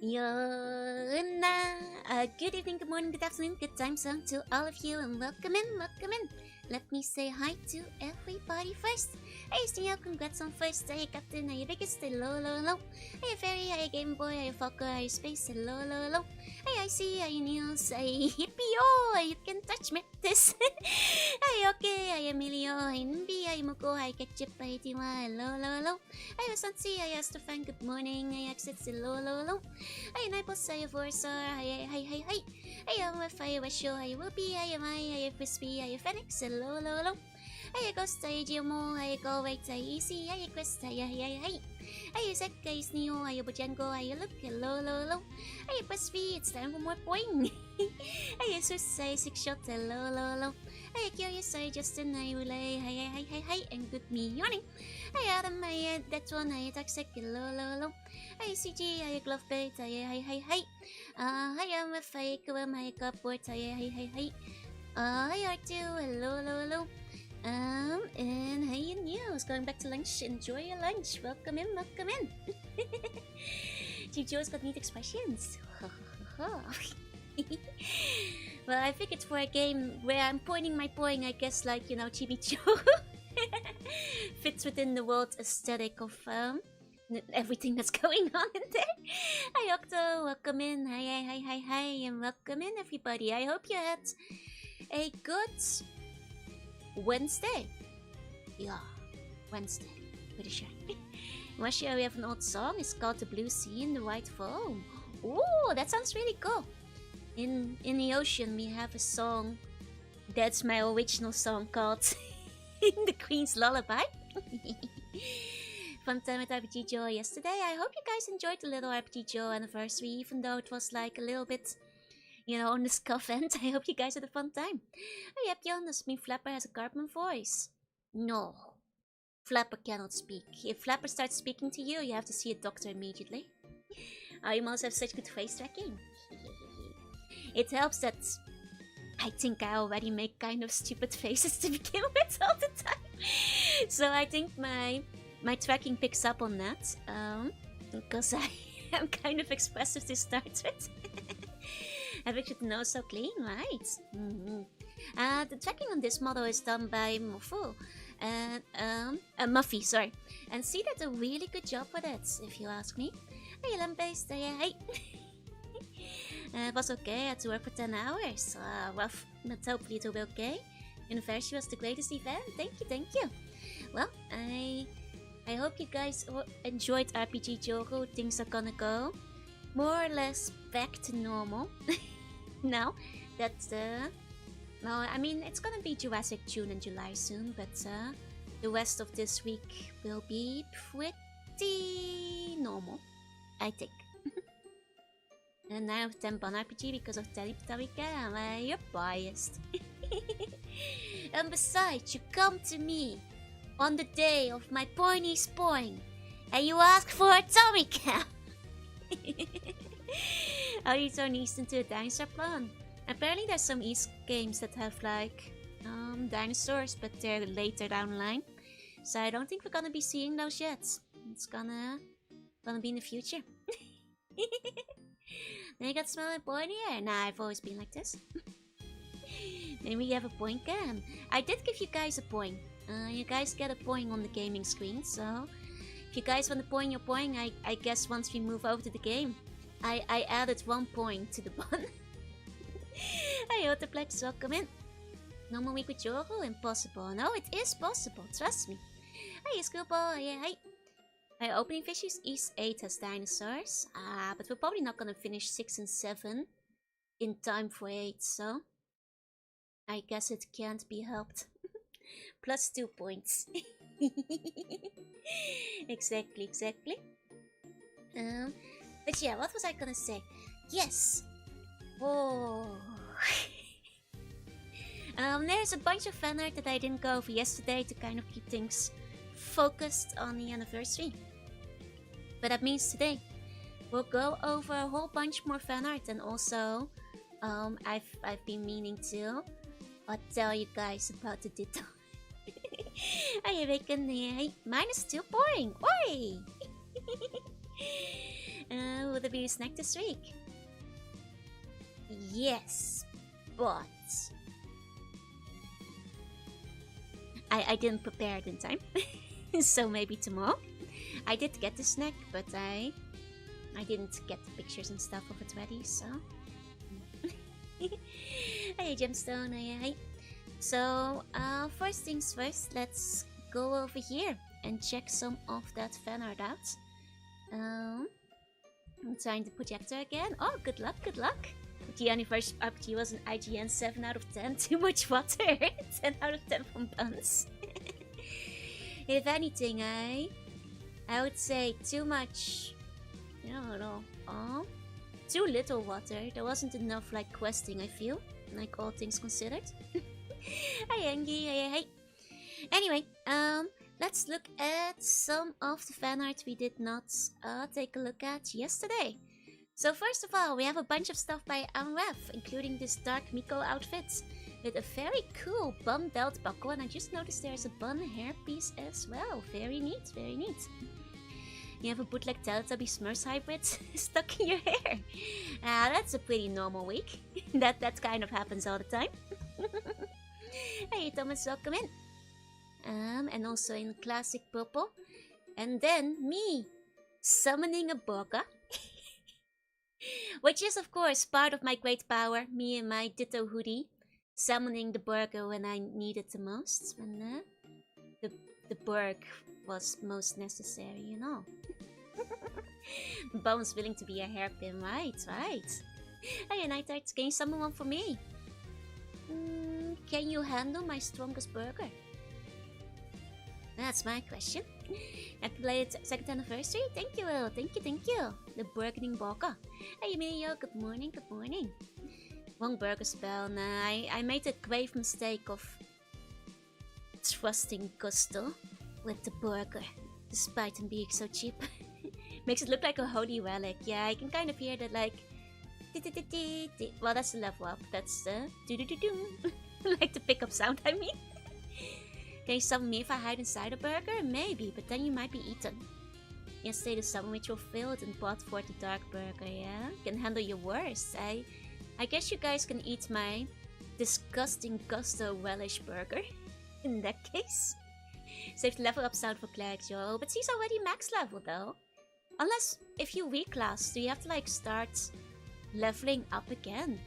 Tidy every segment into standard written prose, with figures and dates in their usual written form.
Jorunna. Good evening, good morning, good afternoon, good time zone to all of you, and welcome in, welcome in. Let me say hi to everybody first. Hey, Steel, congrats on first. Hey, Captain, hey, Biggest, hello, hello, hello. Hey, Fairy, hey, Game Boy, hey, Falco, hey, Space, hello, hello, hello. Hey, I see, hey, Niels, hey, Hippie, oh, you can touch me this. Hey, okay, hey, Emilio, hey, Nimby, hey, Muko, hey, Ketchup, hey, Tima, hello, hello, hello. Hey, Sansi, hey, Astafan, good morning, hey, Exits, hello, hello, hello. Hey, Nipos, hey, Vorsar, hey, hey, hey, hey. Hey, I'm with Fire Show, hey, Whoopi, hey, am I, hey, Crispy, hey, Phoenix, hello, hello, hello. Hey, Ghost, hey, Gilmo, hey, Go, wait, hey, Easy, hey, Chris, hey, hey, hey, hey. Hey, Zek, hey, Sneo, hey, Bojango, hey, look, hello, hello, hello. Hey, Crispy, it's time for more Poin. Hey, Sus, hey, Six Shot, hello, hello, hello. Hey, Curious, hey, Justin, hey, Relay, hey, hey, hey, hey, hey, and good morning. Hey, Adam, hey, that one, hey, Toxic, hello, hello, hello. Hey, CG, hey, Glovebait, hey, hey, hey, hey. Hi, I'm a fake, hey, Cupboard, hey, hey, hey, hey. Hi, R2, hello, hello, hello. And hey, News, going back to lunch. Enjoy your lunch. Welcome in, welcome in. Joe's got neat expressions. Well, I think it's for a game where I'm pointing my Poin, I guess, like, you know, Chibi Joe. Fits within the world aesthetic of everything that's going on in there. Hi, Octo, welcome in. Hi, and welcome in, everybody. I hope you had a good Wednesday. Yeah, Wednesday, pretty sure. In Russia, we have an old song. It's called The Blue Sea and the White Foam. Ooh, that sounds really cool. In the ocean, we have a song. That's my original song called The Queen's Lullaby. Fun time at RPG Joe yesterday. I hope you guys enjoyed the little RPG Joe anniversary, even though it was like a little bit, you know, on the scuff end. I hope you guys had a fun time. Oh, yep, Jan, does mean Flapper has a carbon voice? No. Flapper cannot speak. If Flapper starts speaking to you, you have to see a doctor immediately. Oh, you must have such good face tracking. It helps that I think I already make kind of stupid faces to begin with all the time. So I think my tracking picks up on that. Because I am kind of expressive to start with. I think your nose so clean, right? The tracking on this model is done by Mufu. And Muffy, sorry. And she did a really good job with it, if you ask me. Hey, Lamp-based, hey. It was okay, I had to work for 10 hours. Rough, but hopefully it will be okay. University was the greatest event. Thank you. Well, I hope you guys enjoyed RPG Joru. Things are gonna go more or less back to normal. Now that's well, I mean, it's gonna be Jurassic June and July soon, but the rest of this week will be pretty normal, I think. And now 10 Bon RPG because of Tarika, you're biased. And besides, you come to me on the day of my Poinie's Poin, and you ask for a Tommy Cam. How you turn East into a dinosaur plant? Apparently there's some East games that have like dinosaurs, but they're later down the line. So I don't think we're gonna be seeing those yet. It's gonna be in the future. Then you got smelling Poinie here. Nah, I've always been like this. Then we have a Poin cam. I did give you guys a Poin. You guys get a Poin on the gaming screen, so if you guys want to Poin your Poin, I guess once we move over to the game. I added 1 point to the button. Hey, Otterplex, welcome in. Normal week with Joru? Impossible. No, it is possible, trust me. Hey, Screwball, hey. My opening fishes is 8 has dinosaurs. But we're probably not gonna finish 6 and 7 in time for 8, so I guess it can't be helped. Plus 2 points. Exactly. But yeah, what was I gonna say? Yes! Oh. There's a bunch of fan art that I didn't go over yesterday to kind of keep things focused on the anniversary. But that means today we'll go over a whole bunch more fan art, and also I've been meaning to tell you guys about the Ditto. I reckon minus 2 point. Oi! there be a snack this week? Yes, but I didn't prepare it in time. So maybe tomorrow. I did get the snack, but I didn't get the pictures and stuff of it ready, so... Hey Gemstone, hey. So, first things first, let's go over here and check some of that fan art out. I'm trying the projector again. Oh, good luck, good luck. The anniversary RPG was an IGN 7 out of 10. Too much water. 10 out of 10 from buns. If anything, I would say too much... I don't know. Too little water. There wasn't enough like questing, I feel. Like all things considered. Hi Angie, hey. Anyway, let's look at some of the fan art we did not take a look at yesterday. So first of all, we have a bunch of stuff by Unref, including this dark Miko outfit with a very cool bun belt buckle, and I just noticed there's a bun hairpiece as well. Very neat, very neat. You have a bootleg Teletubby Smurfs hybrid stuck in your hair. That's a pretty normal week. that kind of happens all the time. Hey Thomas, welcome in. And also in classic purple. And then me summoning a burger. Which is of course part of my great power. Me and my Ditto hoodie. Summoning the burger when I need it the most. When the burg was most necessary, you know. Bones willing to be a hairpin, right. Hey Nighthart, can you summon one for me? Can you handle my strongest burger? That's my question. Happy belated 2nd anniversary. Thank you, Will. Thank you. The burgeoning burger. Hey Emilio, good morning. Wrong burger spell. Nah, I made a grave mistake of trusting Gusto with the burger, despite him being so cheap. Makes it look like a holy relic. Yeah, I can kind of hear that like... Well, that's the level up. That's the... like the pickup sound, I mean. Can you summon me if I hide inside a burger? Maybe, but then you might be eaten. Yesterday the summon ritual failed and brought forth the dark burger, yeah? Can handle your worst. I guess you guys can eat my disgusting Gusto relish burger. In that case. Save the level up sound for Claggio, but he's already max level though. Unless, if you reclass, do you have to like start leveling up again?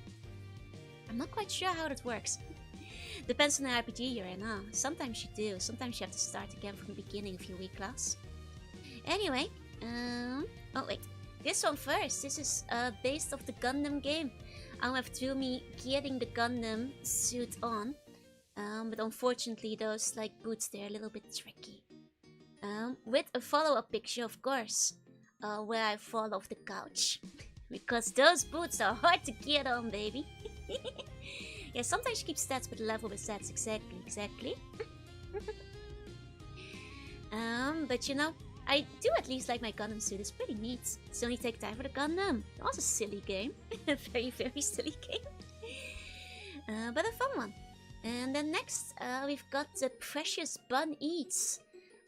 I'm not quite sure how that works. Depends on the RPG you're in, huh? Sometimes you do, sometimes you have to start again from the beginning if you reclass. Anyway, oh wait, this one first. This is based off the Gundam game. I'll have to me getting the Gundam suit on. But unfortunately those like boots, they're a little bit tricky. With a follow-up picture, of course, where I fall off the couch. Because those boots are hard to get on, baby. Yeah, sometimes you keep stats with level with stats, exactly. But you know, I do at least like my Gundam suit, it's pretty neat. Still need to take time for the Gundam. It was a silly game. A very, very silly game. But a fun one. And then next, we've got the precious Bun Eats.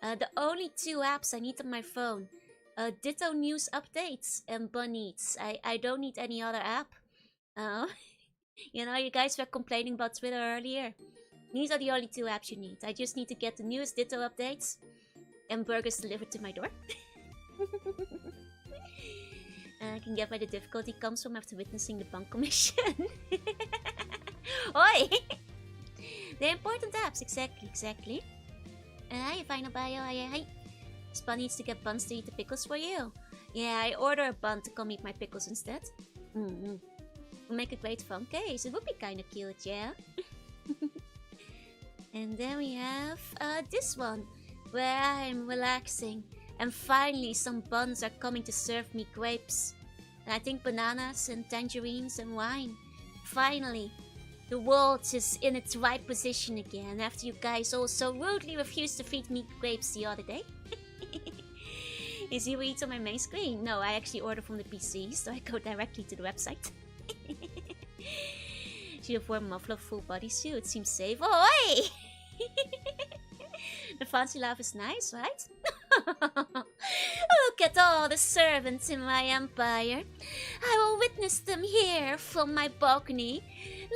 The only 2 apps I need on my phone. Ditto News Updates and Bun Eats. I don't need any other app. You know, you guys were complaining about Twitter earlier. These are the only 2 apps you need. I just need to get the newest Ditto updates and burgers delivered to my door. I can get where the difficulty comes from after witnessing the bunk commission. Oi! The important apps, exactly. Hi, Final Bio, hi. Spun needs to get buns to eat the pickles for you. Yeah, I order a bun to come eat my pickles instead. We'll make a great phone case. It would be kinda cute, yeah? And then we have this one, where I'm relaxing. And finally some buns are coming to serve me grapes. And I think bananas and tangerines and wine. Finally, the world is in its right position again after you guys all so rudely refused to feed me grapes the other day. Is he reads on my main screen? No, I actually order from the PC, so I go directly to the website. Should have worn muffler full bodysuit, seems safe. Oi! The fancy laugh is nice, right? Look at all the servants in my empire. I will witness them here from my balcony.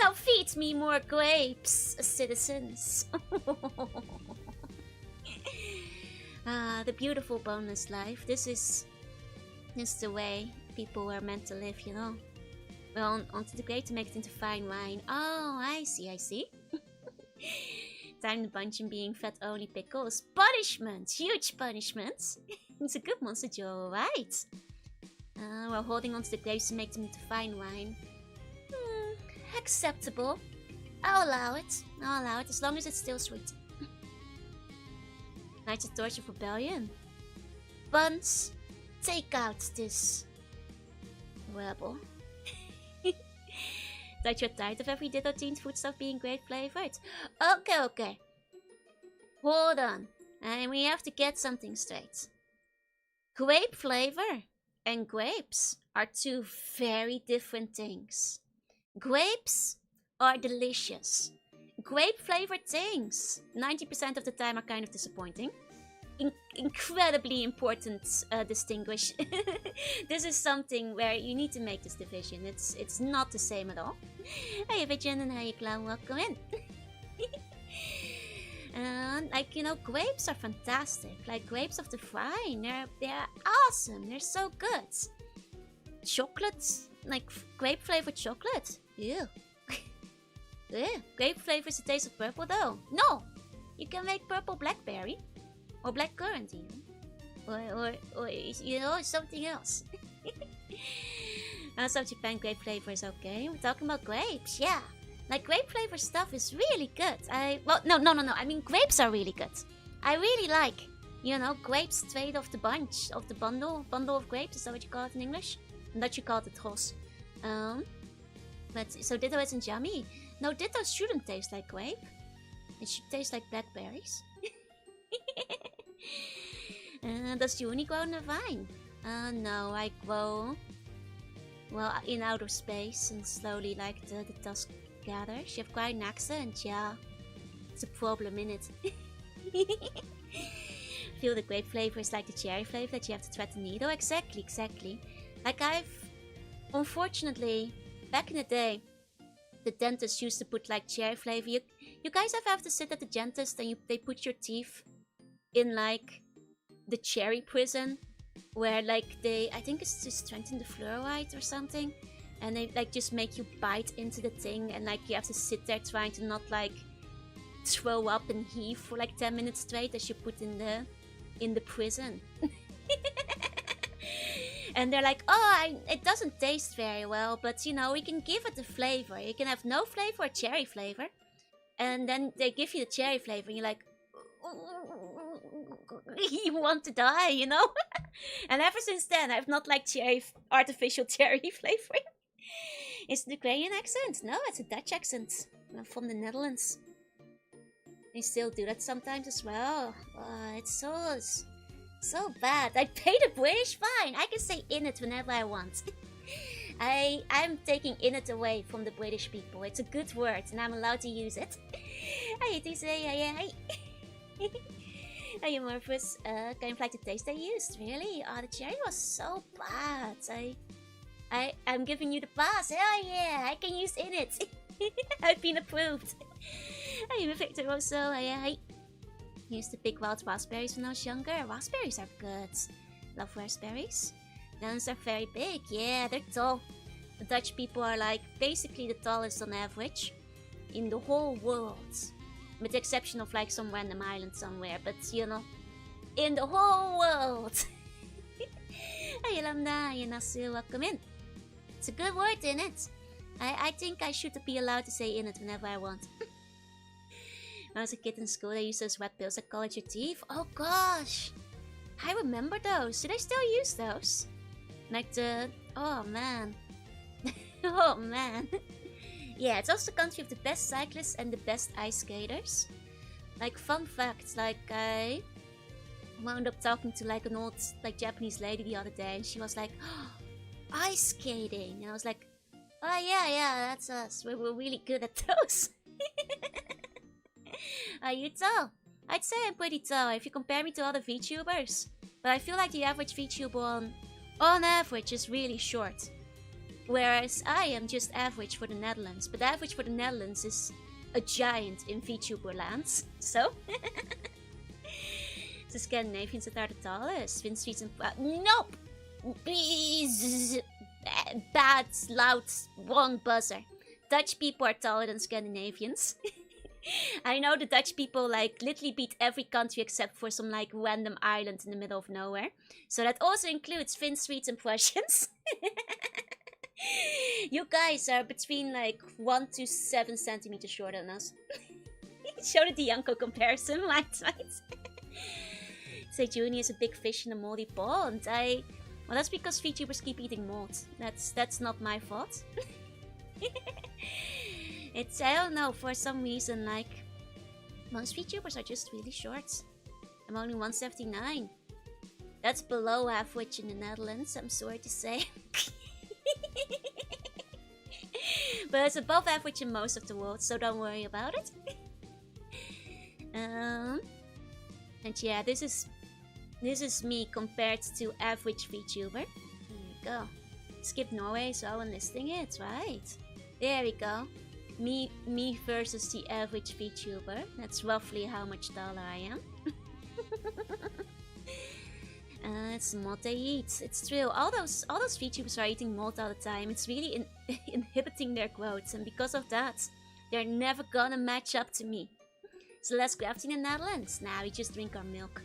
Now feed me more grapes, citizens. The beautiful bonus life. This is the way people are meant to live, you know. Well, onto the grape to make it into fine wine. Oh, I see. Time to bunch and being fed only pickles. Punishments! Huge punishments! It's a good monster, Joe, right? While holding onto the grapes to make them into fine wine. Acceptable. I'll allow it, as long as it's still sweet. Knights of Torch of Rebellion. Buns, take out this rebel. That you're tired of every Ditto Teen's foodstuff being grape flavored? Okay. Hold on. And we have to get something straight. Grape flavor and grapes are two very different things. Grapes are delicious. Grape flavored things, 90% of the time, are kind of disappointing. Incredibly important distinguish. This is something where you need to make this division. It's not the same at all. Hey Vision and hey Clown, welcome in. Like, you know, grapes are fantastic. Like grapes of the vine, they're awesome. They're so good. Chocolate, like grape flavored chocolate. Ew. Yeah, grape flavor is the taste of purple though. No, you can make purple blackberry. Or blackcurrant even. Or you know, something else. South Japan grape flavor is okay. We're talking about grapes, yeah. Like grape flavor stuff is really good. No. I mean grapes are really good. I really like, you know, grapes straight off the bunch, of the bundle of grapes. Is that what you call it in English? And that you call it Tros. But so Ditto isn't yummy. No, Ditto shouldn't taste like grape. It should taste like blackberries. Does Uni grow in a vine? No, I grow, well, in outer space and slowly like the dusk gathers. You have quite an accent, yeah. It's a problem in it. Feel the grape flavor is like the cherry flavor that you have to thread the needle. Exactly. Like unfortunately, back in the day, the dentist used to put like cherry flavor. You guys ever have to sit at the dentist and they put your teeth in like the cherry prison, where like I think it's to strengthen the fluoride or something, and they like just make you bite into the thing, and like you have to sit there trying to not like throw up and heave for like 10 minutes straight as you put in the prison. And they're like, it doesn't taste very well, but you know, we can give it the flavor. You can have no flavor or cherry flavor. And then they give you the cherry flavor and you're like, you want to die, you know? And ever since then, I've not liked artificial cherry flavoring. Is it the Ukrainian accent? No, it's a Dutch accent. I'm from the Netherlands. They still do that sometimes as well. It's so bad. I pay the British fine. I can say in it whenever I want. I'm taking in it away from the British people. It's a good word and I'm allowed to use it. Hi, hi. Hey, Morphus. Kind of like the taste I used. Really? Oh, the cherry was so bad. I'm giving you the pass. Oh yeah, I can use in it. I've been approved. Hey, Victor also. Hi. Used to pick wild raspberries when I was younger. Raspberries are good. Love raspberries. Melons are very big. Yeah, they're tall. The Dutch people are like basically the tallest on average in the whole world. With the exception of like some random island somewhere. But you know, in the whole world. Hey Lambda, Yanasu, welcome in. It's a good word, in it. I think I should be allowed to say in it whenever I want. When I was a kid in school, I used those wet pills that colored your teeth. Oh gosh! I remember those. Did I still use those? Like the... Oh man. Oh man. Yeah, it's also the country of the best cyclists and the best ice skaters. Like, fun fact, like, I wound up talking to like an old like Japanese lady the other day, and she was like, oh, ice skating! And I was like, oh yeah, that's us. We're really good at those. Are you tall? I'd say I'm pretty tall. If you compare me to other VTubers, But I feel like the average VTuber on average is really short. Whereas I am just average for the Netherlands. But average for the Netherlands is a giant in VTuber lands. So the Scandinavians that are the tallest. Twin Streets and nope! Please! Bad, loud, wrong buzzer. Dutch people are taller than Scandinavians. I know the Dutch people like literally beat every country except for some like random island in the middle of nowhere. So that also includes Finns, Swedes and Prussians. You guys are between like 1 to 7 centimeters shorter than us. Show the Yanko comparison, right? Say Juni is a big fish in a moldy pond. Well, that's because VTubers keep eating mold. That's not my fault. It's, I don't know, for some reason, like, most VTubers are just really short. I'm only 179. That's below average in the Netherlands, I'm sorry to say. But it's above average in most of the world, so don't worry about it. And yeah, this is me compared to average VTuber. There we go. Skip Norway, so I'm listing it, right? There we go. Me versus the average VTuber. That's roughly how much taller I am. It's mold they eat. It's true. All those VTubers are eating mold all the time. It's really inhibiting their growth, and because of that, they're never gonna match up to me. So less crafty in the Netherlands. Nah, we just drink our milk.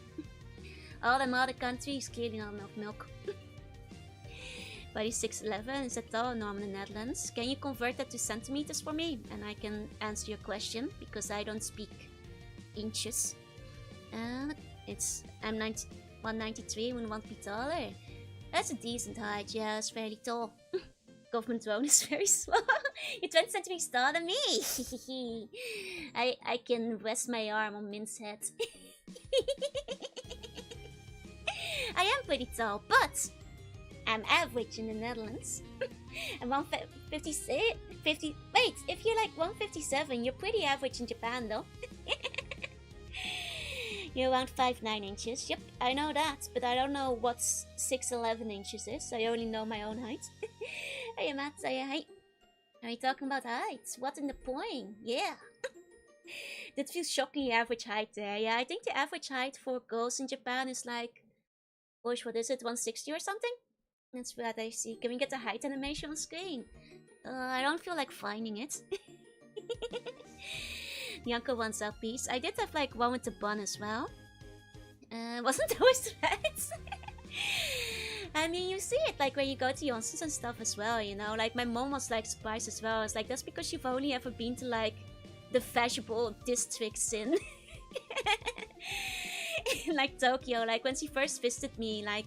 All them other countries clearly not enough milk. Body 6'11", is that tall norm in the Netherlands? Can you convert that to centimeters for me? And I can answer your question, because I don't speak inches. I'm 193 and won't be taller. That's a decent height, yeah, it's fairly tall. Government drone is very small. You're 20 centimeters taller than me! I can rest my arm on Min's head. I am pretty tall, but I'm average in the Netherlands. I'm 150. Wait, if you're like 157, you're pretty average in Japan, though. You're around 5'9" inches. Yep, I know that, but I don't know what 6'11" inches is. I only know my own height. Hey, Matt, say hi. Are you talking about heights? What in the Poin? Yeah. That feels shockingly average height there. Yeah, I think the average height for girls in Japan is like, gosh, what is it, 160 or something? That's what I see. Can we get the height animation on screen? I don't feel like finding it. Yanko wants up piece. I did have like one with the bun as well. Wasn't always right. I mean, you see it like when you go to Johnson's and stuff as well, you know? Like my mom was like surprised as well. It's like, that's because you've only ever been to like the fashionable districts in like Tokyo. Like when she first visited me, like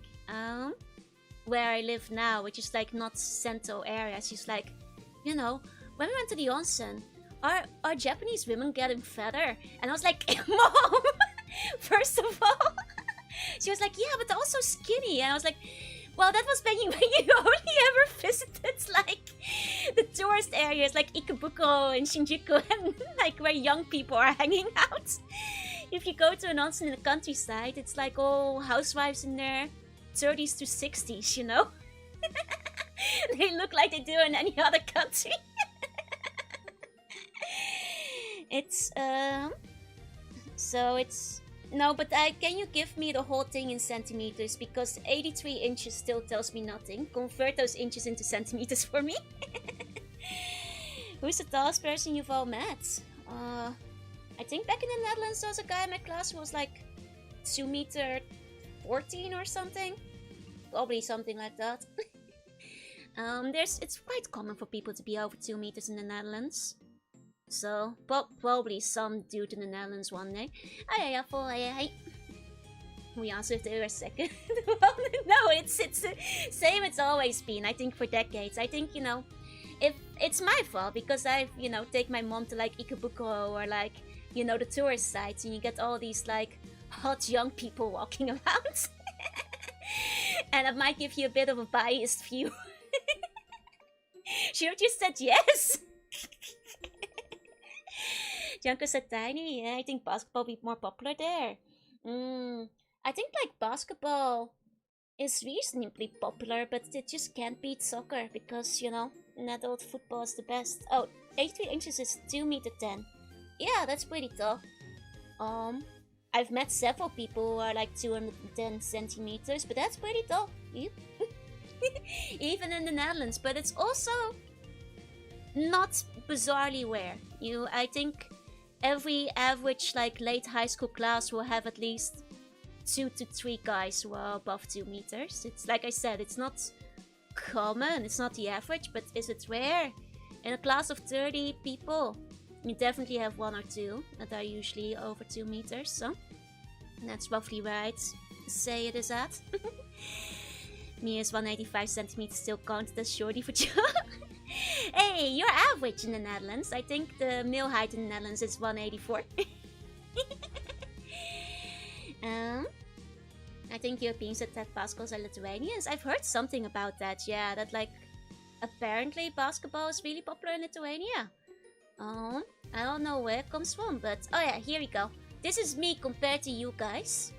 where I live now, which is like not Sento area, she's like, you know, when we went to the onsen, are Japanese women getting fatter? And I was like, Mom, first of all, she was like, yeah, but also skinny. And I was like, well, that was when you only ever visited like the tourist areas like Ikebukuro and Shinjuku and like where young people are hanging out. If you go to an onsen in the countryside, it's like all housewives in their 30s to 60s, you know? They look like they do in any other country. It's, so it's, no, but can you give me the whole thing in centimeters? Because 83 inches still tells me nothing. Convert those inches into centimeters for me. Who's the tallest person you've all met? I think back in the Netherlands there was a guy in my class who was like 2 meter 14 or something. Probably something like that. It's quite common for people to be over 2 meters in the Netherlands. So, probably some dude in the Netherlands one day. Hi. We asked if they were second. No, it's the same it's always been, I think, for decades. I think, you know, if it's my fault because I've, you know, take my mom to like Ikebukuro or like, you know, the tourist sites and you get all these like hot young people walking around. And it might give you a bit of a biased view. Should have just said yes. Junko said tiny. Yeah, I think basketball will be more popular there. I think like basketball is reasonably popular, but it just can't beat soccer because, adult football is the best. Oh, 83 inches is 2 meter 10. Yeah, that's pretty tall. I've met several people who are like 210 centimeters, but that's pretty tall. Yep. Even in the Netherlands, but it's also not bizarrely rare. I think every average like late high school class will have at least 2 to 3 guys who are above 2 meters. It's like I said, it's not common, it's not the average, but is it rare? In a class of 30 people, you definitely have 1 or 2 that are usually over 2 meters, so that's roughly where I'd say it is at. Me is 185 centimeters still counted as shorty for Joe. Hey, you're average in the Netherlands. I think the male height in the Netherlands is 184. I think Europeans at that Pascals are Lithuanians. I've heard something about that, yeah, that like apparently basketball is really popular in Lithuania. I don't know where it comes from, but oh yeah, here we go. This is me compared to you guys.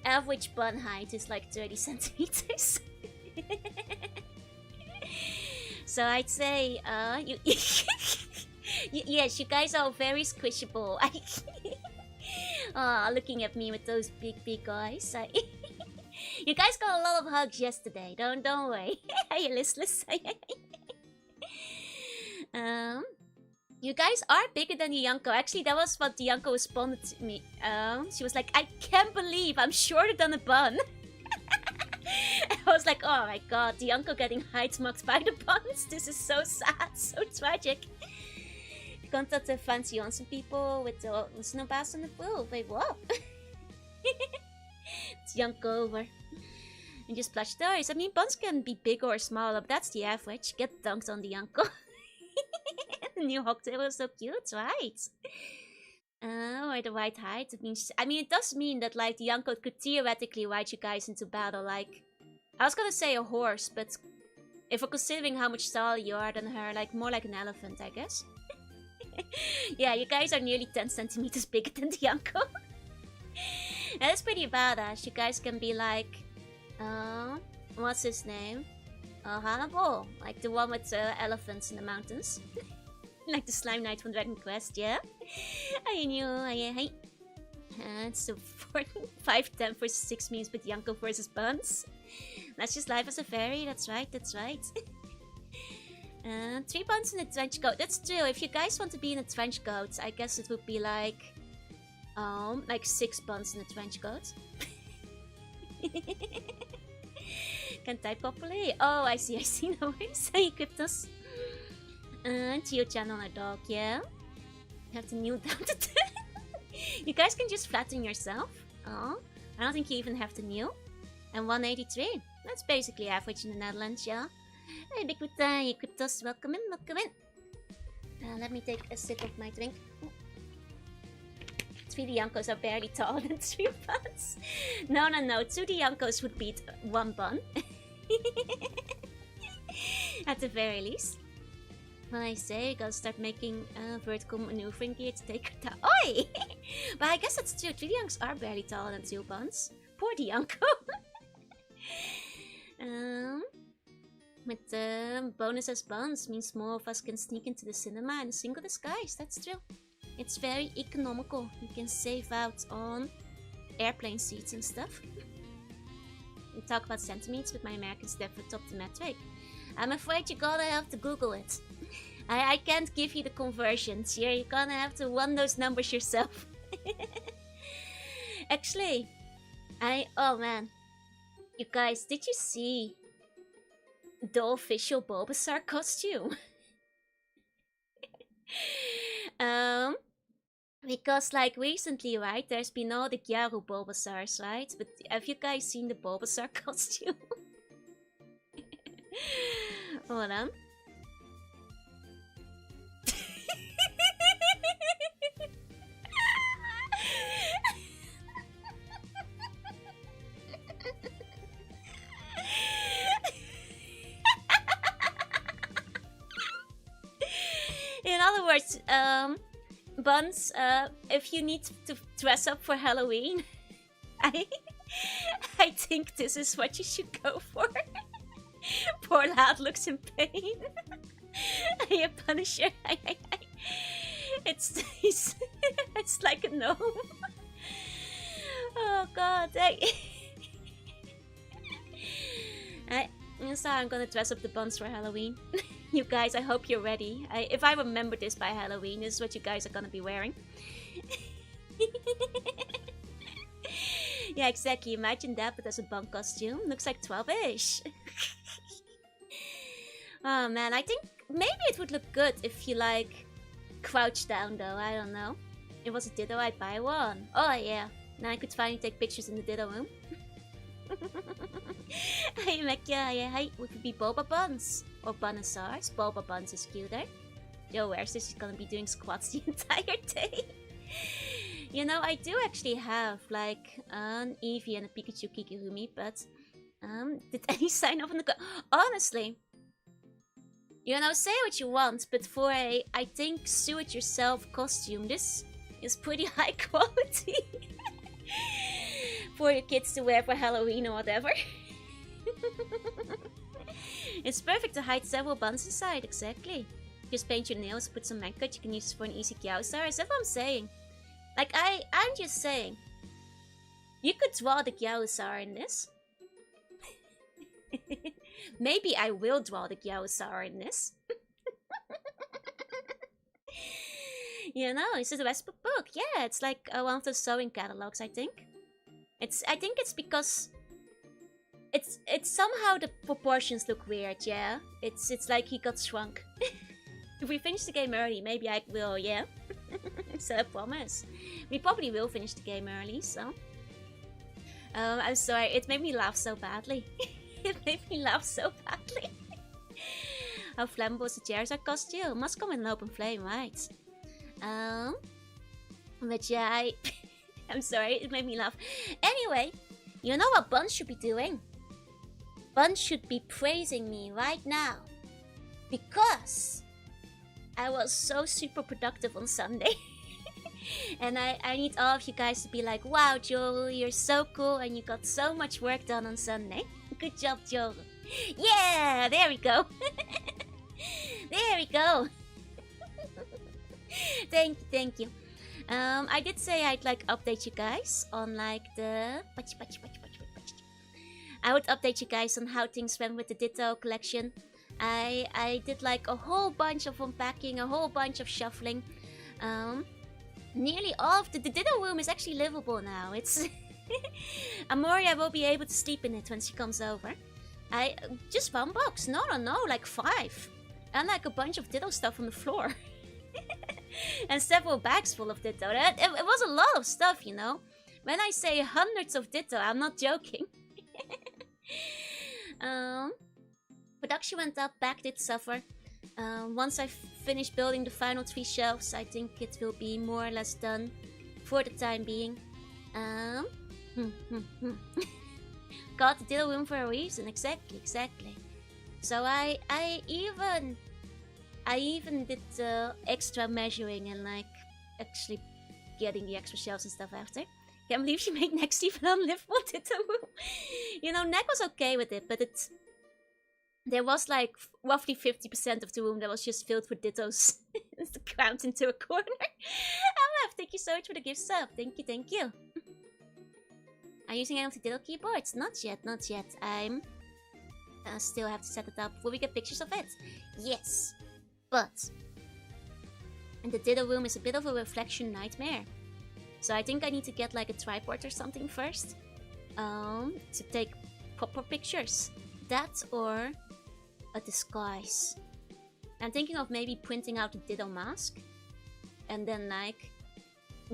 Average bun height is like 30 centimeters. So I'd say, yes, you guys are very squishable. Looking at me with those big eyes. You guys got a lot of hugs yesterday. Don't worry. Are you listless? You guys are bigger than the Yanko. Actually, that was what the Yanko responded to me. She was like, I can't believe I'm shorter than a bun. I was like, oh my god, the Yanko getting height mocked by the buns. This is so sad, so tragic. Contact the fancy on some people with the snowbass on the pool. Wait, what? It's Yanko over. And just plush toys. I mean, buns can be bigger or smaller, but that's the average. Get dunked on the Yanko. The new Hogtail was so cute, right? Or the right height. It does mean that like the Yanko could theoretically ride you guys into battle. Like, I was gonna say a horse, but if we're considering how much taller you are than her, like more like an elephant, I guess. Yeah, you guys are nearly 10 centimeters bigger than the Yanko. That's pretty badass. You guys can be like, what's his name? Hannibal, like the one with elephants in the mountains. Like the slime knight from Dragon Quest, yeah? I knew, it's so 5'10" versus 6 memes with Yanko versus Buns. That's just life as a fairy, that's right. 3 buns in a trench coat, that's true. If you guys want to be in a trench coat, I guess it would be like 6 buns in a trench coat. Can't type properly. Oh, I see, no worries. Hey, Cryptos. Geo-chan on a dog, yeah? Have to kneel down to You guys can just flatten yourself. Oh, I don't think you even have to kneel. And 183. That's basically average in the Netherlands, yeah? Hey, Big Cryptos, welcome in. Let me take a sip of my drink. 3 Yankos are barely taller than 3 buns. No. 2 Yankos would beat 1 bun. At the very least. Well, I say, gotta start making vertical maneuvering gear to take her down. Oi! But I guess that's true. 3 Yankos are barely taller than 2 buns. Poor Yanko. With bonus as buns means more of us can sneak into the cinema in a single disguise. That's true. It's very economical. You can save out on airplane seats and stuff. We talk about centimeters with my American step for optometric. I'm afraid you're gonna have to Google it. I can't give you the conversions here. You're gonna have to run those numbers yourself. Actually, oh man. You guys, did you see the official Bulbasaur costume? Because like recently, right, there's been all the Gyaru Bulbasaurs, right? But have you guys seen the Bulbasaur costume? Hold on. In other words, Buns, if you need to dress up for Halloween, I think this is what you should go for. Poor lad looks in pain. Hey, Punisher. It's it's like a gnome. Oh god. So I'm gonna dress up the buns for Halloween. You guys, I hope you're ready. If I remember this by Halloween, this is what you guys are gonna be wearing. Yeah, exactly. Imagine that, but as a bun costume. Looks like 12-ish. Oh man, I think maybe it would look good if you like crouch down though. I don't know. If it was a Ditto, I'd buy one. Oh yeah. Now I could finally take pictures in the Ditto room. Hey Mekia, yeah, hey, we could be Boba Buns or Bulbasaurs. Boba Buns is cuter. Yo, where's this? She's gonna be doing squats the entire day. You know, I do actually have like an Eevee and a Pikachu Kikirumi, but did any sign up on the honestly, you know, say what you want, but for a I think suit yourself costume, this is pretty high quality. For your kids to wear for Halloween or whatever. It's perfect to hide several buns inside, exactly. Just paint your nails, put some makeup, you can use it for an easy Gyao-star. Is that what I'm saying? Like, I'm just saying. You could draw the Gyao-star in this. Maybe I will draw the Gyao-star in this. You know, it's a recipe book. Yeah, it's like one of those sewing catalogs, I think. I think it's because it's somehow the proportions look weird, yeah. It's like he got shrunk. If we finish the game early, maybe I will, yeah. So I promise. We probably will finish the game early, so. I'm sorry, it made me laugh so badly. It made me laugh so badly. How flammable is the Jurassic costume? Must come in an open flame, right? But yeah, I'm sorry, it made me laugh. Anyway, you know what Bun should be doing? Bun should be praising me right now. Because I was so super productive on Sunday. And I need all of you guys to be like, wow, Joru, you're so cool and you got so much work done on Sunday. Good job, Joru. Yeah, there we go. There we go. Thank you. I did say I'd like update you guys on like the... I would update you guys on how things went with the Ditto collection. I did like a whole bunch of unpacking, a whole bunch of shuffling. Nearly all of the Ditto room is actually livable now. It's... Amoria will be able to sleep in it when she comes over. Just one box. No, like 5. And like a bunch of Ditto stuff on the floor. And several bags full of Ditto. It was a lot of stuff, you know. When I say hundreds of Ditto, I'm not joking. Production went up, back did suffer. Once I finish building the final 3 shelves, I think it will be more or less done for the time being. Got the Ditto room for a reason, exactly. So I even did extra measuring and like actually getting the extra shelves and stuff after. Can't believe she made next even unlivable Ditto room. You know, Neck was okay with it, but there was like roughly 50% of the room that was just filled with Dittos. Crammed into a corner. Thank you so much for the gift sub. Thank you. Are you using any of the Ditto keyboards? Not yet. I still have to set it up. Will we get pictures of it? Yes. But the Ditto room is a bit of a reflection nightmare. So I think I need to get like a tripod or something first. To take proper pictures. That or a disguise. I'm thinking of maybe printing out a Ditto mask. And then like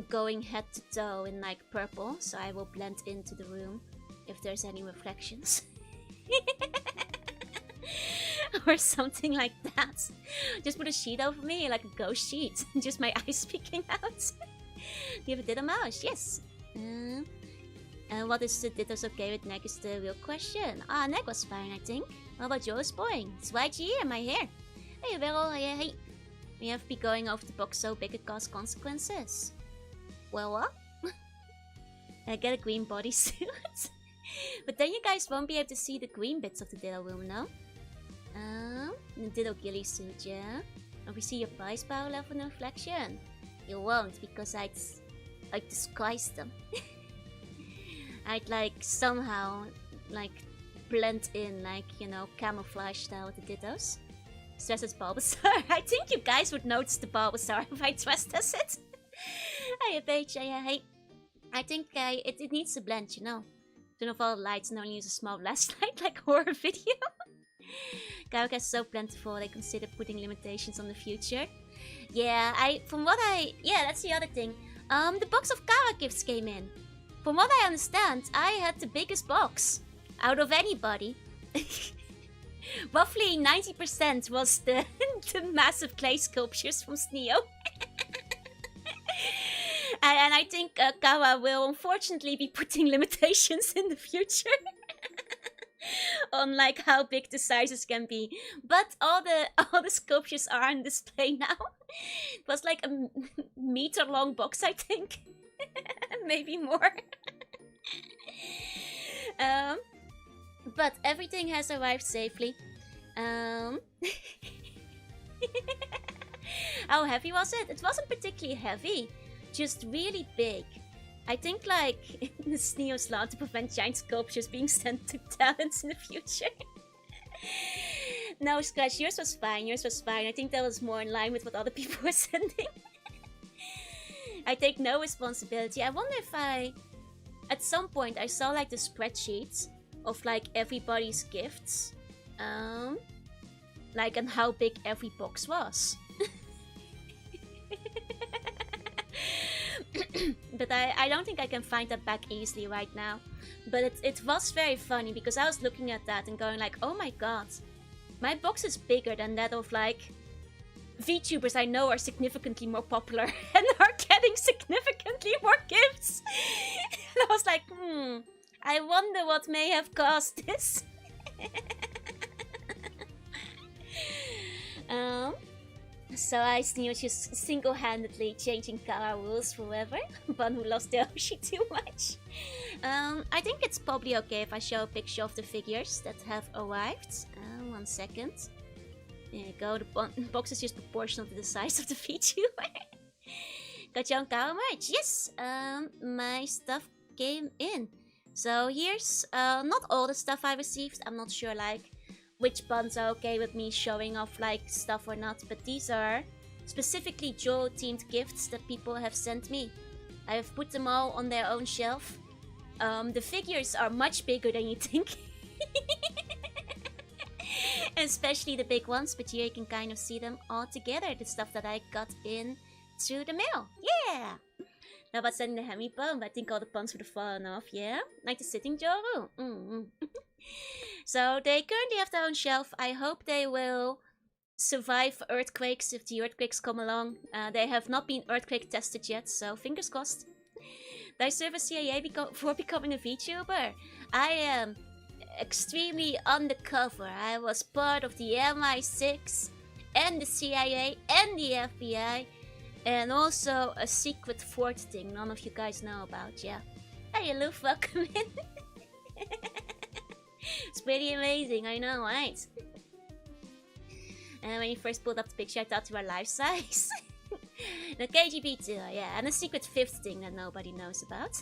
going head to toe in like purple. So I will blend into the room if there's any reflections. Or something like that. Just put a sheet over me, like a ghost sheet. Just my eyes peeking out. Do you have a Ditto mouse? Yes. What is the Ditto's okay with Neck is the real question. Neck was fine, I think. What about yours, Poin? It's YG and my hair. Hey, Vero, hey. We have to be going over the box so big it causes consequences. Well, what? I get a green bodysuit. But then you guys won't be able to see the green bits of the Ditto room, no? The Ditto ghillie suit, yeah? And we see your price power level and reflection. You won't, because I'd disguise them. I'd like somehow like blend in, like, you know, camouflage style with the Dittos. Dress as Bulbasaur. I think you guys would notice the Bulbasaur if I dressed as it. Hey, Paige. Hey. I think it needs to blend, you know. Turn off all the lights and only use a small flashlight like horror video. Gauga is so plentiful, they consider putting limitations on the future. Yeah, that's the other thing. The box of Kawa gifts came in. From what I understand, I had the biggest box out of anybody. Roughly 90% was the massive clay sculptures from Sneo. And I think Kawa will unfortunately be putting limitations in the future. On like how big the sizes can be. But all the sculptures are on display now. It was like a meter long box, I think. Maybe more. But everything has arrived safely. How heavy was it? It wasn't particularly heavy, just really big. I think like the Sneo's law to prevent giant sculptures being sent to talents in the future. No, Scratch, yours was fine, I think that was more in line with what other people were sending. I take no responsibility. I wonder if at some point I saw like the spreadsheets of like everybody's gifts. Like and how big every box was. But I don't think I can find that back easily right now. But it was very funny because I was looking at that and going like, oh my god, my box is bigger than that of like VTubers I know are significantly more popular and are getting significantly more gifts. And I was like, I wonder what may have caused this. So I Sneo just single-handedly changing Kawa rules forever. One who lost the Oshi too much. I think it's probably okay if I show a picture of the figures that have arrived. 1 second. There you go, the box is just proportional to the size of the VTuber. Got your own Kawa merch? Yes! My stuff came in. So here's not all the stuff I received. I'm not sure like which buns are okay with me showing off like stuff or not, but these are specifically Joru themed gifts that people have sent me. I have put them all on their own shelf. The figures are much bigger than you think. Especially the big ones, but here you can kind of see them all together. The stuff that I got in through the mail. Yeah! Now about sending the Hemi bun, but I think all the puns would have fallen off, yeah? Like the sitting Joru. So they currently have their own shelf. I hope they will survive earthquakes if the earthquakes come along. They have not been earthquake tested yet, so fingers crossed. Did I serve a CIA before becoming a VTuber? I am extremely undercover. I was part of the MI6 and the CIA and the FBI. And also a secret fort thing none of you guys know about, yeah. Hey, Luff, welcome in. It's pretty amazing, I know, right? And when you first pulled up the picture, I thought you were life size. The KGB too, yeah, and a secret fifth thing that nobody knows about.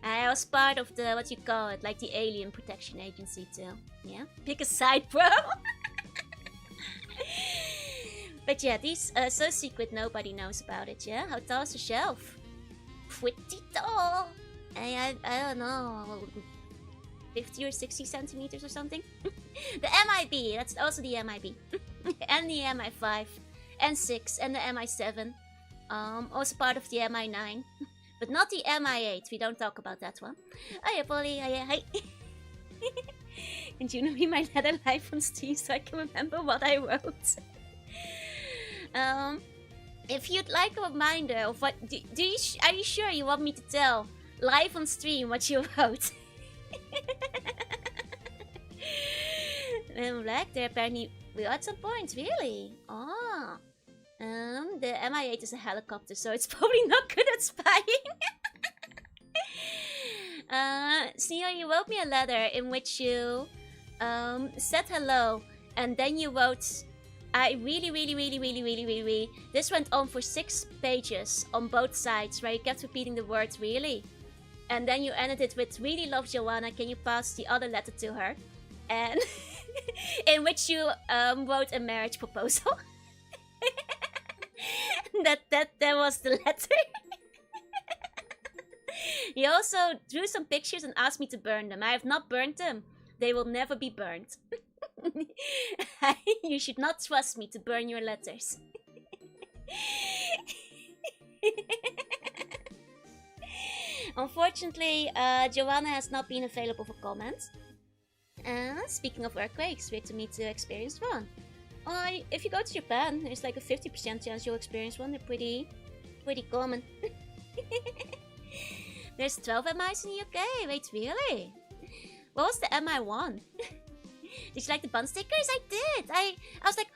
I was part of the, what you call it, like the Alien Protection Agency too. Yeah, pick a side, bro. But yeah, these are so secret nobody knows about it, yeah? How tall is the shelf? Pretty tall. I don't know, 50 or 60 centimeters or something. The MIB, that's also the MIB. And the MI5, and 6, and the MI7. Also part of the MI9. But not the MI8, we don't talk about that one. Oh yeah, Polly, hi. And you know me my letter live on stream so I can remember what I wrote. If you'd like a reminder of what... are you sure you want me to tell live on stream what you wrote? Black, there apparently we are at some point, really? Oh. The MI8 is a helicopter, so it's probably not good at spying. Sneer, you wrote me a letter in which you said hello, and then you wrote, I really. This went on for 6 pages on both sides, where you kept repeating the word really. And then you ended it with, really love Jorunna, can you pass the other letter to her? And in which you wrote a marriage proposal. that was the letter. You also drew some pictures and asked me to burn them. I have not burned them. They will never be burned. You should not trust me to burn your letters. Unfortunately, Jorunna has not been available for comments. Speaking of earthquakes, wait to me to experience one. If you go to Japan, there's like a 50% chance you'll experience one. They're pretty common. There's 12 MIs in the UK. Wait, really? What was the MI one? Did you like the bun stickers? I did. I was like,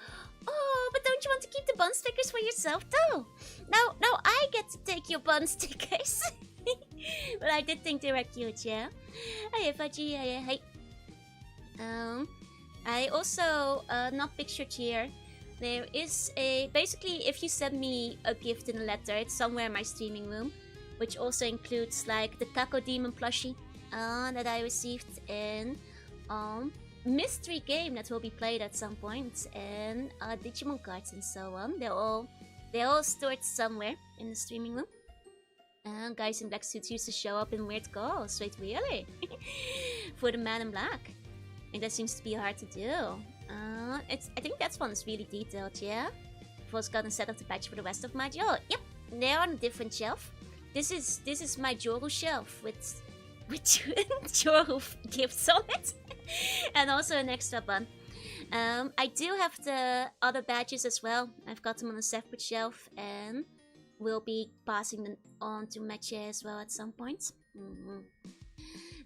oh, but don't you want to keep the bun stickers for yourself too? Now I get to take your bun stickers. But I did think they were cute, yeah. Hey, Fudgy. Hey. I also not pictured here. There is a basically, if you send me a gift in a letter, it's somewhere in my streaming room, which also includes like the Kako Demon plushie that I received in mystery game that will be played at some point, and Digimon cards and so on. They're all stored somewhere in the streaming room. Guys in black suits used to show up in weird calls. Wait, really? For the man in black. And that seems to be hard to do. I think that one is really detailed, yeah? I've also gotten set up the patch for the rest of my Joru. Yep, they're on a different shelf. This is my Joru shelf with Joru gifts on it. And also an extra bun. I do have the other badges as well. I've got them on a separate shelf, and we'll be passing them on to Matcha as well at some point.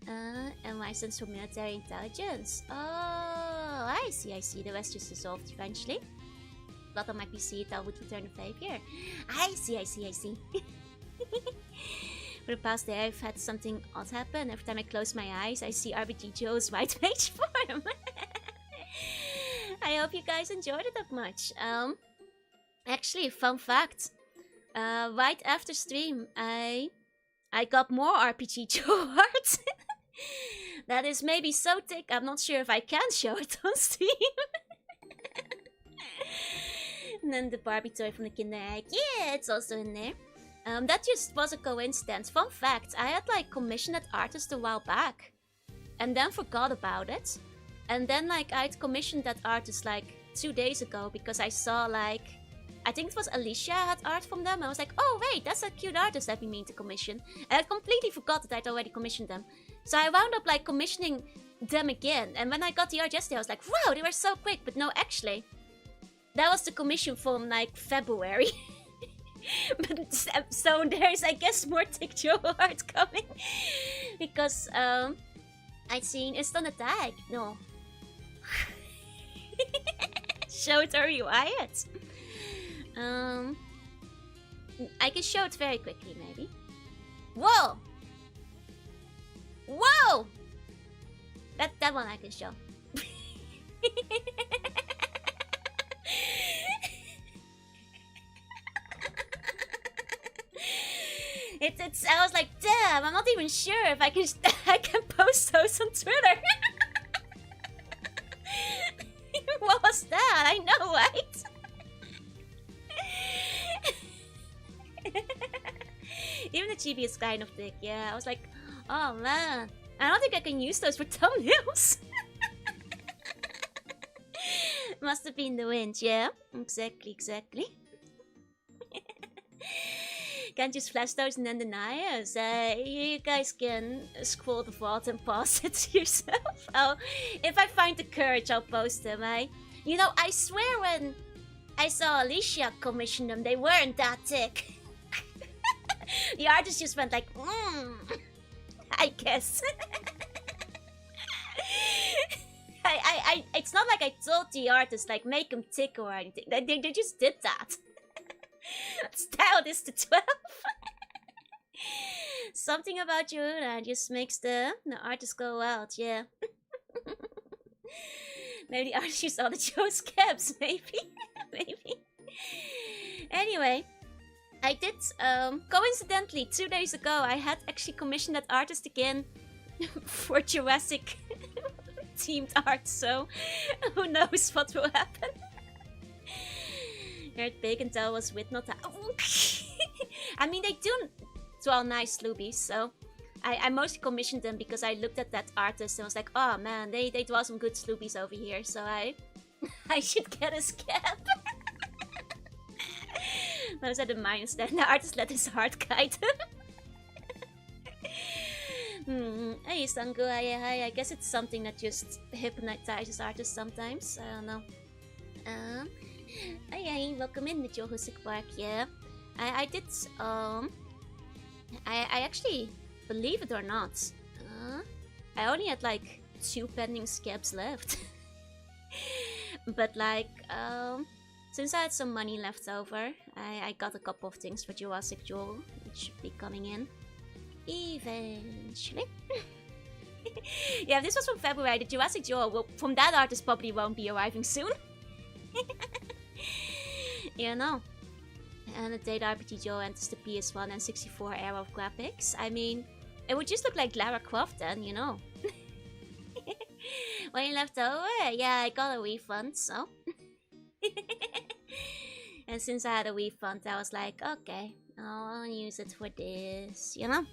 And license for military intelligence. Oh, I see. The rest just dissolved eventually. But on my PC, that would return the favor. I see. For the past day, I've had something odd happen. Every time I close my eyes, I see RBG Joe's white mage form. I hope you guys enjoyed it that much. Actually, fun fact. Right after stream, I got more RPG Joe art. That is maybe so thick, I'm not sure if I can show it on stream. And then the Barbie toy from the Kinder Egg. Yeah, it's also in there. That just was a coincidence. Fun fact, I had like commissioned that artist a while back. And then forgot about it. And then like I'd commissioned that artist like 2 days ago because I saw like, I think it was Alicia had art from them. I was like, oh wait, that's a cute artist that we mean to commission. And I completely forgot that I'd already commissioned them. So I wound up like commissioning them again. And when I got the art yesterday, I was like, wow, they were so quick. But no, actually, that was the commission from like February. But so there's, I guess, more TikTok art coming. Because I'd seen, it's on a tag. No. Show it or rewind it. I can show it very quickly, maybe. Whoa! Whoa! That one I can show. It's I was like, damn, I'm not even sure if I can post those on Twitter. What was that? I know, right? Even the chibi is kind of thick, yeah. I was like, oh man, I don't think I can use those for thumbnails. Must have been the wind, yeah. Exactly. Can't just flash those and then deny us. You guys can scroll the vault and pass it to yourself. If I find the courage, I'll post them. You know, I swear when I saw Alicia commission them, they weren't that thick. The artist just went like, I guess. It's not like I told the artist, like, make them thick or anything. They just did that. Style this to 12. Something about Jorunna just makes the artist go out, yeah. Maybe the artist used all the Joe's caps, maybe. Maybe. Anyway, I did, coincidentally, 2 days ago, I had actually commissioned that artist again for Jurassic themed art, so who knows what will happen. Heard Bacon Tell was with not I mean, they do draw nice Sloobies, so I mostly commissioned them because I looked at that artist and was like, oh man, they draw some good Sloobies over here, so I should get a scab. Those are the minus then. The artist let his heart guide him. Hey, Sangu, hi. I guess it's something that just hypnotizes artists sometimes. I don't know. Hey, welcome in the Jurassic Park, yeah. I did, I actually, believe it or not, I only had like 2 pending scabs left. But like, since I had some money left over, I got a couple of things for Jurassic Joru, which should be coming in eventually. Yeah, this was from February. The Jurassic Joru from that artist probably won't be arriving soon. You know. And the Data RPG Joe enters the PS1 and 64 era of graphics. I mean, it would just look like Lara Croft then, you know. When you left over, yeah, I got a refund, so. And since I had a refund, I was like, okay, I'll use it for this, you know?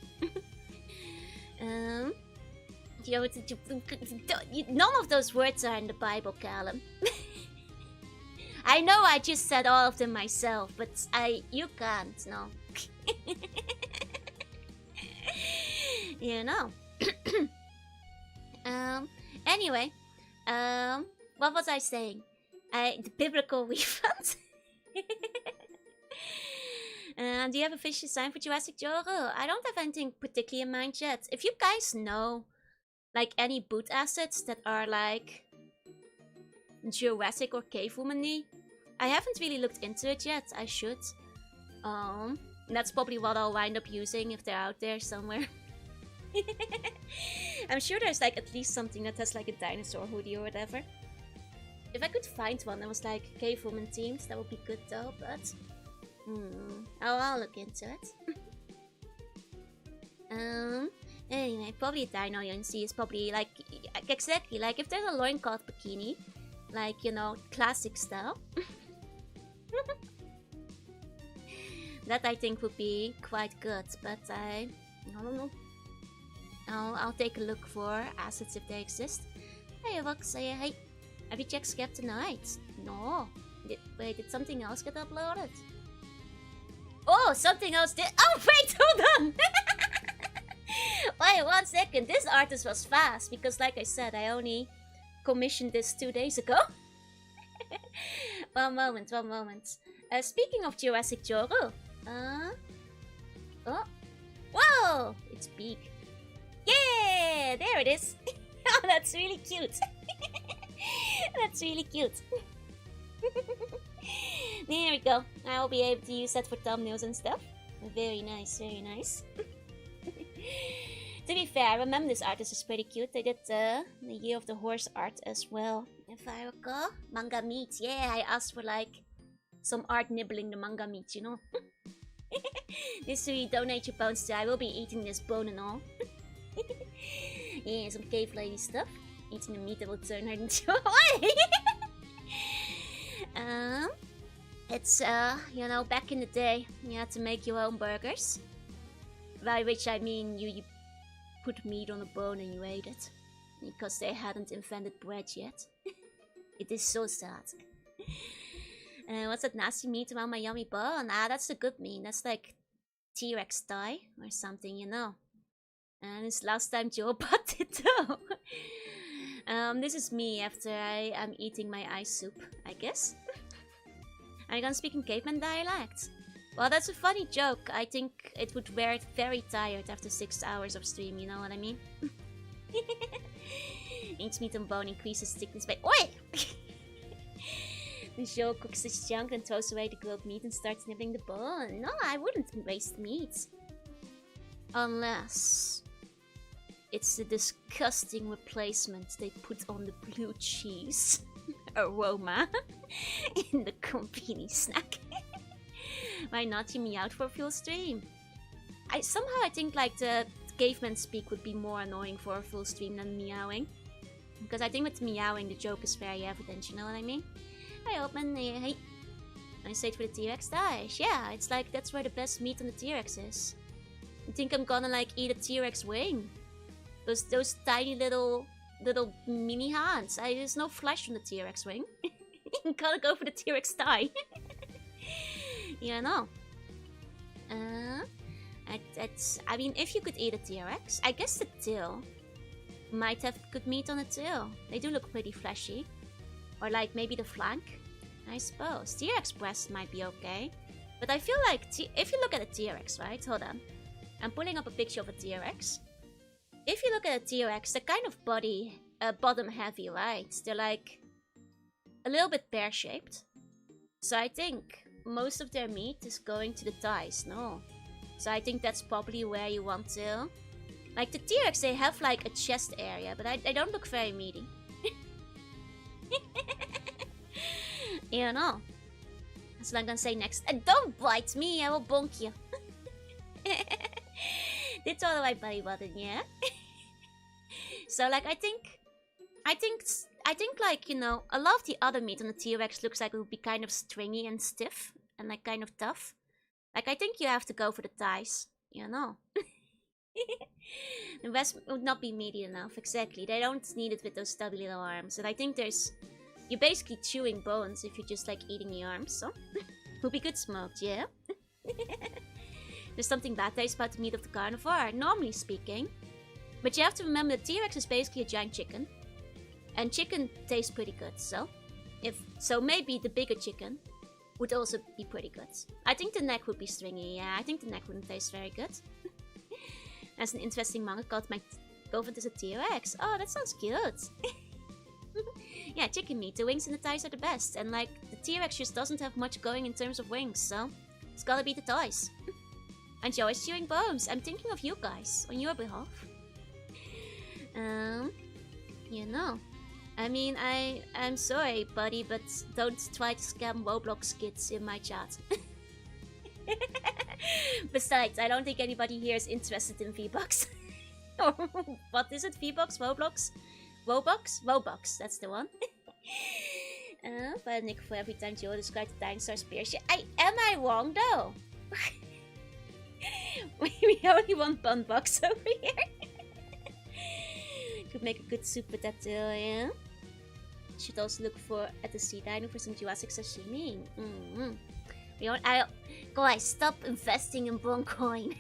None of those words are in the Bible, Callum. I know I just said all of them myself, but you can't, no. You know. Anyway, what was I saying? The biblical refund. Do you have a fish design for Jurassic Joru? I don't have anything particularly in mind yet. If you guys know, like, any boot assets that are like Jurassic or Cave Woman-y, I haven't really looked into it yet. I should. That's probably what I'll wind up using if they're out there somewhere. I'm sure there's like at least something that has like a dinosaur hoodie or whatever. If I could find one that was like Cave Woman themed, that would be good though, but I'll look into it. Anyway, probably a dino you see is probably like exactly like if there's a loincloth bikini, like, you know, classic style. That I think would be quite good, but I don't know. I'll take a look for assets if they exist. Hey, Vox, hey. Have you checked Scap tonight? No. Wait, did something else get uploaded? Oh, something else did. Oh, wait, hold on. Wait, 1 second. This artist was fast because, like I said, I only commissioned this 2 days ago. One moment. Speaking of Jurassic Joru. Oh. Whoa! It's big. Yeah! There it is. Oh, that's really cute. That's really cute. There we go. I'll be able to use that for thumbnails and stuff. Very nice, very nice. To be fair, I remember this artist is pretty cute. They did the Year of the Horse art as well, if I recall. Manga meat, yeah, I asked for like some art nibbling the manga meat, you know. This is you donate your bones to. I will be eating this bone and all. Yeah, some cave lady stuff. Eating the meat that will turn her into it's you know, back in the day you had to make your own burgers. By which I mean you put meat on a bone and you ate it. Because they hadn't invented bread yet. It is so sad. What's that nasty meat around my yummy bone? Ah, that's the good meat. That's like T-Rex thigh or something, you know. And it's last time Joe bought it though. This is me after I'm eating my ice soup, I guess. Are you gonna speak in caveman dialect? Well, that's a funny joke. I think it would wear it very tired after 6 hours of stream, you know what I mean? Eats meat and bone increases thickness by— Oi! The Joe cooks his junk and throws away the grilled meat and starts nibbling the bone. No, I wouldn't waste meat. Unless it's the disgusting replacement they put on the blue cheese aroma in the Poinie snack. Why not hear me out for a full stream? Somehow I think like the caveman speak would be more annoying for a full stream than meowing. Because I think with meowing the joke is very evident, you know what I mean? Hi Open, hey. I stayed for the T-Rex dish. Yeah, it's like that's where the best meat on the T-Rex is. I think I'm gonna like eat a T-Rex wing. Those tiny little mini hands. There's no flesh on the T-Rex wing. You gotta go for the T-Rex thigh. You know. I mean, if you could eat a T-Rex, I guess the tail might have good meat on the tail. They do look pretty fleshy. Or like maybe the flank, I suppose. T-Rex breast might be okay. But I feel like if you look at a T-Rex, right? Hold on. I'm pulling up a picture of a T-Rex. If you look at a T-Rex, they're kind of bottom heavy, right? They're like a little bit pear-shaped. So I think most of their meat is going to the thighs, no? So I think that's probably where you want to. Like the T-Rex, they have like a chest area, but they don't look very meaty. You know. That's what I'm gonna say next. And don't bite me, I will bonk you. That's all the right buddy button, yeah? So like I think like, you know, a lot of the other meat on the T-Rex looks like it would be kind of stringy and stiff and like kind of tough. Like I think you have to go for the thighs, you know. The rest would not be meaty enough, exactly. They don't need it with those stubby little arms. And I think you're basically chewing bones if you're just like eating the arms, so would be good smoked, yeah? There's something bad taste about the meat of the carnivore, normally speaking. But you have to remember the T-Rex is basically a giant chicken. And chicken tastes pretty good, so maybe the bigger chicken would also be pretty good. I think the neck would be stringy, yeah, I think the neck wouldn't taste very good. That's an interesting manga called My Girlfriend is a T-Rex. Oh, that sounds cute. Yeah, chicken meat, the wings and the thighs are the best. And like, the T-Rex just doesn't have much going in terms of wings, so it's gotta be the thighs. And you're always chewing bones. I'm thinking of you guys, on your behalf. You know. I mean, I'm sorry, buddy, but don't try to scam Roblox kids in my chat. Besides, I don't think anybody here is interested in V-Bucks. Or what is it? V-Bucks? Roblox? Robux? Robux, that's the one. But Nick for every time Joe described the dinosaur spears. Am I wrong though? We only want bun bucks over here. Could make a good soup with that too, yeah? Should also look at the sea dino for some Jurassic sashimi. Guys, stop investing in Boncoin.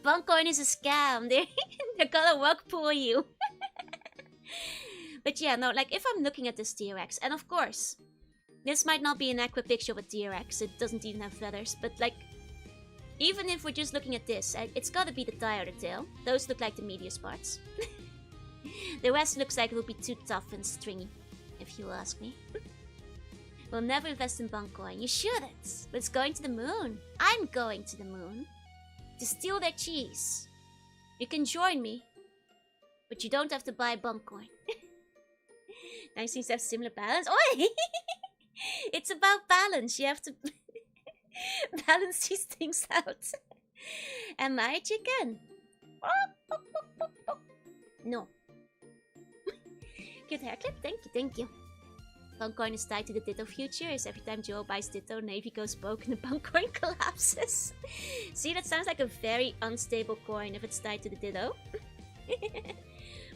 Boncoin is a scam. They're gonna rug pull you. But yeah, no, like if I'm looking at this T-Rex, and of course, this might not be an accurate picture of a T-Rex. It doesn't even have feathers, but like, even if we're just looking at this, it's gotta be the thigh or the tail. Those look like the meatiest parts. The rest looks like it would be too tough and stringy, if you ask me. We'll never invest in Buncoin. You shouldn't. But it's going to the moon. I'm going to the moon. To steal their cheese. You can join me. But you don't have to buy Buncoin. Nice things have similar balance. Oi! It's about balance. You have to balance these things out. Am I a chicken? No. Good haircut. Thank you. Buncoin is tied to the Ditto futures. Every time Joe buys Ditto, Navy goes broke and the Buncoin collapses. See, that sounds like a very unstable coin if it's tied to the Ditto.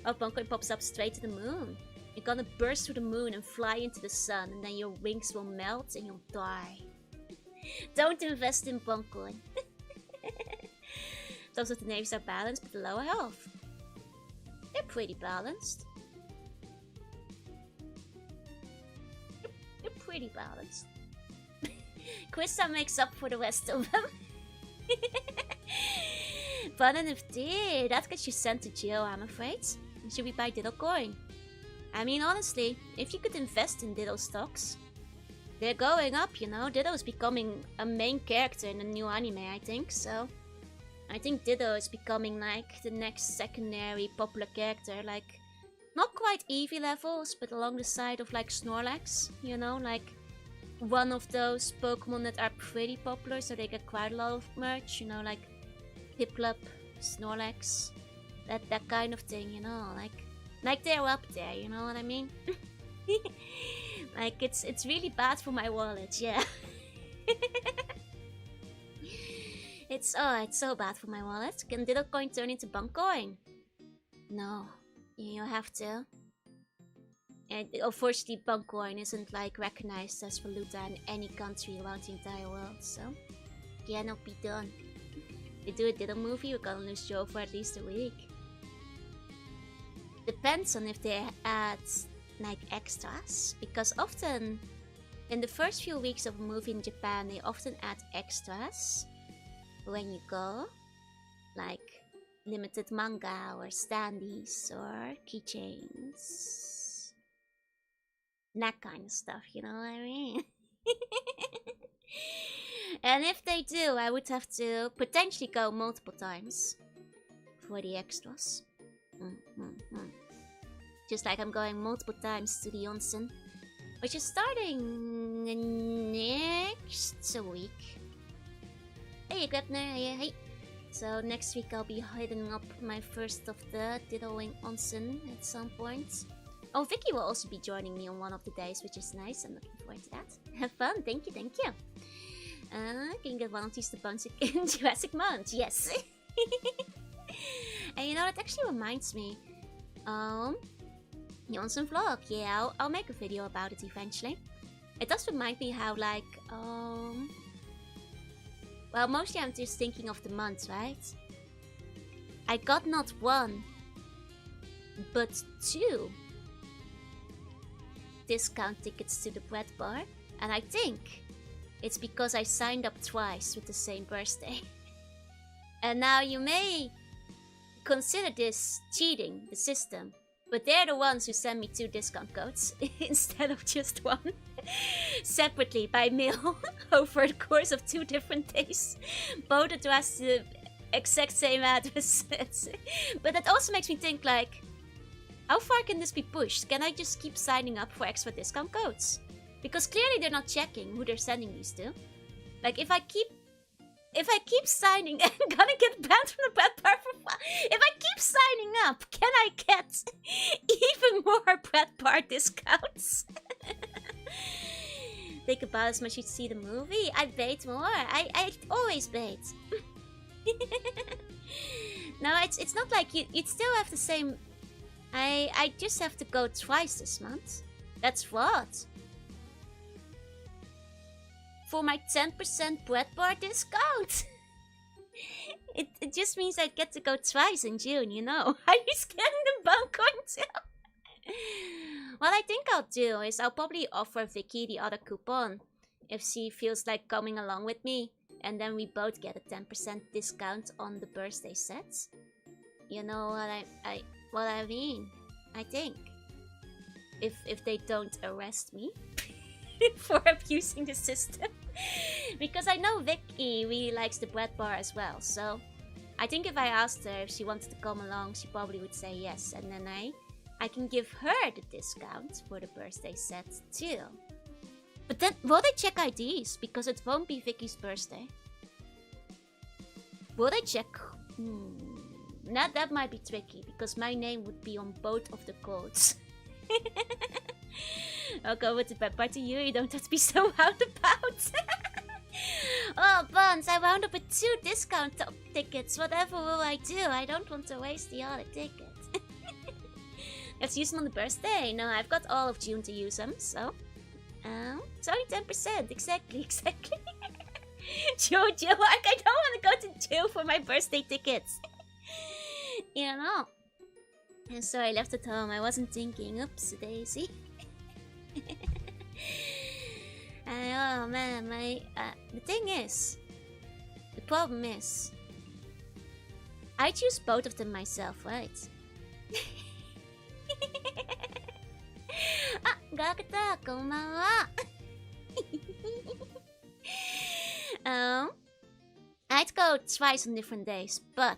Well, Buncoin pops up straight to the moon. You're gonna burst through the moon and fly into the sun, and then your wings will melt and you'll die. Don't invest in Buncoin. Those of the navies are balanced, but lower health. They're pretty balanced. They're pretty balanced. Quista makes up for the rest of them. But if did, that gets you sent to jail, I'm afraid. Should we buy Ditto coin? I mean, honestly, if you could invest in Ditto stocks, they're going up, you know. Ditto's becoming a main character in the new anime, I think, so I think Ditto is becoming like the next secondary popular character, like not quite Eevee levels, but along the side of like Snorlax, you know, like one of those Pokemon that are pretty popular, so they get quite a lot of merch, you know, like Piplup, Snorlax, that kind of thing, you know, like they're up there, you know what I mean? Like it's really bad for my wallet, yeah. It's so bad for my wallet. Can Ditto Coin turn into Bank Coin? No, you have to. And unfortunately, Bank Coin isn't like recognized as valuta in any country around the entire world, so cannot be done. They do a Ditto movie, we're gonna lose Joe for at least a week. Depends on if they add like extras, because often in the first few weeks of a movie in Japan, they often add extras when you go, like limited manga or standees or keychains, that kind of stuff, you know what I mean? And if they do, I would have to potentially go multiple times for the extras. Just like I'm going multiple times to the onsen, which is starting next week. Hey, Grepner, hey. So next week I'll be hitting up my first of the Dittoing onsen at some point. Oh, Vicky will also be joining me on one of the days, which is nice. I'm looking forward to that. Have fun, thank you, thank you. Can you get one of these to bounce in Jurassic Month? Yes. And you know, it actually reminds me, the onsen vlog. Yeah, I'll make a video about it eventually. It does remind me how, like, well, mostly I'm just thinking of the months, right? I got not one, but 2 discount tickets to the bread bar, and I think it's because I signed up twice with the same birthday. And now you may consider this cheating the system, but they're the ones who send me 2 discount codes instead of just one, separately by mail over the course of 2 different days, both addressed to the exact same address. But that also makes me think, like, how far can this be pushed? Can I just keep signing up for extra discount codes? Because clearly they're not checking who they're sending these to. Like, if I keep signing, I'm gonna get banned from the bread bar for fun. If I keep signing up, can I get even more bread bar discounts? Think about as much you see the movie. I bait more. I always bait. No, it's not like you'd still have the same. I just have to go twice this month. That's what? For my 10% bread bar discount. It just means I get to go twice in June, you know. Are you getting the Bank Coin too? What I think I'll do is I'll probably offer Vicky the other coupon if she feels like coming along with me, and then we both get a 10% discount on the birthday sets. You know what I mean? I think if they don't arrest me for abusing the system. Because I know Vicky really likes the bread bar as well, so I think if I asked her if she wanted to come along, she probably would say yes, and then I can give her the discount for the birthday set too. But then, will they check IDs? Because it won't be Vicky's birthday. Will they check? That might be tricky, because my name would be on both of the codes. I'll go with the bread bar to you don't have to be so roundabout. Oh, Buns, I wound up with 2 discount tickets. Whatever will I do? I don't want to waste the other ticket. Let's use them on the birthday. No, I've got all of June to use them, so... it's only 10%. Exactly. Joe, like, I don't want to go to jail for my birthday tickets. You know. And so I left at home. I wasn't thinking. Oops, daisy. Oh man, the thing is, the problem is, I choose both of them myself, right? Ah, Gakata, konbanwa. I might go twice on different days, but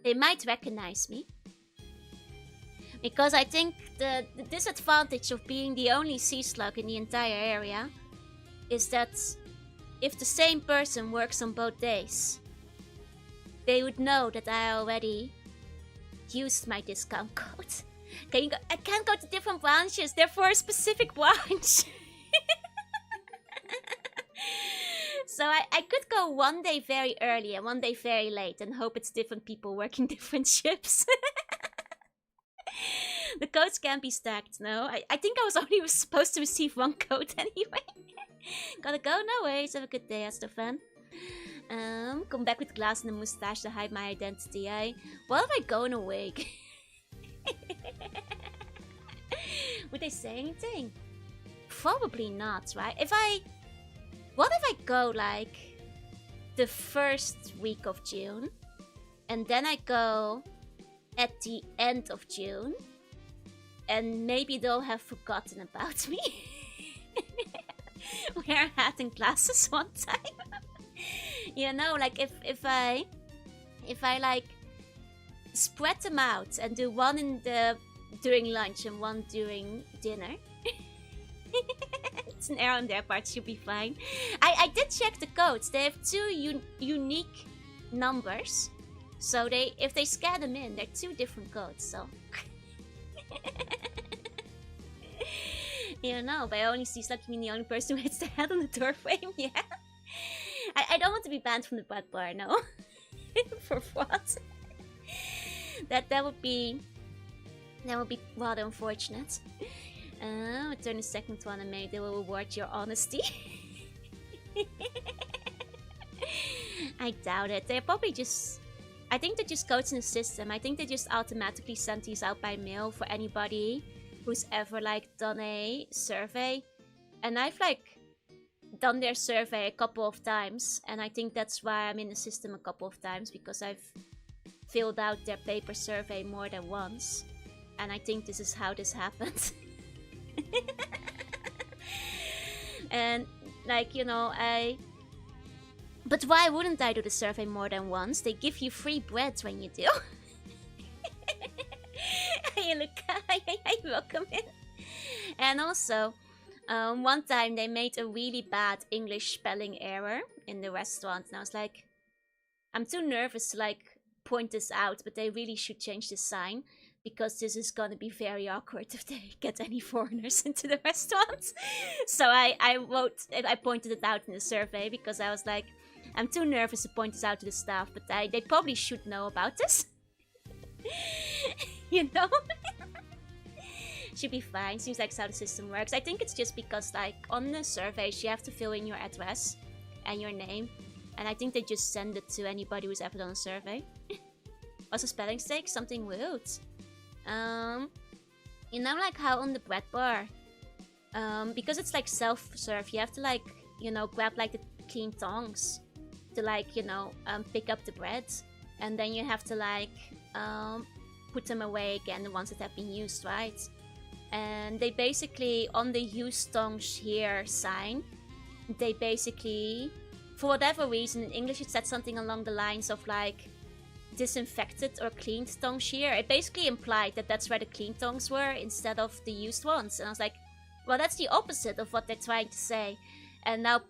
they might recognize me. Because I think the disadvantage of being the only sea slug in the entire area is that if the same person works on both days, they would know that I already used my discount code. I can't go to different branches, they're for a specific branch. So I could go one day very early and one day very late and hope it's different people working different ships. The codes can't be stacked, no. I think I was only supposed to receive one code anyway. Gotta go, no worries. Have a good day, Astafan. Come back with glass and a mustache to hide my identity. What if I go in a wig? Would they say anything? Probably not, right? What if I go like the first week of June and then I go at the end of June and maybe they'll have forgotten about me. Wear a hat and glasses one time. You know, like if I like spread them out and do one during lunch and one during dinner. It's an error on their part, should be fine. I did check the codes. They have two unique numbers. So if they scan them in, they're two different codes, so... You know, by only sea slug, you mean the only person who hits the head on the door frame, yeah? I don't want to be banned from the bread bar, no. For what? That would be rather unfortunate. Return the second one and maybe they will reward your honesty. I doubt it. They're probably just... I think they're just codes in the system. I think they just automatically send these out by mail for anybody who's ever like done a survey. And I've like done their survey a couple of times, and I think that's why I'm in the system a couple of times, because I've filled out their paper survey more than once. And I think this is how this happened. And like, you know, but why wouldn't I do the survey more than once? They give you free bread when you do. Hey, look, hi, welcome in. And also, one time they made a really bad English spelling error in the restaurant, and I was like, I'm too nervous to like point this out, but they really should change the sign, because this is gonna be very awkward if they get any foreigners into the restaurant. So I pointed it out in the survey, because I was like, I'm too nervous to point this out to the staff, but they probably should know about this. You know? Should be fine. Seems like that's how the system works. I think it's just because, like, on the surveys, you have to fill in your address and your name. And I think they just send it to anybody who's ever done a survey. Also, spelling mistake, something weird. You know, like how on the bread bar, because it's like self-serve, you have to like, you know, grab like the clean tongs to like, you know, pick up the bread, and then you have to like put them away again, the ones that have been used, right? And they basically, on the used tongs here sign, they basically, for whatever reason, in English it said something along the lines of like disinfected or cleaned tongs here. It basically implied that that's where the clean tongs were instead of the used ones. And I was like, well, that's the opposite of what they're trying to say. And now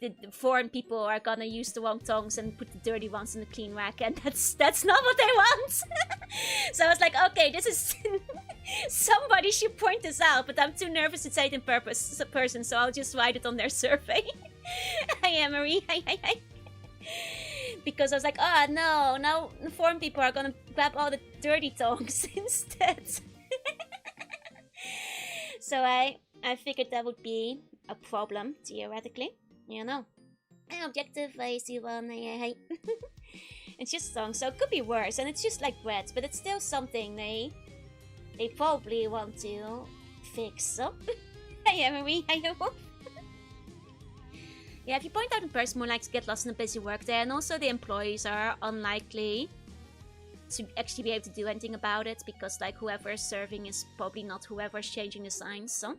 the foreign people are gonna use the wrong tongs and put the dirty ones in the clean rack, and that's not what they want. So I was like, okay, this is somebody should point this out, but I'm too nervous to say it in person, so I'll just write it on their survey. Hi, Emery. Hi. Because I was like, oh no, now the foreign people are gonna grab all the dirty tongs instead. So I figured that would be a problem, theoretically. You know. An objective, I see one, hey. It's just tongs, so it could be worse, and it's just like bread, but it's still something they probably want to fix, so. Hi, Emery, hi, Wolf. Yeah, if you point out in person, more likely to get lost in a busy work day, and also the employees are unlikely to actually be able to do anything about it, because like whoever is serving is probably not whoever is changing the signs, so.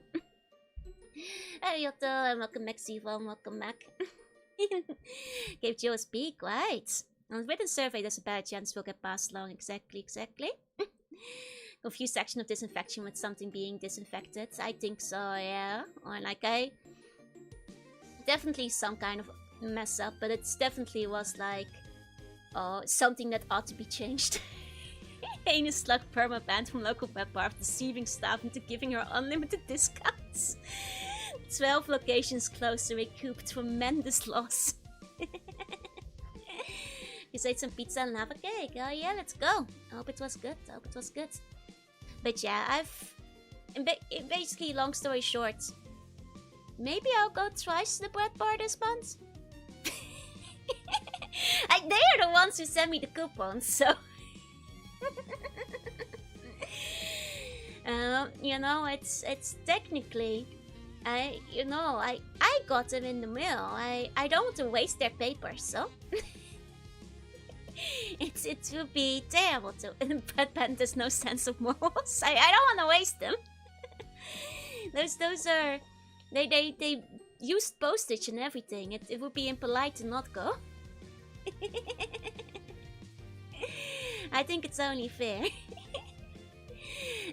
Hey Yoto, and welcome back Siva, and welcome back. Gave Joe a speak, right? On the written survey, there's a bad chance we'll get passed along. Exactly. Confuse section of disinfection with something being disinfected. I think so, yeah. Or like definitely some kind of mess up, but it definitely was like something that ought to be changed. Heinous slug perma banned from local web bar, deceiving staff into giving her unlimited discounts. 12 locations closed to recoup tremendous loss. Just ate some pizza and lava cake. Oh yeah, let's go. I hope it was good. But yeah, basically, long story short, maybe I'll go twice to the bread bar this month. They are the ones who send me the coupons, so... you know, it's technically... I got them in the mail. I don't want to waste their paper, so... it would be terrible to... But there's no sense of morals. I don't want to waste them. those are... They used postage and everything. It would be impolite to not go. I think it's only fair.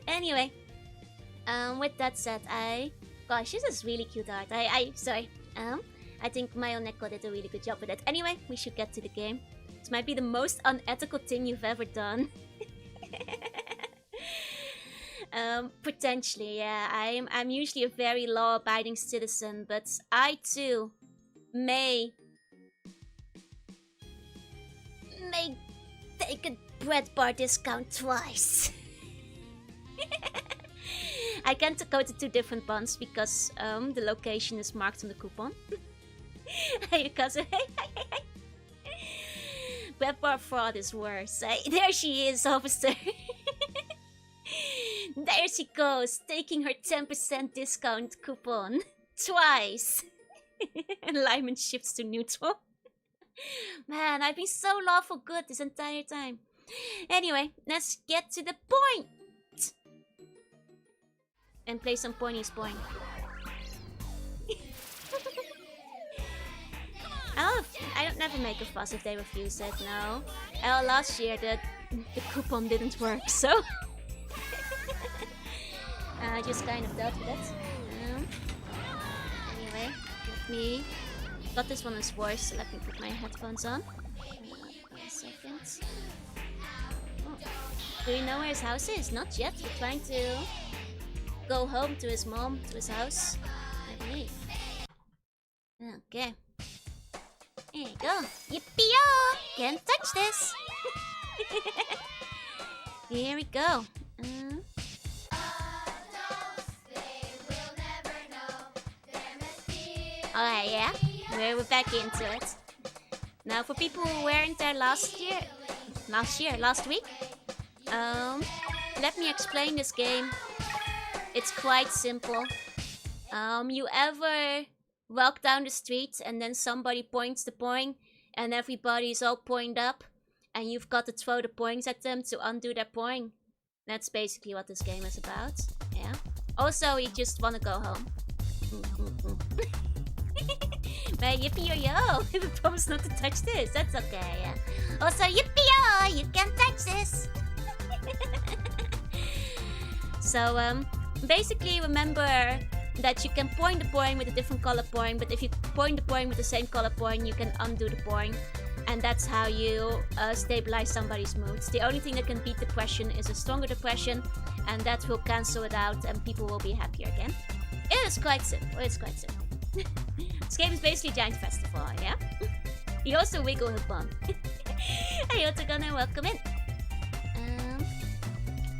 Anyway, with that said, gosh, this is really cute art. Sorry. I think Mayoneko did a really good job with it. Anyway, we should get to the game. This might be the most unethical thing you've ever done. Potentially, yeah. I'm usually a very law-abiding citizen, but I too may take a bread bar discount twice. I can't go to 2 different buns because the location is marked on the coupon. Hey, cousin. Bread bar fraud is worse. There she is, officer. There she goes, taking her 10% discount coupon. Twice. Lyman shifts to neutral. Man, I've been so lawful good this entire time. Anyway, let's get to the point. And play some Poinie's Poin. I don't never make a fuss if they refuse it, no. Last year the coupon didn't work, so... I just kind of dealt with it. Anyway, let me... Got this one is worse, so let me put my headphones on. 1 second. Oh. Do you know where his house is? Not yet. We're trying to go home to his mom, to his house, I believe. Okay. There you go. Yippee-yo! Can't touch this! Here we go. Alright, yeah. We're back into it. Now, for people who weren't there last week, let me explain this game. It's quite simple. You ever walk down the street and then somebody points the Poin and everybody's all pointed up and you've got to throw the Poins at them to undo their Poin? That's basically what this game is about. Yeah. Also, you just want to go home. But yippee-yo-yo! We promise not to touch this. That's okay, yeah. Also, yippee-yo! You can't touch this! So, basically remember that you can point the Poin with a different color Poin, but if you point the Poin with the same color Poin, you can undo the Poin. And that's how you stabilize somebody's moods. The only thing that can beat depression is a stronger depression, and that will cancel it out and people will be happier again. It is quite simple. This game is basically a giant festival, yeah? You also wiggle her bum. Hey, Otagana, welcome in.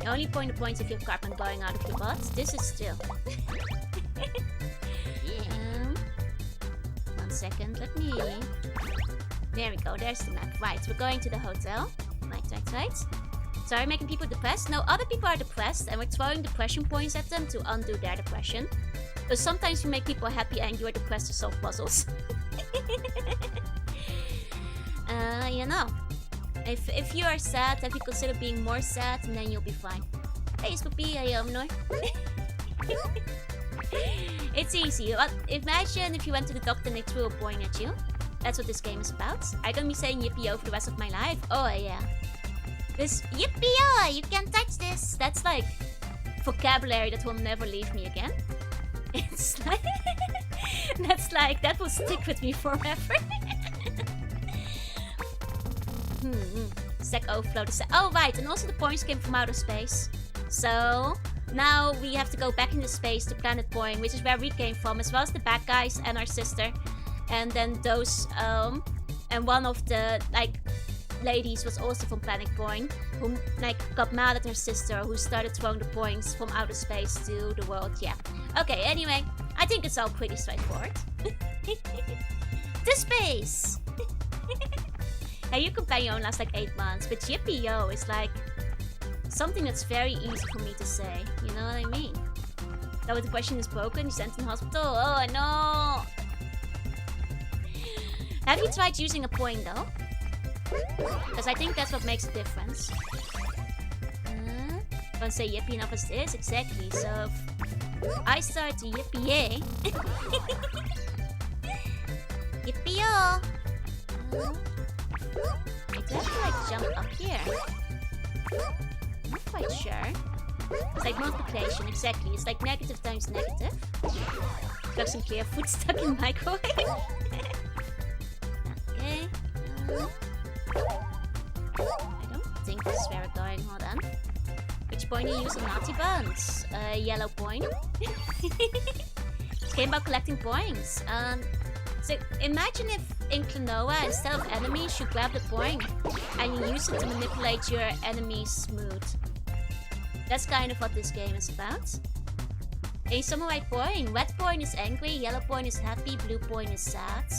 You only point the points if you have carbon going out of your butt. This is still. 1 second, let me... There we go, there's the map. Right, we're going to the hotel. Right. Sorry, making people depressed? No, other people are depressed and we're throwing depression points at them to undo their depression. But sometimes you make people happy and you are depressed to solve puzzles. You know. If you are sad, have you consider being more sad and then you'll be fine. Hey, Spoopy, no. It's easy. Imagine if you went to the doctor and they threw a Poin at you. That's what this game is about. I'm gonna be saying yippee-yo for the rest of my life. Oh yeah. This yippee-yo, you can't touch this. That's like vocabulary that will never leave me again. It's like that will stick with me forever. Stack overflow. Oh right, and also the points came from outer space. So now we have to go back into space to Planet Poin, which is where we came from, as well as the bad guys and our sister. And then those and one of the ladies was also from Planet Poin, who got mad at her sister, who started throwing the points from outer space to the world. Yeah. Okay. Anyway, I think it's all pretty straightforward. To space. Hey, you can play your own last 8 months, but yippee-yo is something that's very easy for me to say. You know what I mean? Though the question is broken, you sent in hospital. Oh no! Have you tried using a Poin though? Because I think that's what makes a difference. Don't say yippee enough as this, exactly. So if I start to yippee-yay. Yippee-yo! I do have to jump up here. I'm not quite sure. It's like multiplication, exactly. It's like negative times negative. Got some clear food stuck in the microwave. Okay. I don't think this is where we're going. Hold on. Which Poin you use on naughty buns? Yellow Poin. It's game about collecting points. So imagine if in Klonoa, instead of enemies, you grab the Poin and you use it to manipulate your enemy's mood. That's kind of what this game is about. A samurai Poin. Red Poin is angry, yellow Poin is happy, blue Poin is sad.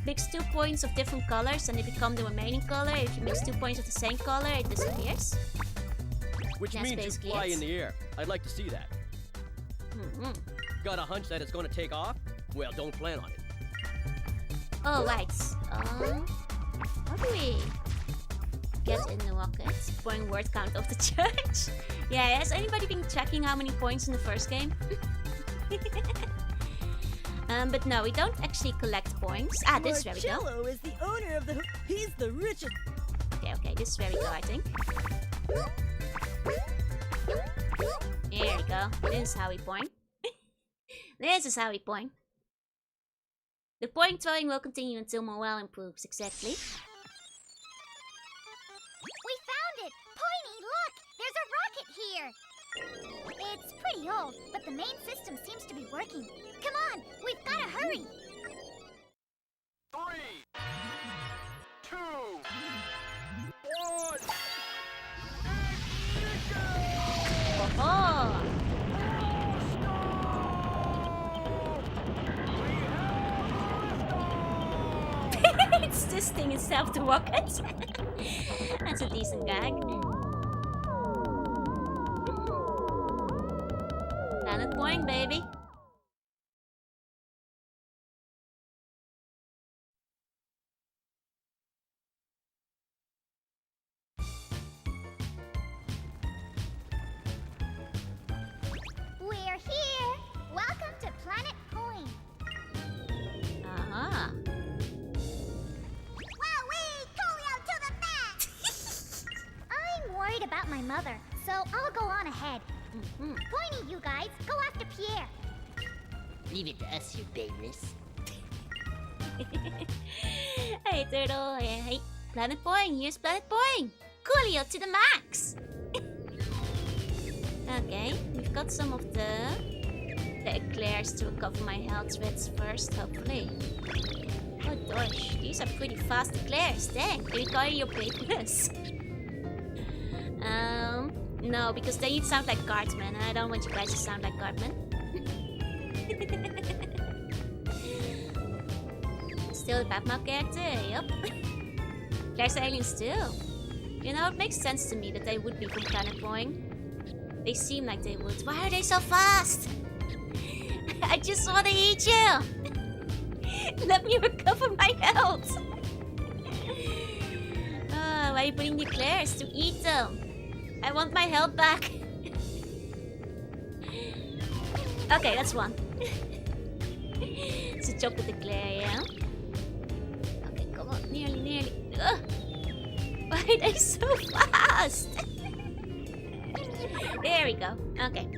Mix 2 points of different colors and they become the remaining color. If you mix 2 points of the same color, it disappears. Which means you fly in the air. I'd like to see that. Got a hunch that it's going to take off? Well, don't plan on it. Oh, right. How do we get in the rocket? Poin word count of the church. Yeah, has anybody been checking how many points in the first game? But no, we don't actually collect points. Ah, this is where we go. Marcello is the owner of the... He's the richest... Okay, this is where we go, I think. There we go. This is how we Poin. This is how we Poin. The Poin throwing will continue until morale improves, exactly. We found it! Poinie, look! There's a rocket here! It's pretty old, but the main system seems to be working. Come on, we've gotta hurry! 3, 2, 1. Oh! It's this thing itself, the rocket. That's a decent gag. Planet Poin, baby. We're here! Welcome to Planet Poin! Aha. Wowee! Coolio to the max! I'm worried about my mother, so I'll go on ahead. Poinie, you guys, go after Pierre. Leave it to us, you babies. Hey, turtle. Hey, Planet Poin. Here's Planet Poin. Coolio to the max. Okay, we've got some of the eclairs to recover my health with first, hopefully. Oh gosh, these are pretty fast eclairs. Dang, they require your greatness. No, because then you'd sound like Cartman, and I don't want you guys to sound like Cartman. Still a Batman character, yup. There's aliens too. You know, it makes sense to me that they would be from Planet Poin. They seem like they would. Why are they so fast? I just want to eat you! Let me recover my health! Why are you putting the eclairs? To eat them! I want my health back! Okay, that's one. It's a job to declare, yeah? Okay, come on. Nearly. Ugh. Why are they so fast? There we go. Okay.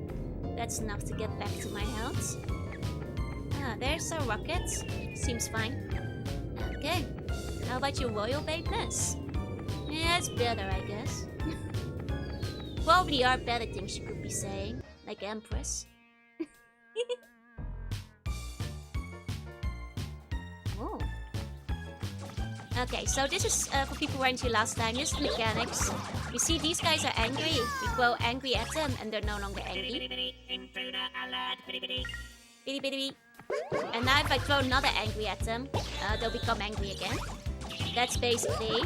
That's enough to get back to my health. Ah, there's our rocket. Seems fine. Okay. How about your royal babeness? Yeah, it's better, I guess. Probably are better things you could be saying. Like Empress. Oh. Okay, so this is for people who weren't here last time. This is the mechanics. You see, these guys are angry. We throw angry at them, and they're no longer angry. Bitty bitty. And now if I throw another angry at them, they'll become angry again. That's basically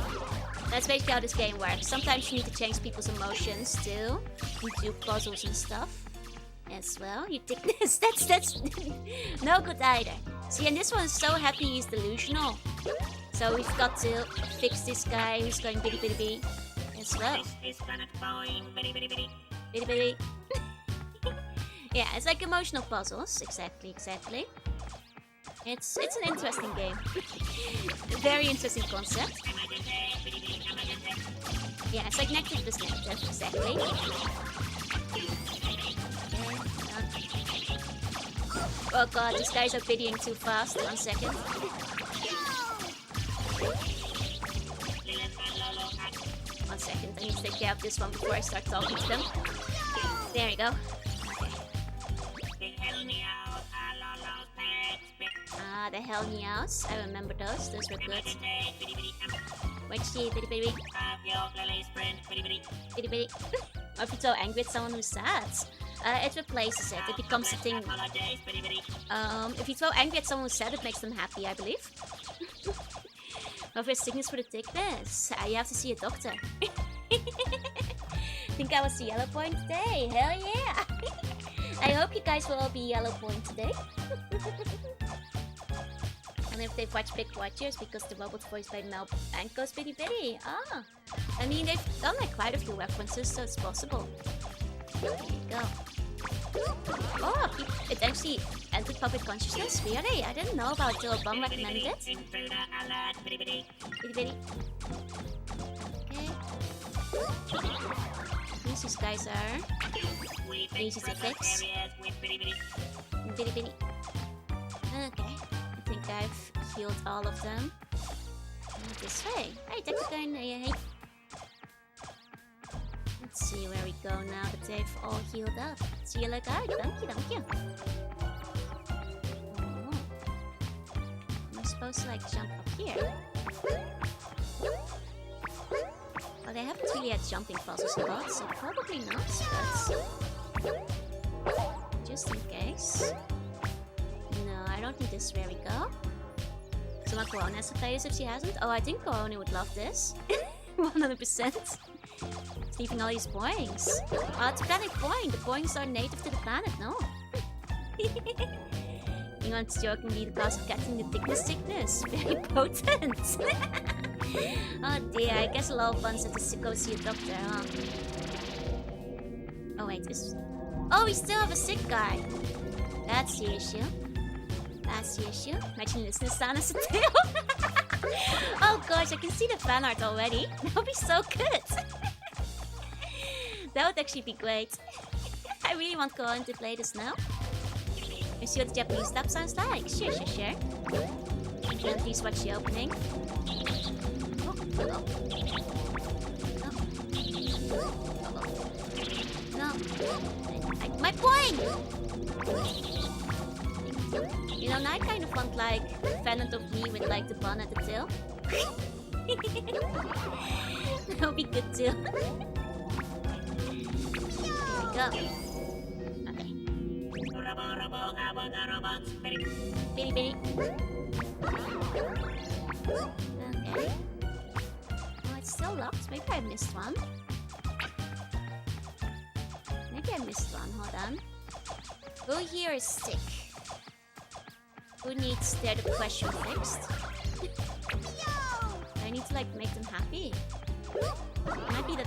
how this game works. Sometimes you need to change people's emotions too. You do puzzles and stuff as well. You take this. That's no good either. See, and this one is so happy he's delusional. So we've got to fix this guy who's going bitty bitty bitty as well. Bitty bitty. Yeah, it's like emotional puzzles. Exactly. It's an interesting game. Very interesting concept. Yeah, it's like negative plus negative, exactly. Oh god, these guys are pitying too fast. 1 second. 1 second, I need to take care of this one before I start talking to them. There we go. Ah, the hell meows. I remember those. Those were good. Where's she? Bitty bitty. Bitty bitty. Or if you're so angry at someone who's sad, it replaces it. It becomes a thing. If you throw angry at someone who's sad, it makes them happy, I believe. Or if there's sickness for the thickness, you have to see a doctor. Think I was the yellow point today? Hell yeah! I hope you guys will all be yellow point today. And if they've watched Big Watchers, because the robot voiced by Mel Bank goes bitty bitty. Ah, I mean they've done like quite a few references, so it's possible. There you go. Oh, it actually entered public consciousness. Really? I didn't know about Joe Obama recommended it. Bitty bitty. Okay. These guys are easy to fix. Bitty bitty. Okay. I think I've healed all of them. This way. Hey, that's going. Hey. Let's see where we go now that they've all healed up. See you later. Thank you. Oh. Am I supposed to like jump up here? Oh, they haven't really had jumping puzzles a lot, so probably not, but just in case. No, I don't think this is where we go. So my Corona has to play this if she hasn't. Oh, I think Corona would love this. 100%. Leaving all these points. Oh, it's planet Poin. The points are native to the planet, no? Anyone's jokingly the cause of catching the sickness. Very potent. Oh dear, I guess a lot of ones have to go see a doctor, huh? Oh wait, oh, we still have a sick guy. That's the issue. Imagine listening to Santa's tail. Oh gosh, I can see the fan art already. That would be so good. That would actually be great. I really want Kohan to play this now. Let's see what the Japanese stuff sounds like. Sure. And please watch the opening. Oh. No. My Poin! You know, now I kind of want like a pheasant of me with like the bun at the tail. That would be good too. There we go. Okay. Bitty. Okay. Oh, it's still locked. Maybe I missed one. Hold on. Who here is sick? Who needs their depression fixed? I need to like make them happy. It might be that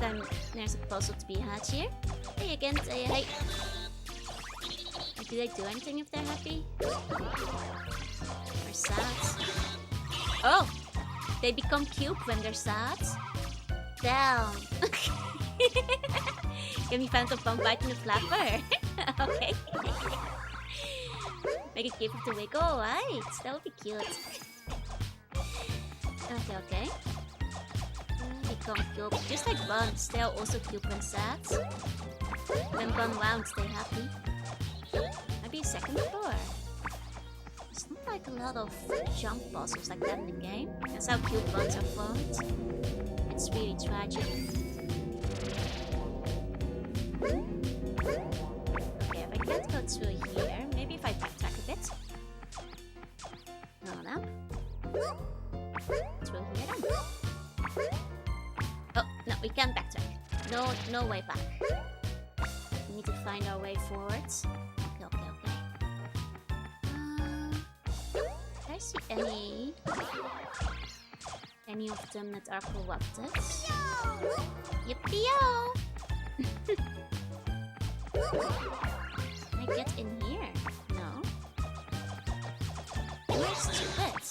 there's a puzzle to be had here. Hey again, hey. Do they do anything if they're happy? Or sad? Oh! They become cute when they're sad? Damn! Can we find the fun biting the flapper? Okay. Make it give it a wiggle, right? That would be cute. Okay. Become cute. Just like buns, they are also cute when sad. When bun rounds, they're happy. Maybe a second floor. There's not like a lot of jump puzzles like that in the game. That's how cute buns are formed. It's really tragic. Okay, if I can't go through here, maybe if I backtrack a bit. No. Through here then. Oh, no, we can't backtrack. No way back. We need to find our way forwards. Okay. Do I see any of them that are corrupted? Yippee-yo! Can I get in here? No. We're stupid.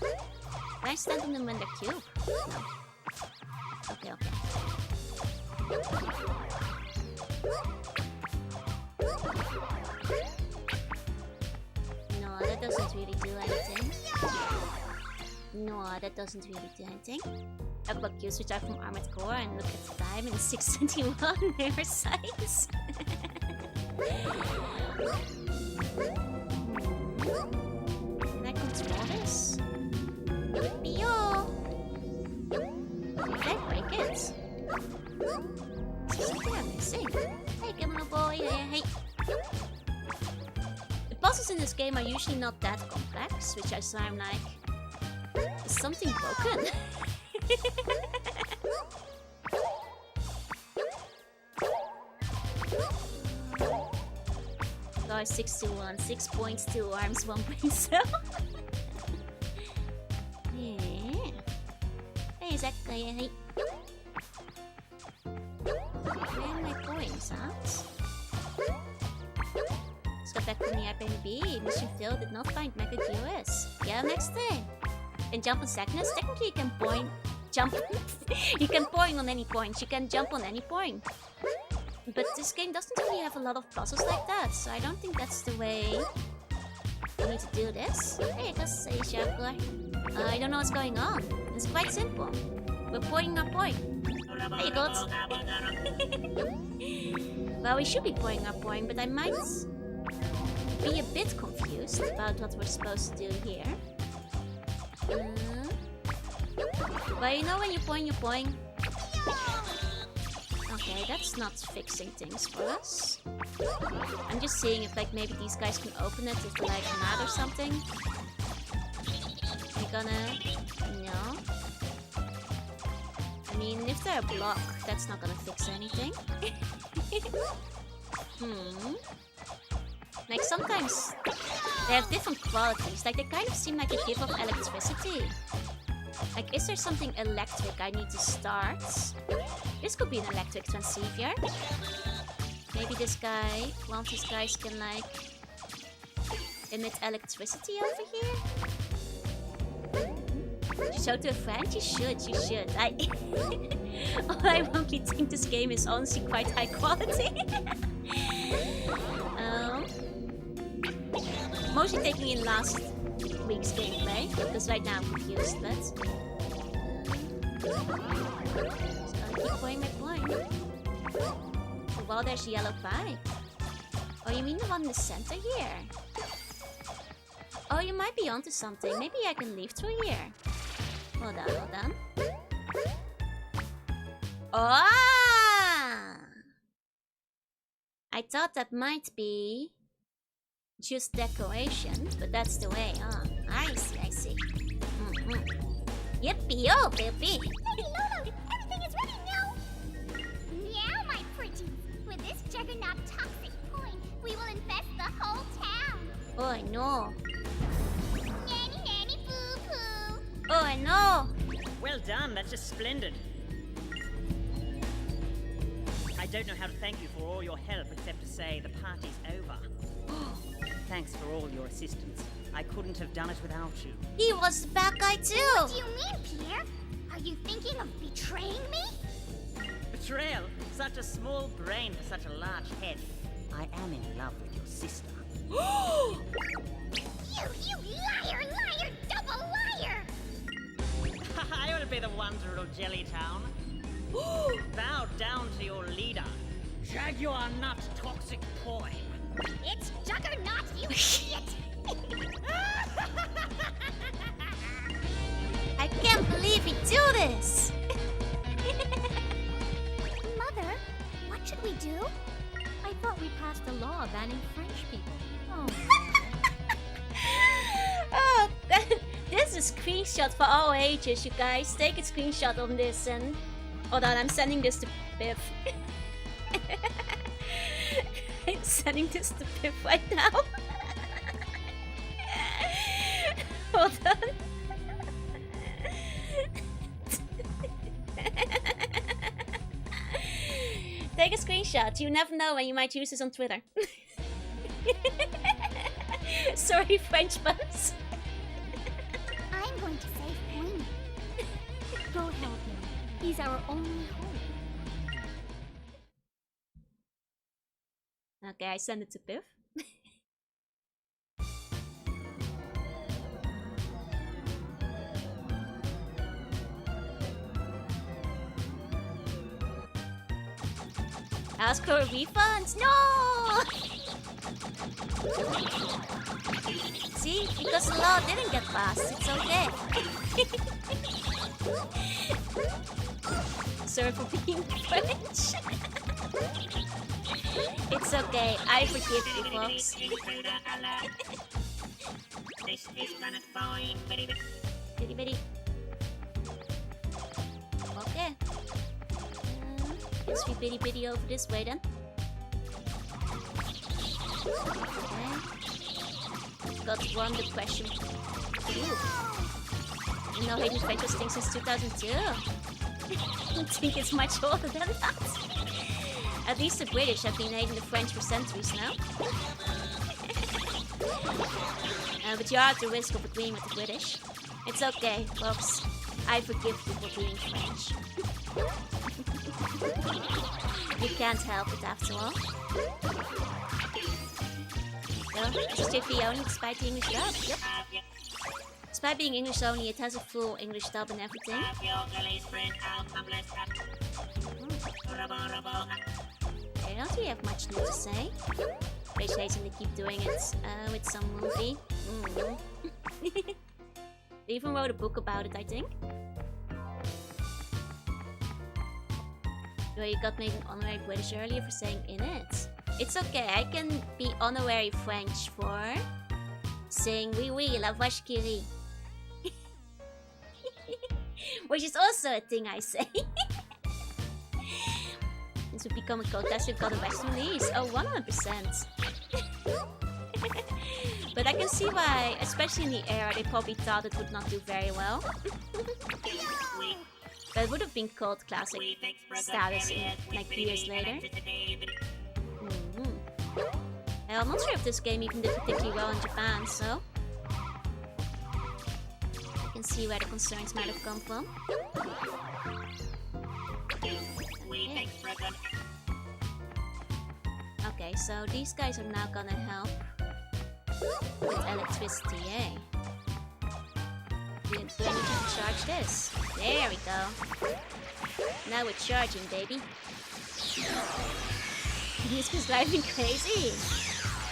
Can I stand on them when they're cute? No. Okay. No, that doesn't really do anything. Talk about cues which are from Armored Core and look at the time and 621 their size. Can I control this? Yippee-yo! Did I break it? Is there something I'm missing? Hey, come on, boy. Hey. The puzzles in this game are usually not that complex, which is why I'm like, is something broken? Guys, 6 to 1, 6 points, 2 arms, 1 brain cell. Yeah. Hey, exactly. Hey. Where are my points, huh? Let's go back to the Airbnb. Mission failed, did not find Mega QS. Yeah, next thing. And jump on sadness. Technically, you can point. Jump. You can point on any point. You can jump on any point. But this game doesn't really have a lot of puzzles like that, so I don't think that's the way you need to do this. Hey, just say Sharkler. I don't know what's going on. It's quite simple. We're pointing our point. There you go. Well, we should be pointing our point, but I might be a bit confused about what we're supposed to do here. But you know when you point. Okay, that's not fixing things for us. I'm just seeing if like maybe these guys can open it if they're like mad or something. They're gonna... No. I mean, if they're a block, that's not gonna fix anything. Like sometimes they have different qualities. Like they kind of seem like a give off electricity. Like, is there something electric I need to start? This could be an electric transceiver. Maybe this guy, one of these guys can like emit electricity over here. Should you show to a friend? You should. I won't think this game is honestly quite high quality. Mostly taking in last week's gameplay, because right now I'm confused, but... Just gotta keep playing my point. Oh, well, there's a yellow pipe. Oh, you mean the one in the center here? Oh, you might be onto something. Maybe I can leave through here. Hold on. Oh! I thought that might be just decoration, but that's the way, huh? I see. Yippee-yo, baby! Hey, Lolo! Everything is ready now! Meow, my pretty! With this juggernaut toxic Poin, we will infest the whole town! Oh, no! Nanny, boo-poo! Oh, no! Well done, that's just splendid. I don't know how to thank you for all your help except to say the party's over. thanks for all your assistance. I couldn't have done it without you. He was the bad guy What too. do you mean, Pierre? Are you thinking of betraying me? Betrayal? Such a small brain for such a large head. I am in love with your sister. You liar, double liar! I will be the one to rule Jellytown. Bow down to your leader, Jaguar Nut Toxic Poin. It's Juggernaut, you idiot! I can't believe he do this. Mother, what should we do? I thought we passed a law banning French people. Oh. Oh, this is a screenshot for all ages, you guys. Take a screenshot on this and... Hold on, I'm sending this to Biff. I'm sending this to Biff right now. Hold on. Take a screenshot. You never know when you might use this on Twitter. Sorry, French buns. I'm going to save Poinie. Go help him. He's our only hope. Okay, I send it to Biff. Ask for refunds? No! See? Because the law didn't get passed. It's okay. Sorry for being French. It's okay. I forgive you, folks. This is Planet Poin, very Bitty bitty. Okay. Guess we bitty bitty over this way then. Okay. Got one good question. Ooh. You know Hayden French was thing since 2002. I think it's much older than that. At least the British have been hating the French for centuries now. But you are at the risk of agreeing with the British. It's okay, folks. I forgive you for being French. You can't help it after all. Well, it's strictly only despite the English dub. Yep. Despite being English only, it has a full English dub and everything. I don't really have much new to say. Appreciating they keep doing it with some movie. They even wrote a book about it, I think. Where you got made an honorary British earlier for saying in it. It's okay, I can be honorary French for saying oui oui la vache qui rit. Which is also a thing I say. This would become a contest we've got a Western release. Oh, 100%. But I can see why, especially in the era, they probably thought it would not do very well. But it would have been called classic status in, like, years later. I'm not sure if this game even did particularly well in Japan, so... You can see where the concerns might have come from. Okay, so these guys are now gonna help with electricity, eh? Do I need to charge this? There we go. Now we're charging, baby. He's just driving crazy.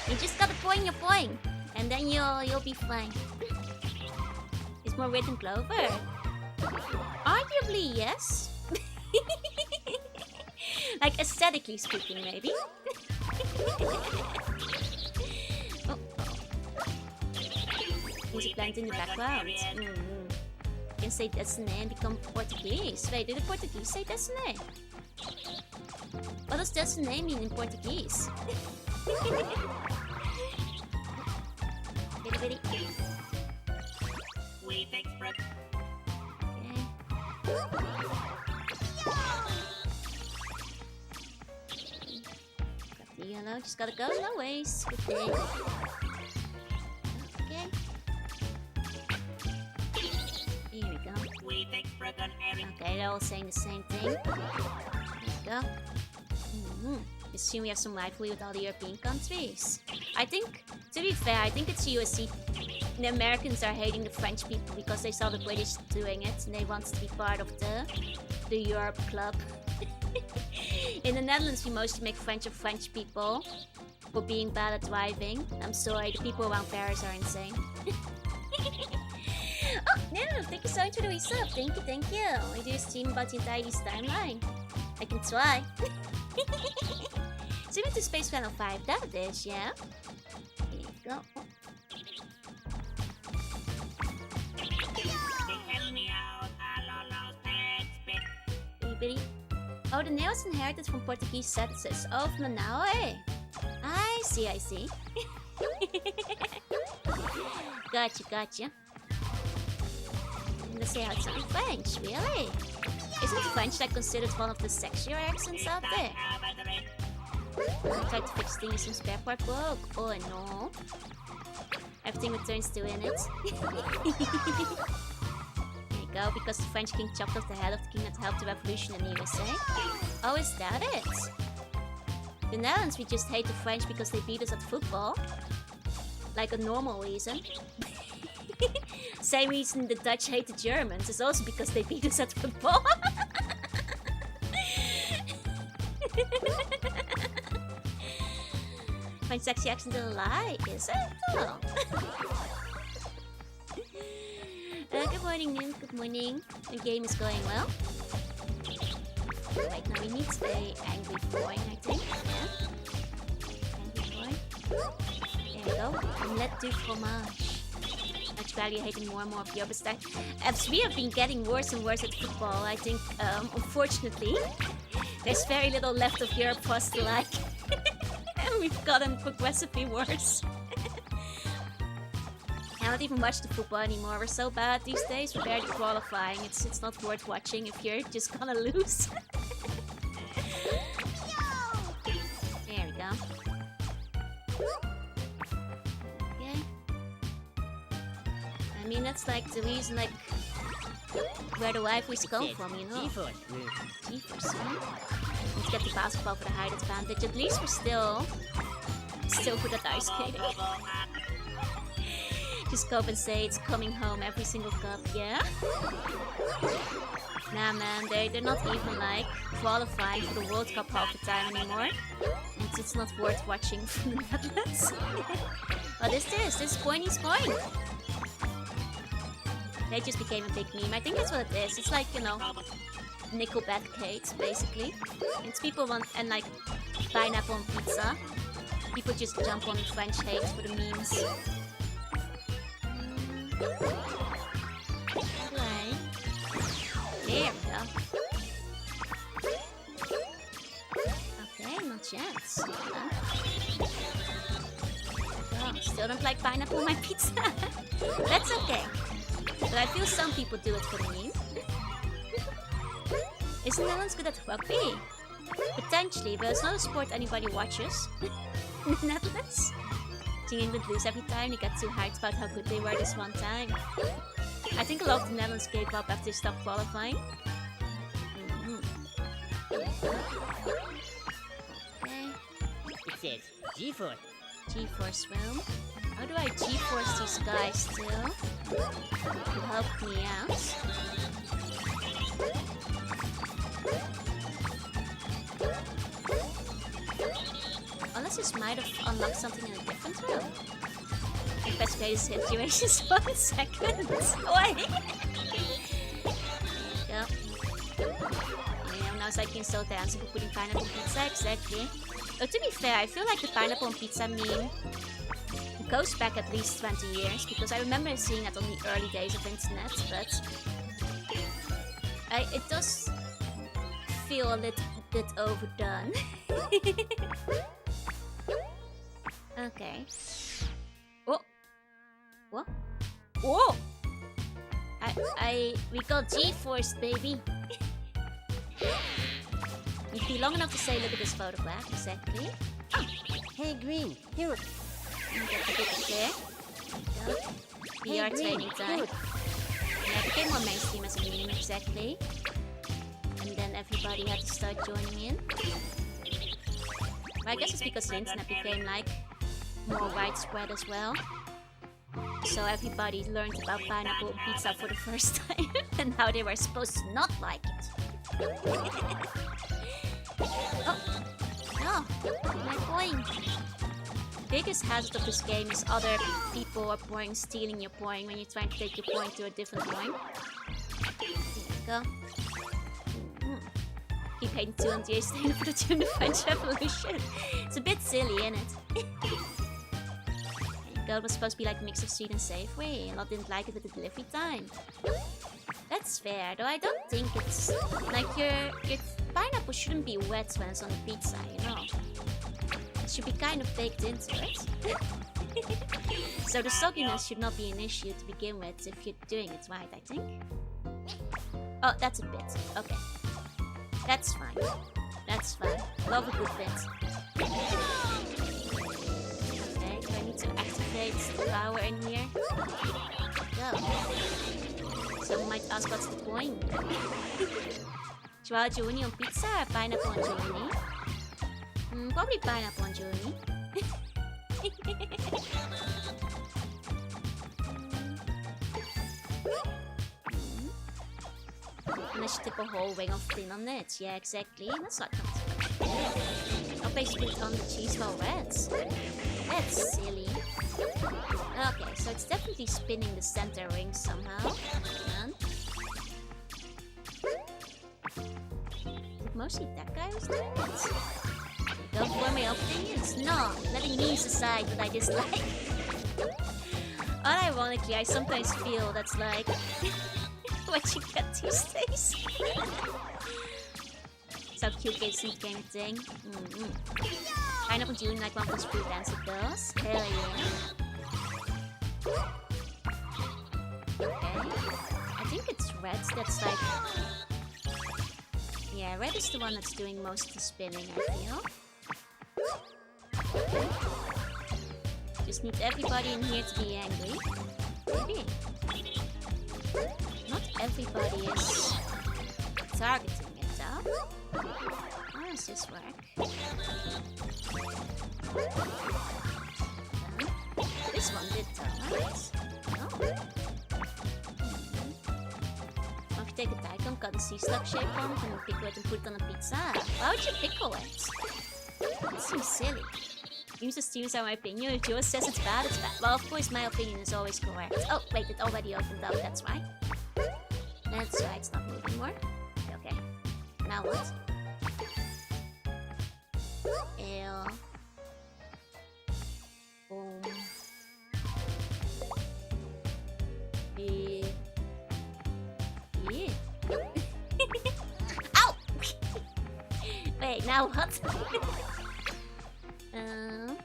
You just gotta point your point, and then you'll be fine. It's more red and clover. Arguably, yes. Like aesthetically speaking, maybe. Oh. Music plant in the background. You can say Destiny and become Portuguese. Wait, did the Portuguese say Destiny? What does Destiny mean in Portuguese? Bitty bitty. Okay. Grab the yellow, just gotta go no ways. Good day. Okay, they're all saying the same thing. There you go. Assume we have some rivalry with all the European countries. I think, to be fair, I think it's USC. The Americans are hating the French people because they saw the British doing it and they want to be part of the Europe club. In the Netherlands, we mostly make French of French people for being bad at driving. I'm sorry, the people around Paris are insane. Oh, no, thank you so much for the resub. Thank you. I do a stream about the entire East timeline. I can try. Zoom into Space Channel 5, that it is, yeah? Here you go. Bitty. Oh, the nail is inherited from Portuguese settlers. Oh, from the now, eh? I see. Gotcha. Let's see how it sounds in French, really? Isn't French like considered one of the sexier accents out there? I tried to fix things in spare part broke. Oh no. Everything returns to in it. There you go, because the French king chopped off the head of the king that helped the revolution in the USA. Oh, is that it? The Netherlands, we just hate the French because they beat us at football. Like a normal reason. Same reason the Dutch hate the Germans is also because they beat us at football. French sexy accent is a lie, is it? Oh. Good morning, Noon. Good morning. The game is going well. Right now we need a angry Poin, I think. Yeah. Angry Poin. There we go. Omelette du fromage. Much value hating more and more of Europe. As we have been getting worse and worse at football, I think, unfortunately, there's very little left of Europe for us to like. And we've gotten progressively worse. I don't even watch the football anymore. We're so bad these days. We're barely qualifying. It's not worth watching if you're just gonna lose. There we go. Okay. I mean, that's like the reason, like, where the rivalries come from, you know? G-force, huh? Let's get the basketball for the height advantage. At least we're still good at ice skating. Just go up and say it's coming home every single cup, yeah? Nah, man, they're not even like qualifying for the World Cup half the time anymore. It's not worth watching from the Netherlands. What is this? This is Poinie's Poin. They just became a big meme. I think that's what it is. It's like, you know, Nickelback hate, basically. It's people want, and like pineapple on pizza. People just jump on French hate for the memes. Right. There we go. Okay, no chance. Oh, still don't like pineapple on my pizza. That's okay. But I feel some people do it for the meme. Isn't Netherlands good at rugby? Potentially, but it's not a sport anybody watches. In the Netherlands. Team England lose every time. They get too hyped about how good they were this one time. I think a lot of the Netherlands gave up after they stopped qualifying. Okay. It says G-force. G-force room. How do I G-force these guys still? To help me out. Unless this might have unlocked something in a different room. Investigate situations 1 second. Wait. Go. Yeah, now it's like you can still dance for putting pineapple on pizza, exactly. But to be fair, I feel like the pineapple on pizza meme goes back at least 20 years, because I remember seeing that on the early days of internet, but it does feel a little bit overdone. Okay. Oh! What? Whoa! We got G-forced, baby! You'd be long enough to say, look at this photograph, exactly. Oh! Hey, Green, here. Get the bigger there. Go. VR training time. Yeah, it became more mainstream as a meme, exactly. everybody had to start joining in. But I guess it's because the internet became like more widespread as well. So everybody learned about pineapple on pizza for the first time and how they were supposed to not like it. Oh, no, my point. Biggest hazard of this game is other people or Poin stealing your Poin when you're trying to take your Poin to a different Poin. There you go. Keep hating 200 years staying for the tune of French Revolution. It's a bit silly, isn't it? There you go, it was supposed to be like a mix of sweet and savory, and I didn't like it with the delivery time. That's fair, though I don't think it's... Like, your pineapple shouldn't be wet when it's on the pizza, you know? It should be kind of baked into it. So the sogginess should not be an issue to begin with if you're doing it right, I think. Oh, that's a bit. Okay. That's fine. That's fine. Love a good bit. Okay, do I need to activate the power in here? Go. Someone might ask what's the point. Chihuahua Jorunna on pizza or pineapple on Jorunna? Probably pineapple on Jorunna. Unless you tip a whole wing of thin on it. Yeah, exactly. That's not much. I'll basically put on the cheese while red. That's silly. Okay, so it's definitely spinning the center ring somehow. And is it mostly that guy who's doing it? Don't form my opinions. No, letting memes aside what I dislike. Unironically, I sometimes feel that's like what you get these days. So cute games in the game thing. Pineapple June like one of those fruit dance it does. Hell yeah. Okay. I think it's red that's like... Yeah, red is the one that's doing most of the spinning, I feel. Just need everybody in here to be angry. Maybe. Not everybody is targeting it though. How does this work? This one did though, right? No? If you take a daikon, cut the C-slug shape on it, and pickle it and put it on a pizza. Why would you pickle it? That seems silly. Users steals are my opinion. If yours says it's bad, it's bad. Well, of course, my opinion is always correct. Oh, wait, it already opened up. That's why. That's why it's not moving more. Okay. Now what? Ew. Boom. Yeah. Ow! Wait, now what? Am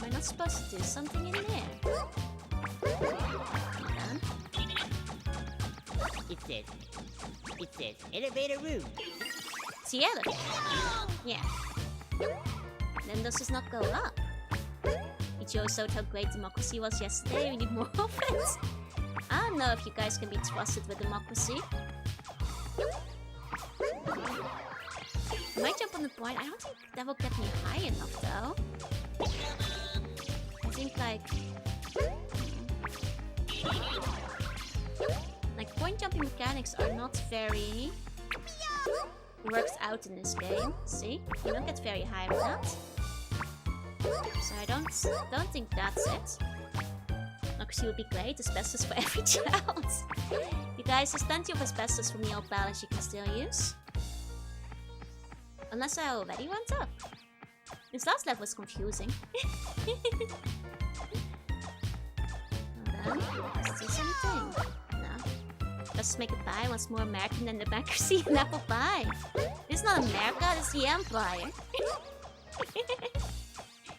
I not supposed to do something in there? Done. It says elevator room. It's the elevator. Yeah. Then does this not go up? It shows out how great democracy was yesterday. We need more of it. I don't know if you guys can be trusted with democracy. I might jump on the point. I don't think that will get me high enough though. I think like point jumping mechanics are not very worked out in this game. See? You don't get very high with that. So I don't think that's it. Democracy would be great, asbestos for every child. You guys, there's plenty of asbestos from the old palace you can still use. Unless I already went up. This last level was confusing. Hold on, is this anything? No. Let's make a pie once more American than democracy and apple pie. This is not America, this is the Empire.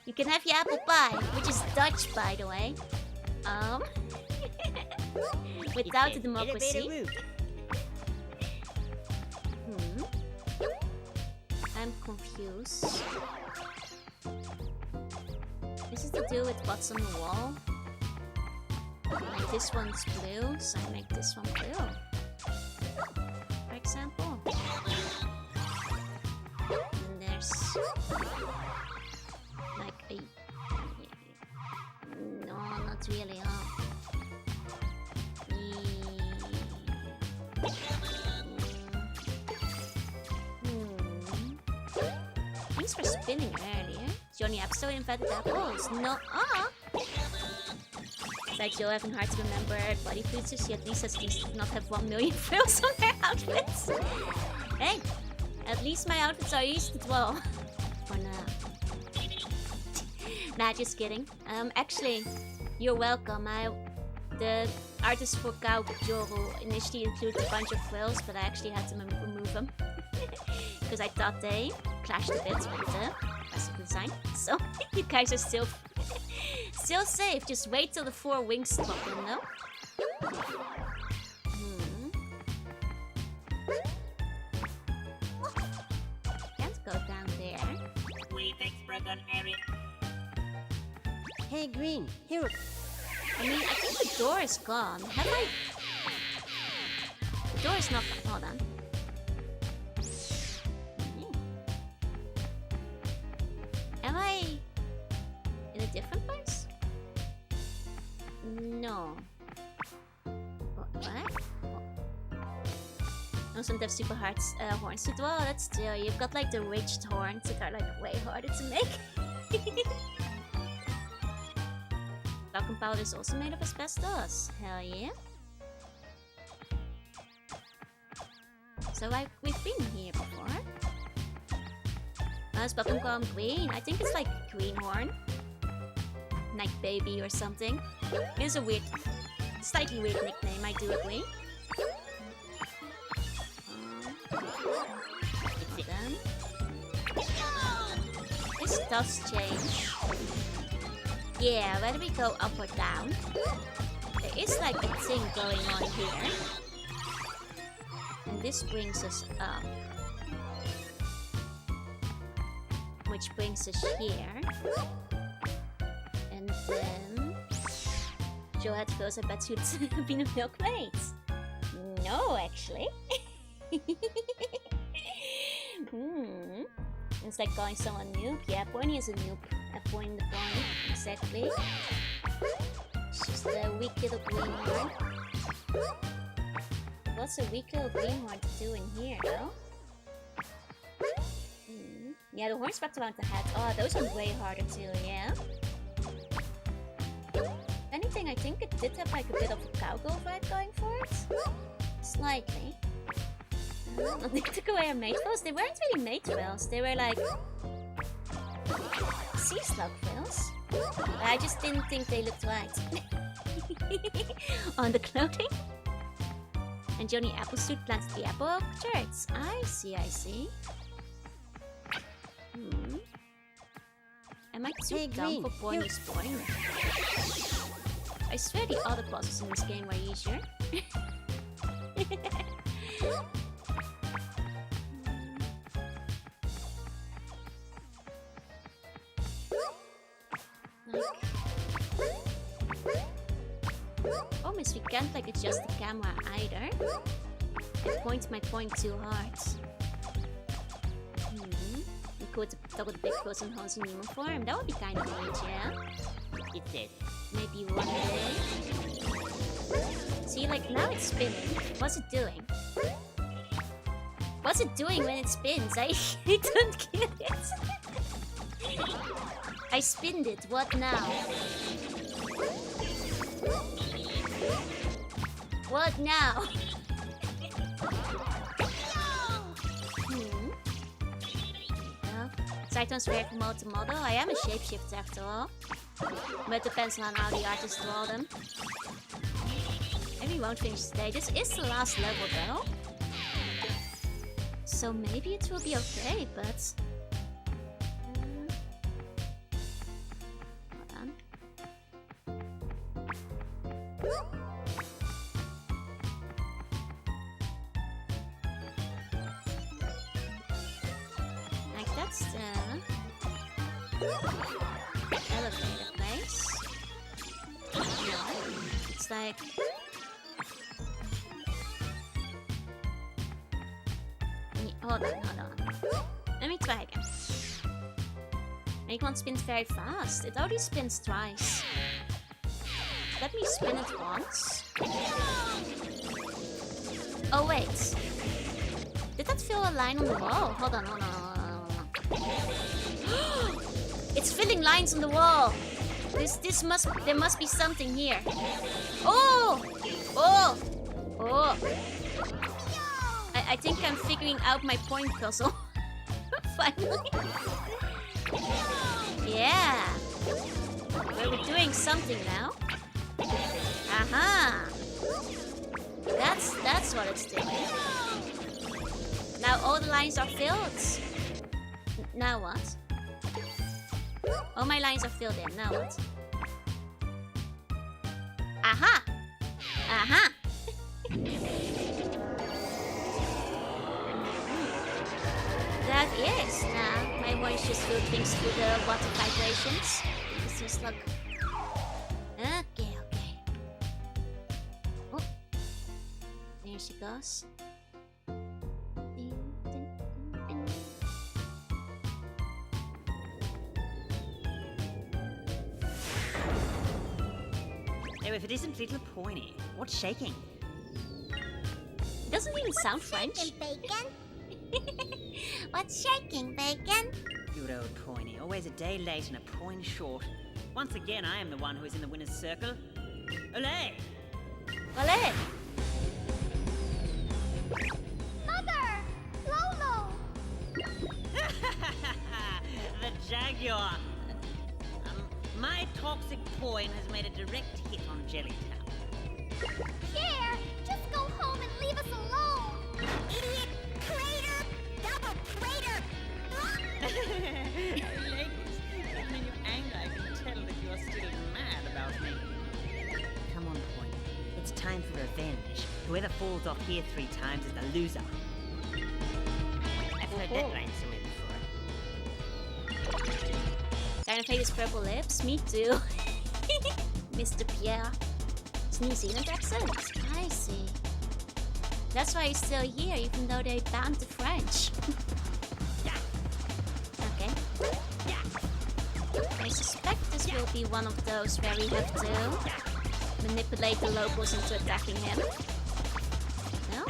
You can have your apple pie, which is Dutch, by the way. Without the democracy. I'm confused. This is to do with what's on the wall. Like this one's blue, so I make this one blue. For example. And there's like a... No, not really, huh? Thanks for spinning earlier. Johnny Appsto invented apples. No, It's like Joe having hard to remember body fluids, so she at least does not have 1 million frills on her outfits. Hey, at least my outfits are easy to draw. For now. Nah, just kidding. Actually, you're welcome. The artist for Jurassic Joru initially included a bunch of frills, but I actually had to remove them. Because I thought they clashed a bit with the rest of the design. So, you guys are still safe. Just wait till the 4 wings pop in, though. Can't go down there. Hey, Green, here. I mean, I think the door is gone. Have I? The door is not gone. Hold on. Am I in a different place? No. What? No, some have super hard horns to draw. That's true. You've got like the ridged horns that are like way harder to make. Talcum powder is also made of asbestos. Hell yeah. So we've been here before. Is bubblegum green? I think it's like greenhorn. Like baby or something. It's a weird, slightly weird nickname, I do agree. This does change. Yeah, whether we go up or down, there is like a thing going on here. And this brings us up. Which brings us here. And then... Joe had clothes, I bet you'd been a milkmaid. No, actually. It's like calling someone noob. Yeah, Poinie is a noob. Poin the Poin, exactly. She's the weak little greenhorn. What's a weak little greenhorn to do in here, though? Yeah, the horns wrapped around the head. Oh, those are way harder too, yeah. If anything, I think it did have like a bit of a cowgirl vibe going for it. Slightly. They took away our mate frills. They weren't really mate frills. They were like... sea slug frills. But I just didn't think they looked right. On the clothing. And Johnny Applesuit planted the apple orchards. I see. Am I too dumb for Poinie's Poin? I swear the other puzzles in this game were easier. Oh, miss, we can't like adjust the camera either. It points my point too hard. Cool to double the big clothes and holes in human form. That would be kind of neat, yeah? It says. Maybe one day. See, like now it's spinning. What's it doing? What's it doing when it spins? I don't get it. I spinned it. What now? What now? Cyclones vary from model to model. I am a shapeshifter after all. But it depends on how the artist draw them. Maybe we won't finish today. This is the last level though. So maybe it will be okay, but... hold on. Like that's the... elevator place. No, it's It's like... Hold on. Let me try again. Make one spins very fast. It already spins twice. Let me spin it once. Oh wait. Did that fill a line on the wall? Hold on. It's filling lines on the wall. There must be something here. Oh! I think I'm figuring out my point puzzle. Finally. Yeah. We're doing something now. Aha. That's what it's doing. Now all the lines are filled. Now what? All my lines are filled in. Now what? Aha! Aha! That is. Now my voice just will things through the water vibrations. It's just like... Okay. Oh. There she goes. Oh, if it isn't little Poinie, what's shaking? It doesn't even sound French. Shaking, bacon? What's shaking, bacon? Good old Poinie, always a day late and a point short. Once again, I am the one who is in the winner's circle. Olé! Olé! Mother! Lolo! The Jaguar! My toxic Poin has made a direct hit on Jellytown. Pierre, just go home and leave us alone! Idiot! Traitor! Double traitor! Ladies, even in your anger, I can tell that you are still mad about me. Come on, Poin. It's time for revenge. Whoever falls off here 3 times is the loser. I've heard that line somewhere before. Kind of hate his purple lips. Me too. Mr. Pierre. It's New Zealand accent. I see. That's why he's still here, even though they banned the French. Okay. I suspect this will be one of those where we have to manipulate the locals into attacking him. No?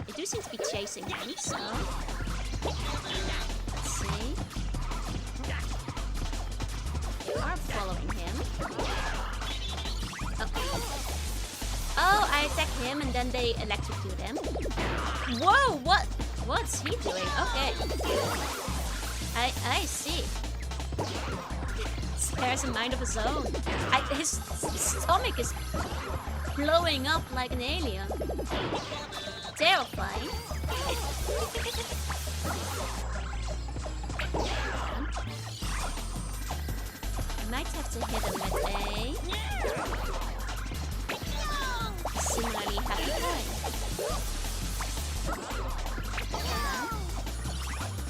They do seem to be chasing him, so... Let's see. They are following him. Oh, I attack him and then they electrocute him. Whoa, what's he doing? Okay. I see. This bear has a mind of his own. His stomach is blowing up like an alien. Terrifying. I might have to hit him with a similarly happy Poin.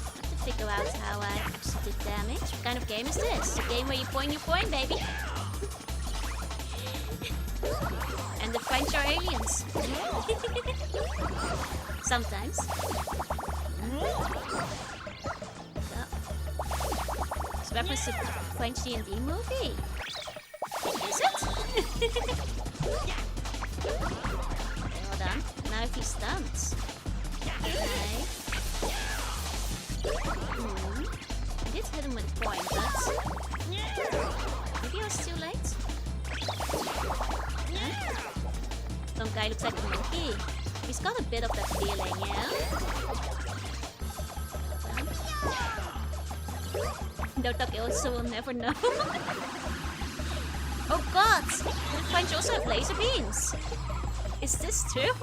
Have to figure out how I actually did damage. What kind of game is this? A game where you point, baby. And the French are aliens. Sometimes. It's reference to French D&D movie. Is it? Hold on. Now if he stunts. Okay. I did hit him with a Poin, but maybe I was too late. Huh? Some guy looks like a monkey. He's got a bit of that feeling, yeah? Dotake also will never know. Oh god! The French also have laser beams! Is this true?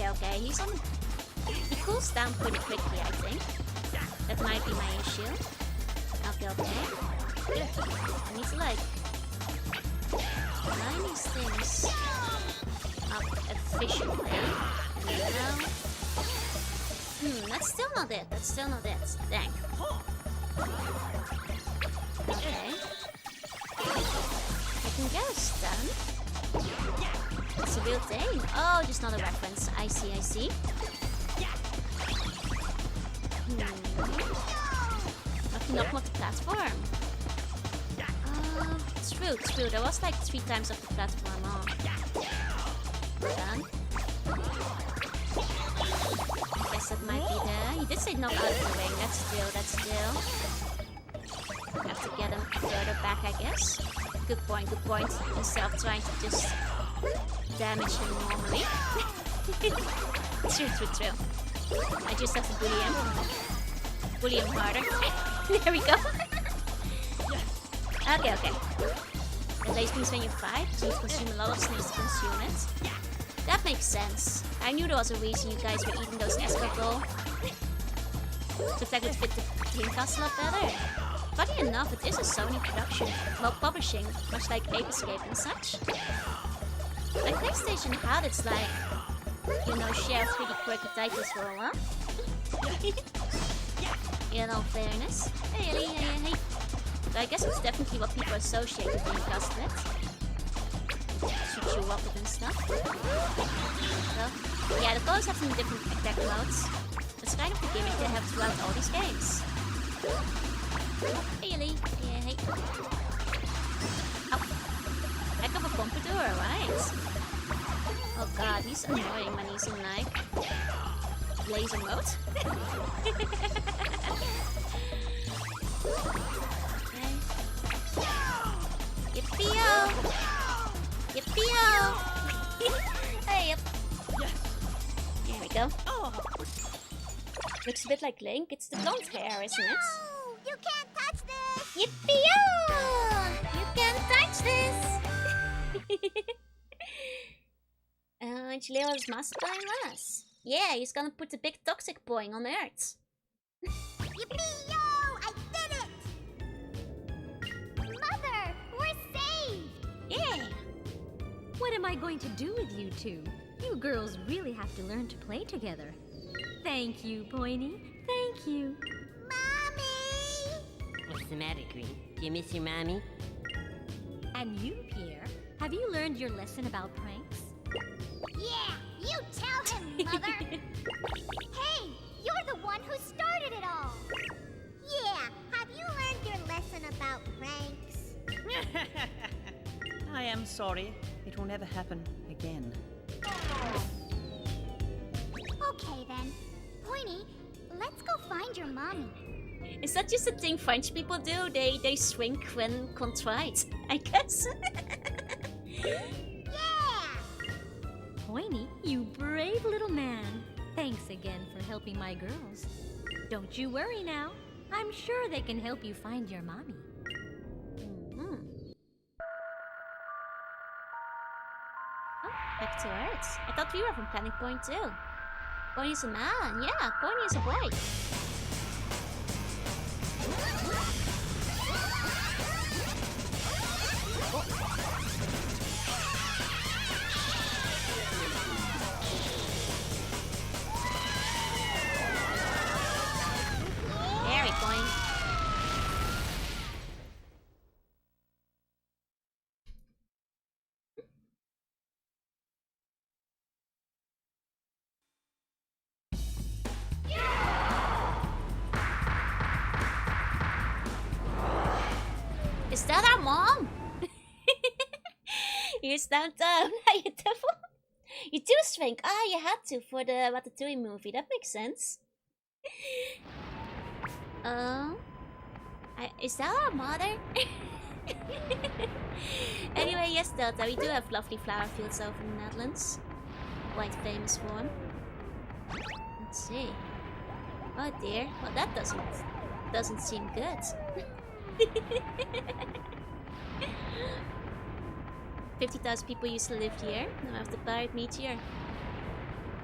Okay, he's on... He cools down pretty quickly, I think. That might be my issue. Okay. I need to like... line these things up efficiently. And now... That's still not it. That's still not it. Dang. Okay. I can get a stun. It's a real thing. Oh, just not a reference. I see, I see. Nothing up with the platform. True, true. There was like 3 times of the platform. Oh. Done. Guess that might be there. He did say knock out of the ring. That's still. Have to get him further back, I guess. Good point, good point. Instead of trying to just damage him normally. True. I just have to bully him. Bully him harder. There we go. Okay. The lace means when you fight, so you consume a lot of snakes to consume it. That makes sense. I knew there was a reason you guys were eating those escargot. So that would fit the Dreamcast a lot better. Funny enough, it is a Sony production, well, publishing, much like Ape Escape and such. Like PlayStation had its like, you know, share 3D quirky titles for a while. In all fairness. Hey. So I guess it's definitely what people associate with Dreamcast with. Shoot you up with and stuff. So, yeah, the colors have some different attack modes. That's kind of the gimmick they have throughout all these games. Hey. Ow. Heck of a pompadour, right? Oh god, he's annoying when he's in like laser mode. Okay. Yippee-o! Yippee-o! Hey, yep. There we go. Looks a bit like Link. It's the blonde hair, isn't it? No! You can't touch this! Yippee-o! You can't touch this! Chileo's master in less. Yeah, he's gonna put the big toxic Poin on Earth. Yippee-yo! I did it! Mother, we're saved! Yeah. What am I going to do with you two? You girls really have to learn to play together. Thank you, Poinie. Thank you. Mommy! What's the matter, Green? Do you miss your mommy? And you, Pierre, have you learned your lesson about pranks? Yeah, you tell him, Mother! Hey, you're the one who started it all! Yeah, have you learned your lesson about pranks? I am sorry. It will never happen again. Okay then. Poinie, let's go find your mommy. Is that just a thing French people do? They shrink when contrite, I guess. Yeah! Poinie, you brave little man. Thanks again for helping my girls. Don't you worry now. I'm sure they can help you find your mommy. Oh, back to Earth. I thought we were from Planning Point too. Poinie's a man. Yeah, Poinie is a boy. Very Poin. Is that our mom? Here's downtown. How you devil? You do shrink. Ah, you had to for the Ratatouille movie. That makes sense. Is that our mother? Anyway, yes, Delta, we do have lovely flower fields over in the Netherlands. Quite famous for them. Let's see. Oh dear. Well, that doesn't seem good. 50,000 people used to live here. Now after Pirate Meteor,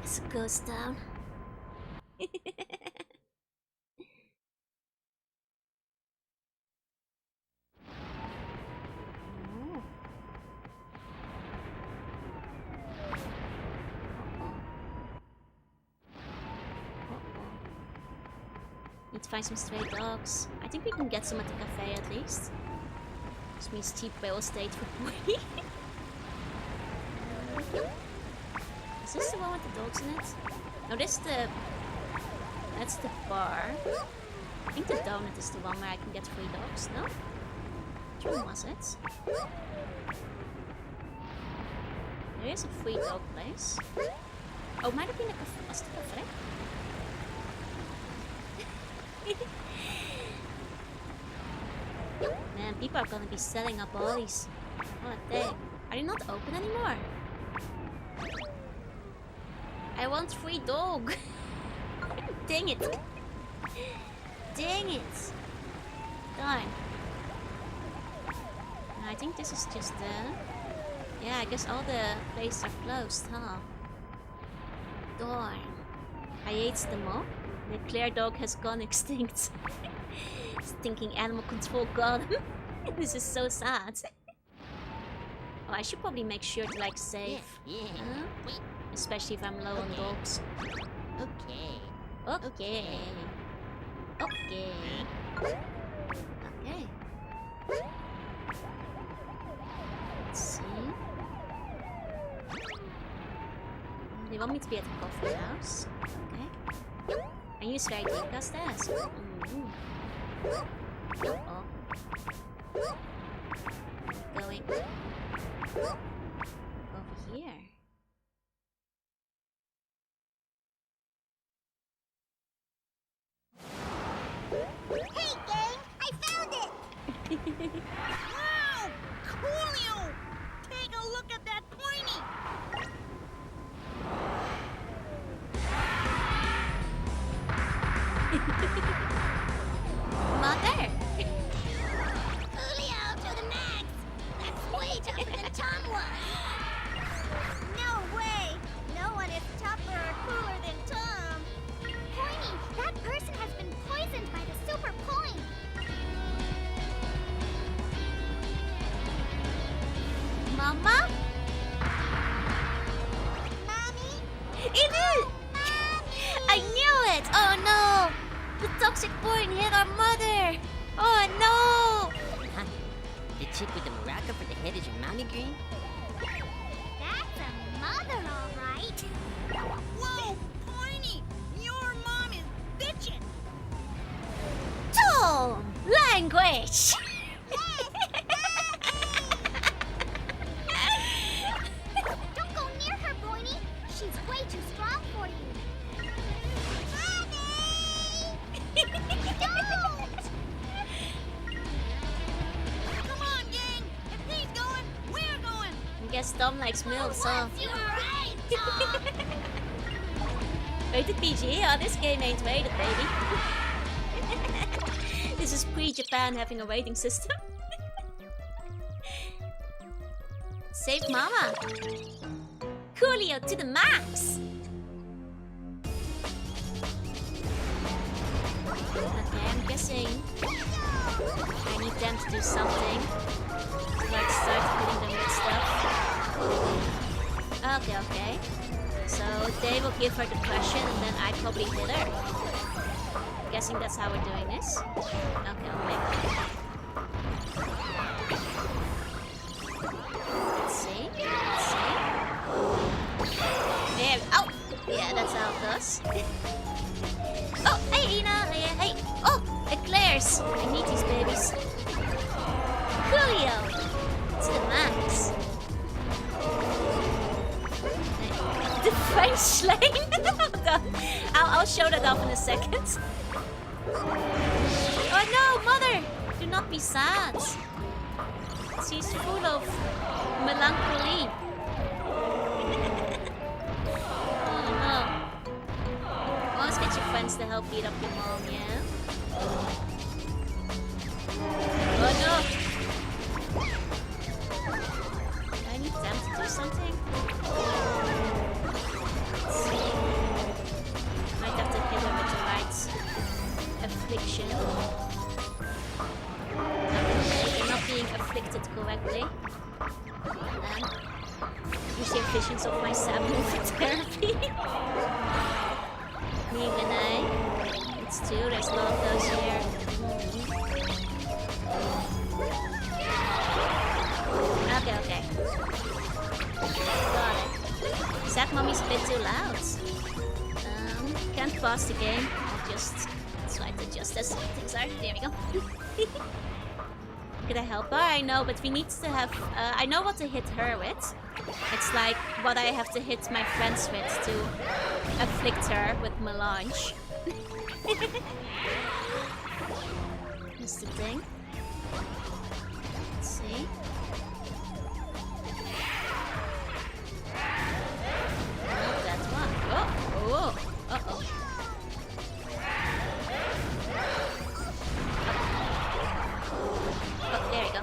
it's a ghost town. Oh. Uh-oh. Let's find some stray dogs. I think we can get some at the cafe at least. This means cheap real estate for Poinie. Is this the one with the dogs in it? No, this is the... That's the bar. I think the donut is the one where I can get free dogs, no? Which one was it? There is a free dog place. Oh, might have been a cafe. Was it a cafe? Man, people are gonna be selling up all these. What a day. Are they not open anymore? I want free dog. Dang it. Dang it. Darn. I think this is just the... Yeah, I guess all the places are closed, huh? Darn. I ate them all. The Claire dog has gone extinct. Stinking animal control got him. This is so sad. Oh, I should probably make sure to like save. Huh? Especially if I'm low on dogs. Okay. Okay. Okay. Okay. Let's see. They want me to be at the coffee house. Okay. I use very deep stairs. Oh. Going over here. Hey, gang! I found it! Wow! Coolio! Take a look at that Poinie! Mother! Julio to the max! That's way tougher than Tom was! No way! No one is tougher or cooler than Tom! Poinie, that person has been poisoned by the super Poin! Mama? Mommy? Ibu! I knew it! Oh no! The toxic Poin hit our mother! Oh no! Honey, the chick with the maraca for the head is your mommy green? That's a mother, all right! Whoa, Poinie! Your mom is bitchin'! Tom! Language! Don't go near her, Poinie! She's way too strong for you! Don't! Come on, gang! If he's going, we're going! I guess Tom likes milfs, huh? You were right, Tom! Rated PG? Oh, this game ain't rated, baby. This is pre-Japan having a rating system. Save Mama! Coolio to the max! Okay, I'm guessing I need them to do something. Like start hitting them with stuff. Okay. So they will give her depression and then I probably hit her. Guessing that's how we're doing this. Okay. Let's see. There. Oh! Yeah, that's how it goes. Oh, hey Ina! Hey! Oh! Eclairs! I need these babies. Coolio! To the max. The French slang? Hold on. I'll show that off in a second. Oh no, mother! Do not be sad. She's full of melancholy. Oh no. Always get your friends to help beat up your mom, yeah? Oh no! I need them to do something. Let's see. Might have to hit her with the right affliction. Okay, you're not being afflicted correctly. And then using visions of my Sabu for therapy. Me, Renee. sweets too. There's a lot of those here. Okay. Got it. Sad Mommy's a bit too loud. Can't pause the game. I'll just try to adjust as things are. There we go. Could I help her? I know, but we need to have... I know what to hit her with. It's like what I have to hit my friends with to afflict her with melange. That's the thing. Let's see. Not that one. Oh! Uh-oh. Oh, there you go.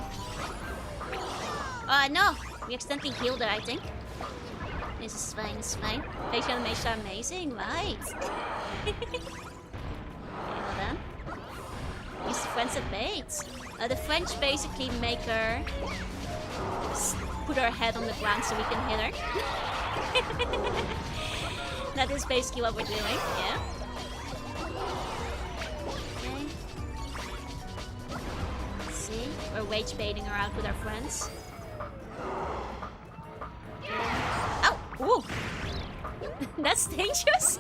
Oh, no! We accidentally healed her, I think. This is fine, it's fine. Facial animations are amazing, right? Okay, well done. Use the French at bait. The French basically make her put her head on the ground so we can hit her. That is basically what we're doing, yeah. Okay. Let's see. We're wage baiting her out with our friends. Ow! Ooh! That's dangerous!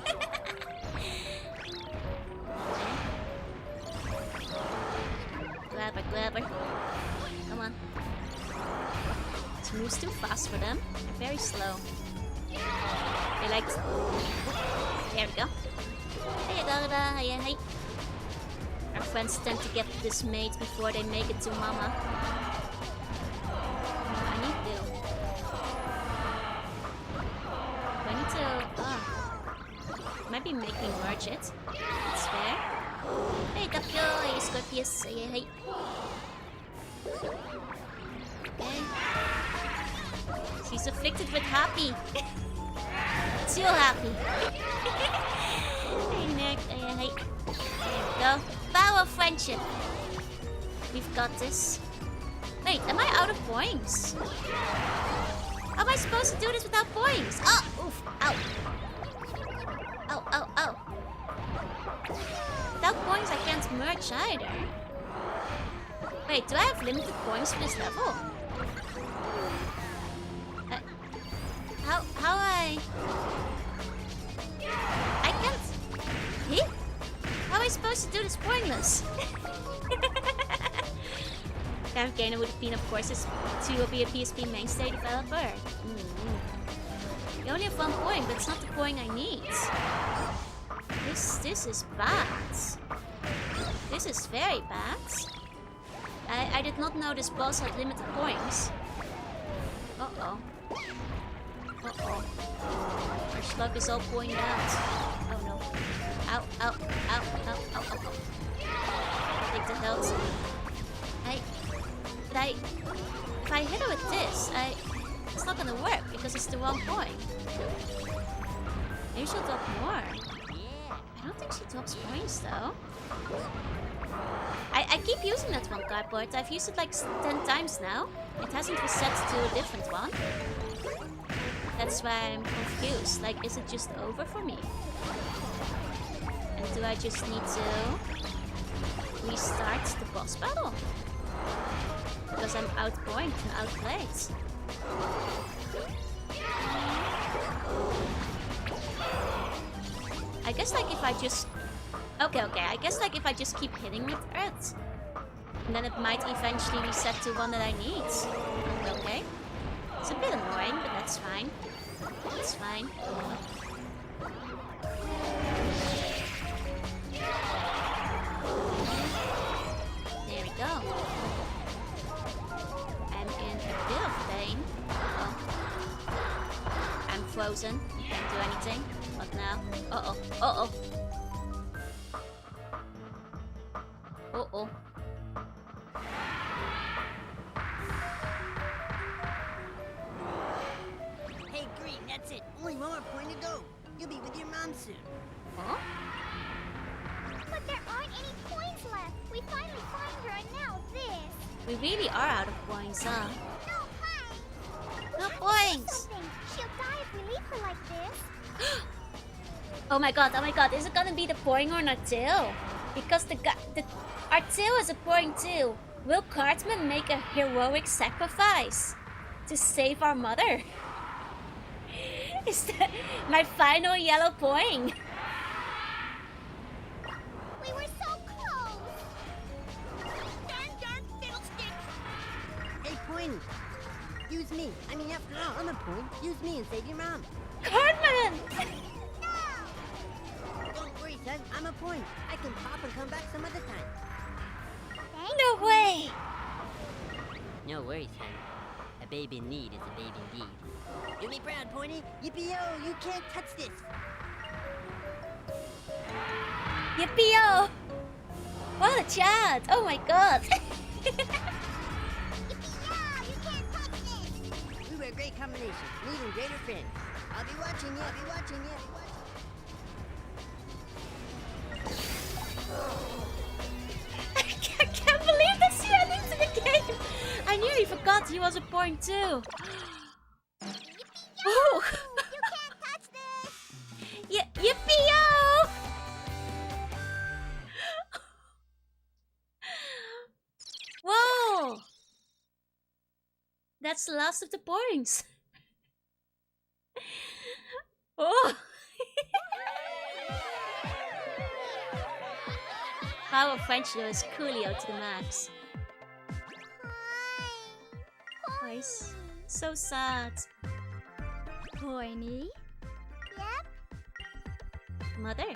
Grab her. Come on. This moves too fast for them. They're very slow. They like... There we go. Hey. Our friends tend to get dismayed before they make it to Mama. I need to... Oh. Might be making merge it. That's fair. Hey, Tapio! Hey, Scorpius! Hey. Okay. She's afflicted with happy. Too happy. Hey, Nick. Hey. There we go. Power of friendship. We've got this. Wait, am I out of points? How am I supposed to do this without points? Oh, oof. Ow. Ow. Without points, I can't merge either. Wait, do I have limited points for this level? I can't... Huh? How am I supposed to do this pointless? Camp Gainer would have been, of course, to be a PSP mainstay developer. You only have 1 point, but it's not the point I need. This is bad. This is very bad. I did not know this boss had limited points. Uh-oh. Our slug is all pointed out. Oh no. Ow. Take the health. If I hit her with this, it's not gonna work because it's the wrong point. Maybe she'll drop more. I don't think she drops points though. I keep using that one cardboard. I've used it like 10 times now. It hasn't reset to a different one. That's why I'm confused. Like, is it just over for me? And do I just need to restart the boss battle? Because I'm outpointed and outplayed. I guess like if I just... Okay. I guess like if I just keep hitting with it, then it might eventually reset to one that I need. Okay. It's a bit annoying, but that's fine. That's fine. There we go. I'm in a bit of pain. I'm frozen. Can't do anything. What now? Uh-oh. Hey, Green, that's it. Only one more point to go. You'll be with your mom soon. Huh? But there aren't any coins left. We finally find her, and now this. We really are out of points, huh? No, hi. No points! Something. She'll die if we leave her like this. Oh my god, is it gonna be the Poin or not tail? Because our tail is a Poin too. Will Cartman make a heroic sacrifice to save our mother? Is that my final yellow Poin? We were so close. Darn fiddlesticks! Hey, Poin. Use me. I mean, after all, I'm a Poin. Use me and save your mom. Cartman! Don't worry, son. I'm a Poin. I can pop and come back some other time. No way! No worries, son. A baby in need is a baby indeed. Do me proud, Poinie. Yippee-yo, you can't touch this. Yippee-yo! What a chat! Oh my god! Yeah, you can't touch this. We were a great combination. An even greater friend. I'll be watching you. I can't believe that's the ending to the game! I nearly forgot he was a Poin too. Oh! You can't touch this. Yippee-yo! Whoa! That's the last of the Poins. Oh! Power of French though is coolio to the max. Hi. So sad. Poinie? Yep. Mother.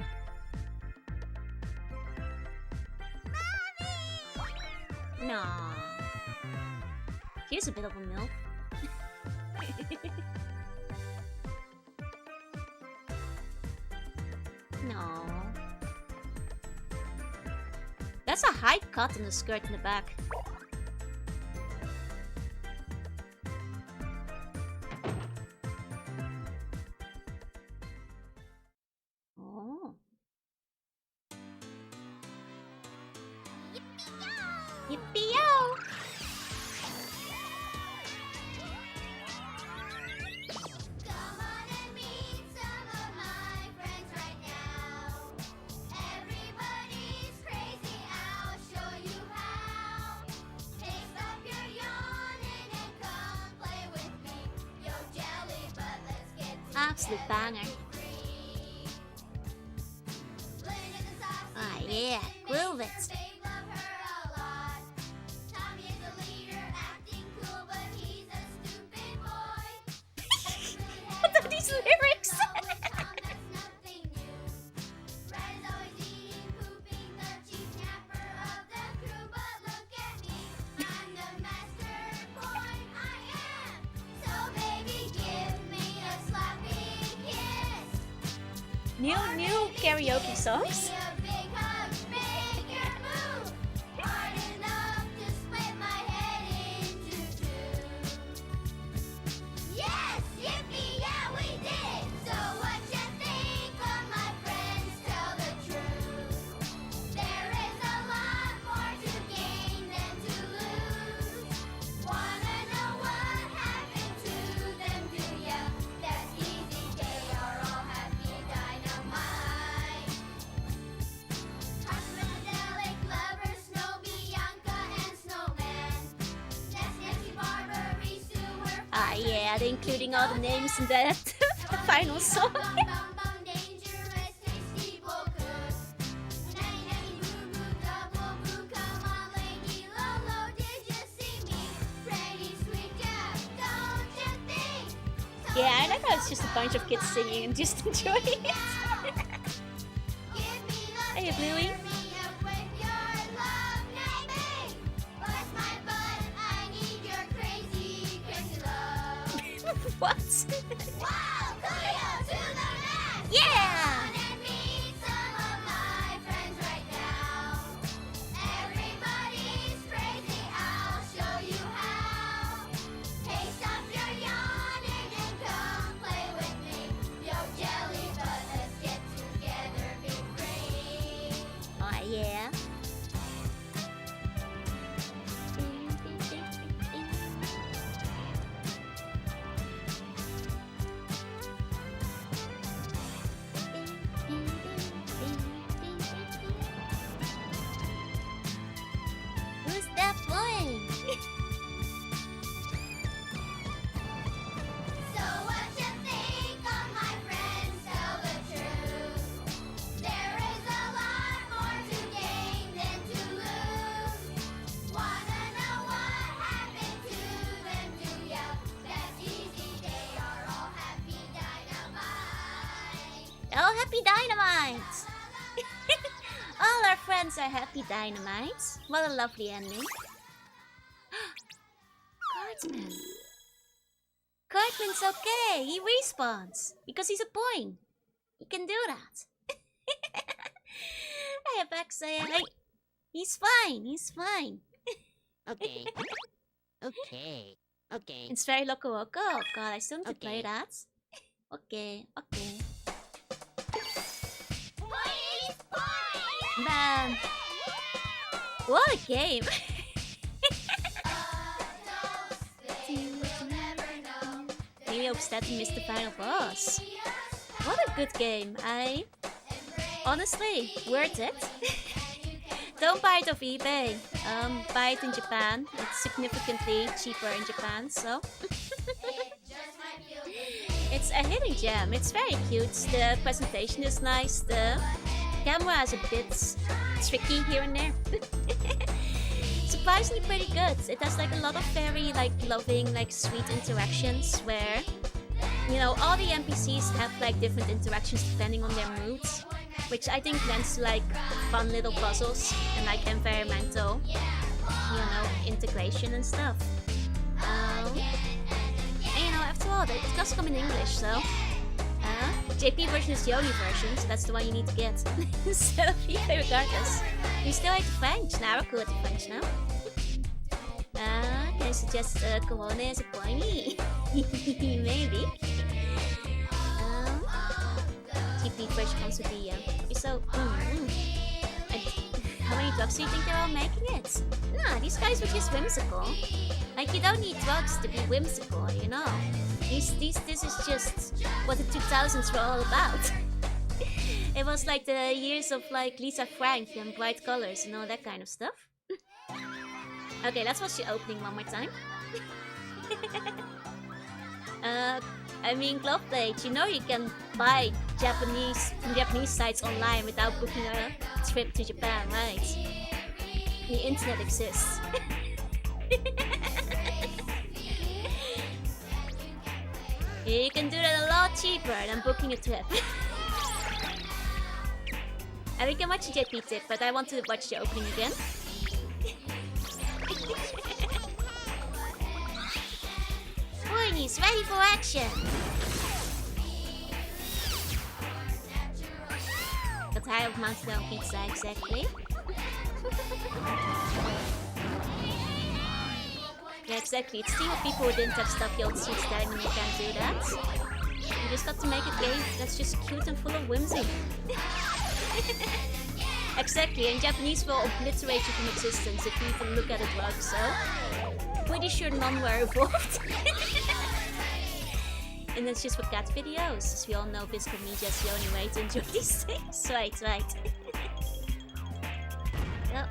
No. Here's a bit of a milk. No. That's a high cut on the skirt in the back. Oh. Yippee-yo! Come on and meet some of my friends right now. Everybody's crazy, I'll show you how. Take up your yawning and come play with me. Yo, jelly, but let's get Absolute banger. free. Linda's a saucy Ah yeah, groove it. babe, love her a lot. Tommy is a leader, acting cool, but he's a stupid boy. What are these lyrics? That's nothing new. Red is always eating, pooping, the chief snapper of the crew. But look at me, I'm the master Poin, I am. So baby, give me a sloppy kiss. New karaoke songs? Be a big hug, make your move. Hard enough to split my head into two. Yes, yippee, yeah, we did it. So what you think of my friends? Tell the truth. There is a lot more to gain than to lose. Wanna know what happened to them? Do ya? That's easy. They are all happy dynamite. Psychedelic lover, Snow, Bianca, and Snowman. Nancy, Barbara, Risu, we're Ah yeah, they're including all the names in that final song. Bum, bum, dangerous, tasty, good. Nanny, nanny, boo, boo, double boo, come on, lady, Lolo, did you see me? Pretty sweet, yeah, don't you think? So Yeah, I like how it's just a bunch of kids singing and just enjoying it. give me love, Hey, Bluey. tear me up with your love, nay, nay. Bless my butt, I need your crazy, crazy love. What? Wow, Coolio to the max! Yeah! Come on and meet some of my friends right now. Everybody's crazy, I'll show you how. Hey, stop your yawning and come play with me. Yo, jelly, but let's get together, be free. Oh Oh, happy dynamite! All our friends are happy dynamites. What a lovely ending. Cartman. Cartman's okay. He respawns because he's a Poin. He can do that. Hey, Apex. Hey. He's fine. He's fine. Okay. Okay. Okay. It's very Loco Loco. Oh god, I still need to play Okay. that. Okay, okay. Man. What a game. Maybe upset and missed the final boss. What a good game. Honestly, worth it. Don't buy it off eBay. Buy it in Japan. It's significantly cheaper in Japan, so... It's a hidden gem. It's very cute. The presentation is nice. The camera is a bit tricky here and there. Surprisingly pretty good. It has like a lot of very like loving, like sweet interactions where, you know, all the NPCs have like different interactions depending on their moods, which I think lends to like fun little puzzles and like environmental, you know, integration and stuff. And you know, after all, it does come in English, so JP version is the only version, so that's the one you need to get. Instead of eBay regardless. You still like the French? Now we're cool at the French now. Can I suggest Corona as a Poinie? Maybe. TP first comes with the so how many drugs do you think they're all making it? Nah, these guys were just whimsical. Like, you don't need drugs to be whimsical, you know? This is just what the 2000s were all about. It was like the years of like Lisa Frank and bright colors and all that kind of stuff. Okay, let's watch the opening one more time. I mean, Gloveblade, you know you can buy Japanese sites online without booking a trip to Japan, right? The internet exists. You can do that a lot cheaper than booking a trip. And we can watch the JP tip, but I want to watch the opening again. Poinie's ready for action! Got tired of mountain pizza, exactly. Yeah, exactly. It's still people who didn't have stuffy old seats telling me you can't do that. You just got to make a game that's just cute and full of whimsy. Exactly, and Japanese will obliterate you from existence if you even look at a drug, so... Pretty sure none were involved. And that's just for cat videos. As we all know, physical media is the only way to enjoy these things. Right. Well,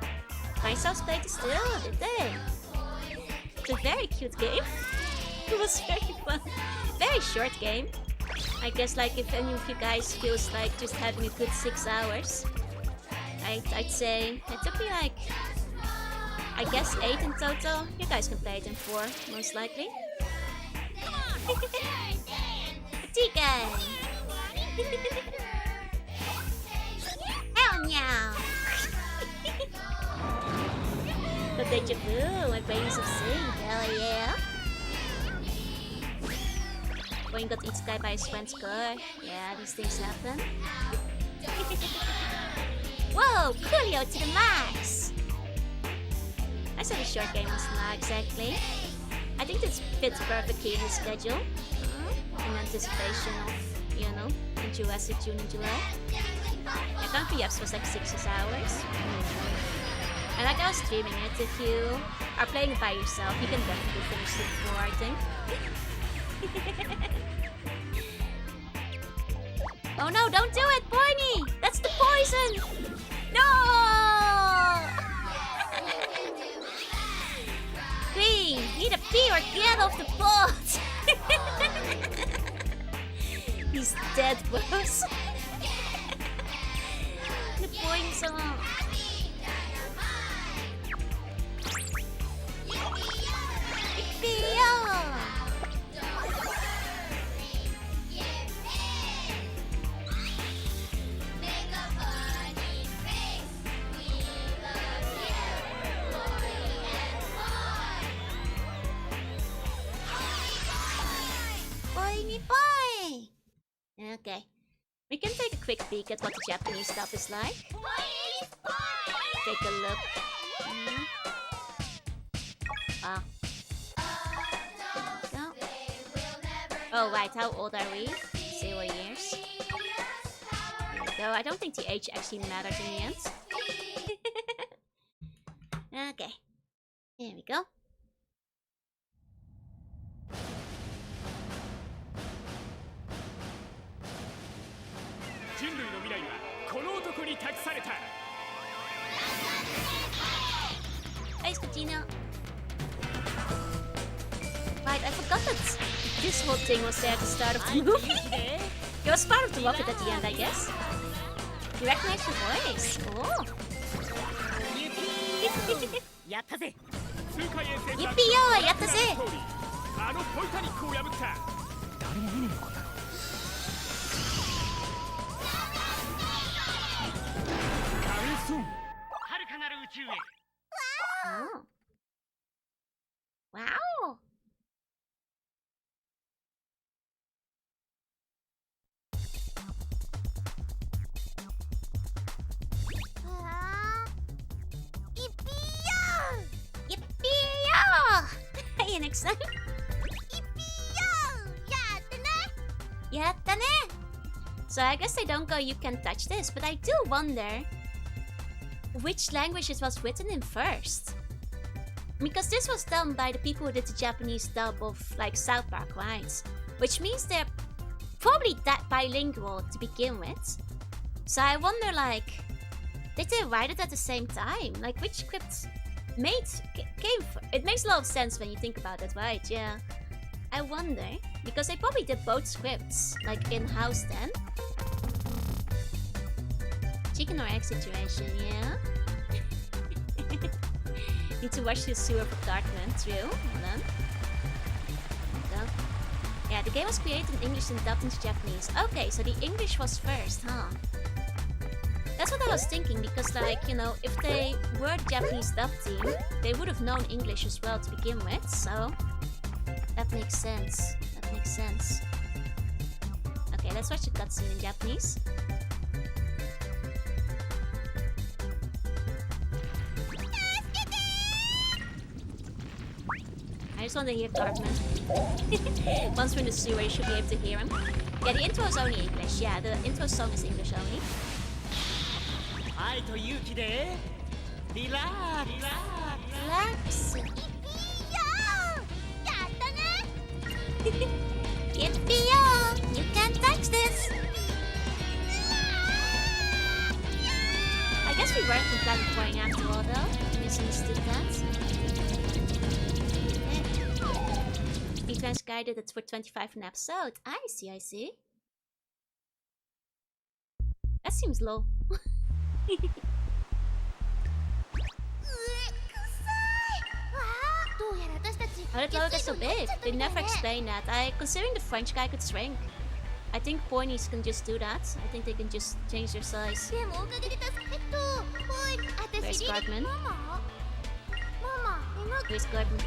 myself played it still, did they? It's a very cute game. It was very fun. Very short game. I guess like if any of you guys feels like just having a good 6 hours, I'd say it took me like, I guess 8 in total. You guys can play it in 4, most likely. TK! Hell yeah! The deja vu, my brains of sing, hell yeah! Poin got each guy by his friend's car. Yeah, these things happen. Whoa, Coolio to the max! I said a short game was not exactly. I think this fits perfectly in his schedule. In anticipation of, you know, in Jurassic June and July. Yeah, Country Yaps was like 6 hours. And like I was streaming it, if you are playing it by yourself, you can definitely finish it before, I think. Oh no, don't do it, Poinie! That's the poison! No! Green, need a pee or get off the boat! He's dead, bros. The poin's on. Poinie Poin! Okay. We can take a quick peek at what the Japanese stuff is like. Take a look. Ah. Go. Oh, right. How old are we? 0 years. Though I don't think the age actually matters in the end. Okay. Here we go. Hey, Spatino. Right, I forgot that this whole thing was there at the start of the movie. It was part of the rocket at the end, I guess. You recognize the voice. Oh. Yippee-yo! Yattaze! Oh. Wow! Yippee-yo! Hey, next time. Yatta ne! So I guess they don't go, you can touch this, but I do wonder which language it was written in first. Because this was done by the people who did the Japanese dub of like South Park, right? Which means they're probably that bilingual to begin with. So I wonder, like, did they write it at the same time? Like, which script came first? It makes a lot of sense when you think about it, right? Yeah. I wonder, because they probably did both scripts, like in-house then. Chicken or egg situation, yeah? Need to watch the sewer for Cartman, true. Hold on. Go. Yeah, the game was created in English and dubbed into Japanese. Okay, so the English was first, huh? That's what I was thinking, because, like, you know, if they were the Japanese dub team, they would have known English as well to begin with, so that makes sense. That makes sense. Okay, let's watch the cutscene in Japanese. I just want to hear Cartman. Once we're in the sewer, you should be able to hear him. Yeah, the intro is only English. Yeah, the intro song is English only. Relax. Yippee-yo! You can't touch this! I guess we weren't from Planet Poin after all, though. Misunderstood that. Defense guided, it's for 25 an episode. I see, I see. That seems low. How did Lola get so big? They never explain that. Considering the French guy could shrink. I think Poinies can just do that. I think they can just change their size. Where's Cartman? Where's Cartman?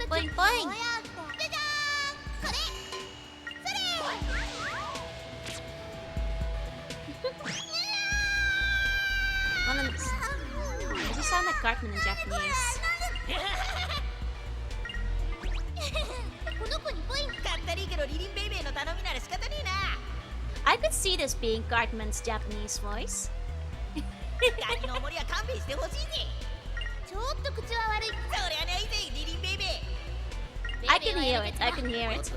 Poin Poin! Does he sound like Cartman in Japanese? I could see this being Cartman's Japanese voice. I can hear it, I can hear it.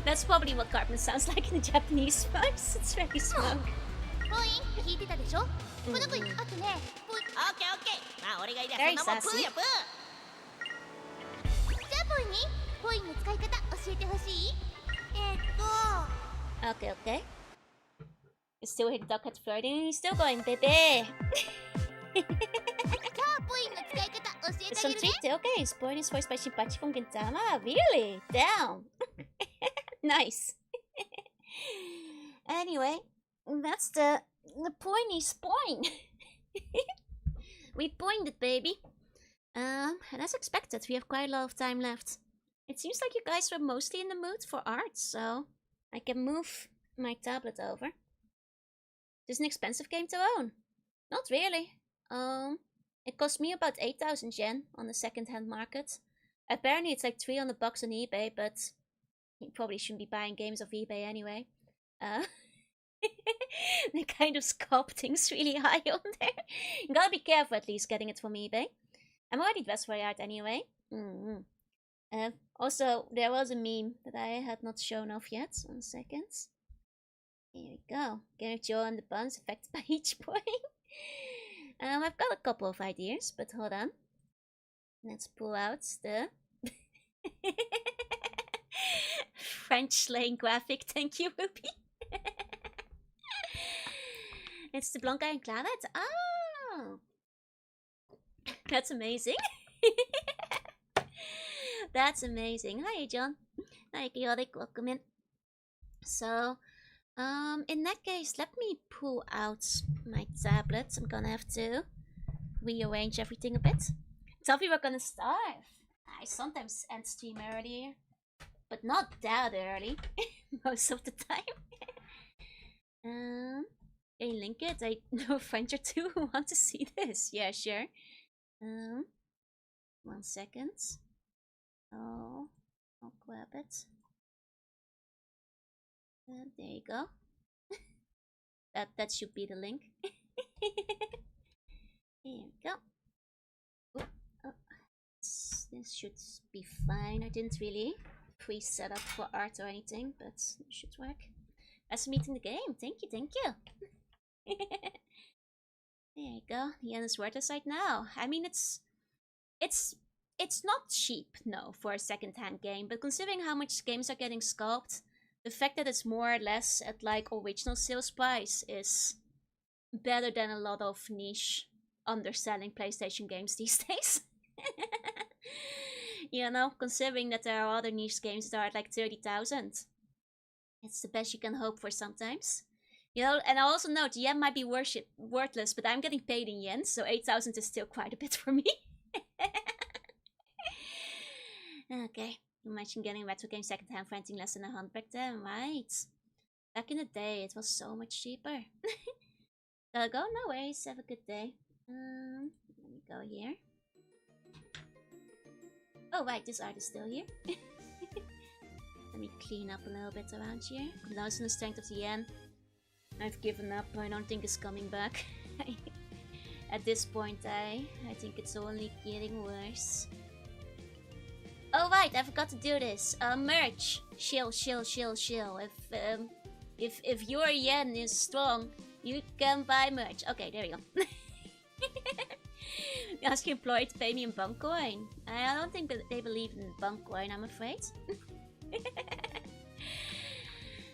That's probably what Cartman sounds like in the Japanese voice. It's very smug. Very sassy. Okay, okay. You still hear the duck at flirting? He's still going, baby! It's some treat, okay. Poin is voiced by Shinpachi from Gintama. Really? Damn! Nice. Anyway, that's the Poinie's Poin. We pointed, baby. And as expected, we have quite a lot of time left. It seems like you guys were mostly in the mood for art, so I can move my tablet over. This is an expensive game to own. Not really. It cost me about 8,000 yen on the second-hand market. Apparently it's like $300 on eBay, but you probably shouldn't be buying games off eBay anyway. They kind of sculpting's really high on there. You gotta be careful at least getting it from eBay. I'm already dressed for the art anyway. Also, there was a meme that I had not shown off yet. 1 second. Here we go. Game of Joru and the buns affected by each point. I've got a couple of ideas, but hold on. Let's pull out the French slang graphic. Thank you, Ruby. It's the Blanca and Claret. Oh! That's amazing. That's amazing. Hi, John. Hi, Chaotic. Welcome in. So, in that case, let me pull out my tablet. I'm gonna have to rearrange everything a bit. Tell me we're gonna starve. I sometimes end stream earlier, but not that early most of the time. Can you link it? I know a friend or two who want to see this. Yeah, sure. 1 second. Oh, I'll grab it. There you go. that should be the link. Here we go. Oh, this should be fine. I didn't really pre-set up for art or anything, but it should work. That's meeting the game. Thank you, thank you. There you go. The yen is worth a sight now. I mean, it's not cheap, no, for a second-hand game, but considering how much games are getting scalped, the fact that it's more or less at like original sales price is better than a lot of niche underselling PlayStation games these days. You know, considering that there are other niche games that are at like 30,000. It's the best you can hope for sometimes. You know, and I also note yen might be worthless, but I'm getting paid in yen, so 8,000 is still quite a bit for me. Okay, imagine getting retro game secondhand for anything less than 100 back then, right? Back in the day, it was so much cheaper. Gotta go? No worries, have a good day. Let me go here. Oh right, this art is still here. Let me clean up a little bit around here. Noticing the strength of the yen. I've given up, I don't think it's coming back. At this point, I think it's only getting worse. Oh right, I forgot to do this. Merch. Shill. If your yen is strong, you can buy merch. Okay, there we go. Ask your employer to pay me in bunk coin. I don't think that they believe in bunk coin, I'm afraid.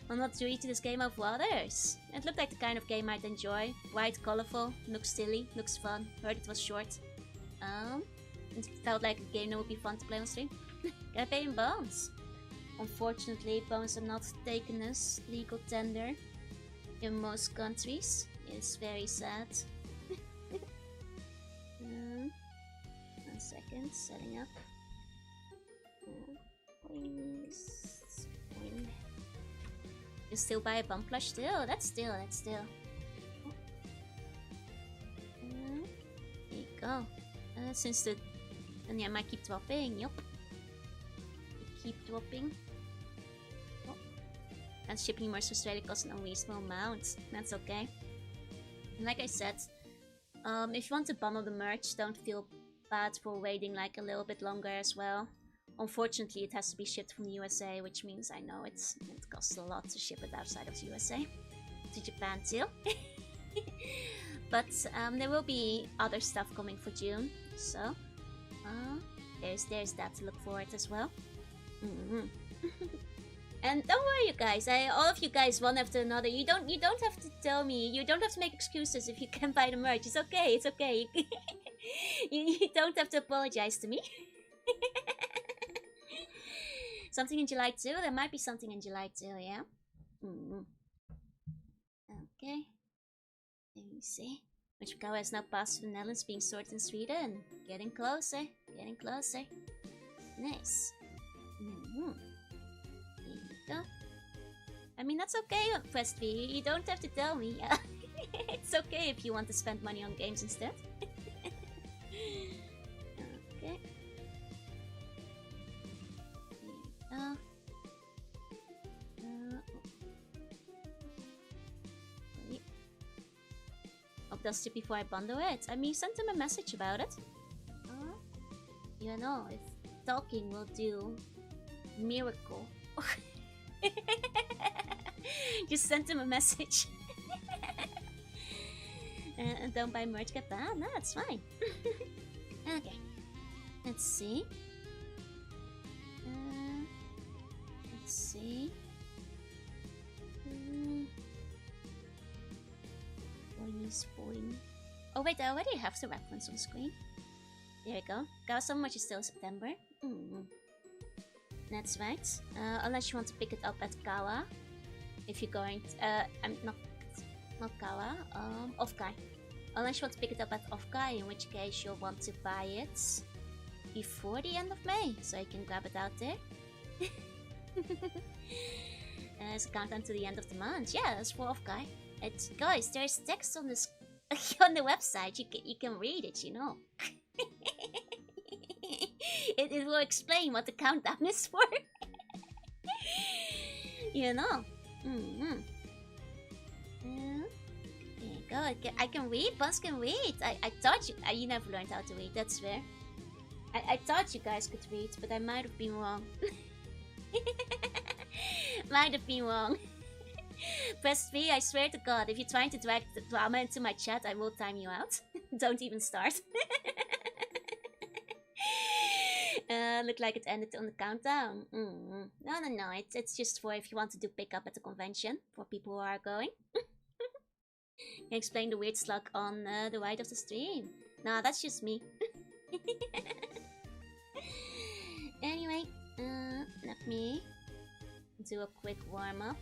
I'm not due to this game of others. It looked like the kind of game I'd enjoy. Bright, colorful, looks silly, looks fun. Heard it was short. It felt like a game that would be fun to play on stream. Can I pay in bones? Unfortunately, bones are not taken as legal tender in most countries. It's very sad. 1 second, setting up. Please. You still buy a bump plush? Still, that's still. There you go. Since the... And yeah, I might keep dropping, yup. Keep dropping. Oh. And shipping more to Australia costs an unreasonable amount. That's okay. And like I said, if you want to bundle the merch, don't feel bad for waiting like a little bit longer as well. Unfortunately, it has to be shipped from the USA, which means I know it costs a lot to ship it outside of the USA. To Japan too. But there will be other stuff coming for June, so there's that to look forward as well. And don't worry, you guys. All of you guys, one after another. You don't have to tell me. You don't have to make excuses if you can't buy the merch. It's okay. It's okay. You don't have to apologize to me. Something in July too? There might be something in July too, yeah? Okay. Let me see. Which Kawa has now passed to the Netherlands, being sorted in Sweden. Getting closer, getting closer. Nice. There you go. I mean, that's okay, Quest V. You don't have to tell me. It's okay if you want to spend money on games instead. Okay. There you go. Wait. I'll test it before I bundle it. I mean, send him a message about it. You know, if talking will do miracle. Just send him a message. And don't buy merch, get banned. No, that's fine. Okay. Let's see. Let's see. Poinie's Poin. Oh wait, I already have the reference on screen. There we go. Kawa so much is still September. That's right. Unless you want to pick it up at Kawa. If you're going to, I'm not Kawa, Offkai. Unless you want to pick it up at Offkai, in which case you'll want to buy it before the end of May, so you can grab it out there. It's a countdown to the end of the month. Yeah, that's for Offkai. It's guys, there's text on this on the website. You can read it, you know. It will explain what the countdown is for. You know. There you go. I can read. Buns can read. I thought you never learned how to read. That's fair. I thought you guys could read, but I might have been wrong. Might have been wrong. Press V, I swear to God, if you're trying to drag the drama into my chat, I will time you out. Don't even start. Looked like it ended on the countdown. No. It's just for if you want to do pickup at the convention for people who are going. Can explain the weird slug on the right of the stream. Nah, that's just me. Anyway, let me do a quick warm up.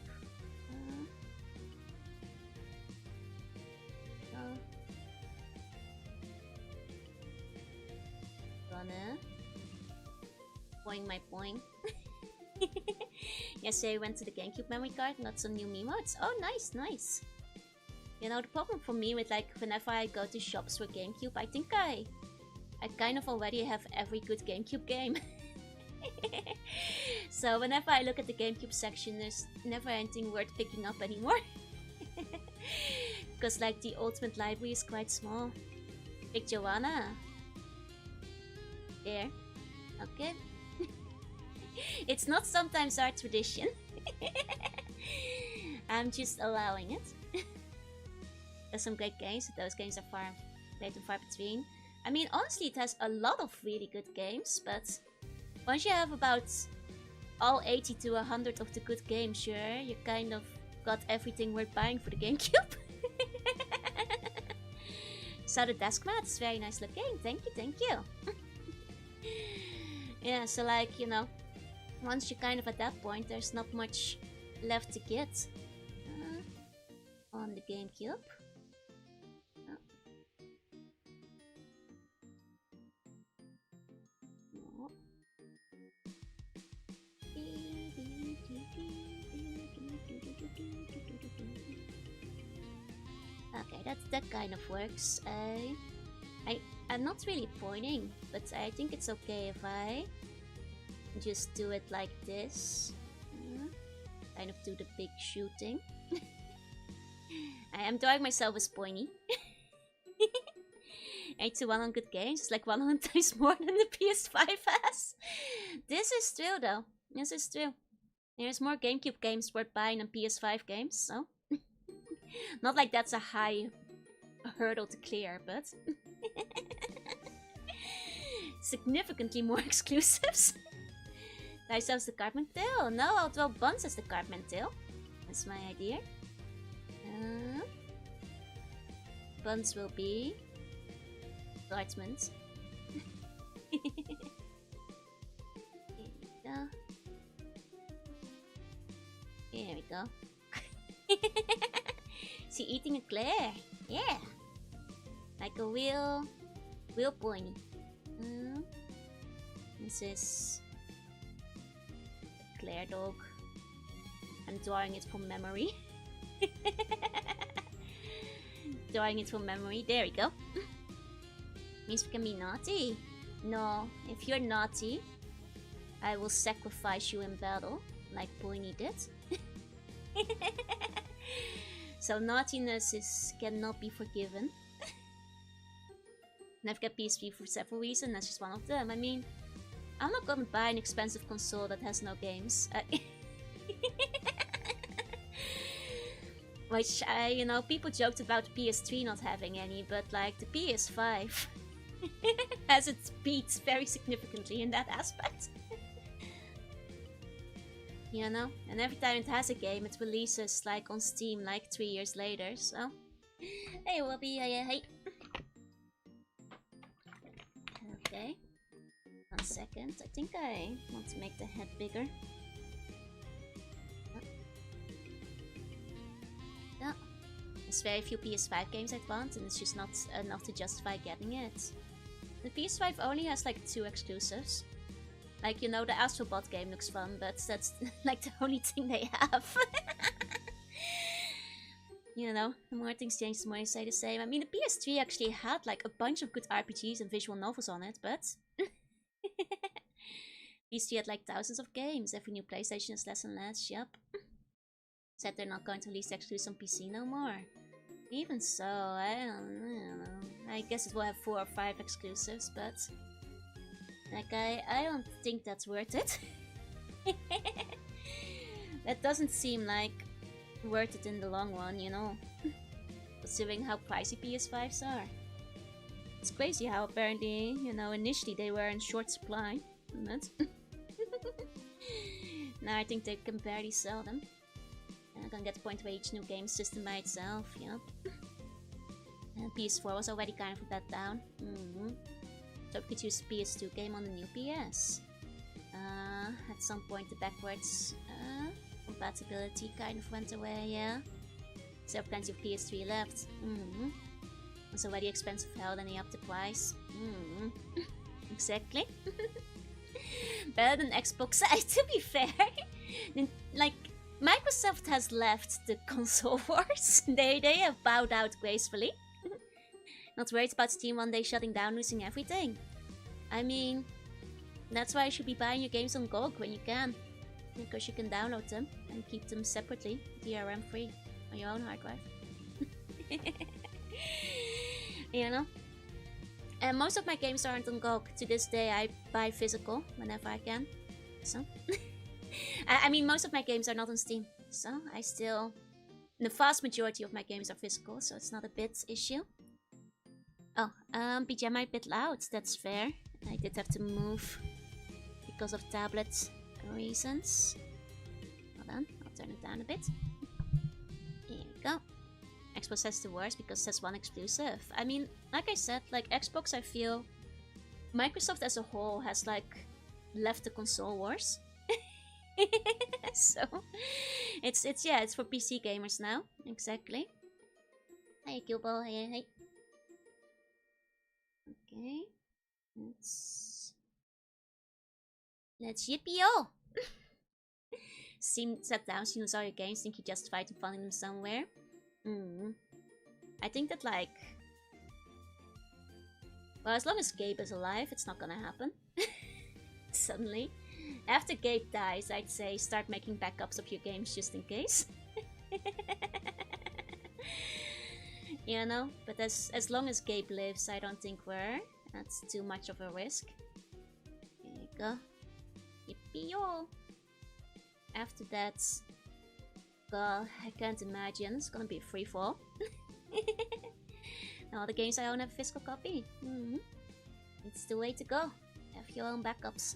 Gonna Poin my Poin. Yesterday I went to the GameCube memory card and got some new emotes. Oh, nice. You know, the problem for me with like whenever I go to shops for GameCube, I think I kind of already have every good GameCube game. So whenever I look at the GameCube section, there's never anything worth picking up anymore. Because like the ultimate library is quite small. Big Jorunna. There. Okay. It's not sometimes our tradition. I'm just allowing it. There's some great games, but those games are far between. I mean, honestly, it has a lot of really good games, but once you have about all 80 to 100 of the good games, sure, you kind of got everything worth buying for the GameCube. So the desk mat is very nice looking. Thank you. Yeah, so like, you know, once you're kind of at that point, there's not much left to get on the GameCube. Okay, that kind of works. I'm not really pointing, but I think it's okay if I just do it like this. Kind of do the big shooting. I am drawing myself as Poinie. 8 to 1 on good games. It's like 100 times more than the PS5 has. This is true though. This is true. There's more GameCube games worth buying than PS5 games, so... Not like that's a high hurdle to clear, but... Significantly more exclusives. Dice as the Cartman-tail? No, I'll draw Buns as the Cartman-tail. That's my idea. Buns will be... Guardsmen. There we go. There we go. See, eating a Claire. Yeah. Like a real Poinie. This is Claire dog. I'm drawing it from memory. Drawing it from memory. There we go. Means we can be naughty. No, if you're naughty, I will sacrifice you in battle, like Poinie did. So naughtiness cannot be forgiven. And I've got PS3 for several reasons, that's just one of them. I mean, I'm not gonna buy an expensive console that has no games. Which, you know, people joked about the PS3 not having any, but like the PS5 has its beats very significantly in that aspect. You know, and every time it has a game, it releases like on Steam like 3 years later, so... Hey, Wobby, hey. Okay. 1 second, I think I want to make the head bigger. Yeah. There's very few PS5 games I want, and it's just not enough to justify getting it. The PS5 only has like 2 exclusives. Like, you know, the Astrobot game looks fun, but that's like the only thing they have. You know, the more things change, the more they say the same. I mean, the PS3 actually had like a bunch of good RPGs and visual novels on it, but... PS3 had like thousands of games. Every new PlayStation is less and less, yup. Said they're not going to release the exclusives on PC no more. Even so, I don't know. I guess it will have 4 or 5 exclusives, but... Like, I don't think that's worth it. That doesn't seem like worth it in the long run, you know. Considering how pricey PS5s are. It's crazy how apparently, you know, initially they were in short supply. But now I think they can barely sell them. And I'm gonna get to the point where each new game system by itself, yeah. And PS4 was already kind of let down. So we could use a PS2 game on the new PS. At some point the backwards compatibility kind of went away, yeah. So there are plenty of PS3 left. It was already expensive hell, then they upped the price. Exactly. Better than Xbox. To be fair, like, Microsoft has left the console wars. They have bowed out gracefully. Not worried about Steam one day shutting down, losing everything. I mean, that's why you should be buying your games on GOG when you can. Because you can download them and keep them separately, DRM free, on your own hard drive. You know? And most of my games aren't on GOG. To this day, I buy physical whenever I can. So, I mean, most of my games are not on Steam. So, I still... The vast majority of my games are physical, so it's not a bit issue. Oh, BGM might be a bit loud, that's fair. I did have to move because of tablet reasons. Hold on, I'll turn it down a bit. Here we go. Xbox has the worst because that's one exclusive. I mean, like I said, like Xbox, I feel Microsoft as a whole has like left the console wars. So it's for PC gamers now. Exactly. Hey Gilbo, hey. Okay. Let's yippee-oh! Set down, use all your games, think you justified in funding them somewhere. I think that, like... Well, as long as Gabe is alive, it's not gonna happen. Suddenly. After Gabe dies, I'd say start making backups of your games just in case. You know? But as long as Gabe lives, I don't think that's too much of a risk. There you go. Yippee-yo! After that... Well, I can't imagine. It's gonna be a free fall. All the games I own have a physical copy. It's the way to go. Have your own backups.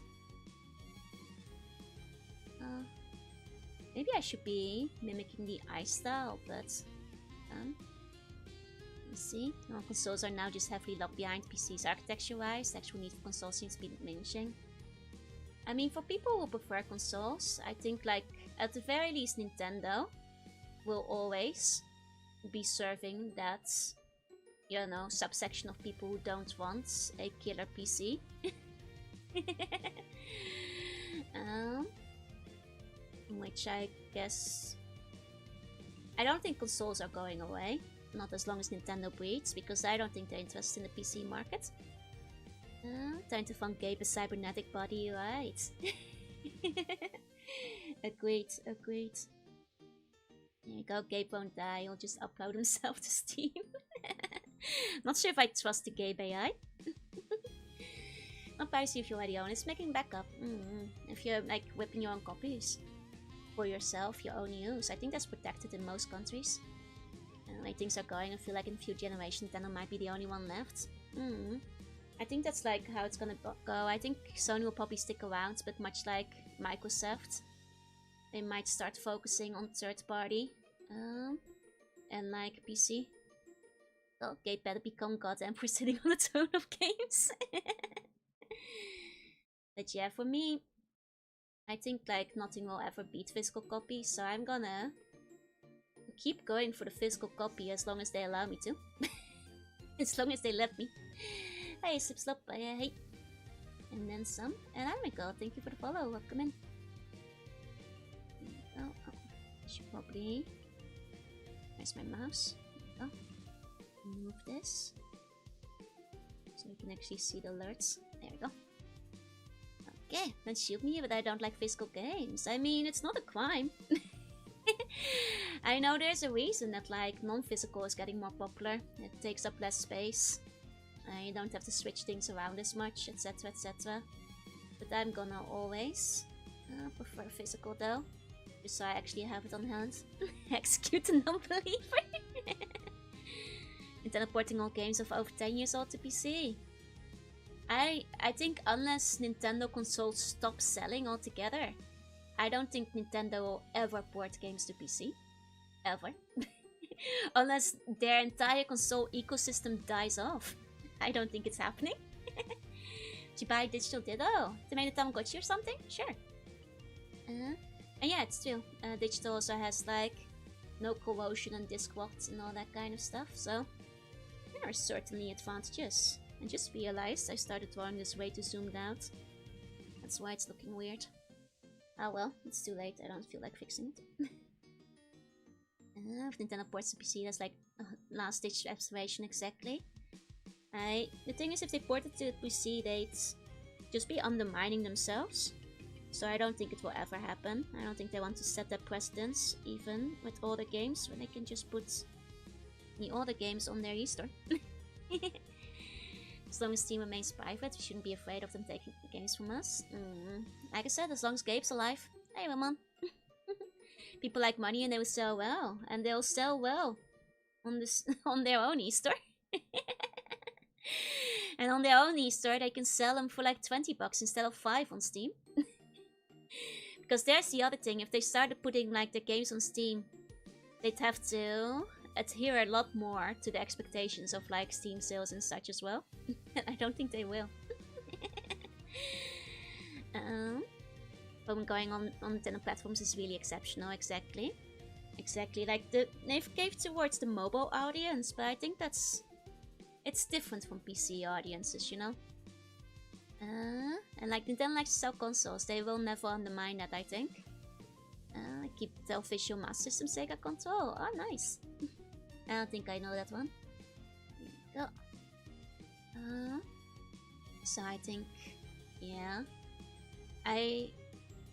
Maybe I should be mimicking the eye style, but... let's see. Well, consoles are now just heavily locked behind PCs architecture-wise. The actual need for consoles seems to be diminishing. I mean, for people who prefer consoles, I think, like, at the very least, Nintendo will always be serving that you know, subsection of people who don't want a killer PC. Which I guess... I don't think consoles are going away. Not as long as Nintendo breeds, because I don't think they're interested in the PC market. Time to fund Gabe a cybernetic body, right? Agreed, agreed. There you go, Gabe won't die, he'll just upload himself to Steam. Not sure if I trust the Gabe AI. Not piracy if you already own, it's making backup. If you're like whipping your own copies for yourself, your own use, I think that's protected in most countries. And the way things are going, I feel like in a few generations Nintendo might be the only one left. I think that's like how it's gonna go. I think Sony will probably stick around, but much like Microsoft, they might start focusing on third party and like PC. Well, Gabe better become God Emperor sitting on the throne of games. But yeah, for me, I think like nothing will ever beat physical copy, so I'm gonna keep going for the physical copy as long as they allow me to. As long as they let me. Hey, Slip, hey. And then some. And Amico, thank you for the follow. Welcome in. Oh, I should probably... Where's my mouse? There we go. Move this. So we can actually see the alerts. There we go. Okay, don't shoot me, but I don't like physical games. I mean, it's not a crime. I know there's a reason that like non-physical is getting more popular. It takes up less space. You don't have to switch things around as much, etc, etc. But I'm gonna always prefer physical though. Just so I actually have it on hand. Execute the non-believer. And teleporting all games of over 10 years old to PC. I think unless Nintendo consoles stop selling altogether, I don't think Nintendo will ever port games to PC. Ever. Unless their entire console ecosystem dies off. I don't think it's happening. Did you buy Digital Ditto to make a Tamagotchi or something? Sure. And yeah, it's true. Digital also has like no corrosion and disc rot and all that kind of stuff, so there are certainly advantages. I just realized I started drawing this way too zoomed out. That's why it's looking weird. Oh well, it's too late, I don't feel like fixing it. If Nintendo ports to PC, that's like last ditch restoration exactly. The thing is, if they port it to PC, they'd just be undermining themselves. So I don't think it will ever happen. I don't think they want to set that precedence, even with older games, when they can just put the older games on their e-store. As long as Steam remains private, we shouldn't be afraid of them taking the games from us. Like I said, as long as Gabe's alive. Hey, Ramon. People like money and they will sell well. And they'll sell well on this on their own e-store. And on their own e-store, they can sell them for like 20 bucks instead of 5 on Steam. Because there's the other thing, if they started putting like the games on Steam, they'd have to adhere a lot more to the expectations of like Steam sales and such as well. I don't think they will. But going on Nintendo platforms is really exceptional, exactly. Exactly, like they've gave towards the mobile audience, but I think it's different from PC audiences, you know? And like Nintendo likes to sell consoles, they will never undermine that, I think. Keep the official Master System Sega control. Oh, nice. I don't think I know that one. There we go. So I think, yeah.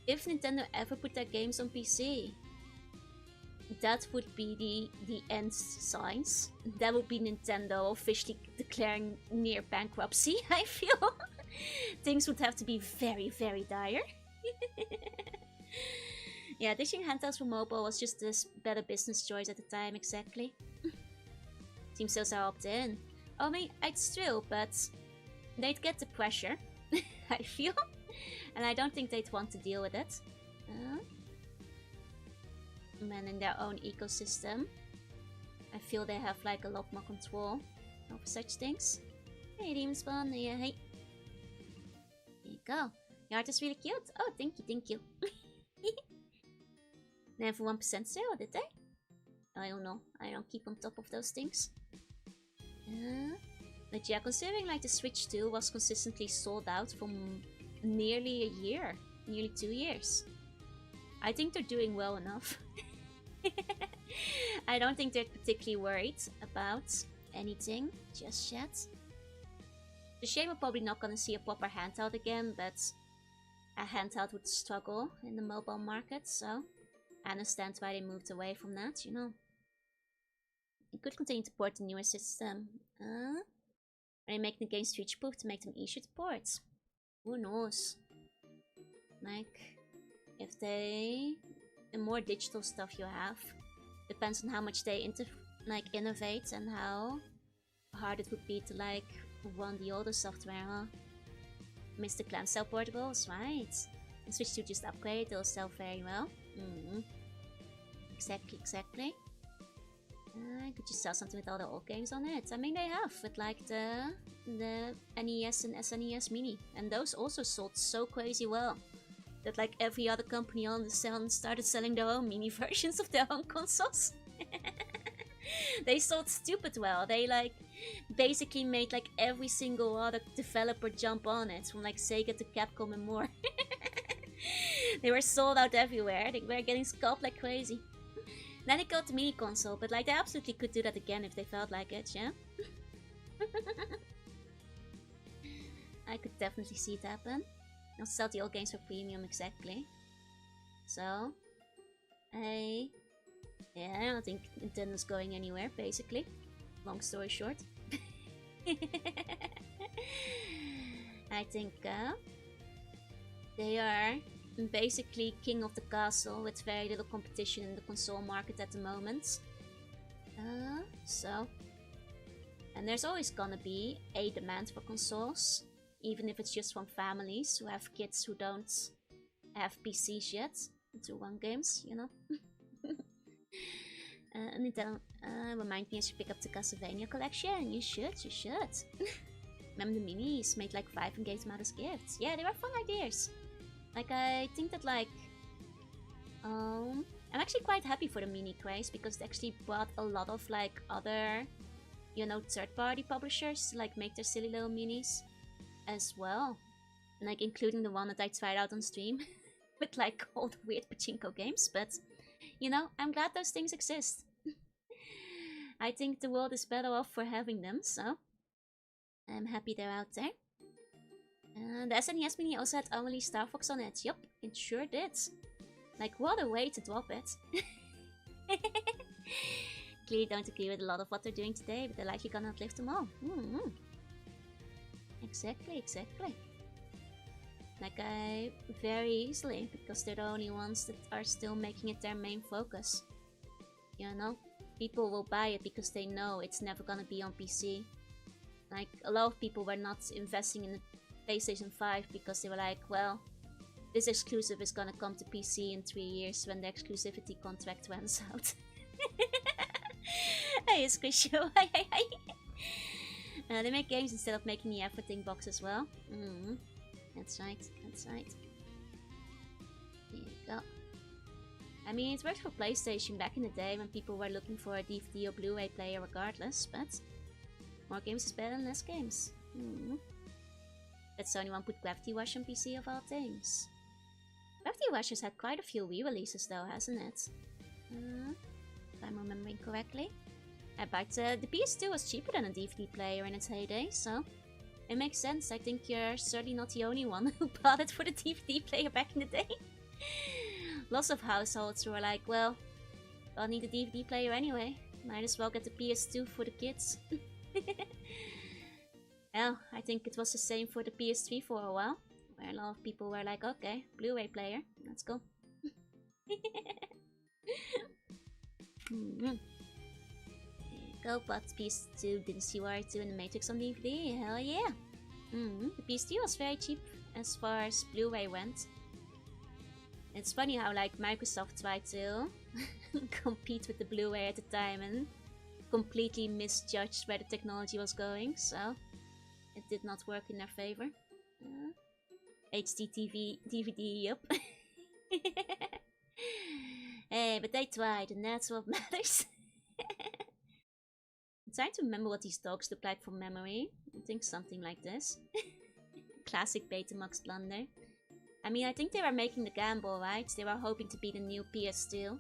If Nintendo ever put their games on PC, that would be the end signs. That would be Nintendo officially declaring near bankruptcy, I feel. Things would have to be very, very dire. Yeah, ditching handhelds for mobile was just this better business choice at the time, exactly. Team sales are opt-in. I mean, it's true, but they'd get the pressure, I feel. And I don't think they'd want to deal with it. And in their own ecosystem, I feel they have like a lot more control over such things. Hey, Demon Spawn, yeah, hey. There you go. Your art is really cute. Oh, thank you, thank you. Never 1% sale, did they? I don't know. I don't keep on top of those things. But yeah, considering like the Switch 2 was consistently sold out for nearly a year, nearly 2 years, I think they're doing well enough. I don't think they're particularly worried about anything just yet. It's a shame we're probably not gonna see a proper handheld again, but a handheld would struggle in the mobile market, so I understand why they moved away from that, you know. It could continue to port the newer system. Are they making the games future-proof to make them easier to port? Who knows? Like, if the more digital stuff you have, depends on how much they innovate and how hard it would be to like run the older software, huh? Mr. Clan sell portables, right? And Switch 2 just upgrade, they'll sell very well. Exactly. Could you sell something with all the old games on it? I mean, they have, with like the NES and SNES Mini. And those also sold so crazy well that like every other company on the sun started selling their own mini versions of their own consoles. They sold stupid well. They like basically made like every single other developer jump on it, from like Sega to Capcom and more. They were sold out everywhere. They were getting scalped like crazy. Then they got the mini console, but like they absolutely could do that again if they felt like it, yeah? I could definitely see it happen. They'll sell the old games for premium, exactly. So, yeah, I don't think Nintendo's going anywhere, basically. Long story short. I think they are basically king of the castle with very little competition in the console market at the moment. And there's always gonna be a demand for consoles, even if it's just from families who have kids who don't have PCs yet to run games, you know. Nintendo, remind me I should pick up the Castlevania collection. You should. Remember the minis made like 5 and gave them out as gifts. Yeah, they were fun ideas. Like, I think that like, I'm actually quite happy for the mini craze because it actually brought a lot of like other, you know, third-party publishers to like make their silly little minis as well. And, like, including the one that I tried out on stream with like all the weird pachinko games, but you know, I'm glad those things exist. I think the world is better off for having them, so I'm happy they're out there. The SNES Mini also had only Star Fox on it. Yup, it sure did. Like, what a way to drop it. Clearly don't agree with a lot of what they're doing today, but they're likely gonna outlive them all. Exactly. Like, very easily, because they're the only ones that are still making it their main focus. You know? People will buy it because they know it's never gonna be on PC. Like, a lot of people were not investing in the PlayStation 5 because they were like, well, this exclusive is gonna come to PC in 3 years when the exclusivity contract runs out. Hey, it's Squisho. They make games instead of making the everything box as well. That's right. There you go. I mean, it worked for PlayStation back in the day when people were looking for a DVD or Blu-ray player regardless, but more games is better than less games. That Sony one put Gravity Rush on PC of all things. Gravity Rush has had quite a few re-releases though, hasn't it? If I'm remembering correctly. But the PS2 was cheaper than a DVD player in its heyday, so it makes sense. I think you're certainly not the only one who bought it for the DVD player back in the day. Lots of households were like, well, I'll need a DVD player anyway. Might as well get the PS2 for the kids. Well, I think it was the same for the PS3 for a while, where a lot of people were like, okay, Blu-ray player, let's go. There you go, but PS2 didn't see Wario 2 in the Matrix on DVD, hell yeah. The PS2 was very cheap as far as Blu-ray went. It's funny how like Microsoft tried to compete with the Blu-ray at the time and completely misjudged where the technology was going, so it did not work in their favor. HD DVD, yup. Hey, but they tried, and that's what matters. I'm trying to remember what these dogs look like from memory. I think something like this. Classic Betamax blunder. I mean, I think they were making the gamble, right? They were hoping to be the new PS Steel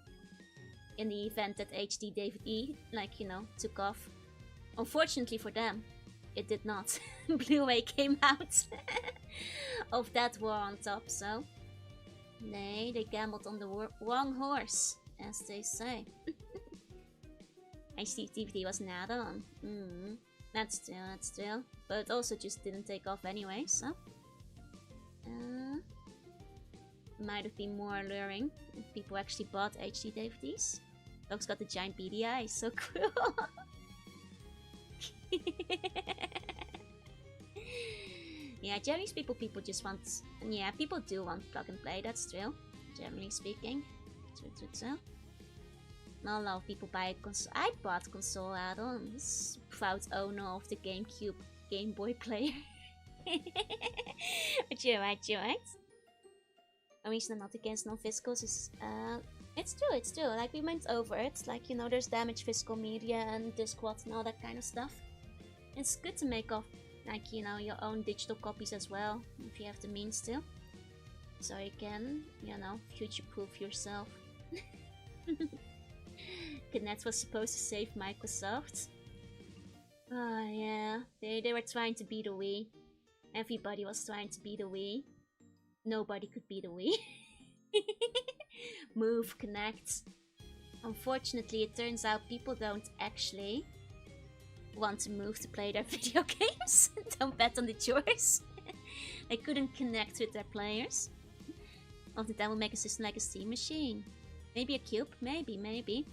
in the event that HD David E, like, you know, took off. Unfortunately for them, it did not. Blu-ray came out of that war on top, so... They gambled on the wrong horse, as they say. HD DVD was an add-on. That's still. But it also just didn't take off anyway, so... might have been more alluring if people actually bought HD DVDs. Dog's got the giant beady eyes, so cruel. Yeah, generally speaking, people just want... Yeah, people do want plug and play, that's true. Generally speaking. True. Not a lot of people buy a console. I bought console add-ons. Proud owner of the GameCube Game Boy player. But you're right. A reason I'm not against non-physicals is... it's true. Like, we went over it. Like, you know, there's damaged physical media and Discworld and all that kind of stuff. It's good to make off, like, you know, your own digital copies as well, if you have the means to. So you can, you know, future-proof yourself. Kinect was supposed to save Microsoft. Oh yeah, they were trying to be the Wii. Everybody was trying to be the Wii. Nobody could be the Wii. Move, Kinect. Unfortunately, it turns out people don't actually want to move to play their video games. Don't bet on the choice. They couldn't connect with their players. Often that will make a system like a Steam machine. Maybe a cube, maybe.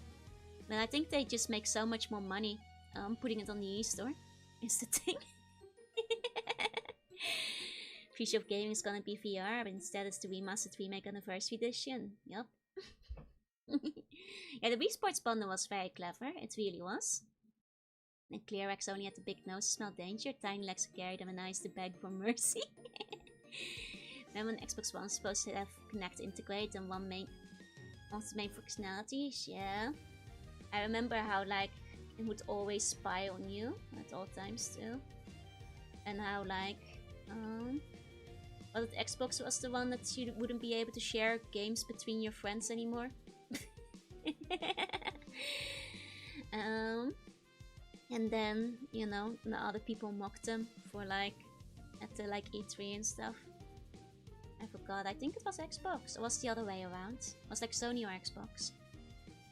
But I think they just make so much more money putting it on the eStore. Is the thing. Future of gaming is gonna be VR, but instead it's the remastered remake anniversary edition. Yup. Yeah, the Wii Sports bundle was very clever. It really was. And Clearax only had the big nose to smell danger. Tiny legs to carry them and eyes to beg for mercy. Remember when Xbox One was supposed to have Kinect integrate and one of the main functionalities? Yeah. I remember how, like, it would always spy on you at all times too. And how, like, well, Xbox was the one that you wouldn't be able to share games between your friends anymore. And then, you know, the other people mocked them for, like, at the, like, E3 and stuff. I forgot, I think it was Xbox, or was it the other way around? It was like Sony or Xbox.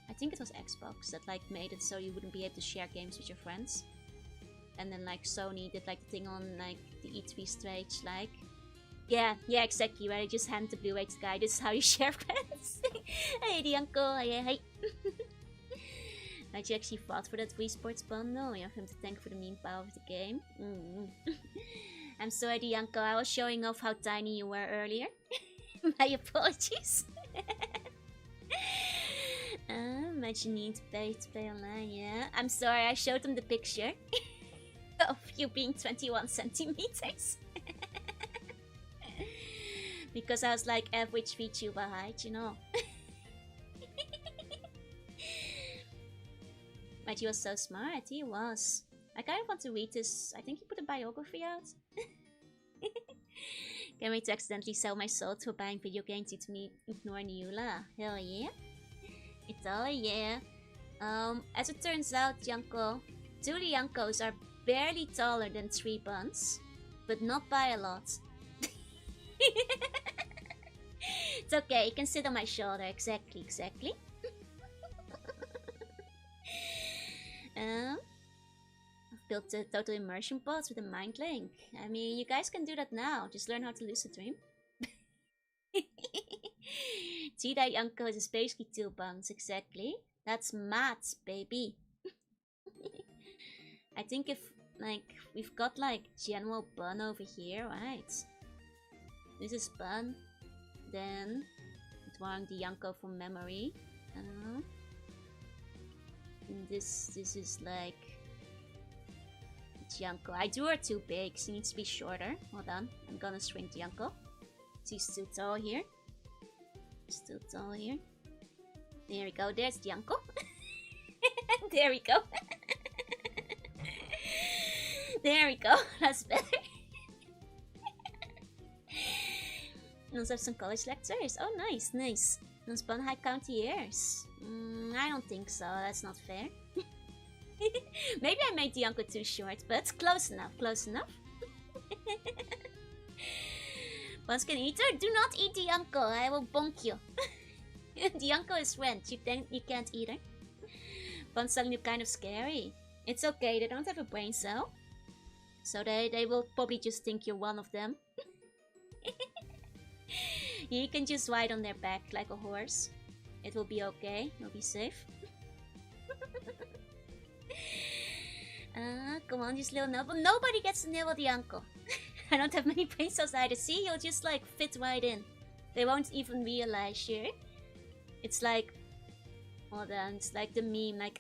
I think it was Xbox that, like, made it so you wouldn't be able to share games with your friends. And then, like, Sony did, like, the thing on, like, the E3 stage, like... Yeah, exactly, where they just hand the Blu-ray to the guy, this is how you share friends. Hey, the uncle, yeah, hey. Like, you actually fought for that Wii Sports bundle, you have him to thank for the meme power of the game. I'm sorry, the uncle, I was showing off how tiny you were earlier. My apologies. Imagine needing to pay online, yeah. I'm sorry, I showed him the picture of you being 21 centimeters. Because I was like average VTuber height, you know. But he was so smart, he was. I kind of want to read this. I think he put a biography out. Can't wait to accidentally sell my soul to a buying video game due to me ignoring Eula. Hell yeah. It's all yeah. As it turns out, Yanko, 2 Yankos are barely taller than 3 buns, but not by a lot. It's okay, you can sit on my shoulder, exactly. I've built a total immersion bots with a mind link. I mean, you guys can do that now, just learn how to lucid dream. 3 Yankos is basically 2 buns, exactly. That's maths, baby. I think if, like, we've got, like, general bun over here, right? This is bun. Then, drawing the Yanko from memory. And this is, like, Yanko. I drew her too big, she needs to be shorter. Hold on, I'm gonna shrink the Yanko. She's too tall here. Still tall here. There we go, there's the Yanko. There we go. There we go. That's better. Let's have some college lectures. Oh, nice, nice. Let's Bun High County years. I don't think so. That's not fair. Maybe I made the uncle too short, but close enough, close enough. Pumpkin eater, do not eat the uncle. I will bonk you. The uncle is rent. You can't eat her. Bun's telling you kind of scary. It's okay. They don't have a brain cell, so they will probably just think you're one of them. You can just ride on their back like a horse. It will be okay. You'll be safe. Come on, just little nibble. Nobody gets to nibble the uncle. I don't have many brain cells either. See, you'll just like fit right in. They won't even realize, sure. It's like, hold on, it's like the meme, like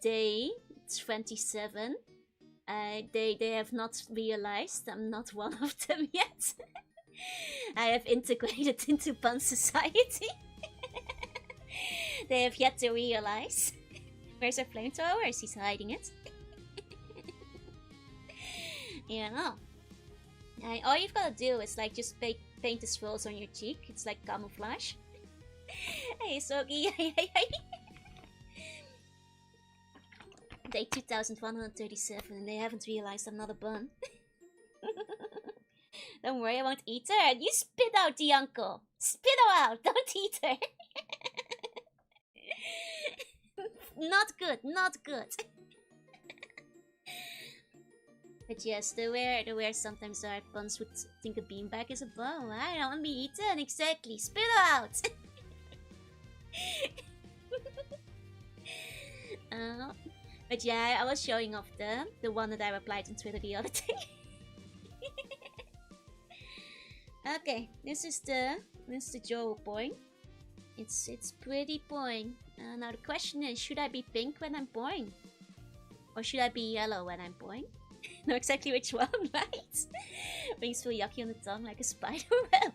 they, it's 27. They have not realized I'm not one of them yet. I have integrated into Bun society. They have yet to realize. Where's our flamethrower? He's hiding it. Yeah, no. All you've got to do is like just paint the swirls on your cheek. It's like camouflage. Hey, Sogi. Hey. Day 2137 and they haven't realized I'm not a bun. Don't worry, I won't eat her. You spit out the uncle. Spit her out. Don't eat her. Not good, not good. But yes, the wear sometimes our buns would think a beanbag is a bun. I don't want to be eaten. Exactly. Spit her out. But yeah, I was showing off the one that I replied on Twitter the other day. Okay, this is the Joru Poin. It's pretty Poin. Now the question is, should I be pink when I'm Poin? Or should I be yellow when I'm Poin? Know exactly which one, right? Rings feel yucky on the tongue like a spider web.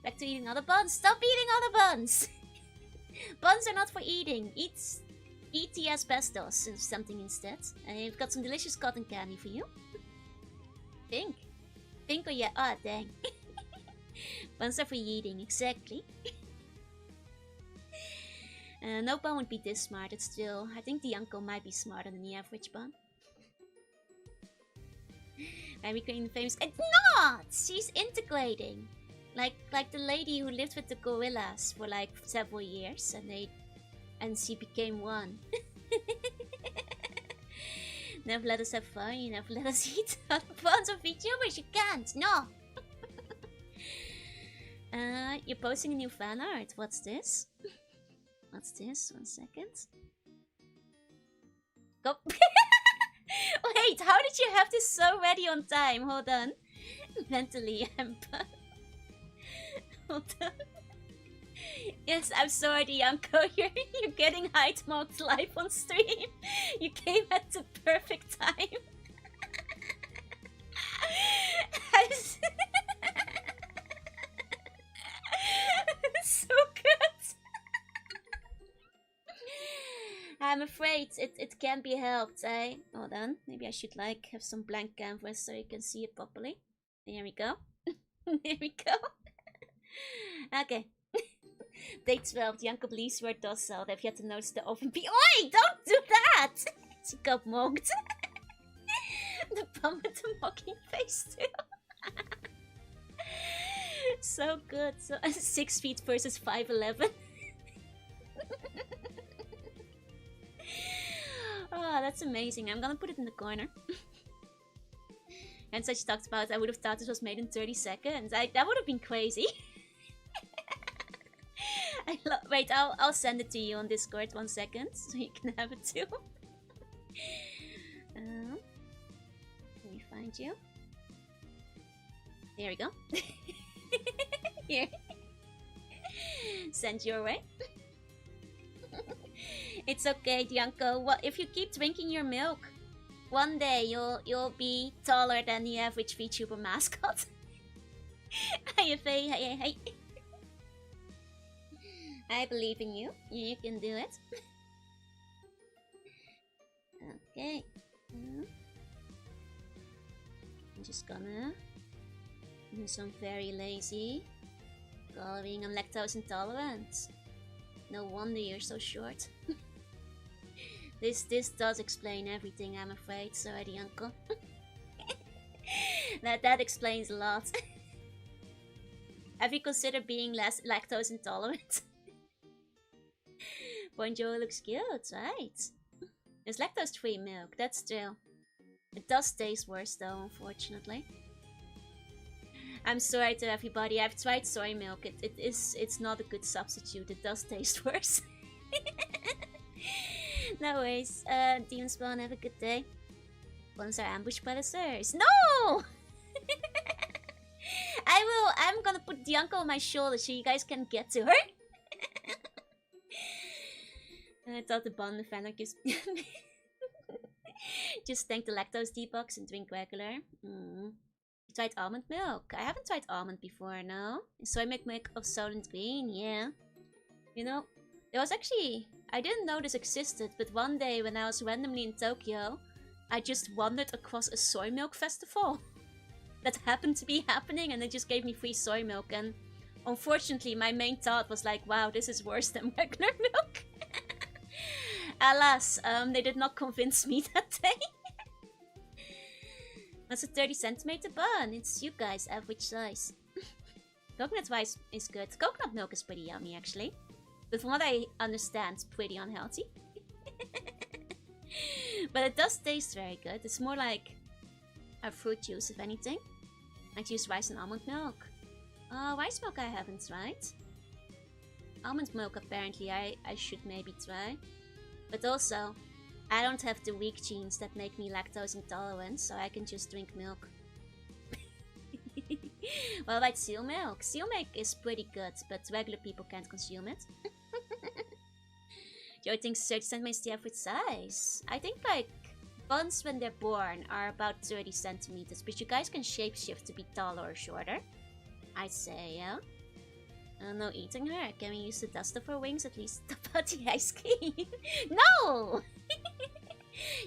Back to eating other buns. Stop eating other buns! Buns are not for eating. Eat the asbestos or something instead. I've got some delicious cotton candy for you. Pink. Pink or yeah? Ah, dang. Buns are for eating, exactly. No bun would be this smart, it's still... I think the uncle might be smarter than the average bun. Maybe creating famous... It's not! She's integrating! Like the lady who lived with the gorillas for like several years and she became one. Never let us have fun, you never let us eat other buns of VTubers, you can't, no! You're posting a new fan art, what's this? What's this? 1 second. Go. Wait, how did you have this so ready on time? Hold on. Mentally, I'm hold on. Yes, I'm sorry, Yanko. You're getting height marked live on stream. You came at the perfect time. So good. I'm afraid it can't be helped, eh? Hold on, maybe I should like have some blank canvas so you can see it properly. There we go. There we go. Okay. Day 12, the uncle believes you are docile. They've yet to notice the oven pee. Oi! Don't do that! She got mocked. The bum with the mocking face too. So good. So 6 feet versus 5'11". Oh, that's amazing. I'm gonna put it in the corner. And such talked about, I would have thought this was made in 30 seconds. That would have been crazy. Wait, I'll send it to you on Discord 1 second, so you can have it too. Let me find you. There we go. Here. Send your way. It's okay, Dianco. What if you keep drinking your milk? One day you'll be taller than the average VTuber mascot. Hey. I believe in you. You can do it. Okay. I'm just gonna do some very lazy coloring. I'm lactose intolerant. No wonder you're so short. This does explain everything, I'm afraid. Sorry, uncle. that explains a lot. Have you considered being less lactose intolerant? Bonjour looks cute, right? It's lactose-free milk, that's true. It does taste worse though, unfortunately. I'm sorry to everybody, I've tried soy milk. It's not a good substitute, it does taste worse. No worries. Demon Spawn, have a good day. Ones are ambush predators. No! I'm gonna put Dianco on my shoulder so you guys can get to her. I thought the bond defender gives just thank the lactose debox and drink regular. You tried almond milk? I haven't tried almond before, no. Soy milk of Solent Green, yeah. You know, there was actually... I didn't know this existed, but one day when I was randomly in Tokyo, I just wandered across a soy milk festival that happened to be happening, and they just gave me free soy milk. And unfortunately, my main thought was like, wow, this is worse than regular milk. Alas, they did not convince me that day. That's a 30 centimeter bun. It's you guys' average size. Coconut rice is good. Coconut milk is pretty yummy, actually. But from what I understand, it's pretty unhealthy. But it does taste very good. It's more like a fruit juice, if anything. I use rice and almond milk. Rice milk I haven't tried. Almond milk apparently I should maybe try. But also, I don't have the weak genes that make me lactose intolerant, so I can just drink milk. What about seal milk? Seal milk is pretty good, but regular people can't consume it. Joe thinks 30 centimeters is the average size. I think like buns when they're born are about 30 centimeters, but you guys can shapeshift to be taller or shorter. I'd say, yeah. No eating her. Can we use the duster for wings? At least about the ice cream. No!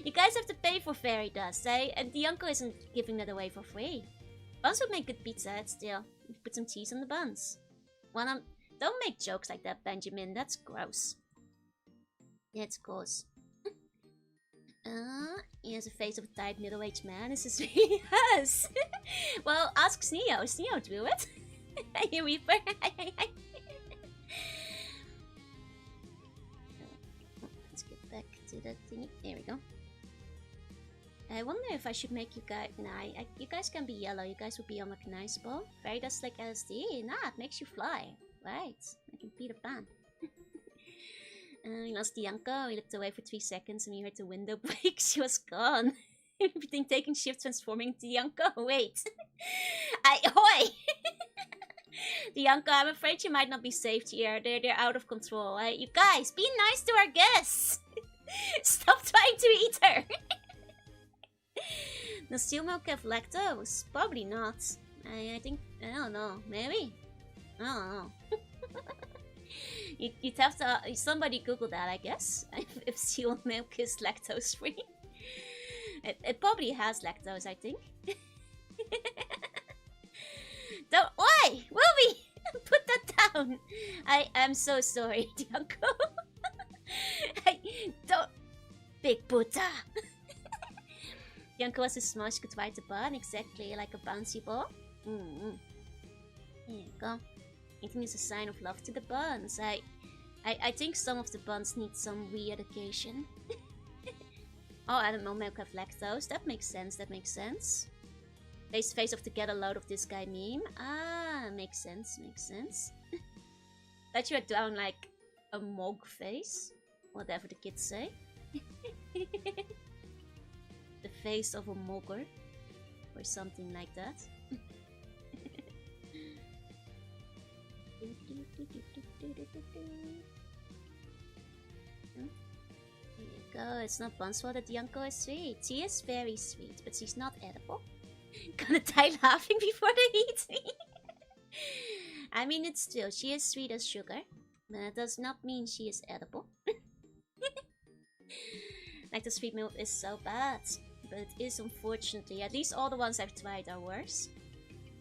You guys have to pay for fairy dust, eh? And the uncle isn't giving that away for free. Buns would make good pizza, still. You put some cheese on the buns. Don't make jokes like that, Benjamin. That's gross. Yeah, it's gross. He has a face of a tired middle-aged man. This is really us. Well, ask Sneo. Sneo drew it. Hey, Reaper. Let's get back to that thingy. There we go. I wonder if I should make you guys... Nah, you guys can be yellow. You guys would be unrecognizable. Very just like LSD. Nah, it makes you fly. Right. Like in Peter Pan. We lost the Yanko. We looked away for 3 seconds and we heard the window break. She was gone. Everything taking shift, transforming into Yanko. Wait. Hoi! The Yanko, I'm afraid you might not be saved here. They're out of control. You guys, be nice to our guests. Stop trying to eat her. Does seal milk have lactose? Probably not. I think... I don't know. Maybe? I don't know. You'd have to... somebody Google that, I guess. If seal milk is lactose free. It probably has lactose, I think. Don't... Oi! Wilby! Put that down! I'm so sorry, Dianco. Don't... Big Buddha! Dianco was a smash could ride the bun, exactly like a bouncy ball. There you go. Eating is a sign of love to the buns. I think some of the buns need some re-education. Oh, animal milk have lactose. That makes sense, that makes sense. Face of the get a load of this guy meme. Ah, makes sense, makes sense. Thought you were down like a mog face. Whatever the kids say. The face of a mogger. Or something like that. There you go, it's not Bunswell that Yanko is sweet. She is very sweet, but she's not edible. Gonna die laughing before they eat me. I mean, it's still, she is sweet as sugar. But that does not mean she is edible. Like the sweet milk is so bad. But it is, unfortunately. At least all the ones I've tried are worse.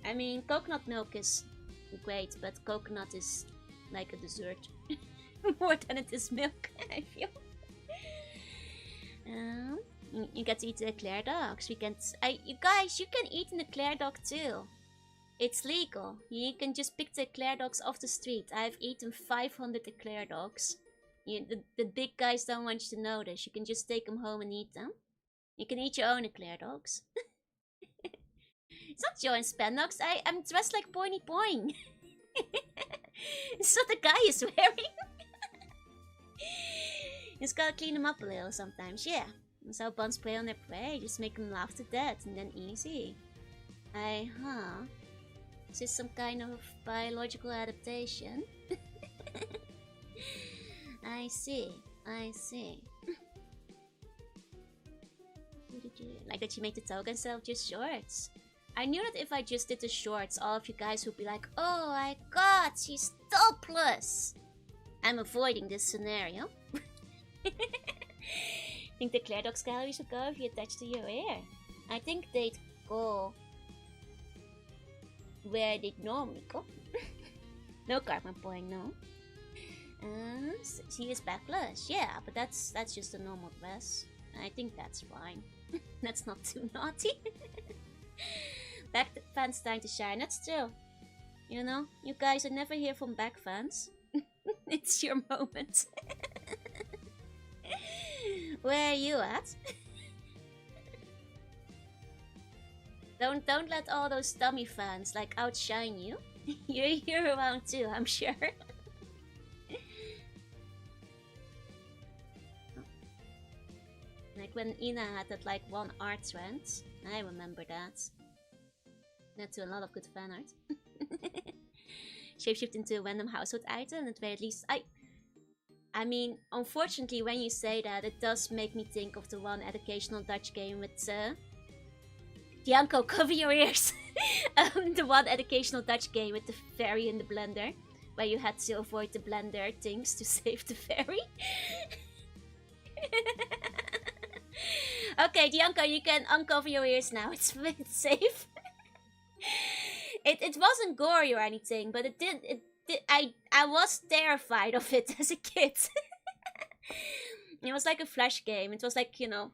I mean, coconut milk is great, but coconut is like a dessert. More than it is milk, I feel. You get to eat the eclair dogs. You guys, you can eat an eclair dog too. It's legal. You can just pick the eclair dogs off the street. I've eaten 500 eclair dogs. The big guys don't want you to know this. You can just take them home and eat them. You can eat your own eclair dogs. It's not Joe and Spandogs. I'm dressed like Poinie Poin. It's what the guy is wearing. Just gotta clean them up a little sometimes, yeah. That's how buns prey on their prey. Just make them laugh to death and then easy. Is this some kind of biological adaptation? I see. Like that you make the toga instead of just shorts. I knew that if I just did the shorts, all of you guys would be like, oh my god, she's topless! I'm avoiding this scenario. Think the Claire Dog's calories would go if you attach to your hair? I think they'd go where they'd normally go. No Cartman Poin, no. She is backlash, yeah, but that's just a normal dress. I think that's fine. That's not too naughty. Back fans time to shine, that's true. You know, you guys are never here from back fans. It's your moment. Where are you at? Don't let all those dummy fans like outshine you. You're around too, I'm sure. Like when Ina had that like one art trend. I remember that. Led to a lot of good fan art. Shapeshift into a random household item, at very least I mean, unfortunately, when you say that, it does make me think of the one educational Dutch game with Bianco, cover your ears! The one educational Dutch game with the fairy in the blender, where you had to avoid the blender things to save the fairy. Okay, Bianco, you can uncover your ears now. It's safe. It wasn't gory or anything, but I was terrified of it as a kid. It was like a flash game. It was like, you know,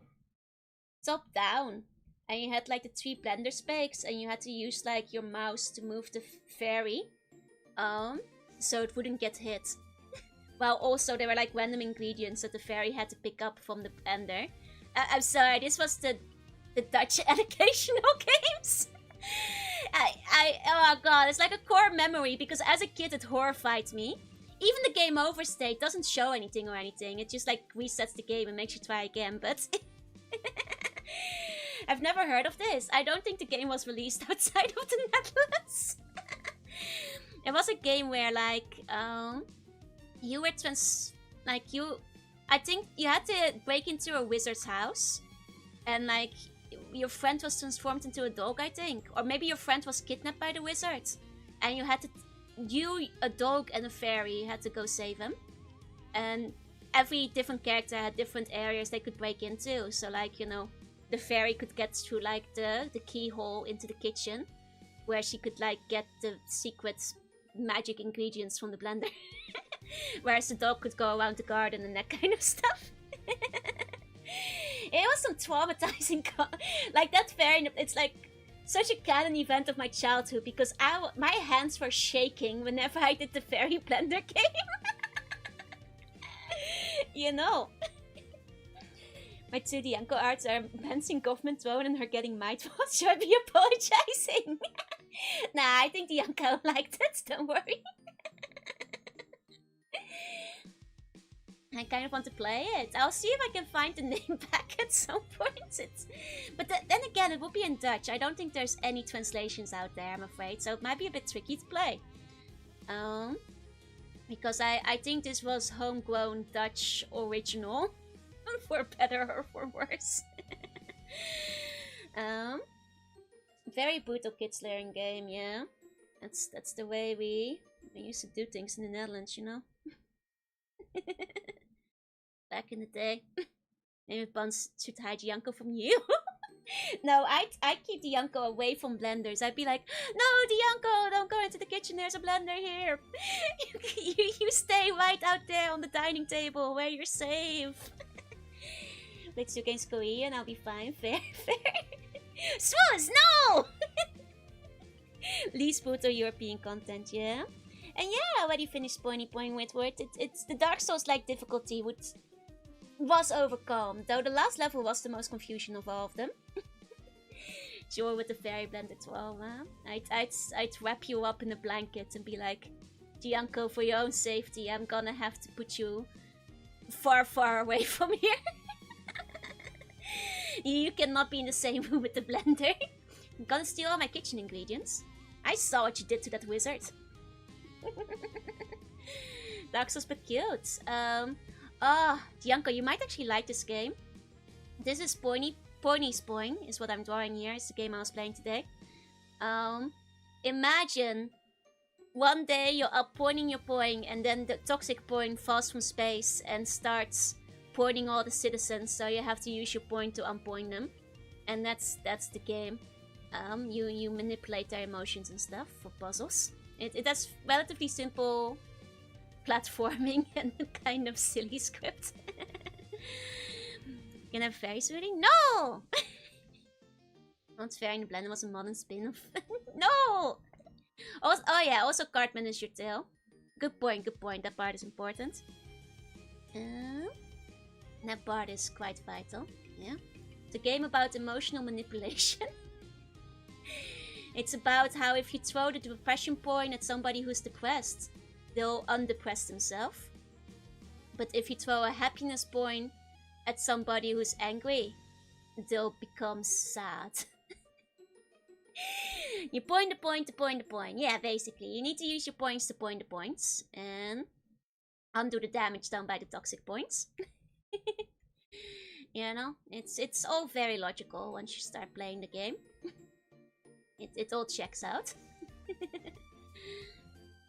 top down. And you had like the 3 blender spakes and you had to use like your mouse to move the fairy. So it wouldn't get hit. While also there were like random ingredients that the fairy had to pick up from the blender. I'm sorry, this was the Dutch educational games. Oh god, it's like a core memory because as a kid it horrified me. Even the game over state doesn't show anything or anything. It just like resets the game and makes you try again, but I've never heard of this. I don't think the game was released outside of the Netherlands. It was a game where like you were I think you had to break into a wizard's house and like your friend was transformed into a dog, I think. Or maybe your friend was kidnapped by the wizard. And you had to... You, a dog and a fairy, had to go save him. And every different character had different areas they could break into. So like, you know, the fairy could get through like the keyhole into the kitchen. Where she could like get the secret magic ingredients from the blender. Whereas the dog could go around the garden and that kind of stuff. It was some traumatizing, like that fairy. It's like such a canon event of my childhood because my hands were shaking whenever I did the fairy blender game. You know, my 2D Yanko arts are bouncing government drone and her getting might. What should I be apologizing? Nah, I think the Yanko liked it. Don't worry. I kind of want to play it. I'll see if I can find the name back at some point. But then again, it will be in Dutch. I don't think there's any translations out there, I'm afraid. So it might be a bit tricky to play. Because I think this was homegrown Dutch original. For better or for worse. Very brutal kids learning game, yeah. That's the way we used to do things in the Netherlands, you know. Back in the day. Maybe Buns should hide Yanko from you. No, I'd keep the Yanko away from blenders. I'd be like, no, the Yanko, don't go into the kitchen. There's a blender here. you stay right out there on the dining table where you're safe. Let's do against Korea and I'll be fine. Fair, fair. Swooz, no! Least brutal European content, yeah? And yeah, I already finished Poin with Word. It's the Dark Souls-like difficulty was overcome, though the last level was the most confusion of all of them. Sure, with the fairy blended as well, man. I'd wrap you up in a blanket and be like, Gianco, for your own safety, I'm gonna have to put you far, far away from here. You cannot be in the same room with the blender. I'm gonna steal all my kitchen ingredients. I saw what you did to that wizard. Dark Souls but cute. Gianco, you might actually like this game. This is Poinie's Poin, is what I'm drawing here. It's the game I was playing today. Imagine one day you're up pointing your Poin, and then the toxic Poin falls from space and starts pointing all the citizens, so you have to use your Poin to unpoint them. And that's the game. You manipulate their emotions and stuff for puzzles. It has relatively simple platforming and a kind of silly script. Can I have fairies reading? No! Not fair in the blender was a modern spin-off. No! Also, oh yeah, also Cartman is your tail. Good point, good point. That part is important. That part is quite vital. Yeah. It's a game about emotional manipulation. It's about how if you throw the depression point at somebody who's depressed, they'll undepress themselves. But if you throw a happiness point at somebody who's angry, they'll become sad. You point the point to point the point. Yeah, basically. You need to use your points to point the points. And undo the damage done by the toxic points. You know? It's all very logical once you start playing the game. It all checks out.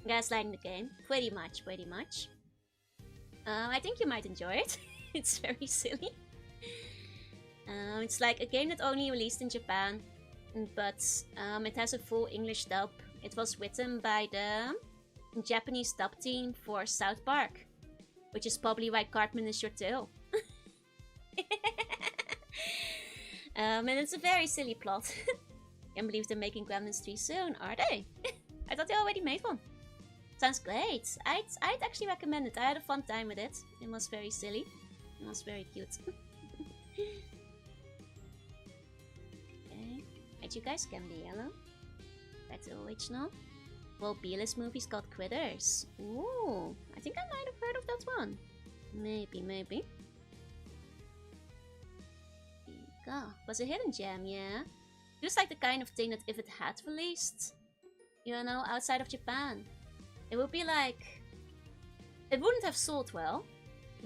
Gaslighting the game. Pretty much, pretty much. I think you might enjoy it. It's very silly. It's like a game that only released in Japan, but it has a full English dub. It was written by the Japanese dub team for South Park, which is probably why Cartman is your tail. And it's a very silly plot. Can't believe they're making Gremlins 3 soon, are they? I thought they already made one. Sounds great. I'd actually recommend it. I had a fun time with it. It was very silly. It was very cute. Okay. Right, you guys can be yellow. That's the original. Well, B-list movies got critters. Ooh, I think I might have heard of that one. Maybe. There you go. Was a hidden gem, yeah. Just like the kind of thing that if it had released, you know, outside of Japan, it would be like... It wouldn't have sold well,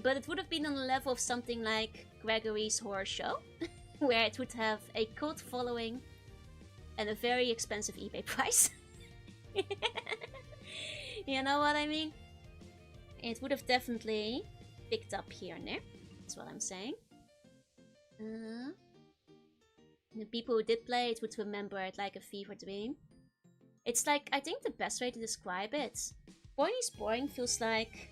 but it would have been on the level of something like Gregory's Horror Show, where it would have a cult following and a very expensive eBay price. You know what I mean? It would have definitely picked up here and there. That's what I'm saying. The people who did play it would remember it like a fever dream. It's like, I think the best way to describe it, Poinie's Poin feels like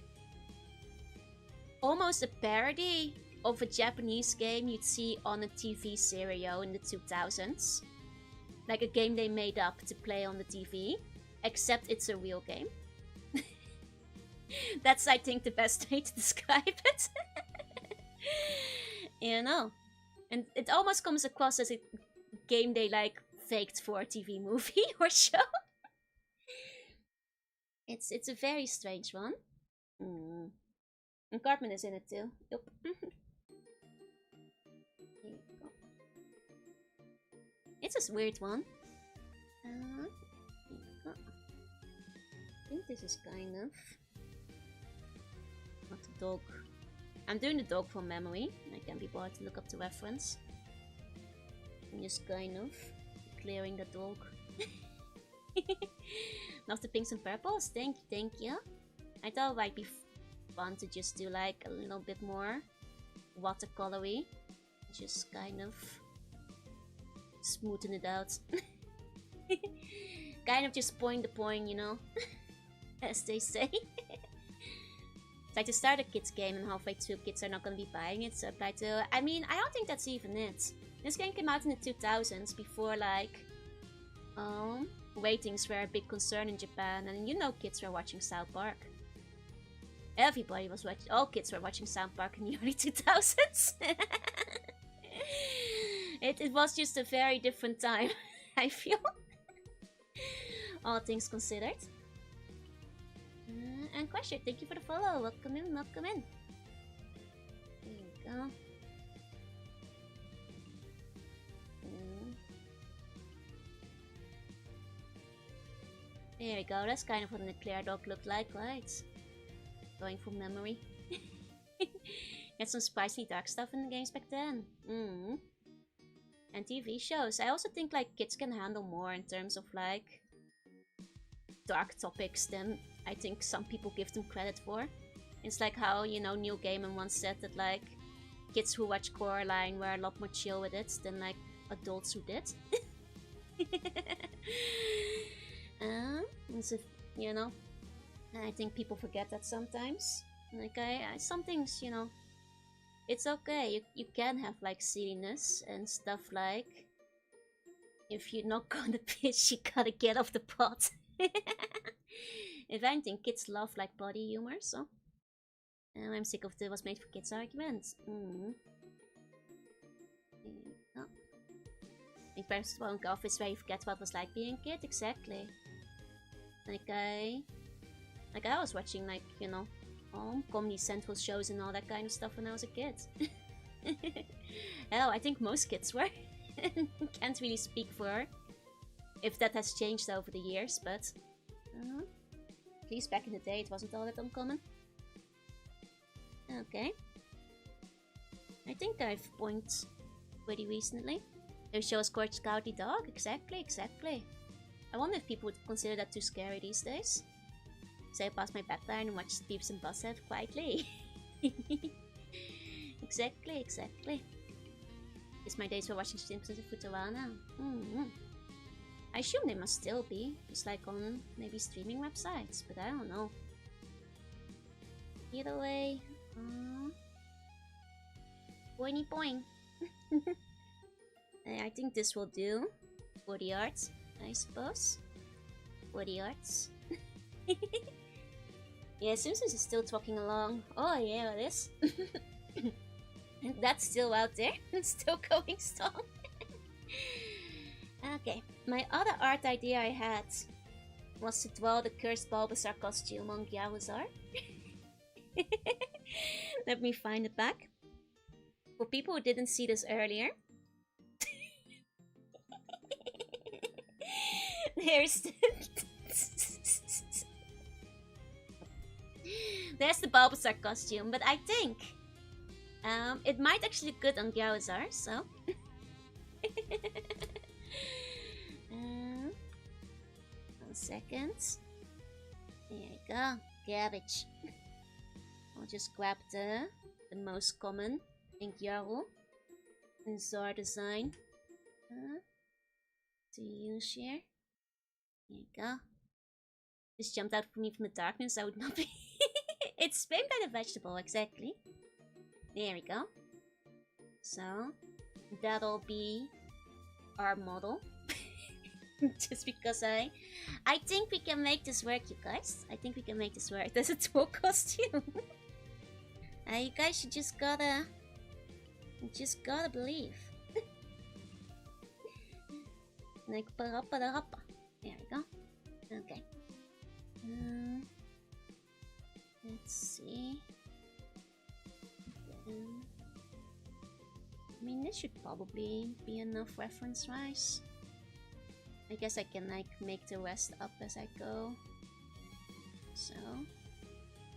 almost a parody of a Japanese game you'd see on a TV serial in the 2000s. Like a game they made up to play on the TV, except it's a real game. That's, I think, the best way to describe it. You know. And it almost comes across as a game they, like, faked for a TV movie or show. It's a very strange one. And Cartman is in it too. Yep. Here you go. It's a weird one. Here you go. I think this is kind of... Not the dog. I'm doing the dog from memory. I can be bothered to look up the reference. I'm just kind of clearing the dog. Love the pinks and purples. Thank you. I thought it might be fun to just do like a little bit more watercolory. Just kind of smoothing it out. Kind of just point the point, you know, as they say. It's like to start a kids game and halfway through kids are not going to be buying it, so apply to... I mean, I don't think that's even it. This game came out in the 2000s before like... ratings were a big concern in Japan, and you know kids were watching South Park. Everybody was watching... All kids were watching South Park in the early 2000s. It was just a very different time, I feel. All things considered. And Question, thank you for the follow. Welcome in, welcome in. There we go. There we go, that's kind of what the Claire dog looked like, right? Going from memory. Had some spicy dark stuff in the games back then. And TV shows. I also think like kids can handle more in terms of like dark topics than I think some people give them credit for. It's like how, you know, Neil Gaiman once said that like kids who watch Coraline were a lot more chill with it than like adults who did. As if, you know, I think people forget that sometimes. Like some things, you know, it's okay. You can have like silliness and stuff like, if you're not gonna pitch, you gotta get off the pot. If anything, kids love like body humor, so I'm sick of the was made for kids arguments. Like first one office where you forget what it was like being a kid, exactly. Like I was watching like, you know, Comedy Central shows and all that kind of stuff when I was a kid. Hell, I think most kids were. Can't really speak for her if that has changed over the years, but at least back in the day it wasn't all that uncommon. Okay. I think I've pointed pretty recently. They show a scorched cowardly dog. Exactly. I wonder if people would consider that too scary these days. So I pass my bedtime and watch Beavis and Butthead quietly. Exactly. It's my days for watching Simpsons and Futurama. I assume they must still be, just like on maybe streaming websites, but I don't know. Either way, Poinie Poin. I think this will do for the arts, I suppose. For the arts. Yeah, Simpsons is still talking along. Oh yeah, it is. That's still out there. It's still going strong. Okay, my other art idea I had was to draw the cursed Bulbasaur costume on Gyaruzar. Let me find it back. For people who didn't see this earlier, there's the Bulbasaur costume, but I think it might actually look good on Gyaruzar, so 1 second. There you go, cabbage. I'll just grab the most common in Gyaru and Zar design to use here. There you go. This jumped out for me from the darkness. I would not be. It's framed by the vegetable, exactly. There we go. So that'll be our model. Just because I think we can make this work, you guys. I think we can make this work. There's a tool costume. You guys just gotta believe. Like There we go. Okay. Let's see. I mean, this should probably be enough reference-wise. I guess I can like make the rest up as I go. So,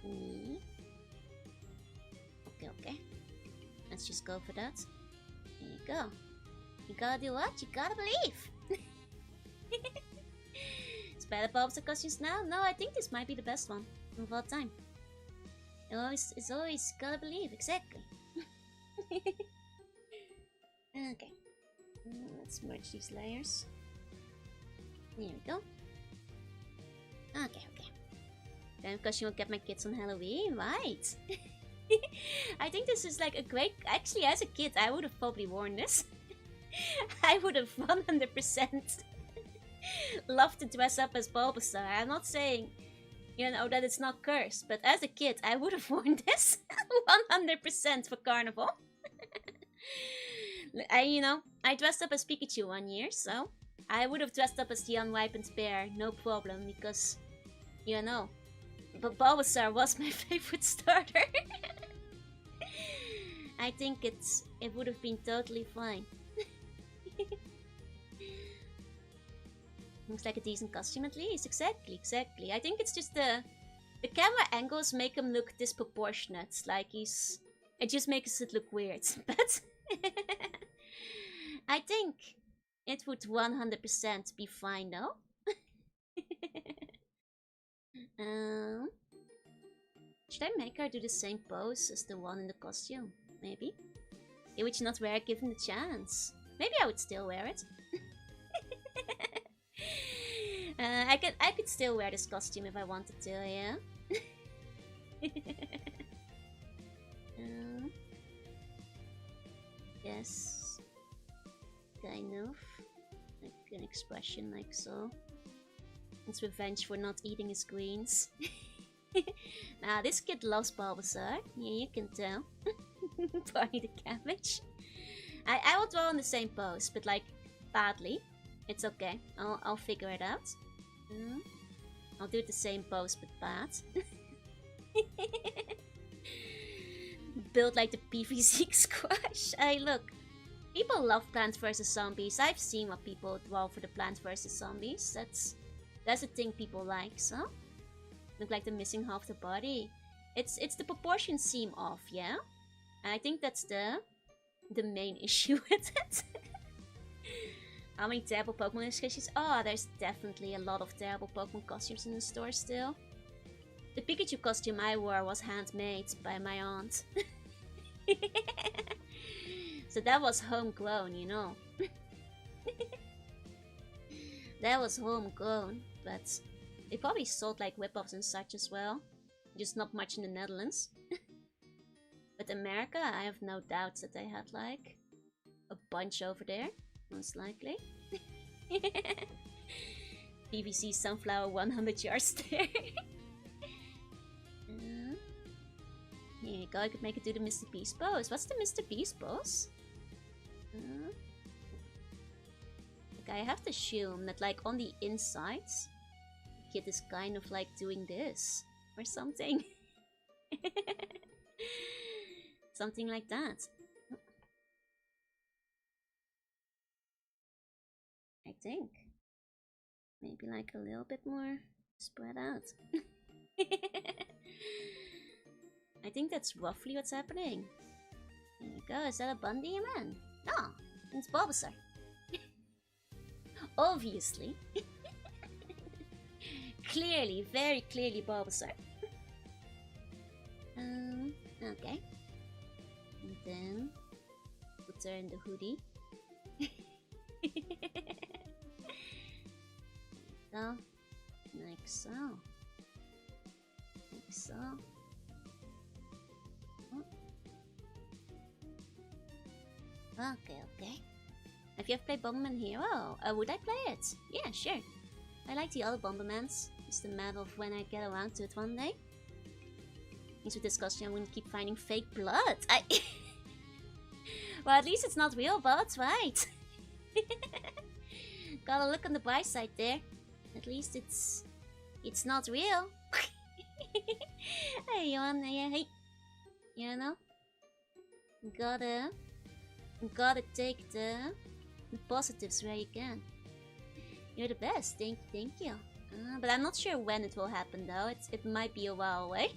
me. Okay. Let's just go for that. There you go. You gotta do what? You gotta believe. Spider Bulbasaur costumes now? No, I think this might be the best one of all time. It's always gotta believe, exactly. Okay. Let's merge these layers. There we go. Okay. Then costume will get my kids on Halloween, right? I think this is like a great... Actually, as a kid, I would have probably worn this. I would have 100% loved to dress up as Bulbasaur. I'm not saying, you know, that it's not cursed, but as a kid, I would have worn this 100% for Carnival. I dressed up as Pikachu one year, so I would have dressed up as the unripened pear, no problem, because, you know, but Bulbasaur was my favorite starter. I think it would have been totally fine. Looks like a decent costume at least. Exactly. I think it's just the camera angles make him look disproportionate. Like it just makes it look weird. But I think it would 100% be fine though. Should I make her do the same pose as the one in the costume? Maybe. It would not wear it given the chance. Maybe I would still wear it. I could still wear this costume if I wanted to, yeah. Yes. Kind of. Like an expression like so. It's revenge for not eating his greens. Now, this kid loves Bulbasaur. Yeah, you can tell. Poinie the cabbage. I will draw in the same pose, but like, badly. It's okay. I'll figure it out. I'll do the same pose, but bad. Build like the PVC squash. Hey, look. People love Plants vs Zombies. I've seen what people draw for the Plants vs Zombies. That's a thing people like, so. Look like they're missing half the body. It's the proportions seem off, yeah? And I think that's the main issue with it. How many terrible Pokemon illustrations? Oh, there's definitely a lot of terrible Pokemon costumes in the store still. The Pikachu costume I wore was handmade by my aunt. So that was homegrown, you know. That was homegrown, but they probably sold like whip-offs and such as well. Just not much in the Netherlands. But America, I have no doubts that they had like a bunch over there, most likely. PVC sunflower 100 yards there. Here you go, I could make it do the Mr. Beast pose. What's the Mr. Beast pose? Like, I have to assume that like on the insides, the kid is kind of like doing this or something. Something like that. I think. Maybe like a little bit more spread out. I think that's roughly what's happening. There you go. Is that a Bundy man? No, it's Bulbasaur. Obviously. Clearly, very clearly Bulbasaur. Okay. And then put her in the hoodie. So, like so. Like so. Oh. Okay. Have you ever played Bomberman Hero? Would I play it? Yeah, sure. I like the other Bombermans. It's the matter of when I get around to it one day. Means with this costume, I'm gonna keep finding fake blood. Well, at least it's not real blood, right? Gotta look on the bright side there. At least it's not real. Hey, Jorunna, yeah, hey. You know? Gotta take the positives where you can. You're the best, thank you. But I'm not sure when it will happen though. It might be a while away.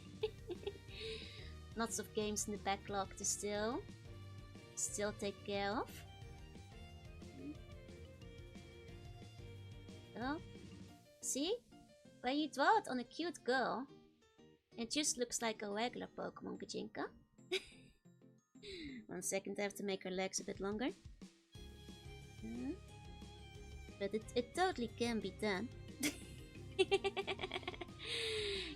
Lots of games in the backlog to still take care of. So, see? When you draw it on a cute girl, it just looks like a regular Pokemon Kajinka. 1 second, I have to make her legs a bit longer. But it totally can be done.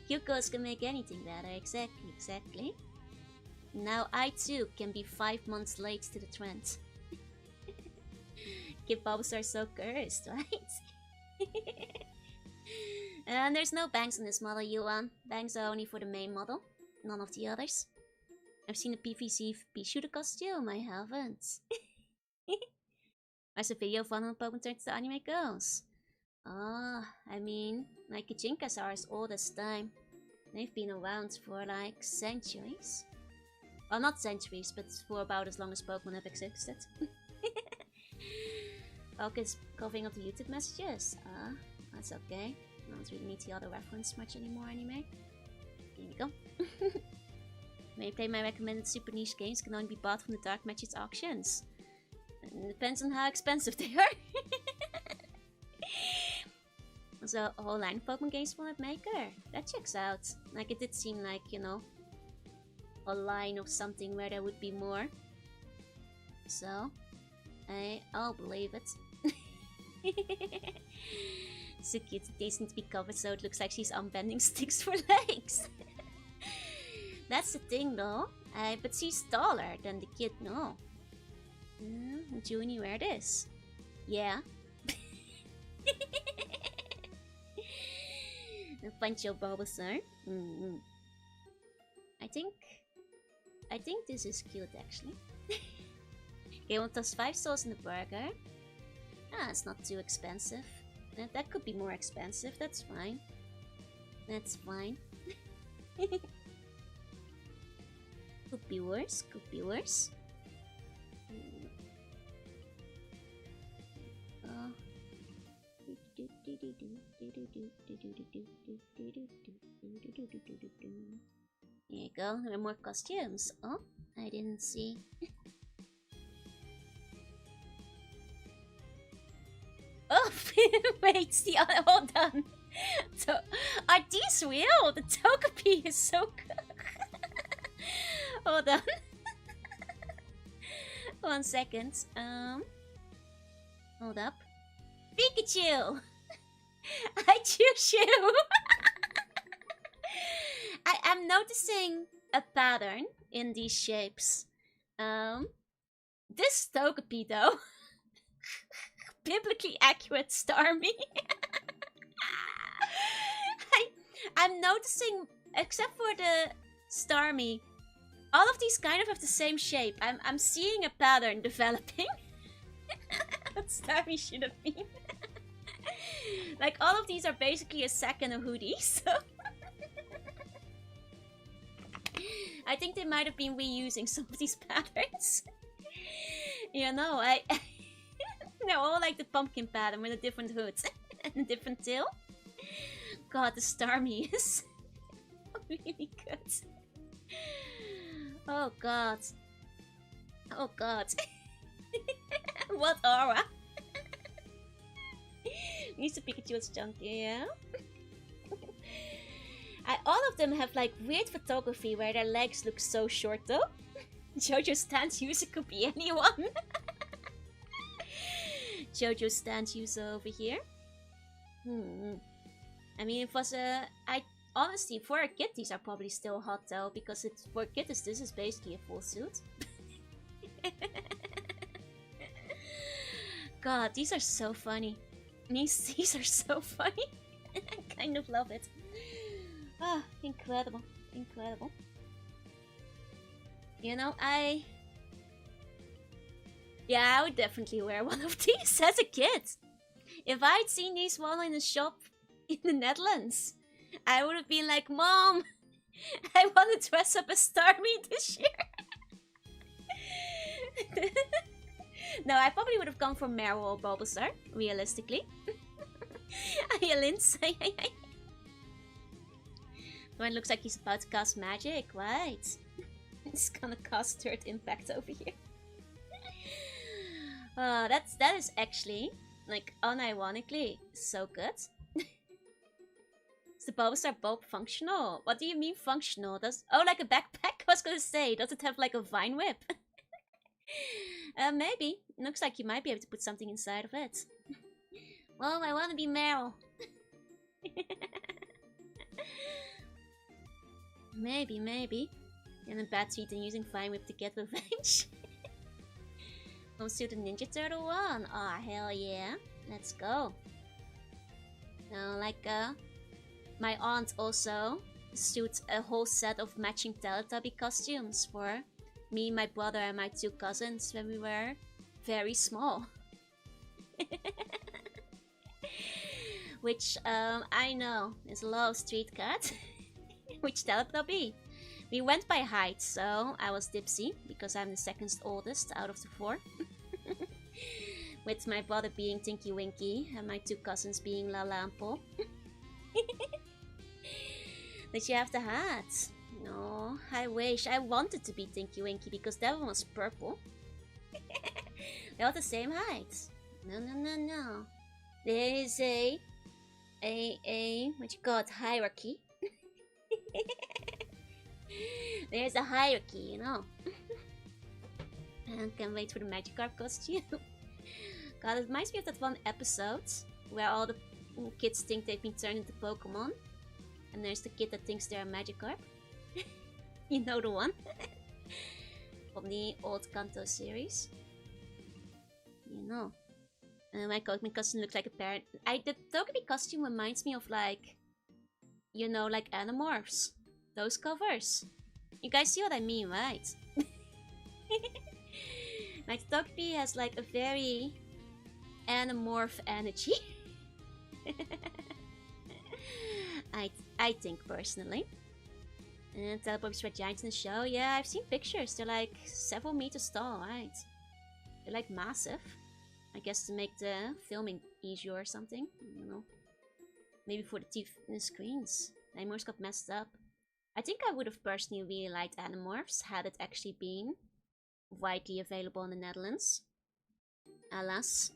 Cute girls can make anything better, exactly. Now I too can be 5 months late to the trend. Kid Bulbasaur are so cursed, right? And there's no bangs in this model, Yuan. Bangs are only for the main model, none of the others. I've seen a PVC shooter costume, I haven't. There's a video fun on Pokemon turns to anime girls. Ah, I mean, my Kichinkas are as old as time. They've been around for like centuries. Well, not centuries, but for about as long as Pokemon have existed. Focus covering up the YouTube messages. Ah, that's okay. I don't really need the other reference much anymore anyway. Here we go. May play my recommended super niche games can only be bought from the Dark Matches auctions. It depends on how expensive they are. So a whole line of Pokemon games from that maker. That checks out. Like it did seem like, you know, a line of something where there would be more. So I'll believe it. So cute, it needs to be covered so it looks like she's unbending sticks for legs. That's the thing though. But she's taller than the kid, no. Would Junie wear this? Yeah. Pancho Bulbasaur. I think this is cute actually. Okay, we'll toss 5 souls in the burger. Ah, it's not too expensive. That could be more expensive, that's fine. That's fine. Could be worse, could be worse. There you go, there are more costumes. Oh, I didn't see. Oh, wait, the other, hold on. So, are these real? The Togepi is so good. Hold on. 1 second. Hold up. Pikachu! I choose you! I'm noticing a pattern in these shapes. This Togepi though. Biblically accurate Starmie. I'm noticing, except for the Starmie, all of these kind of have the same shape. I'm seeing a pattern developing. What Starmie should have been. Like all of these are basically a sack and a hoodie, so I think they might have been reusing some of these patterns. You know, they're all like the pumpkin pattern with a different hood and a different tail. God, the Starmie is really good. Oh god. Oh god. What aura? Mr. Pikachu is chunky, yeah? All of them have like weird photography where their legs look so short though. Jojo Stan's user could be anyone. Jojo Stan's user over here. I mean, it was honestly, for a kid, these are probably still hot though, because for kids, this is basically a full suit. God, these are so funny. These are so funny. I kind of love it. Ah, incredible. Incredible. You know, I would definitely wear one of these as a kid. If I'd seen these one in a shop in the Netherlands, I would have been like, Mom, I want to dress up as Starmie this year. No, I probably would have gone for Meryl or Bulbasaur, realistically. Hiya, Linz. Poin looks like he's about to cast magic, right? He's gonna cast Third Impact over here. That is actually, like, unironically, so good. Is the Bulbasaur bulb functional? What do you mean functional? Oh, like a backpack? I was gonna say, does it have like a vine whip? Maybe. Looks like you might be able to put something inside of it. Well, I want to be Meryl. Maybe. And a bad tweet and using Fine Whip to get revenge. Comes to the Ninja Turtle one. Aw, hell yeah. Let's go. Now, like, my aunt also suits a whole set of matching Teletubby costumes for me, my brother, and my 2 cousins when we were very small. Which, I know, is a lot of street cat. Which Teletubby? We went by height, so I was Dipsy, because I'm the second oldest out of the 4. With my brother being Tinky Winky, and my 2 cousins being Lala and Po. Did you have the hat? No, I wish. I wanted to be Tinky Winky, because that one was purple. They're all the same height. No. There is what you call it, hierarchy. There's a hierarchy, you know. And can't wait for the Magikarp costume. God, it reminds me of that one episode where all the kids think they've been turned into Pokemon. And there's the kid that thinks they're a Magikarp. You know the one? From the old Kanto series. You know. My costume looks like a parent. The Togepi costume reminds me of like, you know, like Animorphs. Those covers. You guys see what I mean, right? Like Togepi has like a very Animorph energy. I think personally. And Teleports were giants in the show. Yeah, I've seen pictures. They're like several meters tall, right? They're like massive. I guess to make the filming easier or something. I don't know. Maybe for the TV screens. Animorphs got messed up. I think I would have personally really liked Animorphs had it actually been widely available in the Netherlands. Alas,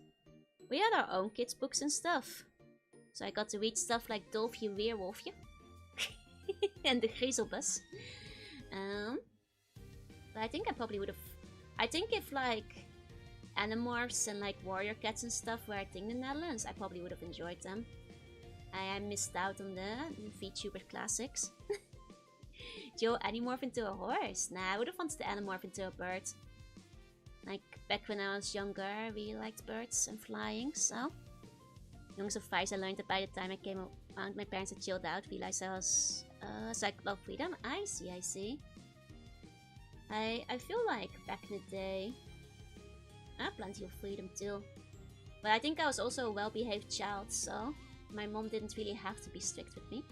we had our own kids' books and stuff. So I got to read stuff like Dolfje Weerwolfje and the Griezelbus. But I think I probably would have... I think if like Animorphs and like Warrior Cats and stuff were a thing in the Netherlands, I probably would have enjoyed them. I missed out on the Vtuber classics. Joe Animorph into a horse? Nah, I would have wanted to Animorph into a bird. Like, back when I was younger, I really liked birds and flying, so... Young advice I learned that by the time I came around, my parents had chilled out, realized I was cycle of freedom. I see. I feel like back in the day, I had plenty of freedom too. But I think I was also a well-behaved child, so my mom didn't really have to be strict with me.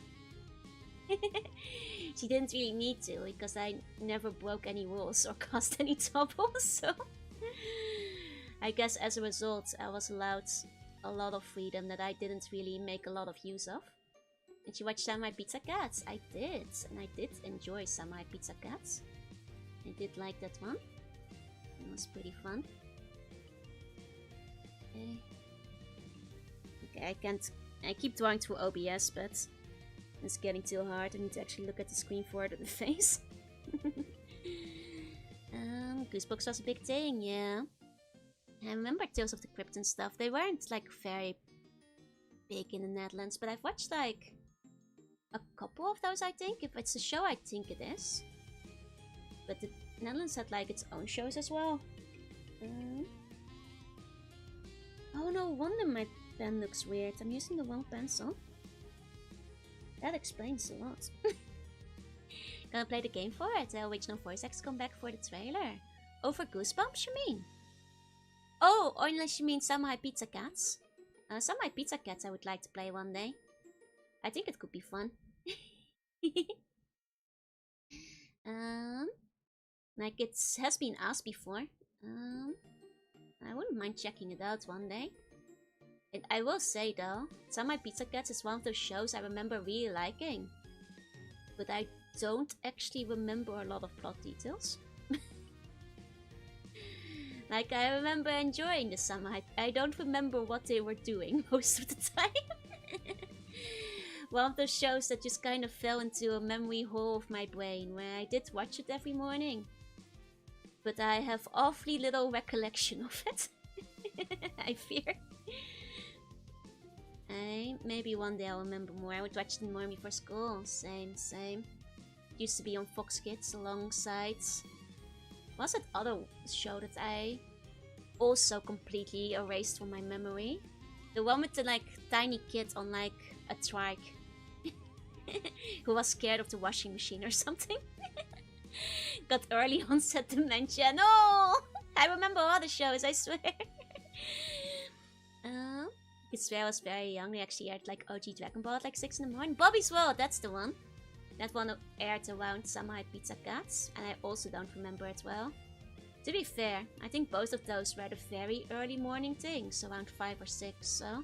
She didn't really need to, because I never broke any rules or caused any trouble, so... I guess as a result, I was allowed a lot of freedom that I didn't really make a lot of use of. Did you watch Samurai Pizza Cats? I did, and I did enjoy Samurai Pizza Cats. I did like that one. It was pretty fun. Okay, I keep drawing through OBS, but it's getting too hard. I need to actually look at the screen for the face. Goosebooks was a big thing, yeah. I remember Tales of the Crypt and stuff. They weren't like very big in the Netherlands, but I've watched like a couple of those, I think. If it's a show, I think it is. But the Netherlands had like its own shows as well. Oh, no wonder my pen looks weird. I'm using the wrong pencil. That explains a lot. Gonna play the game for it. The original voice actors come back for the trailer. Oh, for Goosebumps, you mean? Oh, or unless you mean Samurai Pizza Cats. Samurai Pizza Cats I would like to play one day. I think it could be fun. Like it has been asked before. I wouldn't mind checking it out one day. I will say though, Samurai Pizza Cats is one of those shows I remember really liking. But I don't actually remember a lot of plot details. Like, I remember enjoying the Samurai. I don't remember what they were doing most of the time. One of those shows that just kind of fell into a memory hole of my brain, where I did watch it every morning. but I have awfully little recollection of it. I fear. Maybe one day I'll remember more. I would watch it more before school. Same. Used to be on Fox Kids alongside... Was it other show that I also completely erased from my memory? The one with the like tiny kid on like a trike. Who was scared of the washing machine or something. Got early onset dementia. No! I remember all the shows, I swear. I swear I was very young. We actually aired like OG Dragon Ball at like 6 in the morning. Bobby's World, that's the one. That one aired around Samurai Pizza Cats. And I also don't remember it well. To be fair, I think both of those were the very early morning things. Around 5 or 6, so...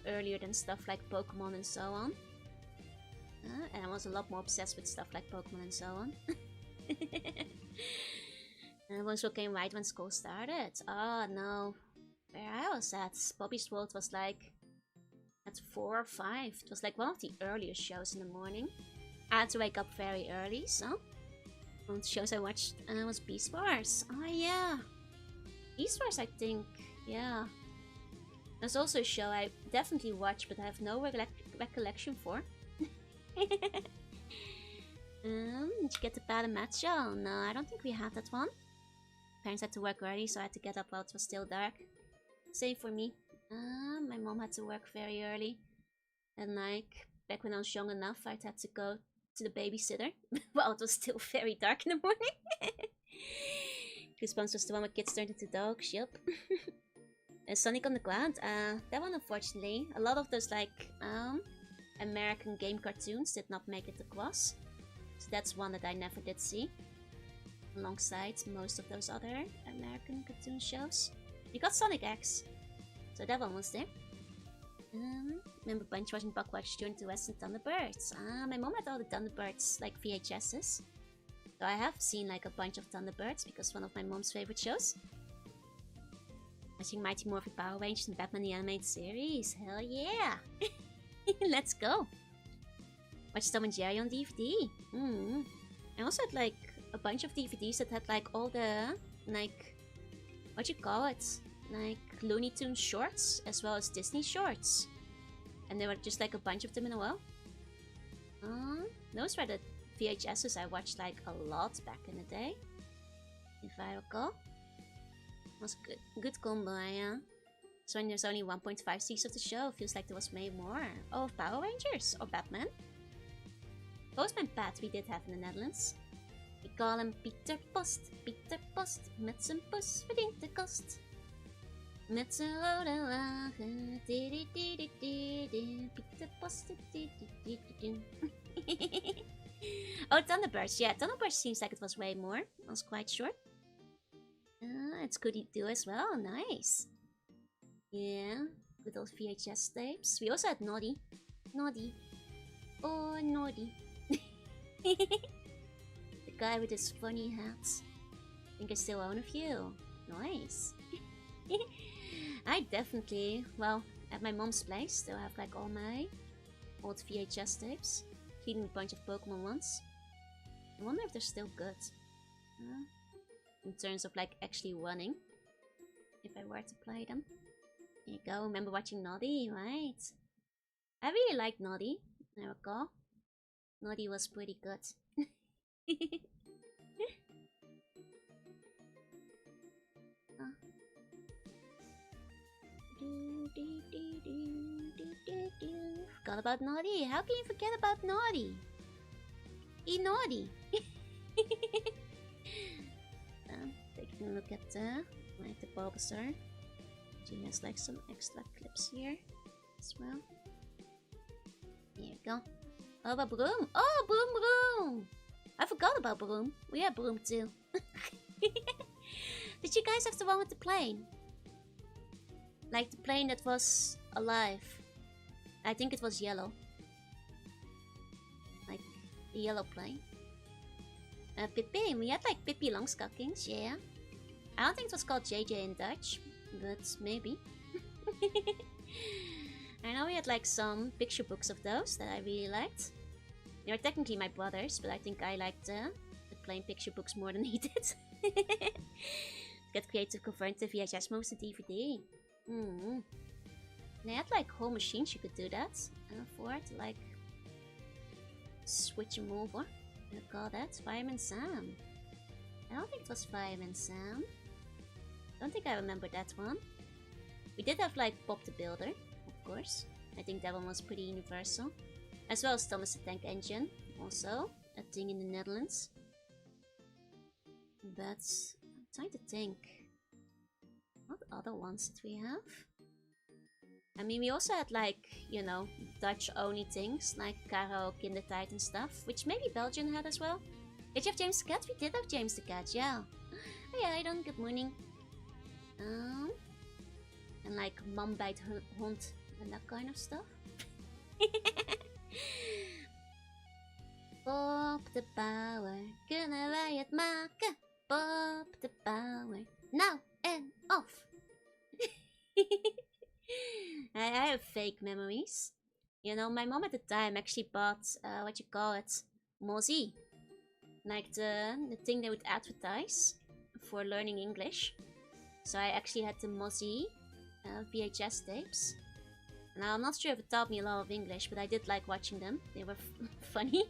earlier than stuff like Pokemon and so on. And I was a lot more obsessed with stuff like Pokemon and so on. And I also came right when school started. Oh no. Where I was at, Bobby's World was like at 4 or 5. It was like one of the earliest shows in the morning. I had to wake up very early, so one of the shows I watched was Beast Wars. Oh yeah, Beast Wars, I think. Yeah, there's also a show I definitely watched, but I have no recollection for. Did you get the Bad and Mad show? No, I don't think we had that one. Parents had to work early, so I had to get up while it was still dark. Same for me. My mom had to work very early. And like, back when I was young enough, I'd had to go to the babysitter while it was still very dark in the morning. Goosebumps was the one where kids turned into dogs, yup. Sonic on the Ground, that one unfortunately. A lot of those like, American game cartoons did not make it across. So that's one that I never did see. Alongside most of those other American cartoon shows. You got Sonic X. So that one was there. Remember binge watching Buckwatch during the Western Thunderbirds. My mom had all the Thunderbirds, like VHSs. So I have seen like a bunch of Thunderbirds because one of my mom's favorite shows. Watching Mighty Morphin Power Rangers and Batman the Animated Series. Hell yeah! Let's go! Watch Tom and Jerry on DVD. I also had like a bunch of DVDs that had like all the like, what you call it? Like Looney Tunes shorts as well as Disney shorts. And there were just like a bunch of them in a row. Those were the VHSs I watched like a lot back in the day. If I recall. Was good. Good combo, yeah. So when there's only 1.5 seasons of the show, it feels like there was way more. Oh, Power Rangers or Batman. Postman Pat we did have in the Netherlands. We call him Pieter Post, met zijn post verdient de kost. Met zijn rode wagen, Pieter Post, Oh, Thunderbirds, yeah, Thunderbirds seems like it was way more. I was quite short. It's Goody Doo as well, nice. Yeah, good old VHS tapes. We also had Noddy. Oh, Noddy. The guy with his funny hats. I think I still own a few. Nice. I definitely, well, at my mom's place, still have like all my old VHS tapes. Including a bunch of Pokemon ones. I wonder if they're still good. In terms of like actually running. If I were to play them. There you go, remember watching Noddy, right? I really liked Noddy, I recall. Noddy was pretty good. Forgot about Noddy. How can you forget about Noddy? He naughty. Taking a look at the Bulbasaur. She has like some extra clips here as well. There you go. Oh, about Broom. Oh, Broom. I forgot about Broom. We had Broom too. Did you guys have the one with the plane? Like the plane that was alive. I think it was yellow. Like the yellow plane. Pippi. We had like Pippi Longstockings, yeah. I don't think it was called JJ in Dutch, but maybe. I know we had like some picture books of those that I really liked. They were technically my brothers, but I think I liked the plain picture books more than he did. Get creative, convert the VHS movies to DVD. They had like whole machines you could do that. And afford like switch them over. What do you call that? Fireman Sam. I don't think it was Fireman Sam. Don't think I remember that one. We did have like Bob the Builder, of course. I think that one was pretty universal. As well as Thomas the Tank Engine, also a thing in the Netherlands. But I'm trying to think. What other ones did we have? I mean, we also had like, you know, Dutch only things like Caro, Kindertijd and stuff, which maybe Belgium had as well. Did you have James the Cat? We did have James the Cat, yeah. Oh yeah, I don't. Good morning. And like Mom Bite Hond and that kind of stuff. Bob de Bauer, kunnen wij het maken? Bob de Bauer, now and off. I have fake memories. You know, my mom at the time actually bought, what you call it, Mozi. Like the thing they would advertise for learning English. So I actually had the Mozi VHS tapes. And I'm not sure if it taught me a lot of English, but I did like watching them. They were funny.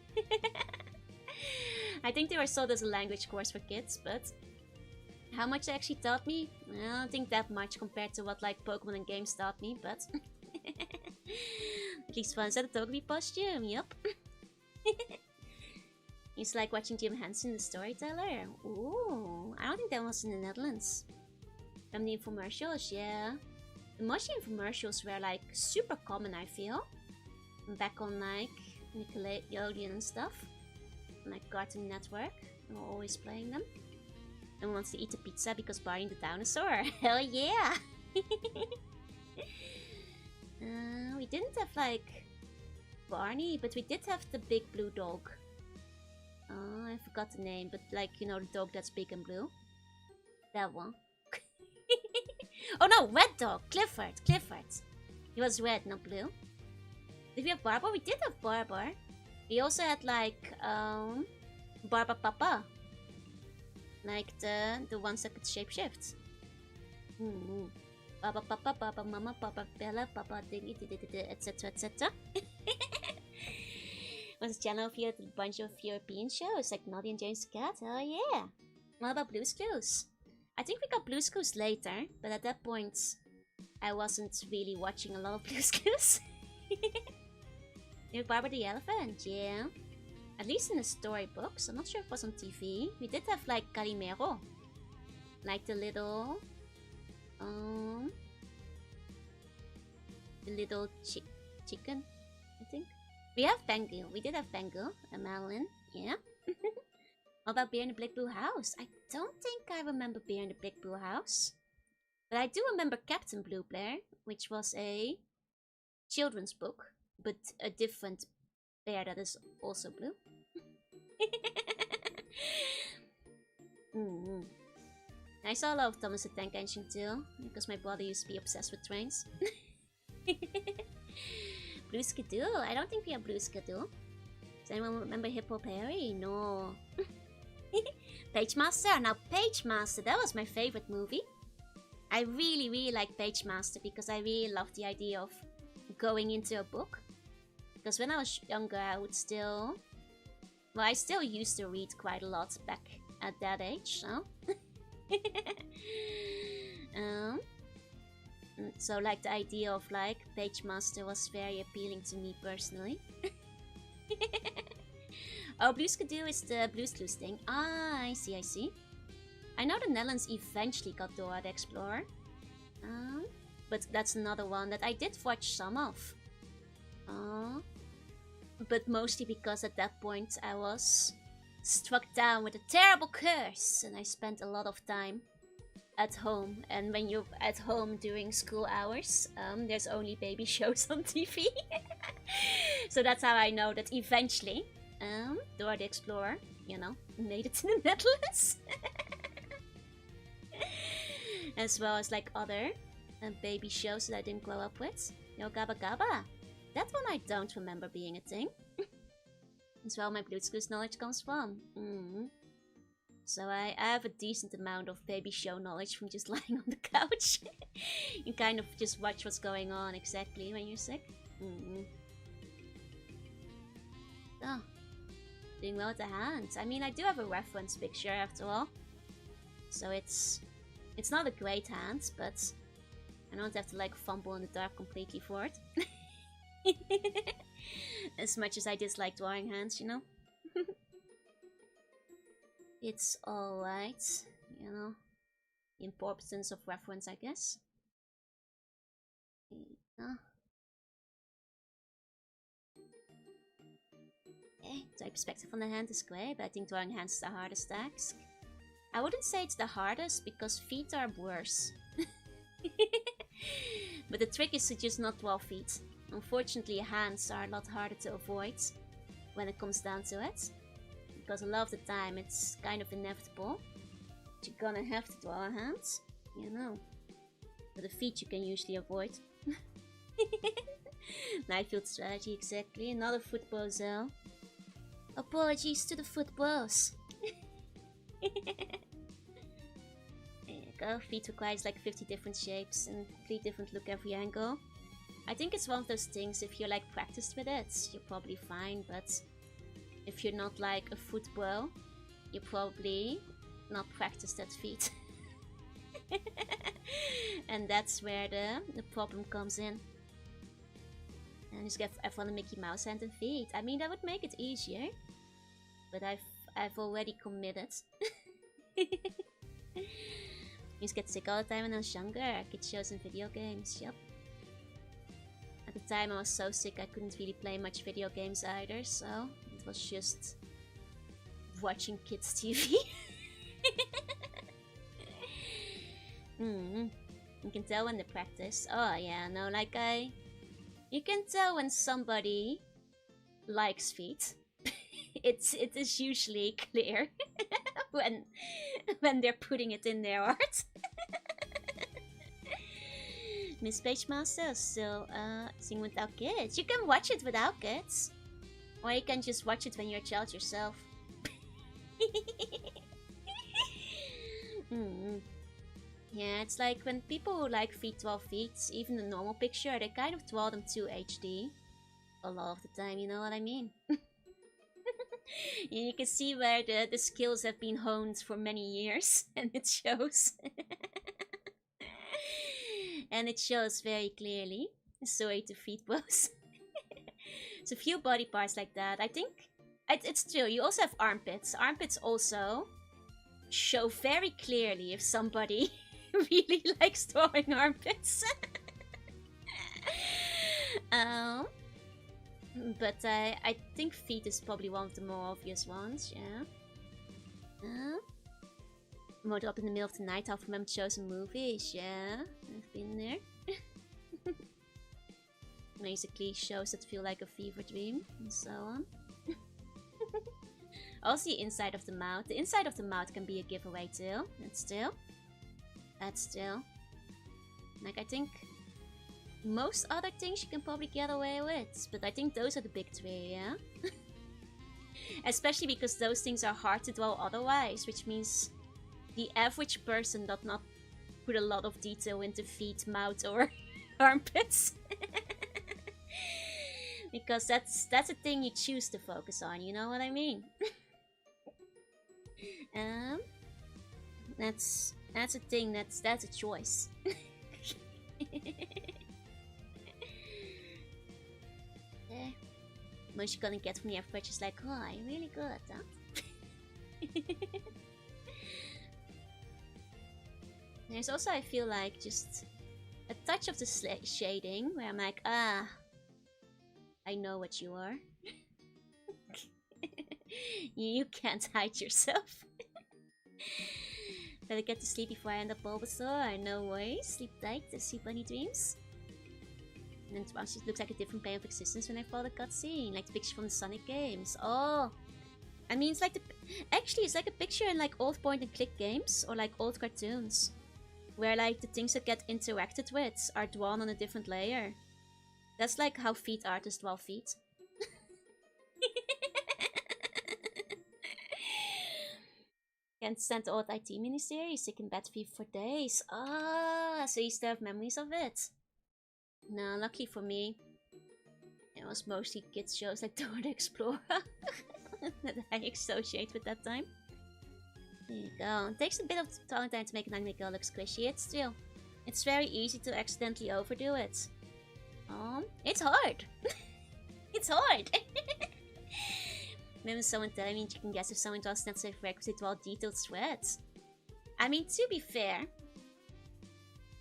I think they were sold as a language course for kids, but how much they actually taught me? I don't think that much compared to what like Pokemon and games taught me, but at least fun. Is that a Togepi costume? Yup. It's like watching Jim Henson, the storyteller. Ooh, I don't think that was in the Netherlands. From the infomercials, yeah. The Moshi infomercials were like super common, I feel. Back on like Nickelodeon and stuff. Like Cartoon Network. We were always playing them. And wants to eat a pizza because Barney the dinosaur. Hell yeah! We didn't have like Barney, but we did have the big blue dog. I forgot the name, but like, you know, the dog that's big and blue. That one. Oh no, red dog! Clifford! He was red, not blue. Did we have Barber? We did have Barber. We also had like, Barba Papa. Like the ones that could shapeshift. Papa Papa, Papa Mama, Papa Bella, Papa Dingy, etc, etc. Was a channel for a bunch of European shows like Noddy and James the Cat. Oh yeah. What about Blue's Clues? I think we got Blue's Clues later, but at that point I wasn't really watching a lot of Blue's Clues. With Barbara the Elephant, yeah. At least in the storybooks. I'm not sure if it was on TV. We did have like Calimero. Like the little chicken, I think. We have Bengal. We did have Bengal and Madeline, yeah. What about Bear in the Big Blue House? I don't think I remember Bear in the Big Blue House. But I do remember Captain Blue Bear, which was a children's book, but a different bear that is also blue. I saw a lot of Thomas the Tank Engine too, because my brother used to be obsessed with trains. Blue Skidoo? I don't think we have Blue Skidoo. Does anyone remember Hippo Perry? No. Page Master? Now Page Master, that was my favorite movie. I really like Page Master because I really love the idea of going into a book. Because when I was younger, I would still... Well, I still used to read quite a lot back at that age, so... So like the idea of like Page Master was very appealing to me personally. Oh, Blue's Skidoo is the Blue's Clues thing. Ah, I see. I know the Netherlands eventually got Dora the Explorer. But that's another one that I did watch some of. But mostly because at that point I was struck down with a terrible curse and I spent a lot of time at home. And when you're at home during school hours, there's only baby shows on TV. So that's how I know that eventually Dora the Explorer, you know, made it to the Netherlands. As well as like other baby shows that I didn't grow up with. Yo Gabba Gabba. That one I don't remember being a thing. That's where all my Blue's Clues knowledge comes from. So I have a decent amount of baby show knowledge from just lying on the couch. You kind of just watch what's going on exactly when you're sick. Oh, doing well with the hands. I mean, I do have a reference picture after all. So it's not a great hand, but I don't have to like fumble in the dark completely for it. As much as I dislike drawing hands, you know. It's alright, you know. The importance of reference, I guess. Okay, the perspective on the hand is great, but I think drawing hands is the hardest task. I wouldn't say it's the hardest, because feet are worse. But the trick is to just not draw feet. Unfortunately, hands are a lot harder to avoid when it comes down to it. Because a lot of the time it's kind of inevitable. You're gonna have to draw a hand, you know. But the feet you can usually avoid. Knife field strategy, exactly. Another foot bozo. Apologies to the foot bros. There you go. Feet requires like 50 different shapes and 3 different look every angle. I think it's one of those things, if you're like practiced with it, you're probably fine, but if you're not like a foot bro, you're probably not practiced at feet. And that's where the problem comes in. And just get everyone a Mickey Mouse hand and feet. I mean, that would make it easier. But I've already committed. I used to get sick all the time when I was younger. Kid shows and video games, yep. At the time I was so sick I couldn't really play much video games either, so it was just watching kids TV. You can tell when they practice. Oh yeah, no, like you can tell when somebody likes feet. It is usually clear when they're putting it in their art. Miss Page Master still sing without kids. You can watch it without kids, or you can just watch it when you're a child yourself. Yeah, it's like when people who like feet draw feet, even the normal picture, they kind of draw them too HD. A lot of the time, you know what I mean? You can see where the skills have been honed for many years, and it shows. And it shows very clearly. Sorry to feet bros. There's a few body parts like that. I think it's true. You also have armpits. Armpits also show very clearly if somebody really likes drawing armpits. But I think feet is probably one of the more obvious ones, yeah. Mode up in the middle of the night, I'll remember shows and movies, yeah. I've been there. Basically shows that feel like a fever dream, and so on. Also the inside of the mouth. The inside of the mouth can be a giveaway too. That's still. Like, I think most other things you can probably get away with, but I think those are the big 3, yeah? Especially because those things are hard to draw otherwise, which means the average person does not put a lot of detail into feet, mouth, or armpits. Because that's a thing you choose to focus on, you know what I mean? That's a thing, that's a choice. Most you're gonna get from the average is like, oh, you're really good at that. There's also, I feel like, just a touch of the shading where I'm like, I know what you are. You can't hide yourself. Better get to sleep before I end up Bulbasaur. No worries. Sleep tight. Sleep bunny dreams. And then it looks like a different plane of existence when I follow the cutscene. Like the picture from the Sonic games. Oh! I mean, it's like actually, it's like a picture in like old point and click games. Or like old cartoons. Where like the things that get interacted with are drawn on a different layer. That's like how feet artists draw feet. Can't stand the old IT ministry. He's sick in bed for days. Ah, so you still have memories of it. No, lucky for me. It was mostly kids shows like Dora the Explorer that I associate with that time. There you go. It takes a bit of time to make an anime girl look squishy. It's true. It's very easy to accidentally overdo it. It's hard. It's hard. Maybe someone telling me you can guess if someone draws not so requisite well detailed sweats. I mean, to be fair,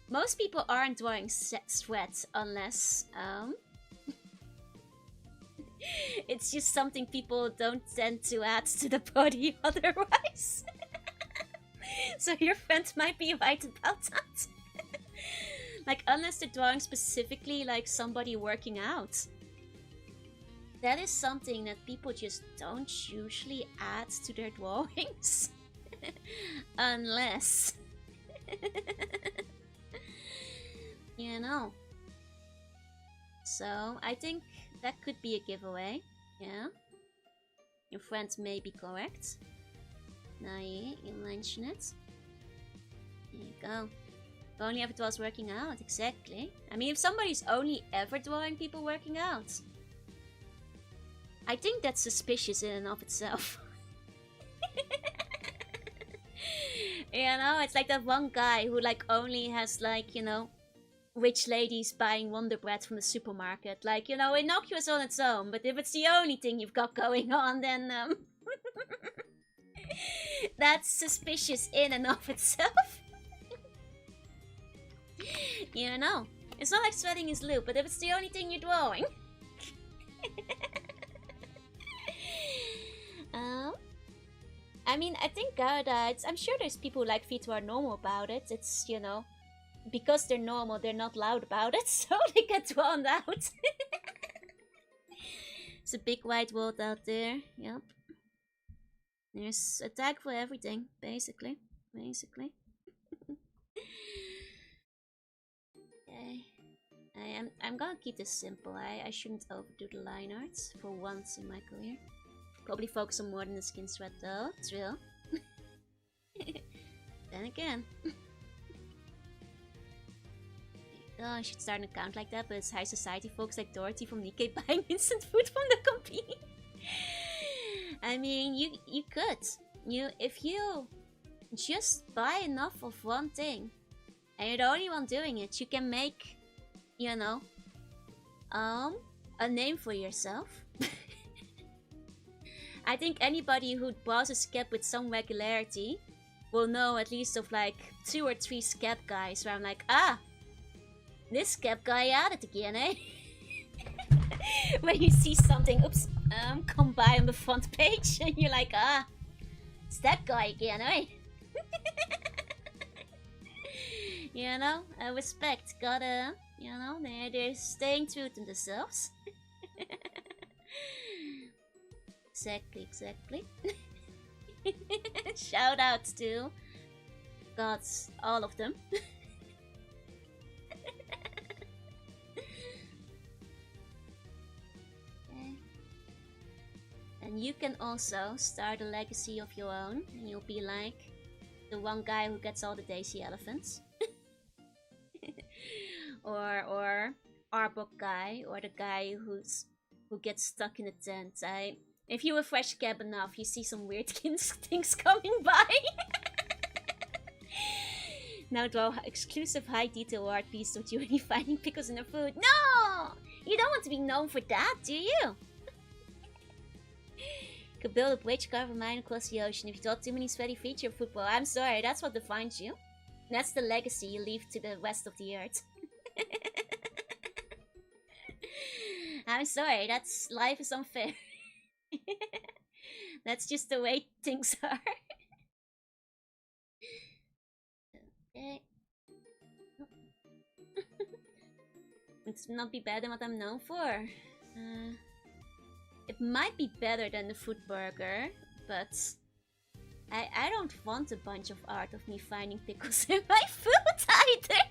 most people aren't drawing sweats unless it's just something people don't tend to add to the body otherwise. So your friend might be right about that. Like, unless they're drawing specifically like somebody working out. That is something that people just don't usually add to their drawings. Unless... you know. So, I think that could be a giveaway. Yeah. Your friend may be correct. Now you mention it. There you go. If only if it was working out, exactly. I mean, if somebody's only ever drawing people working out, I think that's suspicious in and of itself. You know, it's like that one guy who like only has like, you know, rich ladies buying Wonder Bread from the supermarket. Like, you know, innocuous on its own, but if it's the only thing you've got going on, then that's suspicious in and of itself. You know, it's not like sweating is lube, but if it's the only thing you're drawing. I mean, I think I'm sure there's people who like feet who are normal about it. It's, you know, because they're normal, they're not loud about it, so they get drowned out. It's a big wide world out there, yep. There's a tag for everything, basically. Okay. I'm gonna keep this simple. I shouldn't overdo the line arts for once in my career. Probably focus on more than the skin sweat though. It's real. Then again. Oh, I should start an account like that, but it's high society folks like Dorothy from Nikkei buying instant food from the company. I mean, you could. If you just buy enough of one thing, and you're the only one doing it, you can make, you know, a name for yourself. I think anybody who browses Scap with some regularity will know at least of like 2 or 3 Scap guys where I'm like, ah, this Scap guy at it again, eh? When you see something, oops, come by on the front page and you're like, ah, it's that guy again, eh? You know, respect, gotta, you know, they're staying true to themselves. Exactly. Shout out to gods, all of them. Okay. And you can also start a legacy of your own, and you'll be like the one guy who gets all the Daisy elephants. or Arbok guy, or the guy who gets stuck in a tent. If you refresh Cab enough, you see some weird things coming by. Now draw exclusive high detail art piece of you finding pickles in the food. No! You don't want to be known for that, do you? Could build a bridge cover mine across the ocean if you thought too many sweaty feet your football. I'm sorry, that's what defines you. That's the legacy you leave to the rest of the earth. I'm sorry, life is unfair. That's just the way things are. Okay. It's not be better than what I'm known for. It might be better than the food burger, but I don't want a bunch of art of me finding pickles in my food either.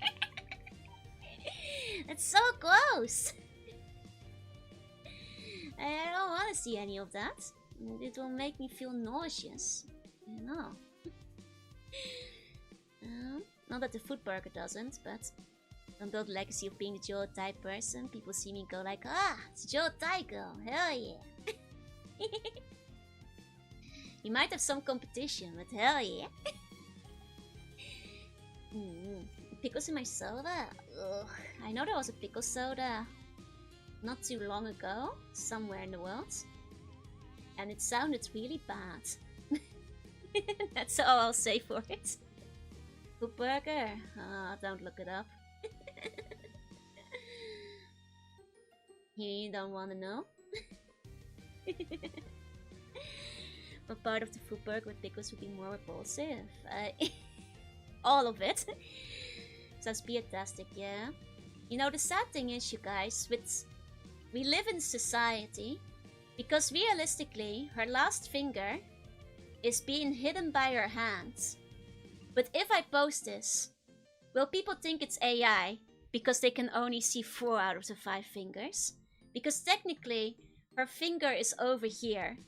It's so gross. I don't want to see any of that. It will make me feel nauseous, you know. Not that the food burger doesn't, but don't build a legacy of being the Joe type person. People see me go like, ah, it's Joe type girl, hell yeah. You might have some competition, but hell yeah. Pickles in my soda? Ugh. I know there was a pickle soda not too long ago, somewhere in the world. And it sounded really bad. That's all I'll say for it. Food burger? Don't look it up. You don't wanna know? What part of the food burger with pickles would be more repulsive? All of it. Sounds fantastic, yeah. You know, the sad thing is, you guys, we live in society because realistically, her last finger is being hidden by her hands. But if I post this, will people think it's AI because they can only see 4 out of the 5 fingers? Because technically, her finger is over here.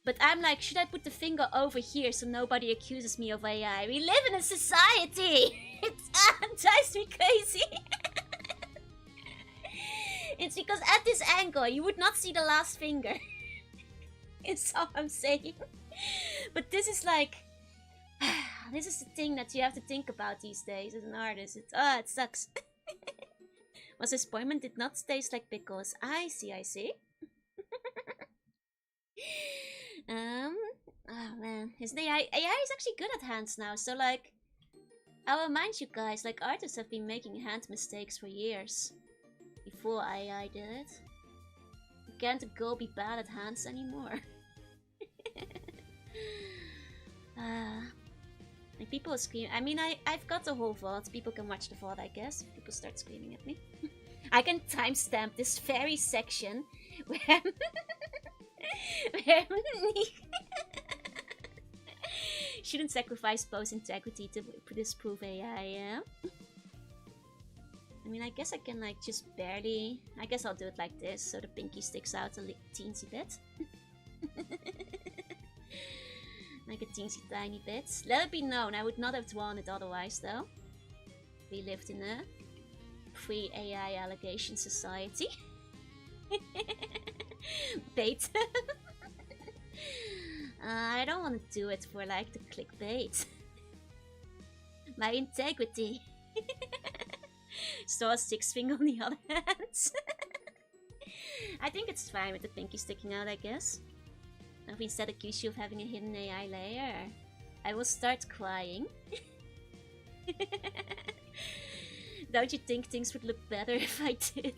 But I'm like, should I put the finger over here so nobody accuses me of AI? We live in a society! It drives me crazy! It's because at this angle, you would not see the last finger. It's all I'm saying. But this is like... this is the thing that you have to think about these days as an artist. It sucks. Was his appointment did not taste like pickles. I see. Oh man, his AI is actually good at hands now, so like, I'll remind you guys, like, artists have been making hand mistakes for years. Before AI did it. Can't a girl be bad at hands anymore? Like, people are screaming. I mean, I've got the whole VOD. People can watch the VOD, I guess, if people start screaming at me. I can timestamp this very section where... Shouldn't sacrifice Po's integrity to disprove AI, yeah? I mean, I guess I can, like, just barely... I guess I'll do it like this, so the pinky sticks out a teensy bit. Like a teensy tiny bit. Let it be known, I would not have drawn it otherwise, though. We lived in a pre-AI allegation society. Bait. I don't want to do it for, like, the clickbait. My integrity. Saw a 6 finger on the other hand. I think it's fine with the pinky sticking out, I guess. Now, if we instead accuse you of having a hidden AI layer, I will start crying. Don't you think things would look better if I did?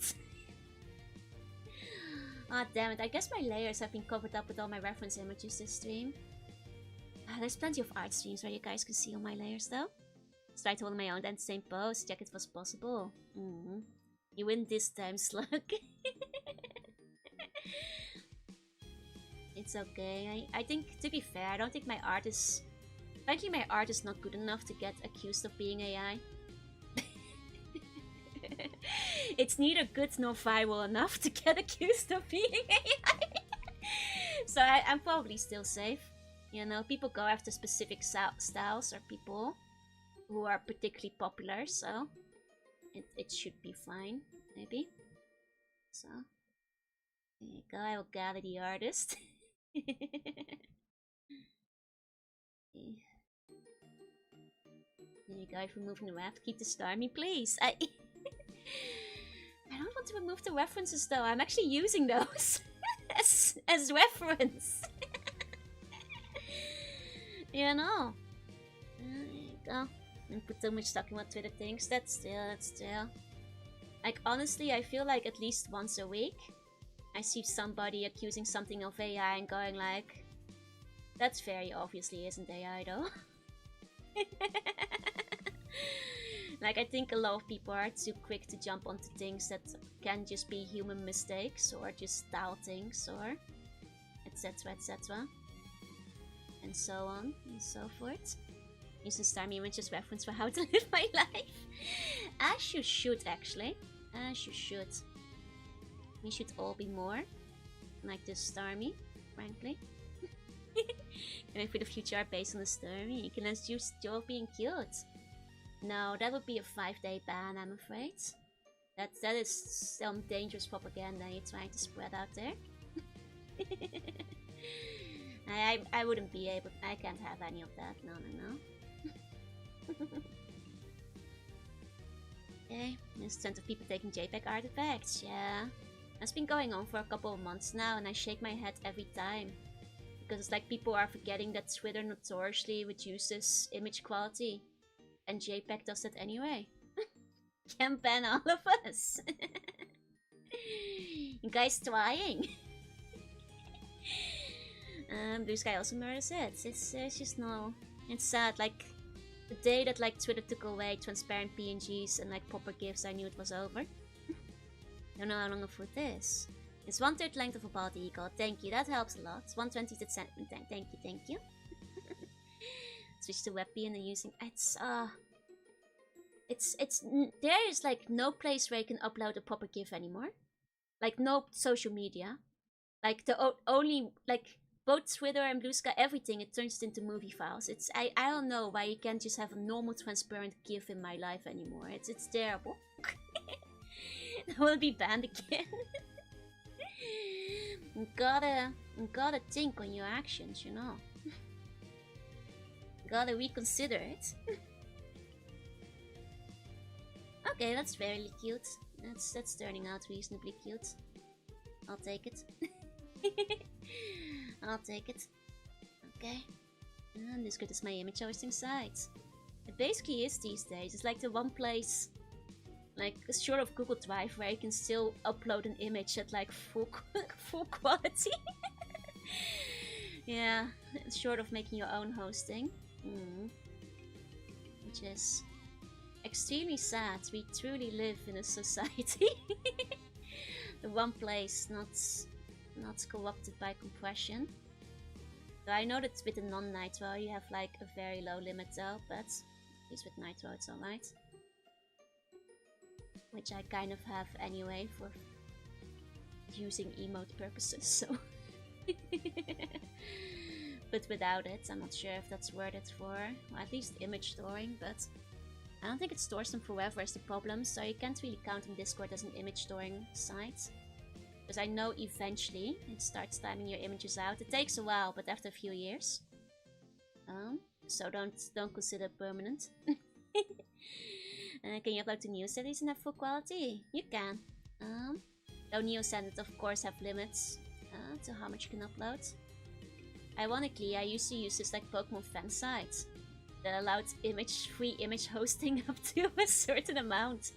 Ah, damn it. I guess my layers have been covered up with all my reference images this stream. There's plenty of art streams where you guys can see all my layers, though. Let's try to hold my own then same pose. Check it was possible. You win this time, Slug. It's okay. I think, to be fair, I don't think my art is... Frankly, my art is not good enough to get accused of being AI. It's neither good nor viral enough to get accused of being AI. So I'm probably still safe. You know, people go after specific styles or people who are particularly popular, so it should be fine, maybe. So, there you go, I will gather the artist. There you go, I've removed the raft. Keep the Starmie, please. I don't want to remove the references though, I'm actually using those as reference. You know. There you go. And put too much talking about Twitter things. That's still. Like, honestly, I feel like at least once a week, I see somebody accusing something of AI and going like, that's very obviously isn't AI though. Like, I think a lot of people are too quick to jump onto things that can just be human mistakes or just style things or etc, etc. And so on and so forth. Use the Starmie images reference for how to live my life. As you should, actually. As you should. We should all be more like this Starmie, frankly. Can I put a future art based on the story? Can I use Joe being cute? No, that would be a 5-day ban, I'm afraid. That is some dangerous propaganda you're trying to spread out there. I wouldn't be able. I can't have any of that. No. Okay, there's tons of people taking JPEG artifacts. Yeah, that's been going on for a couple of months now, and I shake my head every time because it's like people are forgetting that Twitter notoriously reduces image quality, and JPEG does that anyway. Can ban all of us. You guys trying? Blue Sky also murders it. It's just no. It's sad. Like the day that like Twitter took away transparent PNGs and like proper GIFs, I knew it was over. Don't know how long a foot is. It's 1/3 length of a bald eagle. Thank you. That helps a lot. It's 1/20 to centimeter. Thank you. Switch to WebP and using there is like no place where you can upload a proper GIF anymore. Like no social media. Like the only like both Twitter and Blue Sky, everything, it turns into movie files. I don't know why you can't just have a normal transparent GIF in my life anymore. It's terrible. I will be banned again. You gotta think on your actions, you know. Gotta reconsider it. Okay, that's fairly cute. That's turning out reasonably cute. I'll take it. I'll take it. Okay. And this good is my image hosting site. It basically is these days. It's like the one place, like short of Google Drive, where you can still upload an image at like full quality. Yeah, short of making your own hosting. Which is extremely sad. We truly live in a society. The one place not corrupted by compression. So I know that with the non-nitro you have like a very low limit though, but at least with nitro it's alright. Which I kind of have anyway for using emote purposes, so. But without it, I'm not sure if that's worth it for, well, at least image storing, but I don't think it stores them forever is the problem, so you can't really count on Discord as an image storing site. Because I know eventually it starts timing your images out. It takes a while, but after a few years. So don't consider permanent. Can you upload to new cities and have full quality? You can. Though Neo Standard of course have limits to how much you can upload. Ironically, I used to use this like Pokemon fan site that allowed free image hosting up to a certain amount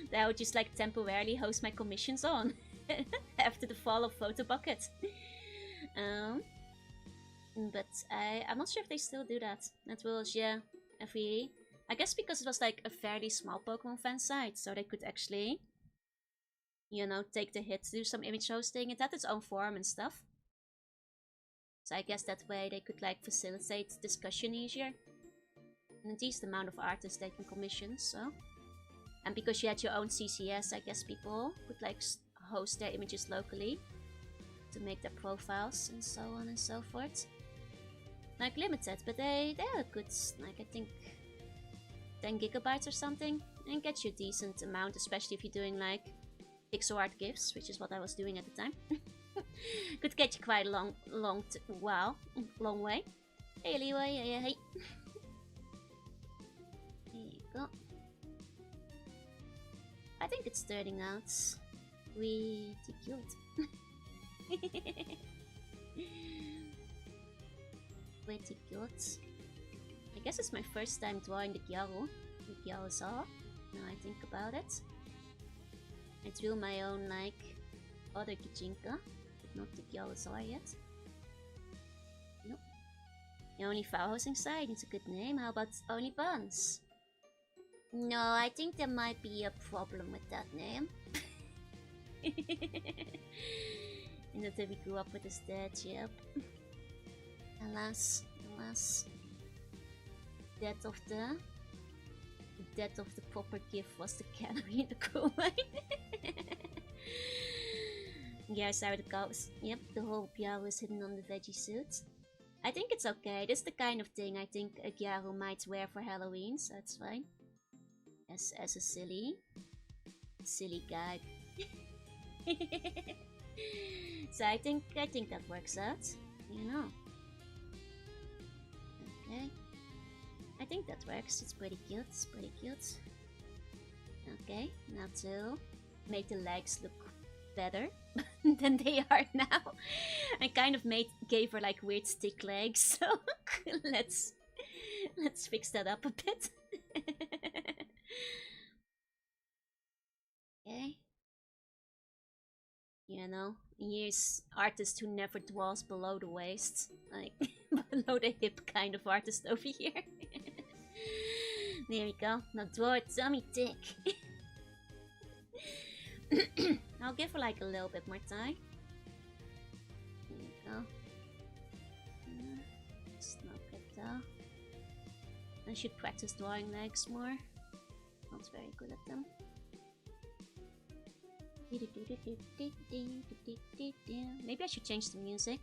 that I would just like temporarily host my commissions on. After the fall of Photobucket. But I'm not sure if they still do that. That was, yeah, I guess because it was like a fairly small Pokemon fan site, so they could actually, you know, take the hit to do some image hosting. It had its own forum and stuff. So I guess that way they could like facilitate discussion easier. And a decent amount of artists taking commissions, so. And because you had your own CCS, I guess people could like host their images locally to make their profiles and so on and so forth. Like limited, but they are good, like I think 10 gigabytes or something, and get you a decent amount, especially if you're doing like pixel art GIFs, which is what I was doing at the time. Could get you quite a long way. Hey Leeway, hey. There you go. I think it's turning out pretty cute. Pretty cute. I guess it's my first time drawing the Bulbasaur. Now I think about it. I drew my own like other Kijinka, but not the Bulbasaur yet. Nope. The only file hosting site needs a good name. How about Only Buns? No, I think there might be a problem with that name. And that we grew up with his dad, yep. Alas. The death of the proper gift was the cannery in the coal mine. Yeah, I saw the cows. Yep, the whole PR was hidden on the veggie suit. I think it's okay. This is the kind of thing I think a Gyaru might wear for Halloween, so it's fine. As a silly guy. So I think that works out. You know. Okay. I think that works. It's pretty cute. It's pretty cute. Okay, now to make the legs look better than they are now. I kind of gave her like weird stick legs, so let's fix that up a bit. Okay. You know, here's artist who never dwells below the waist, like below the hip kind of artist over here. There we go. Now draw a tummy tick. I'll give her like a little bit more time. There we go. Snap it down. I should practice drawing legs more. Not very good at them. Maybe I should change the music.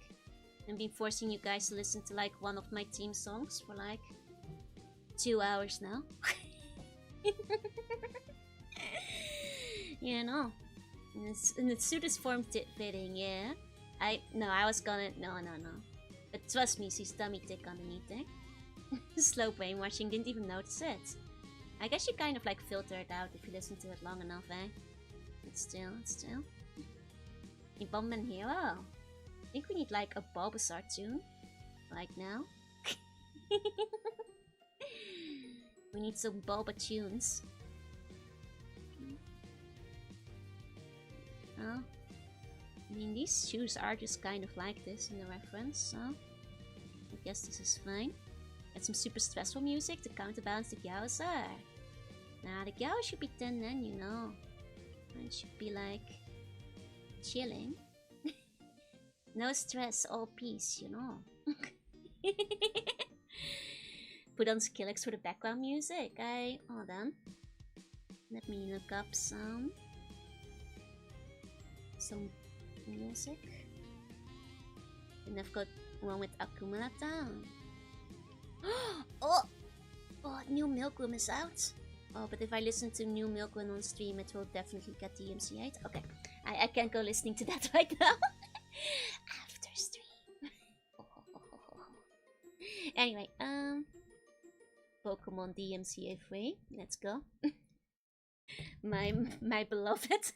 I've been forcing you guys to listen to like one of my theme songs for like 2 hours now. You know, and the suit is form fitting, yeah. I was gonna, no. But trust me, she's tummy tick underneath there. Slow brainwashing, didn't even notice it. I guess you kind of like filter it out if you listen to it long enough, eh? But still. A Bomberman Hero. I think we need like a Bulbasaur tune. Like now. We need some Bulba tunes. Oh. I mean, these shoes are just kind of like this in the reference, so I guess this is fine. Get some super stressful music to counterbalance the Gyauza. Nah, the Gyao should be 10 then, you know. It should be like chilling. No stress, all peace, you know. Put on Skrillex for the background music. Hold on. Let me look up some music. And I've got one with Akumulata. Oh, New Milk Room is out. Oh, but if I listen to New Milk Room on stream, it will definitely get DMCA'd. Okay, I can't go listening to that right now. After stream. Anyway, Pokemon DMCA free. Let's go. my beloved.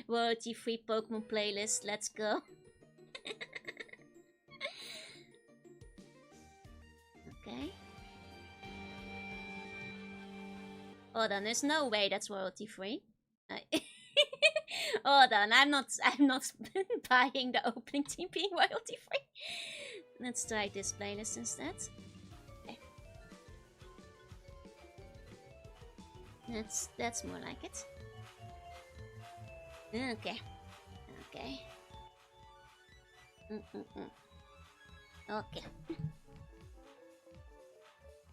Royalty free Pokemon playlist. Let's go. Okay. Hold on, there's no way that's royalty free. Hold on, I'm not buying the opening team being royalty free. Let's try this playlist instead. Okay. That's more like it. Okay. Okay.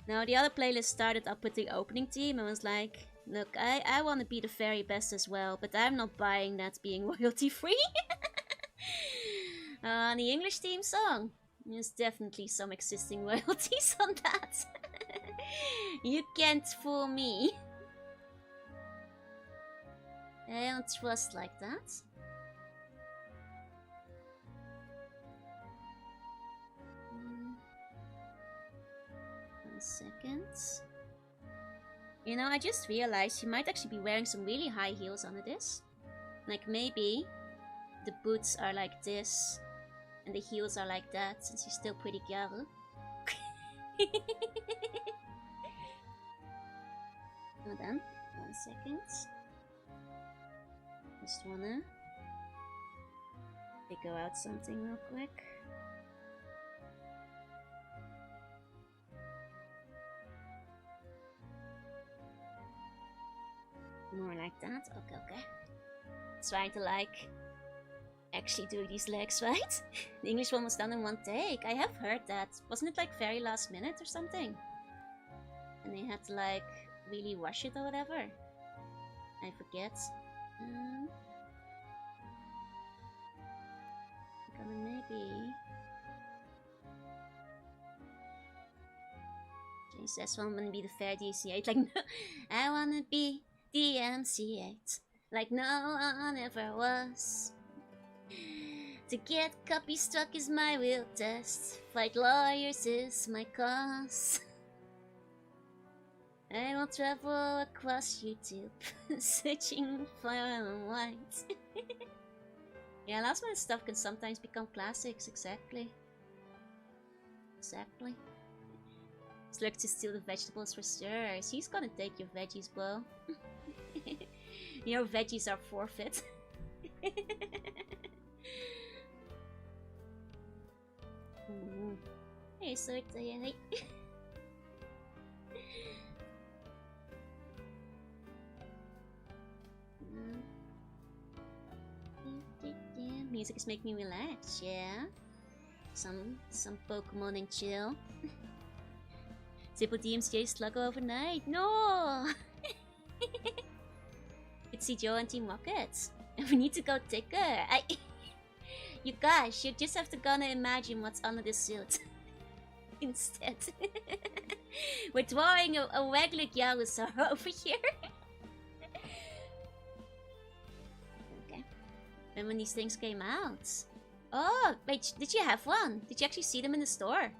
Now the other playlist started up with the opening team and was like, look, I want to be the very best as well, but I'm not buying that being royalty free. The English theme song. There's definitely some existing royalties on that. You can't fool me. I don't trust like that. One second. You know, I just realized you might actually be wearing some really high heels under this. Like maybe the boots are like this and the heels are like that, since you're still pretty Gyaru. Hold on, 1 second. Just wanna figure out something real quick. More like that. Okay. Trying to like actually do these legs right. The English one was done in one take. I have heard that. Wasn't it like very last minute or something? And they had to like really rush it or whatever. I forget. I'm gonna maybe He says, well, I'm gonna be the fair DC8. Like, no, I wanna be the MC8. Like no one ever was. To get copy struck is my real test. Fight lawyers is my cause. I will travel across YouTube, searching for white. Yeah, last minute stuff can sometimes become classics, exactly. Exactly. He's looking to steal the vegetables for sure. He's gonna take your veggies, bro. Your veggies are forfeit. Hey, sorry. Music is making me relax, yeah. Some Pokemon and chill. Triple DMCA sluggo overnight. No! It's see Joe and Team Rocket. We need to go thicker. You guys, you just have to gonna imagine what's under the suit. Instead. We're drawing a regular Bulbasaur over here. Okay. And when these things came out. Oh, wait, did you have one? Did you actually see them in the store?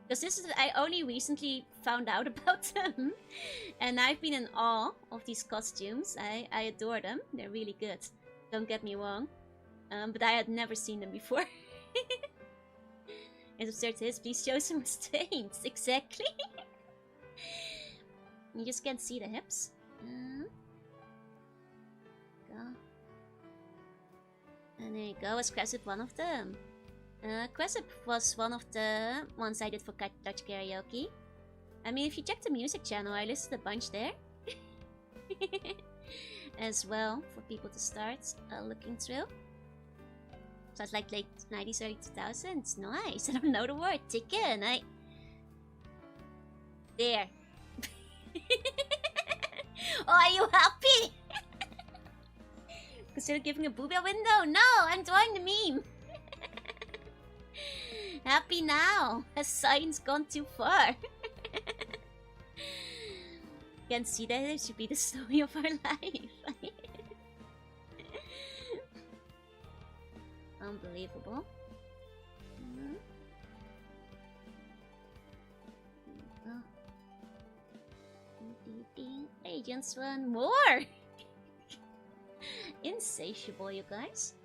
Because this is, I only recently found out about them. And I've been in awe of these costumes. I adore them. They're really good. Don't get me wrong. But I had never seen them before. As absurd to his, please show some restraints. Exactly. You just can't see the hips. Go. And there you go. Was Cressip one of them? Cressip was one of the ones I did for Dutch Karaoke. I mean, if you check the music channel, I listed a bunch there. As well, for people to start looking through. So it's like late 90s, early 2000s. Nice. I don't know the word. Chicken. There. Oh, are you happy? Consider giving a booby a window? No, I'm drawing the meme. Happy now. Has science gone too far? Can't see that it should be the story of our life. Unbelievable. Agents run more! Insatiable, you guys.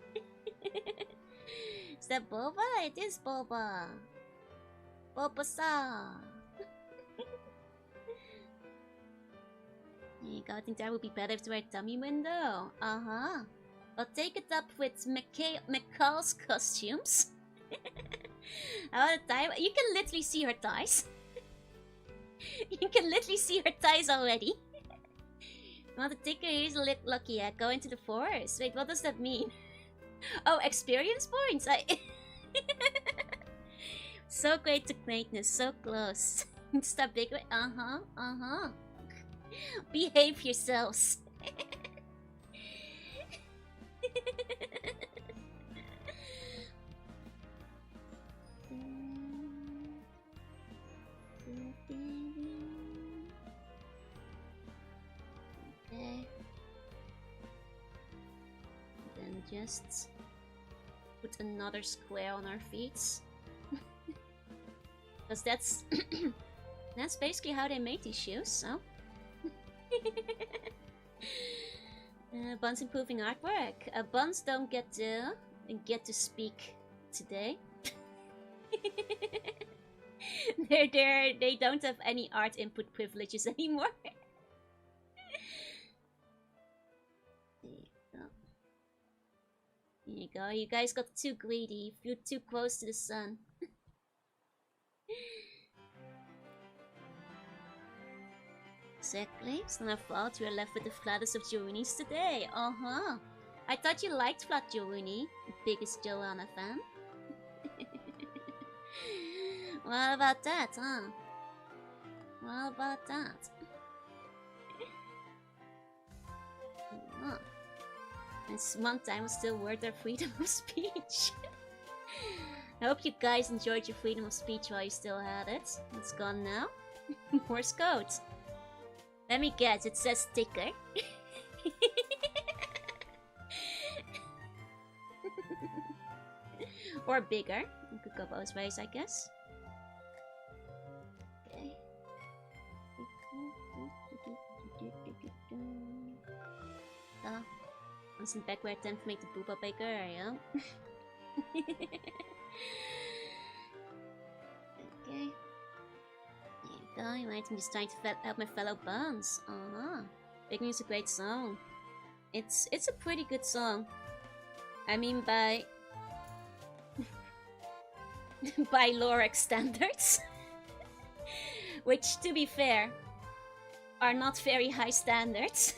Is that Boba? It is Boba. Bulbasaur. There you go. I think that would be better to wear a dummy window. Uh-huh. I'll take it up with McCall's costumes. How about the time? You can literally see her thighs. You can literally see her thighs already. Well, the ticker is lucky. Go into the forest. Wait, what does that mean? Oh, experience points. So great to greatness. So close. Stop big. Uh-huh. Behave yourselves. Okay. Then just put another square on our feet. Because that's that's basically how they make these shoes, so. Buns improving artwork. Buns don't get to speak today. They don't have any art input privileges anymore. There you go. You guys got too greedy. Flew too close to the sun. Exactly. It's not our fault we're left with the flattest of Jorunis today. Uh-huh. I thought you liked Flat Joruni, the biggest Joanna fan. What about that, huh? What about that? Oh. This one time was still worth our freedom of speech. I hope you guys enjoyed your freedom of speech while you still had it. It's gone now. Morse code. Let me guess, it says sticker. Or bigger. It could go both ways, I guess. Okay. Oh. Constant backward attempt to make the Booba bigger, yeah. Okay. There you go, you might be just trying to help my fellow bones. Picking is a great song. It's a pretty good song. I mean by by Lorex standards. Which, to be fair, are not very high standards.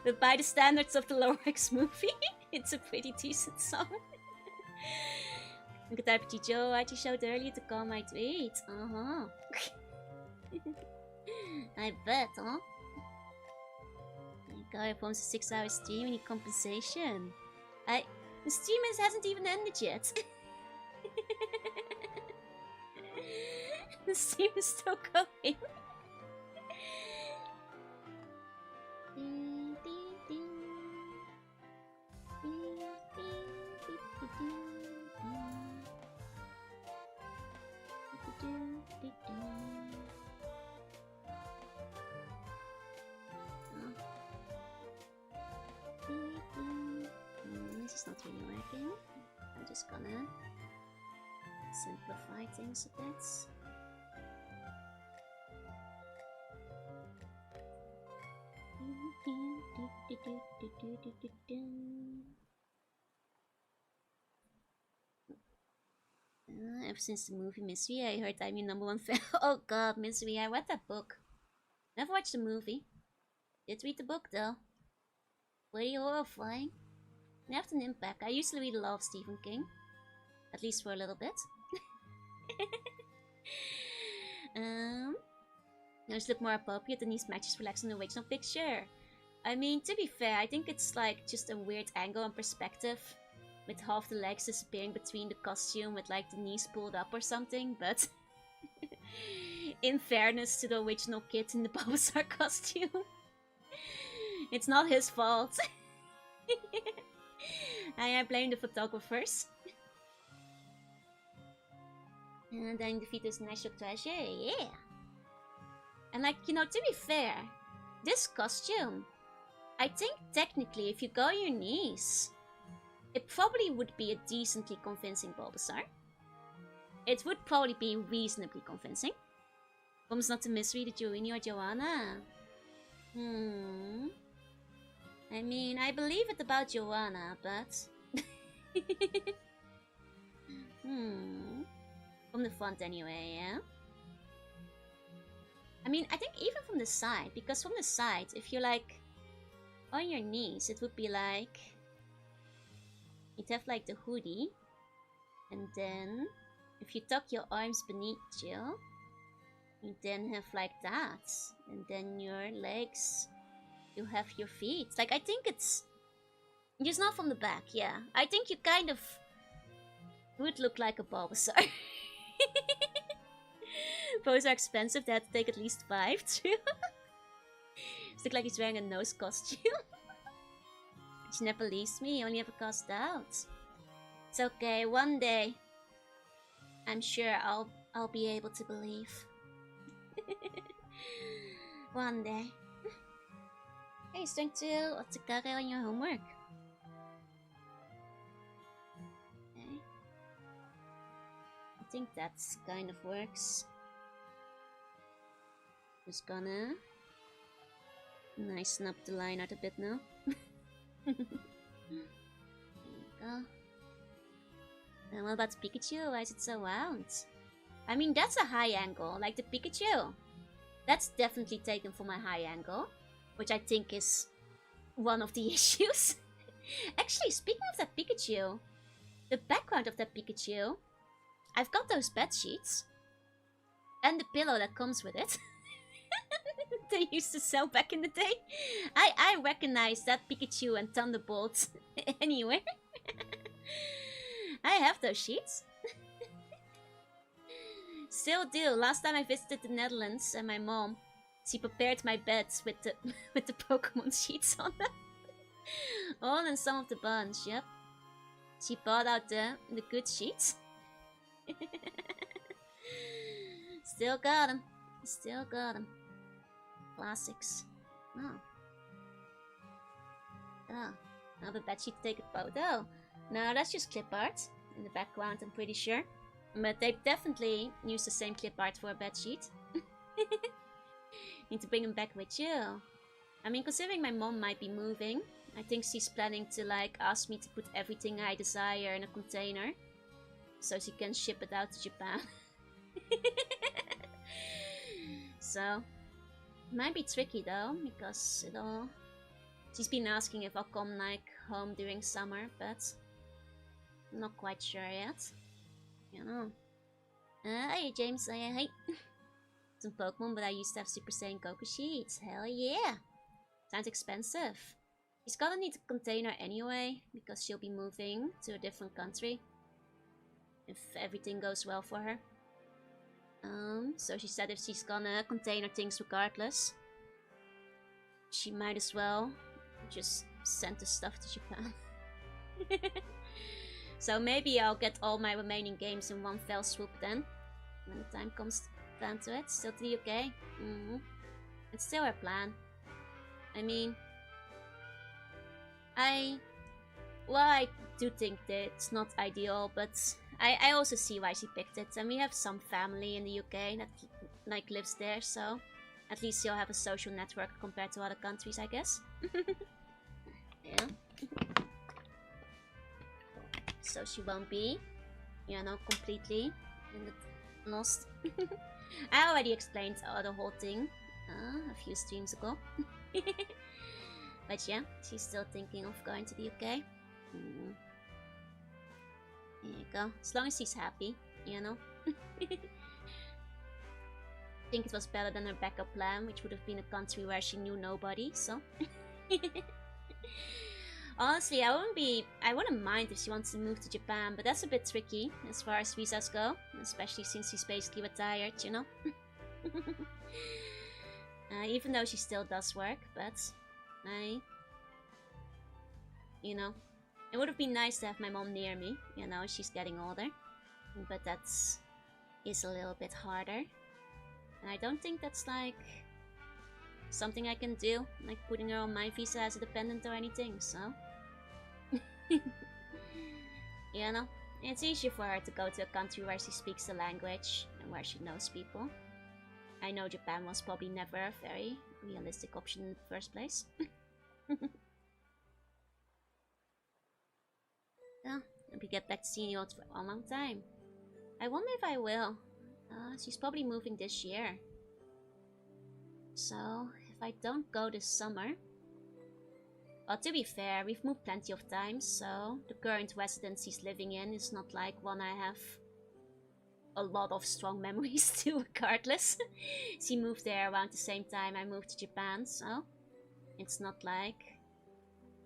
But by the standards of the Lorex movie, it's a pretty decent song. Look at that, RPG Joe. I just showed earlier to call my tweet. I bet, huh? There you go, I promised a 6-hour stream. We need compensation. The stream hasn't even ended yet. The stream is still going. This is not really working. I'm just gonna simplify things a bit. Ever since the movie Misery, I heard I'm your #1 fan. Oh god, Misery, I read that book. Never watched the movie. Did read the book though. Pretty horrifying. It left an impact. I usually read a lot of Stephen King. At least for a little bit. Those look more appropriate than these matches relaxed on the original picture. I mean, to be fair, I think it's like just a weird angle and perspective. With half the legs disappearing between the costume with like the knees pulled up or something, but in fairness to the original kid in the Bulbasaur costume, it's not his fault. I blame the photographers. And then defeat this national treasure, yeah. And like, you know, to be fair, this costume, I think technically if you go on your knees, it probably would be a decently convincing Bulbasaur. It would probably be reasonably convincing. Comes not to Misery, the Jorunna or Jorunna. I mean, I believe it about Jorunna, but... From the front anyway, yeah? I mean, I think even from the side, because from the side, if you're like on your knees, it would be like... You'd have like the hoodie, and then if you tuck your arms beneath you, you then have like that, and then your legs, you have your feet. Like, I think it's just not from the back, yeah. I think you kind of would look like a Bulbasaur. Those are expensive, they had to take at least 5 too. It's look like he's wearing a nose costume. She never leaves me, only ever cast out. It's okay, one day I'm sure I'll be able to believe. One day. Hey, strength 2, Otsukare on your homework. Okay. I think that's kind of works. Just gonna nice up the line out a bit now. There you go. And what about Pikachu? Why is it so round? I mean, that's a high angle, like the Pikachu. That's definitely taken from a high angle, which I think is one of the issues. Actually, speaking of that Pikachu, the background of that Pikachu, I've got those bed sheets and the pillow that comes with it. They used to sell back in the day. I recognize that Pikachu and Thunderbolt anywhere. I have those sheets. Still do. Last time I visited the Netherlands and my mom, she prepared my beds with the with the Pokemon sheets on them. All in some of the bunch, yep. She bought out the good sheets. Still got them. Still got them. Classics. Oh. Oh. Now the bed sheet take a photo. No, that's just clip art in the background, I'm pretty sure. But they definitely use the same clip art for a bed sheet. Need to bring them back with you. I mean, considering my mom might be moving, I think she's planning to like ask me to put everything I desire in a container, so she can ship it out to Japan. So, might be tricky though, because she's been asking if I'll come like home during summer, but I'm not quite sure yet. You know. Hey James, hey. Some Pokemon, but I used to have Super Saiyan Goku sheets. Hell yeah! Sounds expensive. She's gonna need a container anyway, because she'll be moving to a different country. If everything goes well for her. So she said if she's gonna container things regardless, she might as well just send the stuff to Japan. So maybe I'll get all my remaining games in one fell swoop then, when the time comes down to it. Still to the UK. It's still her plan. I mean, I do think that it's not ideal, but I also see why she picked it. And we have some family in the UK that like lives there, so at least she'll have a social network compared to other countries, I guess. Yeah. So she won't be, you know, completely lost. I already explained the whole thing a few streams ago. But yeah, she's still thinking of going to the UK. There you go. As long as she's happy, you know. I think it was better than her backup plan, which would have been a country where she knew nobody, so. Honestly, I wouldn't mind if she wants to move to Japan, but that's a bit tricky as far as visas go, especially since she's basically retired, you know. Even though she still does work, but you know, it would have been nice to have my mom near me, you know, she's getting older, but is a little bit harder, and I don't think that's like something I can do, like putting her on my visa as a dependent or anything, so. You know, it's easier for her to go to a country where she speaks the language and where she knows people. I know Japan was probably never a very realistic option in the first place. Yeah, we get back to seeing you for a long time. I wonder if I will. She's probably moving this year. So, if I don't go this summer... Well, to be fair, we've moved plenty of times, so the current residence she's living in is not like one I have a lot of strong memories to, regardless. She moved there around the same time I moved to Japan, so it's not like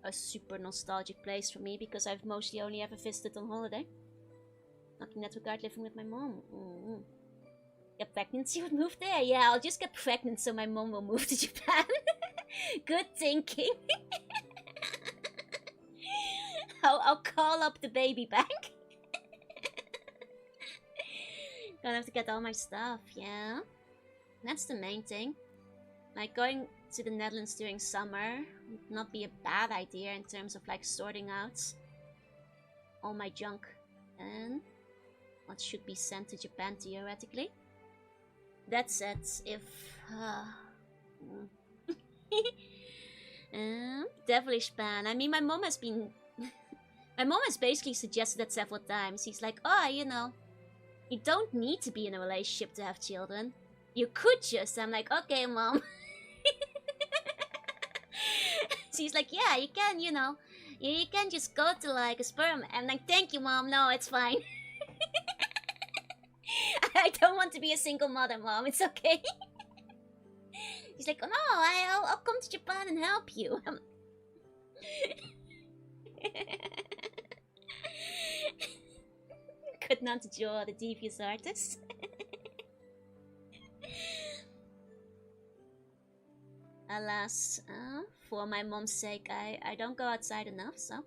a super nostalgic place for me, because I've mostly only ever visited on holiday. Not in that regard, living with my mom. Get pregnant, she would move there. Yeah, I'll just get pregnant so my mom will move to Japan. Good thinking. I'll call up the baby bank. Gonna have to get all my stuff, yeah. That's the main thing. Like, going to the Netherlands during summer would not be a bad idea in terms of like sorting out all my junk and what should be sent to Japan theoretically. That said, if devilish ban. I mean, my mom has basically suggested that several times. She's like, oh, you know, you don't need to be in a relationship to have children. You could just. I'm like, okay, mom. She's like, yeah, you can, you know. You can just go to like a sperm. I'm like, thank you, mom. No, it's fine. I don't want to be a single mother, mom. It's okay. He's like, oh no, I'll come to Japan and help you. Could not draw the devious artist. alas, for my mom's sake, I don't go outside enough, so.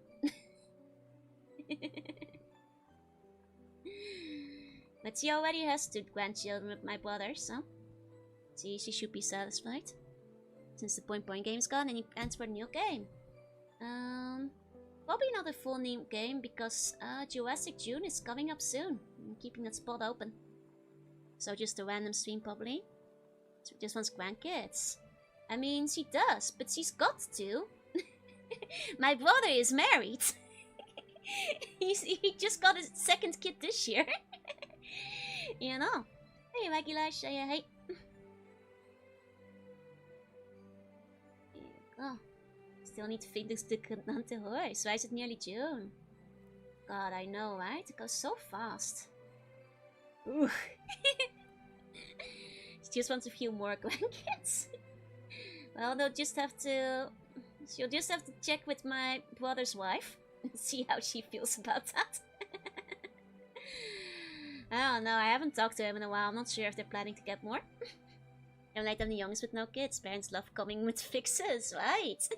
But she already has 2 grandchildren with my brother, so she should be satisfied. Since the Poin game's gone, any plans for a new game? Probably not a full new game because Jurassic Joru is coming up soon. I'm keeping that spot open. So just a random stream probably. She just wants grandkids. I mean, she does, but she's got to. My brother is married. He just got his 2nd kid this year. You know. Hey, Regular, say hey. Oh, still need to feed this Ducante horse. Why is it nearly June? God, I know, right? It goes so fast. Ooh. She just wants a few more grandkids. Well, they'll just have to... She'll just have to check with my brother's wife and see how she feels about that. I don't know, I haven't talked to him in a while. I'm not sure if they're planning to get more. I'm like, I'm the youngest with no kids. Parents love coming with fixes, right?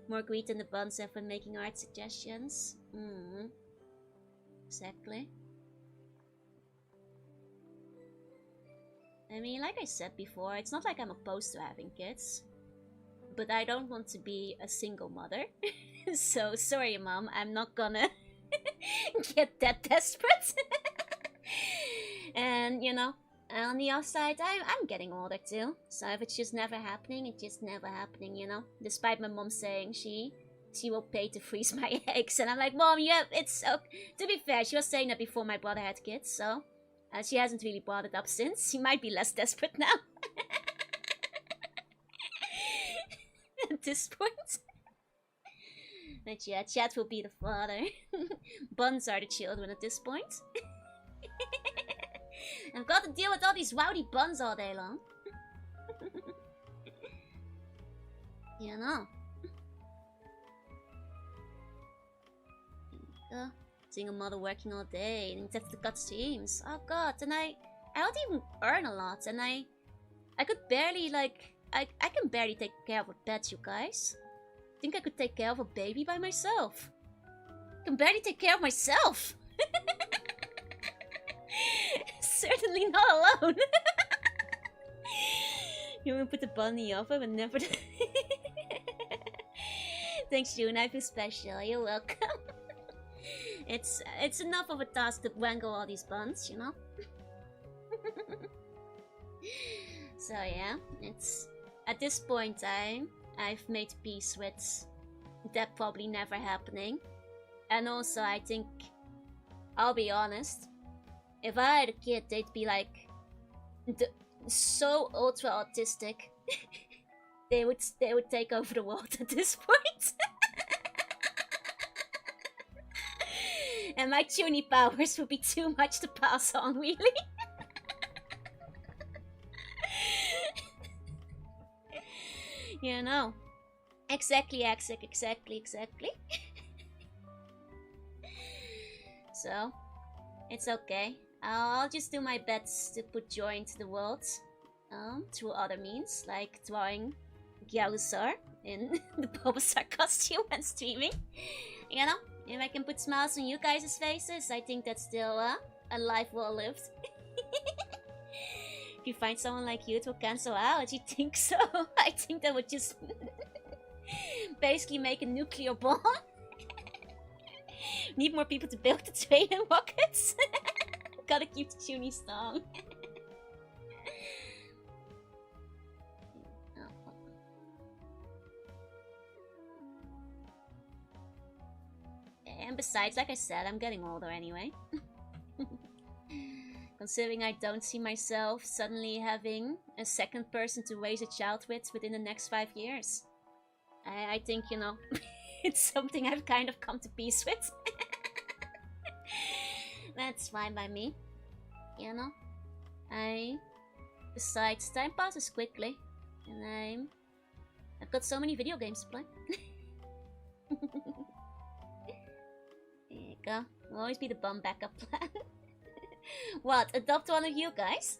More greed than the buns have when making art suggestions. Exactly. I mean, like I said before, it's not like I'm opposed to having kids. But I don't want to be a single mother. So, sorry mom, I'm not gonna get that desperate. And, you know, on the offside, I'm getting older too. So if it's just never happening, it's just never happening, you know. Despite my mom saying she will pay to freeze my eggs. And I'm like, Mom, yeah, it's so... To be fair, she was saying that before my brother had kids, so... she hasn't really brought it up since. She might be less desperate now. At this point. But yeah, Chad will be the father. Buns are the children at this point. I've got to deal with all these rowdy buns all day long. You know. Single mother working all day, and that's the gut streams. Oh god, and I don't even earn a lot, and I could barely, like, I can barely take care of a pet, you guys. I think I could take care of a baby by myself. I can barely take care of myself. Certainly not alone. You want to put the bun in the oven and never... Thanks, June, I feel special. You're welcome. It's enough of a task to wrangle all these buns, you know? So yeah, it's... At this point, I've made peace with that probably never happening. And also, I think... I'll be honest. If I had a kid, they'd be like... so ultra autistic. They would take over the world at this point. And my tuny powers would be too much to pass on, really. You know. Exactly. So, it's okay. I'll just do my best to put joy into the world. Through other means, like drawing Bulbasaur in the Bulbasaur costume and streaming. You know? If I can put smiles on you guys' faces, I think that's still a life well lived. If you find someone like you, it will cancel out. You think so? I think that would just basically make a nuclear bomb. Need more people to build the train and rockets. Gotta keep the tuning strong. And besides, like I said, I'm getting older anyway. Considering I don't see myself suddenly having a second person to raise a child with within the next 5 years. I think, you know, it's something I've kind of come to peace with. That's fine by me. You know? Besides, time passes quickly. And I've got so many video games to play. There you go. Will always be the bum backup plan. What? Adopt one of you guys?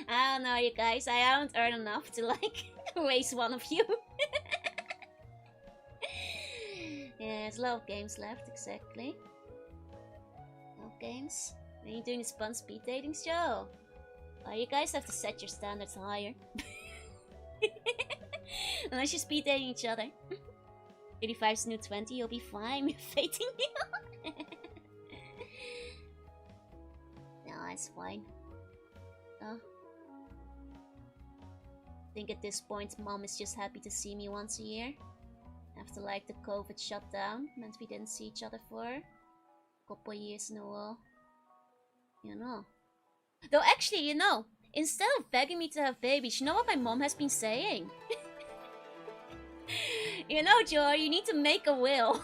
I don't know, you guys. I haven't earned enough to, like, raise one of you. Yeah, there's a lot of games left, exactly. A lot of games. When are you doing this fun speed dating show? Oh, you guys have to set your standards higher. Unless you speed dating each other. 85's new 20, you'll be fine with fating you. No, it's fine. Oh. I think at this point, Mom is just happy to see me once a year. After, like, the COVID shutdown, meant we didn't see each other for a couple of years in a row. You know. Though, actually, you know, instead of begging me to have babies, you know what my mom has been saying? You know, Joe, you need to make a will.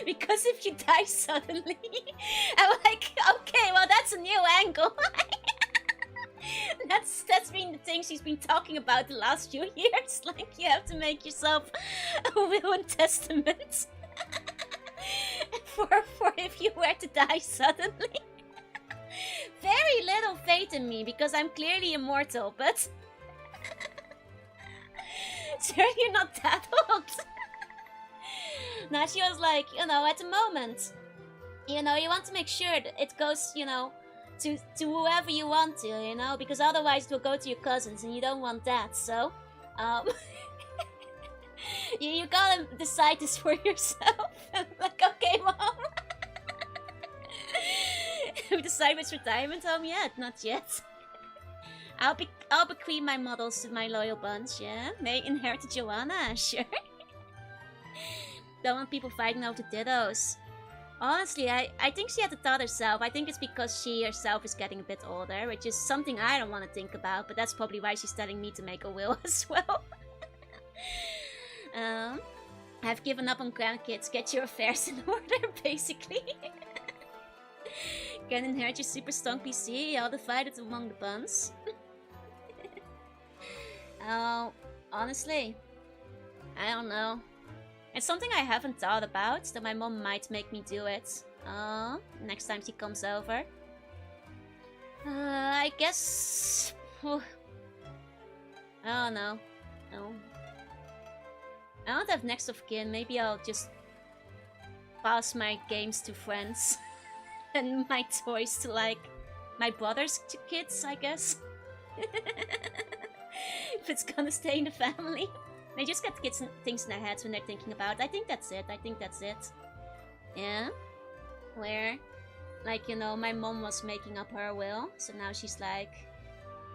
Because if you die suddenly, I'm like, okay, well, that's a new angle. That's been the thing she's been talking about the last few years. Like, you have to make yourself a will and testament. for if you were to die suddenly. Very little faith in me, because I'm clearly immortal, but... Sure, you're not that old. Now, she was like, you know, at the moment, you know, you want to make sure that it goes, you know, to whoever you want to, you know, because otherwise it will go to your cousins, and you don't want that, so, you gotta decide this for yourself. I'm like, okay, Mom. We decide which retirement home yet? Not yet. I'll bequeath my models to my loyal bunch, yeah? May inherit Jorunna, sure. Don't want people fighting over the dittos. Honestly, I think she had the thought herself. I think it's because she herself is getting a bit older, which is something I don't want to think about, but that's probably why she's telling me to make a will as well. I've given up on grandkids. Get your affairs in order, basically. Can inherit your super strong PC. I'll divide it among the buns. Honestly, I don't know. It's something I haven't thought about, that my mom might make me do it. Next time she comes over. I guess... I don't know. No. I don't have next of kin. Maybe I'll just pass my games to friends. And my toys to, like, my brother's kids, I guess. If it's gonna stay in the family. They just get things in their heads when they're thinking about it. I think that's it. Yeah? Where, like, you know, my mom was making up her will. So now she's like...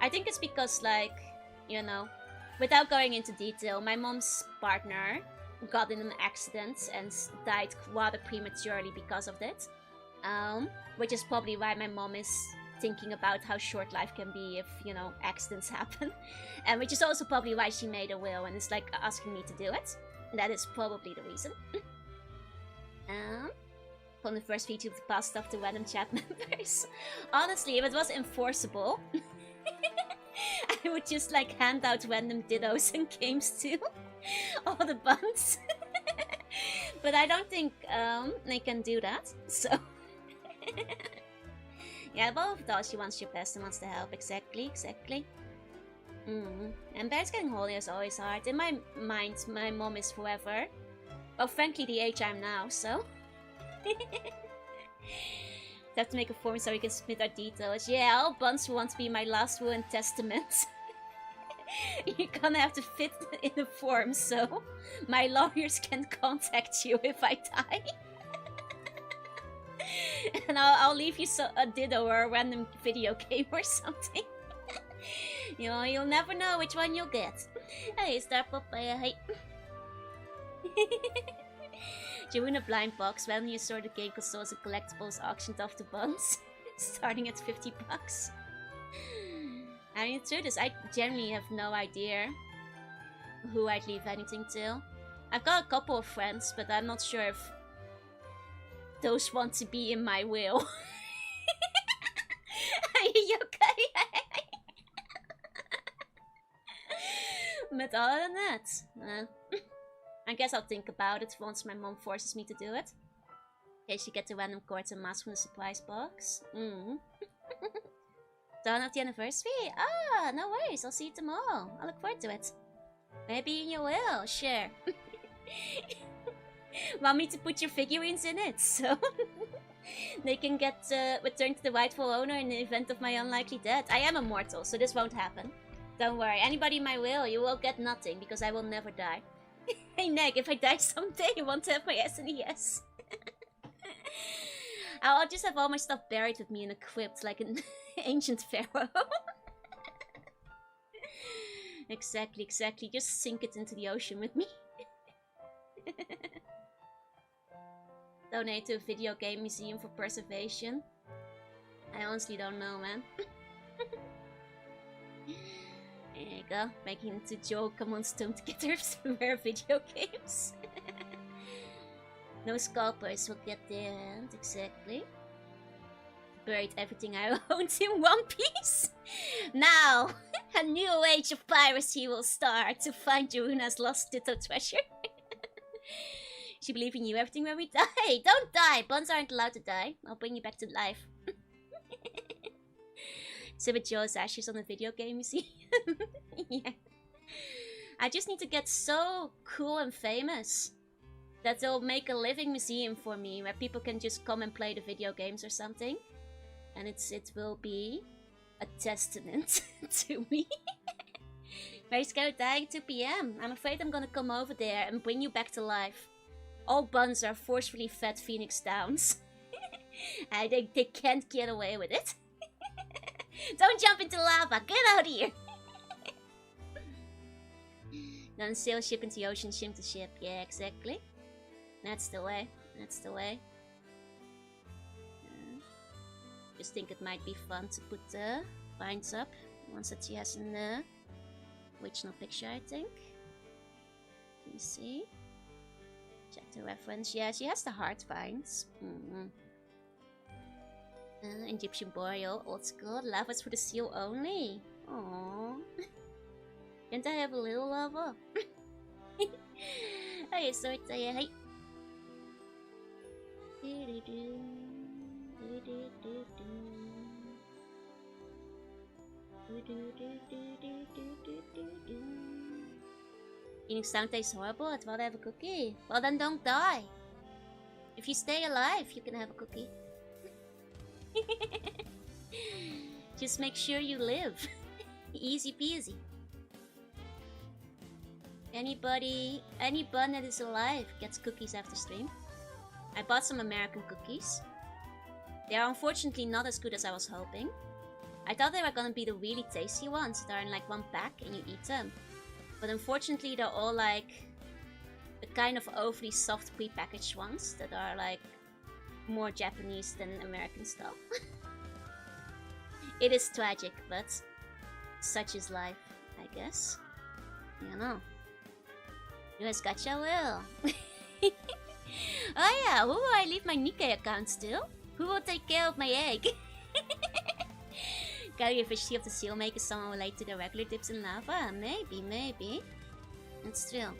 I think it's because, like, you know... Without going into detail, my mom's partner got in an accident and died rather prematurely because of it. Which is probably why my mom is thinking about how short life can be if, you know, accidents happen. And which is also probably why she made a will and is, like, asking me to do it. That is probably the reason. From the first Vtuber to pass stuff to random chat members. Honestly, if it was enforceable, I would just, like, hand out random dittos and games to all the buns. But I don't think they can do that, so... Yeah, both thought she wants your best and wants to help. Exactly. And Bear's getting holy is always hard. In my mind, my mom is forever. Well, frankly, the age I'm now, so... Have to make a form so we can submit our details. Yeah, all buns who want to be my last will and testament. You're gonna have to fit in a form, so my lawyers can contact you if I die. And I'll leave you a ditto or a random video game or something. You know, you'll never know which one you'll get. Hey, start up by a height. Jorunna blind box, randomly assorted game consoles and collectibles auctioned off the buns. Starting at $50. I mean, the truth is, I generally have no idea who I'd leave anything to. I've got a couple of friends, but I'm not sure if those want to be in my will. Are you okay? But other than that, I guess I'll think about it once my mom forces me to do it. In case you get the random chords and masks from the surprise box. So dawn of the anniversary? Ah, no worries. I'll see you tomorrow. I look forward to it. Maybe you will. Sure. Want me to put your figurines in it, so they can get returned to the rightful owner in the event of my unlikely death. I am immortal, so this won't happen. Don't worry. Anybody in my will, you will get nothing, because I will never die. Hey, Neg, if I die someday, you want to have my SNES? I'll just have all my stuff buried with me in a crypt, like an ancient pharaoh. Exactly. Just sink it into the ocean with me. Donate to a video game museum for preservation. I honestly don't know, man. There you go. Making it to Joe come on Stone together to rare video games. No scalpers will get their hand, exactly. Buried everything I owned in one piece. Now, a new age of piracy will start to find Jorunna's lost Ditto treasure. She believe in you everything when we die. Don't die! Buns aren't allowed to die. I'll bring you back to life. So with Joe's ashes on a video game museum. Yeah. I just need to get so cool and famous that they'll make a living museum for me where people can just come and play the video games or something. And it will be a testament to me. Very scared dying at 2 PM. I'm afraid I'm gonna come over there and bring you back to life. All buns are forcefully fed Phoenix Downs. And they can't get away with it. Don't jump into lava! Get out of here! Then sail ship into the ocean, ship to ship. Yeah, exactly. That's the way. Just think it might be fun to put the vines up. Ones that she has in the original picture, I think. Let me see. Check the reference. Yeah, she has the heart vines. Egyptian boreal, old school. Lava's for the seal only. Aww. Can't I have a little lava? Hey, sorry, hey. Eating sound tastes horrible. I'd rather have a cookie. Well, then don't die. If you stay alive, you can have a cookie. Just make sure you live. Easy peasy. Any bun that is alive gets cookies after stream. I bought some American cookies. They are unfortunately not as good as I was hoping. I thought they were gonna be the really tasty ones that are in like one pack and you eat them. But unfortunately they're all like the kind of overly soft pre-packaged ones that are like more Japanese than American style. It is tragic, but such is life, I guess. You know. US Gacha will. Oh yeah, who will I leave my Nikkei account still? Who will take care of my egg? Carry a fish of the seal maker someone related to the regular dips in lava? Maybe. And still.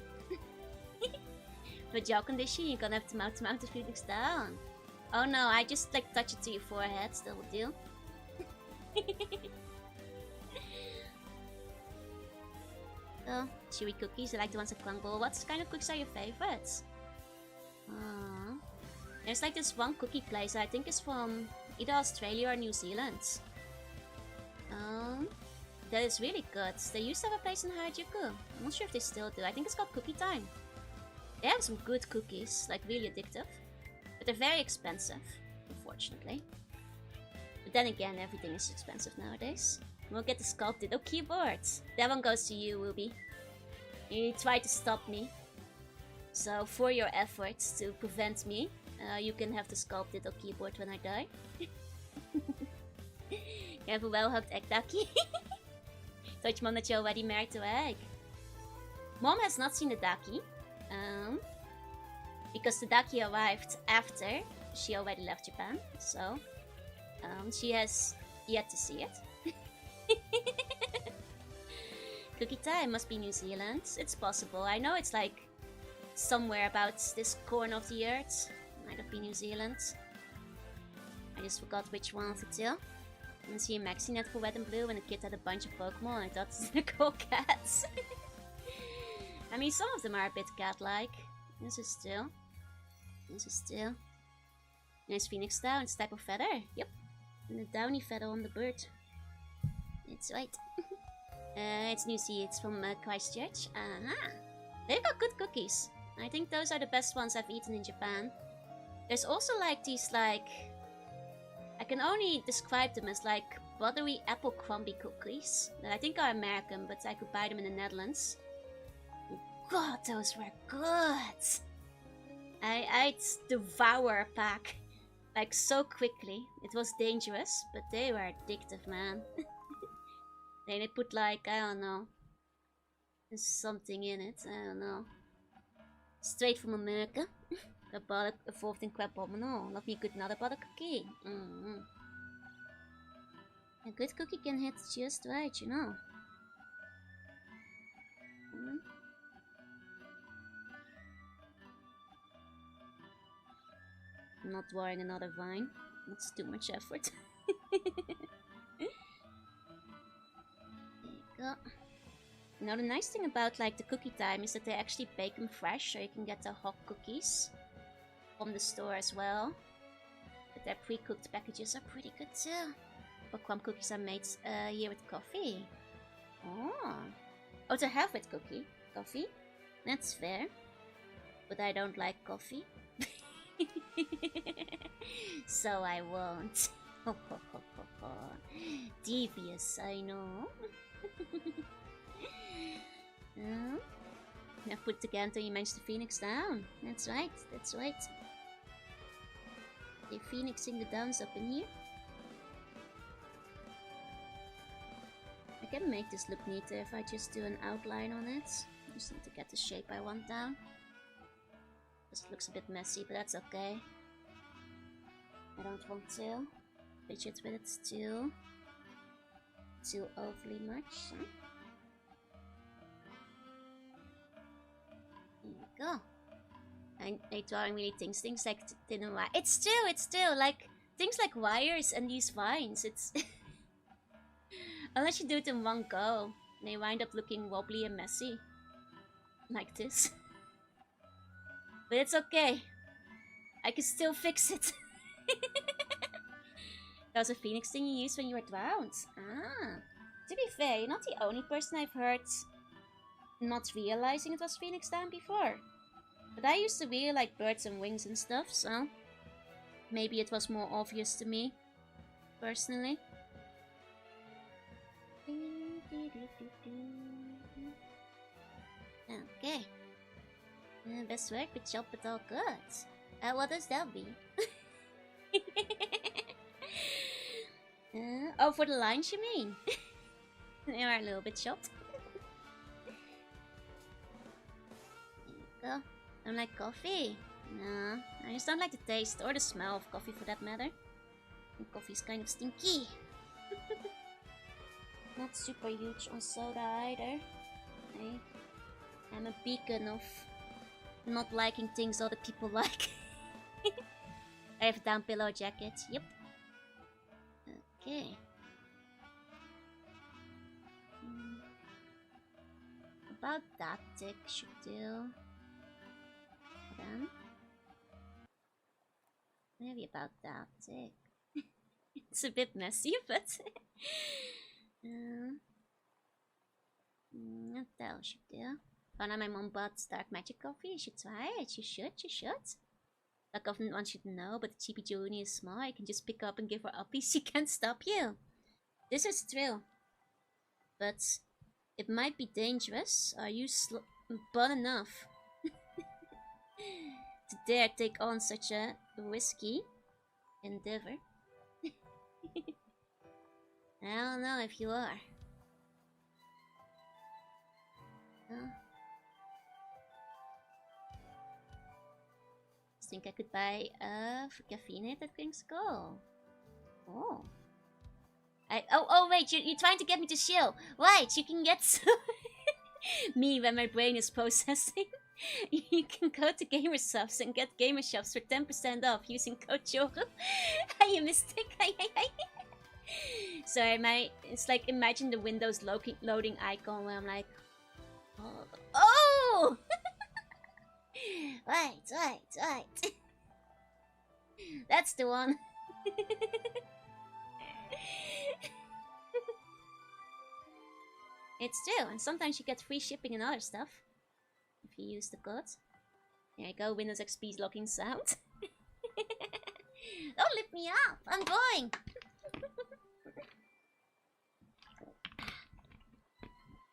For jaw condition, you're gonna have to mount the Phoenix down. Oh no, I just like touch it to your forehead, still a deal. So, chewy cookies, I like the ones that crumble. What kind of cookies are your favorites? There's like this one cookie place I think is from either Australia or New Zealand. That is really good. They used to have a place in Harajuku. I'm not sure if they still do. I think it's called Cookie Time. They have some good cookies, like really addictive. But they're very expensive, unfortunately. But then again, everything is expensive nowadays. We'll get the sculpted keyboard. That one goes to you, Ruby. You tried to stop me. So for your efforts to prevent me, you can have the sculpted keyboard when I die. You have a well-hugged egg ducky. Thought Mom that you're already married to egg. Mom has not seen the ducky. Because the ducky arrived after she already left Japan. So she has yet to see it. Cookie time must be New Zealand. It's possible. I know it's like somewhere about this corner of the earth. Might have been New Zealand. I just forgot which one of the two. I see a maxi net for Red and Blue and the kid had a bunch of Pokemon. I thought they were called cats. I mean, some of them are a bit cat-like. This is still. Nice phoenix down. It's type of feather. Yep. And the downy feather on the bird. It's right. It's new seeds from Christchurch. Aha! They've got good cookies. I think those are the best ones I've eaten in Japan. There's also like these like... I can only describe them as like buttery apple crumby cookies. That I think are American, but I could buy them in the Netherlands. God, those were good! I'd devour a pack. Like so quickly. It was dangerous, but they were addictive, man. They put like, I don't know. There's something in it, I don't know. Straight from America. A butter evolved in Crabominal. Love me a good another butter cookie. A good cookie can hit just right, you know. I'm not drawing another vine. That's too much effort. There you go. Now the nice thing about like the cookie time is that they actually bake them fresh, so you can get the hot cookies from the store as well. But their pre-cooked packages are pretty good too. But crumb cookies are made here with coffee. Oh, to have with coffee. That's fair. But I don't like coffee. So I won't. Devious, I know. Now put it again until you manage the phoenix down. That's right, that's right. They're phoenixing the downs up in here. I can make this look neater if I just do an outline on it. I just need to get the shape I want down. This looks a bit messy, but that's okay. I don't want to fidget with it too overly much. Huh? There you go. I drawing really things like thin wire. It's still like things like wires and these vines. It's unless you do it in one go, they wind up looking wobbly and messy, like this. But it's okay. I can still fix it. That was a phoenix thing you used when you were drowned. To be fair, you're not the only person I've heard not realizing it was phoenix down before. But I used to really like birds and wings and stuff, so maybe it was more obvious to me, personally. Okay. Best work, good job, but all good. What does that mean? Oh, for the lines you mean? They are a little bit chopped. There you go. Don't like coffee? No, I just don't like the taste or the smell of coffee for that matter. And coffee's kind of stinky. Not super huge on soda either. I'm a beacon of not liking things other people like. I have a down pillow jacket. Yep. Okay. About that tick should do. Then maybe about that tick. It's a bit messy, but that should do. Found out my mom bought dark magic coffee. You should try it. You should. Like often one should know, but the cheapy Jorunna is small. You can just pick up and give her uppies. She can't stop you. This is true. But it might be dangerous. Are you bad enough to dare take on such a risky endeavor? I don't know if you are. Think I could buy for caffeine at King's Skull. Oh. Oh wait, you're trying to get me to shill. Right, you can get me when my brain is processing. You can go to Gamershops and get Gamershops for 10% off using code Joru. Hi, you mystic. Sorry, it's like imagine the Windows loading icon where I'm like, oh! Right. That's the one. It's true, and sometimes you get free shipping and other stuff if you use the code. There you go, Windows XP's locking sound. Don't lift me up, I'm going.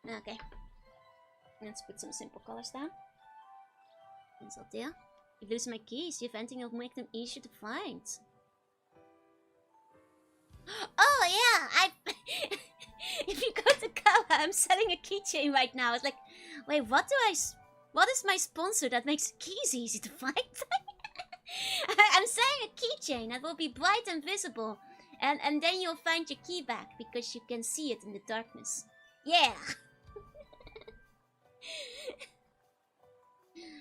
Okay, let's put some simple colors down. Pencil there. If losing my keys, the eventing will make them easier to find. Oh yeah, if you go to Kawa, I'm selling a keychain right now. It's like, wait, what is my sponsor that makes keys easy to find? I'm selling a keychain that will be bright and visible, and then you'll find your key back because you can see it in the darkness. Yeah.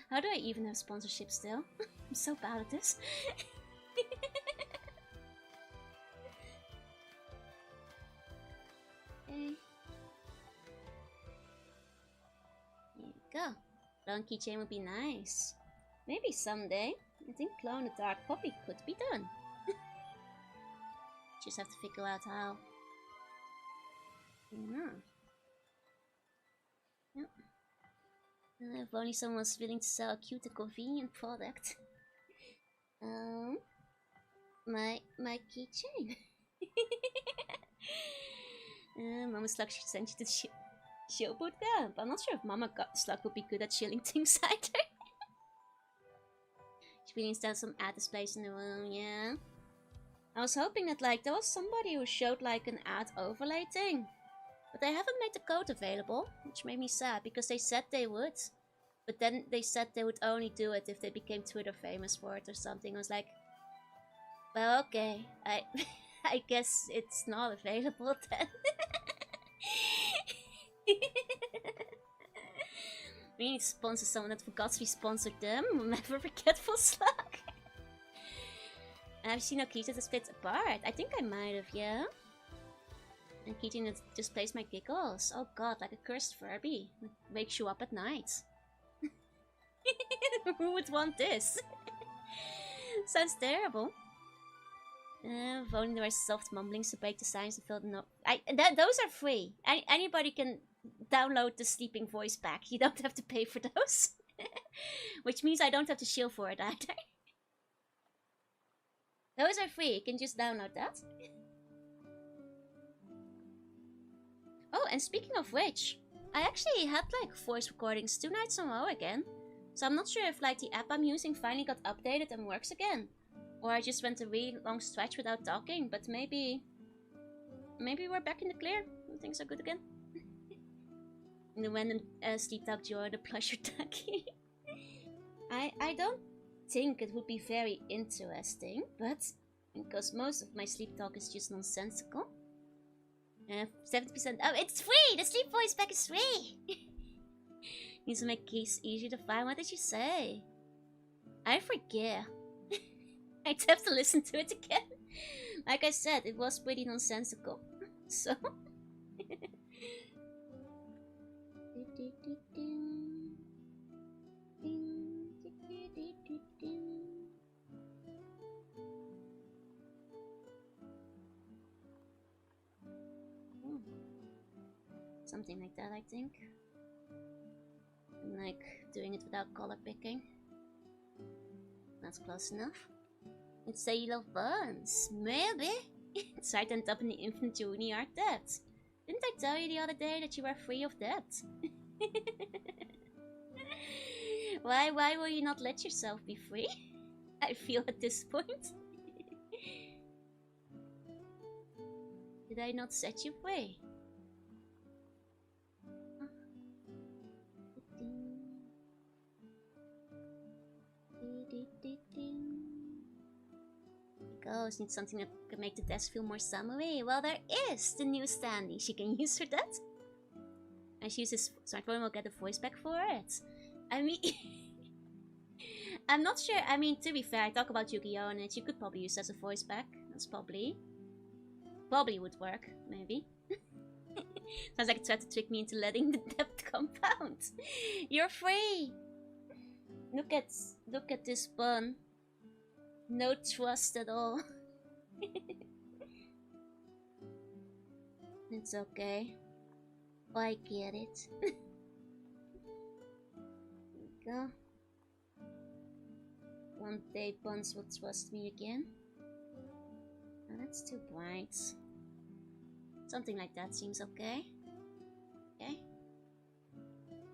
How do I even have sponsorship still? I'm so bad at this. Okay. Here we go. Clone keychain would be nice. Maybe someday. I think clone a dark poppy could be done. Just have to figure out how. Yep. If only someone was willing to sell a cute and convenient product. My keychain. Mama Slug should send you to the Showboat camp. I'm not sure if Mama Slug would be good at shilling things either. Should we install some ad displays in the room? Yeah. I was hoping that there was somebody who showed an ad overlay thing. But they haven't made the code available, which made me sad because they said they would. But then they said they would only do it if they became Twitter famous for it or something. I was like, well, okay, I guess it's not available then. We need to sponsor someone that forgot we sponsored them. Remember Forgetful Slug? I've seen a keychain that splits apart. I think I might have, yeah. And keychain that displays my giggles. Oh god, like a cursed Furby. It wakes you up at night. Who would want this? Sounds terrible. If only there were soft mumblings to break the silence and fill the note. Those are free. Anybody can download the sleeping voice pack. You don't have to pay for those. Which means I don't have to shill for it either. Those are free. You can just download that. Oh, and speaking of which, I actually had voice recordings 2 nights in a row again. So I'm not sure if the app I'm using finally got updated and works again. Or I just went a really long stretch without talking, but maybe we're back in the clear and things are good again. In the random sleep talk Joru, the pleasure ducky. I don't think it would be very interesting, but because most of my sleep talk is just nonsensical. 70%. Oh, it's free! The sleep voice pack is free! Needs to make keys easier to find. What did you say? I forget. I'd have to listen to it again. Like I said, it was pretty nonsensical. So. Something like that, I think. And doing it without color picking. That's close enough. Let's say you love buns. Maybe. It's right end up in the infant Jorunna art debt. Didn't I tell you the other day that you were free of debt? Why will you not let yourself be free? I feel at this point. Did I not set you free? Goes need something that can make the desk feel more summery. Well, there is the new standee she can use for that. And she uses smartphone, will get a voice pack for it. I mean, I'm not sure. I mean, to be fair, I talk about Yu-Gi-Oh! And it. You could probably use it as a voice pack. That's probably Probably would work, maybe. Sounds like it tried to trick me into letting the debt compound. You're free! Look at this bun. No trust at all. It's okay. I get it. There we go. One day buns will trust me again. Oh, that's too bright. Something like that seems okay. Okay.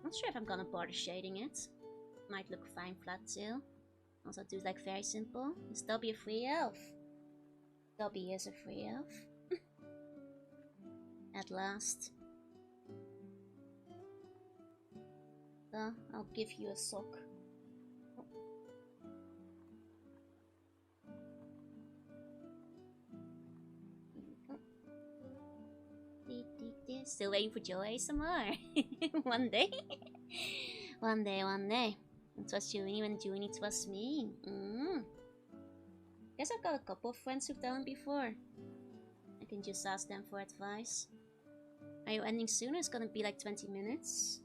Not sure if I'm gonna bother shading it. Might look fine flat too. Also do like very simple. Is Dobby a free elf? Dobby is a free elf. At last. So, I'll give you a sock. Still waiting for Joey some more. One day. One day. I trust Junie when Junie trusts me. Guess I've got a couple of friends who've done it before. I can just ask them for advice. Are you ending soon? It's gonna be like 20 minutes.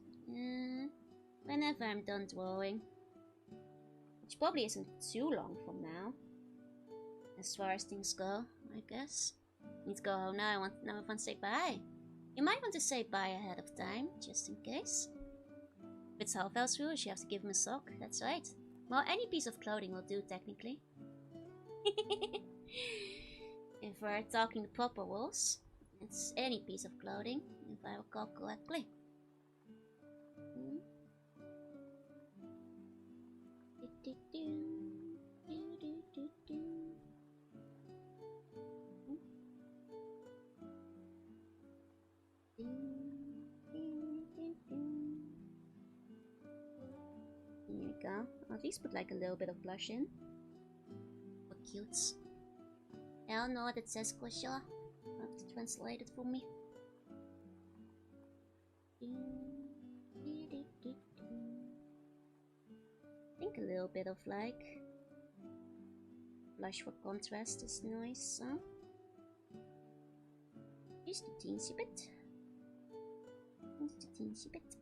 Whenever I'm done drawing. Which probably isn't too long from now. As far as things go, I guess. Need to go home now. I want to say bye. You might want to say bye ahead of time, just in case. If it's Half-Elf's rules, you have to give him a sock. That's right. Well, any piece of clothing will do, technically. If we're talking the proper rules, it's any piece of clothing, if I recall correctly. Here we go. I'll at least put like a little bit of blush in. For cutes. I don't know what it says, Kosha. I'll have to translate it for me. I think a little bit of like blush for contrast is nice, huh? Just a teensy bit. Just a teensy bit.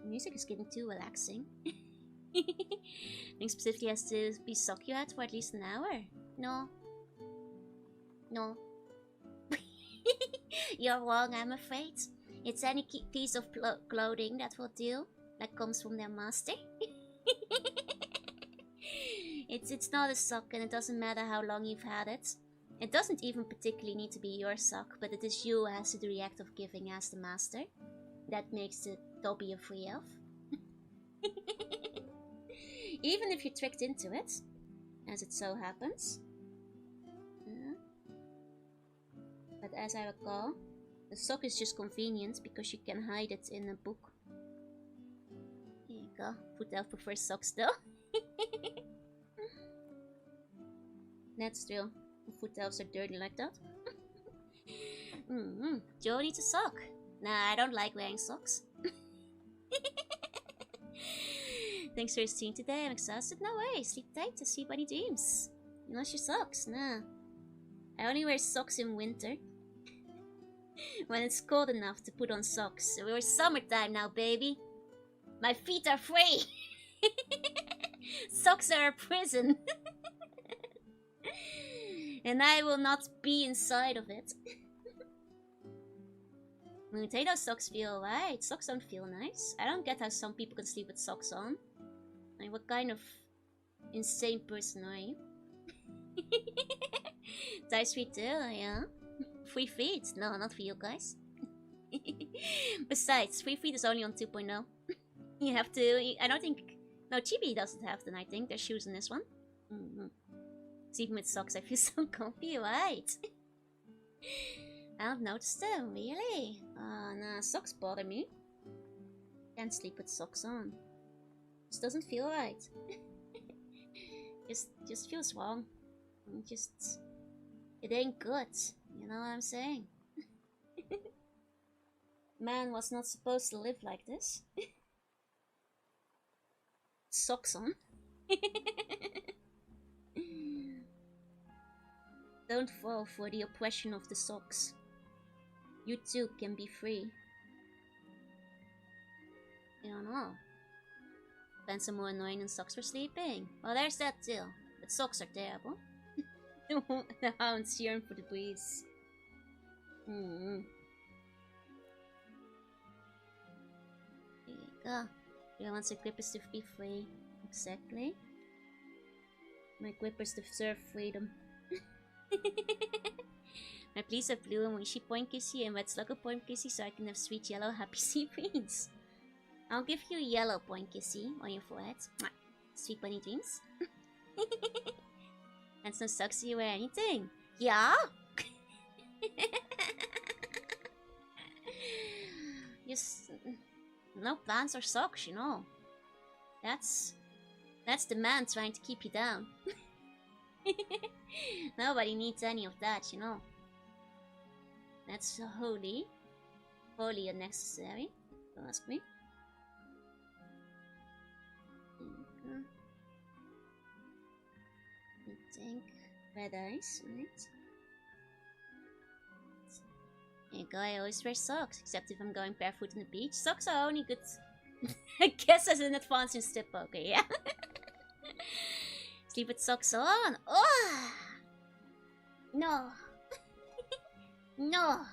The music is getting too relaxing. I think specifically has to be Sokyat for at least an hour. No. No. You're wrong, I'm afraid. It's any piece of clothing that will do, that comes from their master. It's not a sock, and it doesn't matter how long you've had it. It doesn't even particularly need to be your sock, but it is you who has to do the act of giving as the master. That makes the Dobby a free elf. Even if you're tricked into it, as it so happens. But as I recall, the sock is just convenient because you can hide it in a book. Here you go. Foot elf prefers socks though. That's true. Foot elves are dirty like that. Joe needs a sock. Nah, I don't like wearing socks. Thanks for seeing today. I'm exhausted. No way. Sleep tight to sleep any dreams. You lost your socks. Nah. I only wear socks in winter. When it's cold enough to put on socks. We're summertime now, baby. My feet are free. Socks are a prison. And I will not be inside of it. Potato socks feel alright. Socks don't feel nice. I don't get how some people can sleep with socks on. Like, what kind of insane person are you? Dice free too, yeah. Free feet? No, not for you guys. Besides, free feet is only on 2.0. You have to... I don't think... No, Chibi doesn't have them, I think. There's shoes in this one. So even with socks, I feel so comfy, right? I don't notice them, really. Nah, socks bother me. Can't sleep with socks on. Just doesn't feel right. just feels wrong. It ain't good. You know what I'm saying? Man was not supposed to live like this. Socks on. Don't fall for the oppression of the socks. You too can be free. I don't know. Find some more annoying than socks for sleeping. Well, there's that too. But socks are terrible. The hound's yearn for the breeze. There you go. You want the grippers to be free. Exactly. My grippers deserve freedom. My please are blue and wishy point kissy and red slugger point kissy so I can have sweet yellow happy sea breeze. I'll give you yellow point kissy on your forehead. Mwah. Sweet bunny dreams. That's no socks you wear anything. Yeah? Just no pants or socks, you know. That's the man trying to keep you down. Nobody needs any of that, you know. That's wholly unnecessary. Don't ask me. I think red eyes, right? There you go, I always wear socks, except if I'm going barefoot on the beach. Socks are only good, I guess, as an advance in slip poker, yeah? Sleep with socks on. Oh! No. No.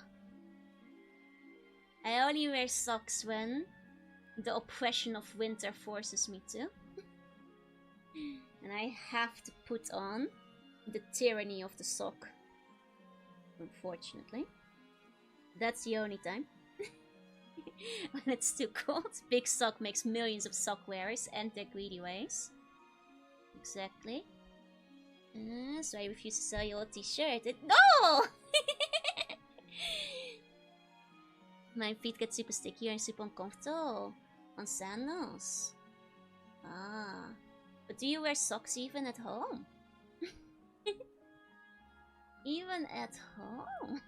I only wear socks when the oppression of winter forces me to. And I have to put on the tyranny of the sock. Unfortunately. That's the only time. When it's too cold, big sock makes millions of sock wearers and their greedy ways. Exactly. So I refuse to sell you a t-shirt. No! My feet get super sticky and super uncomfortable on sandals. Ah. But do you wear socks even at home? Even at home?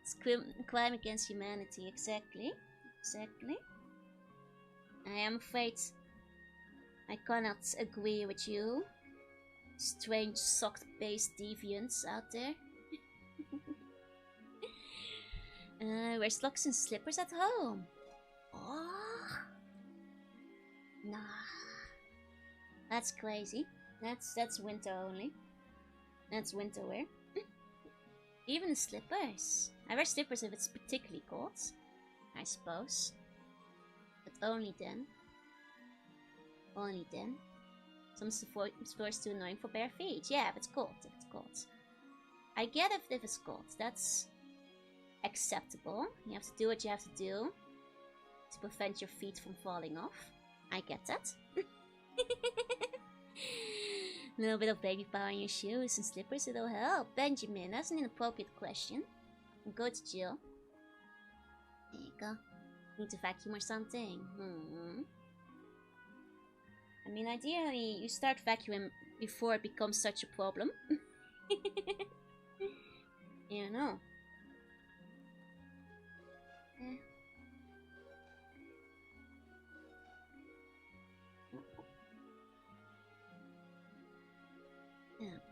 It's crime against humanity, exactly. Exactly. I am afraid I cannot agree with you. Strange sock-based deviants out there. Wear socks and slippers at home. Oh. Nah. That's crazy. That's winter only. That's winter wear. Even the slippers. I wear slippers if it's particularly cold, I suppose. But only then. Only then. Some sports too annoying for bare feet. Yeah, if it's cold, if it's cold. I get it if it's cold. That's acceptable. You have to do what you have to do to prevent your feet from falling off. I get that. A little bit of baby powder in your shoes and slippers, it'll help. Benjamin, that's an inappropriate question. Go to jail. There you go. Need to vacuum or something. I mean, ideally, you start vacuuming before it becomes such a problem. You know.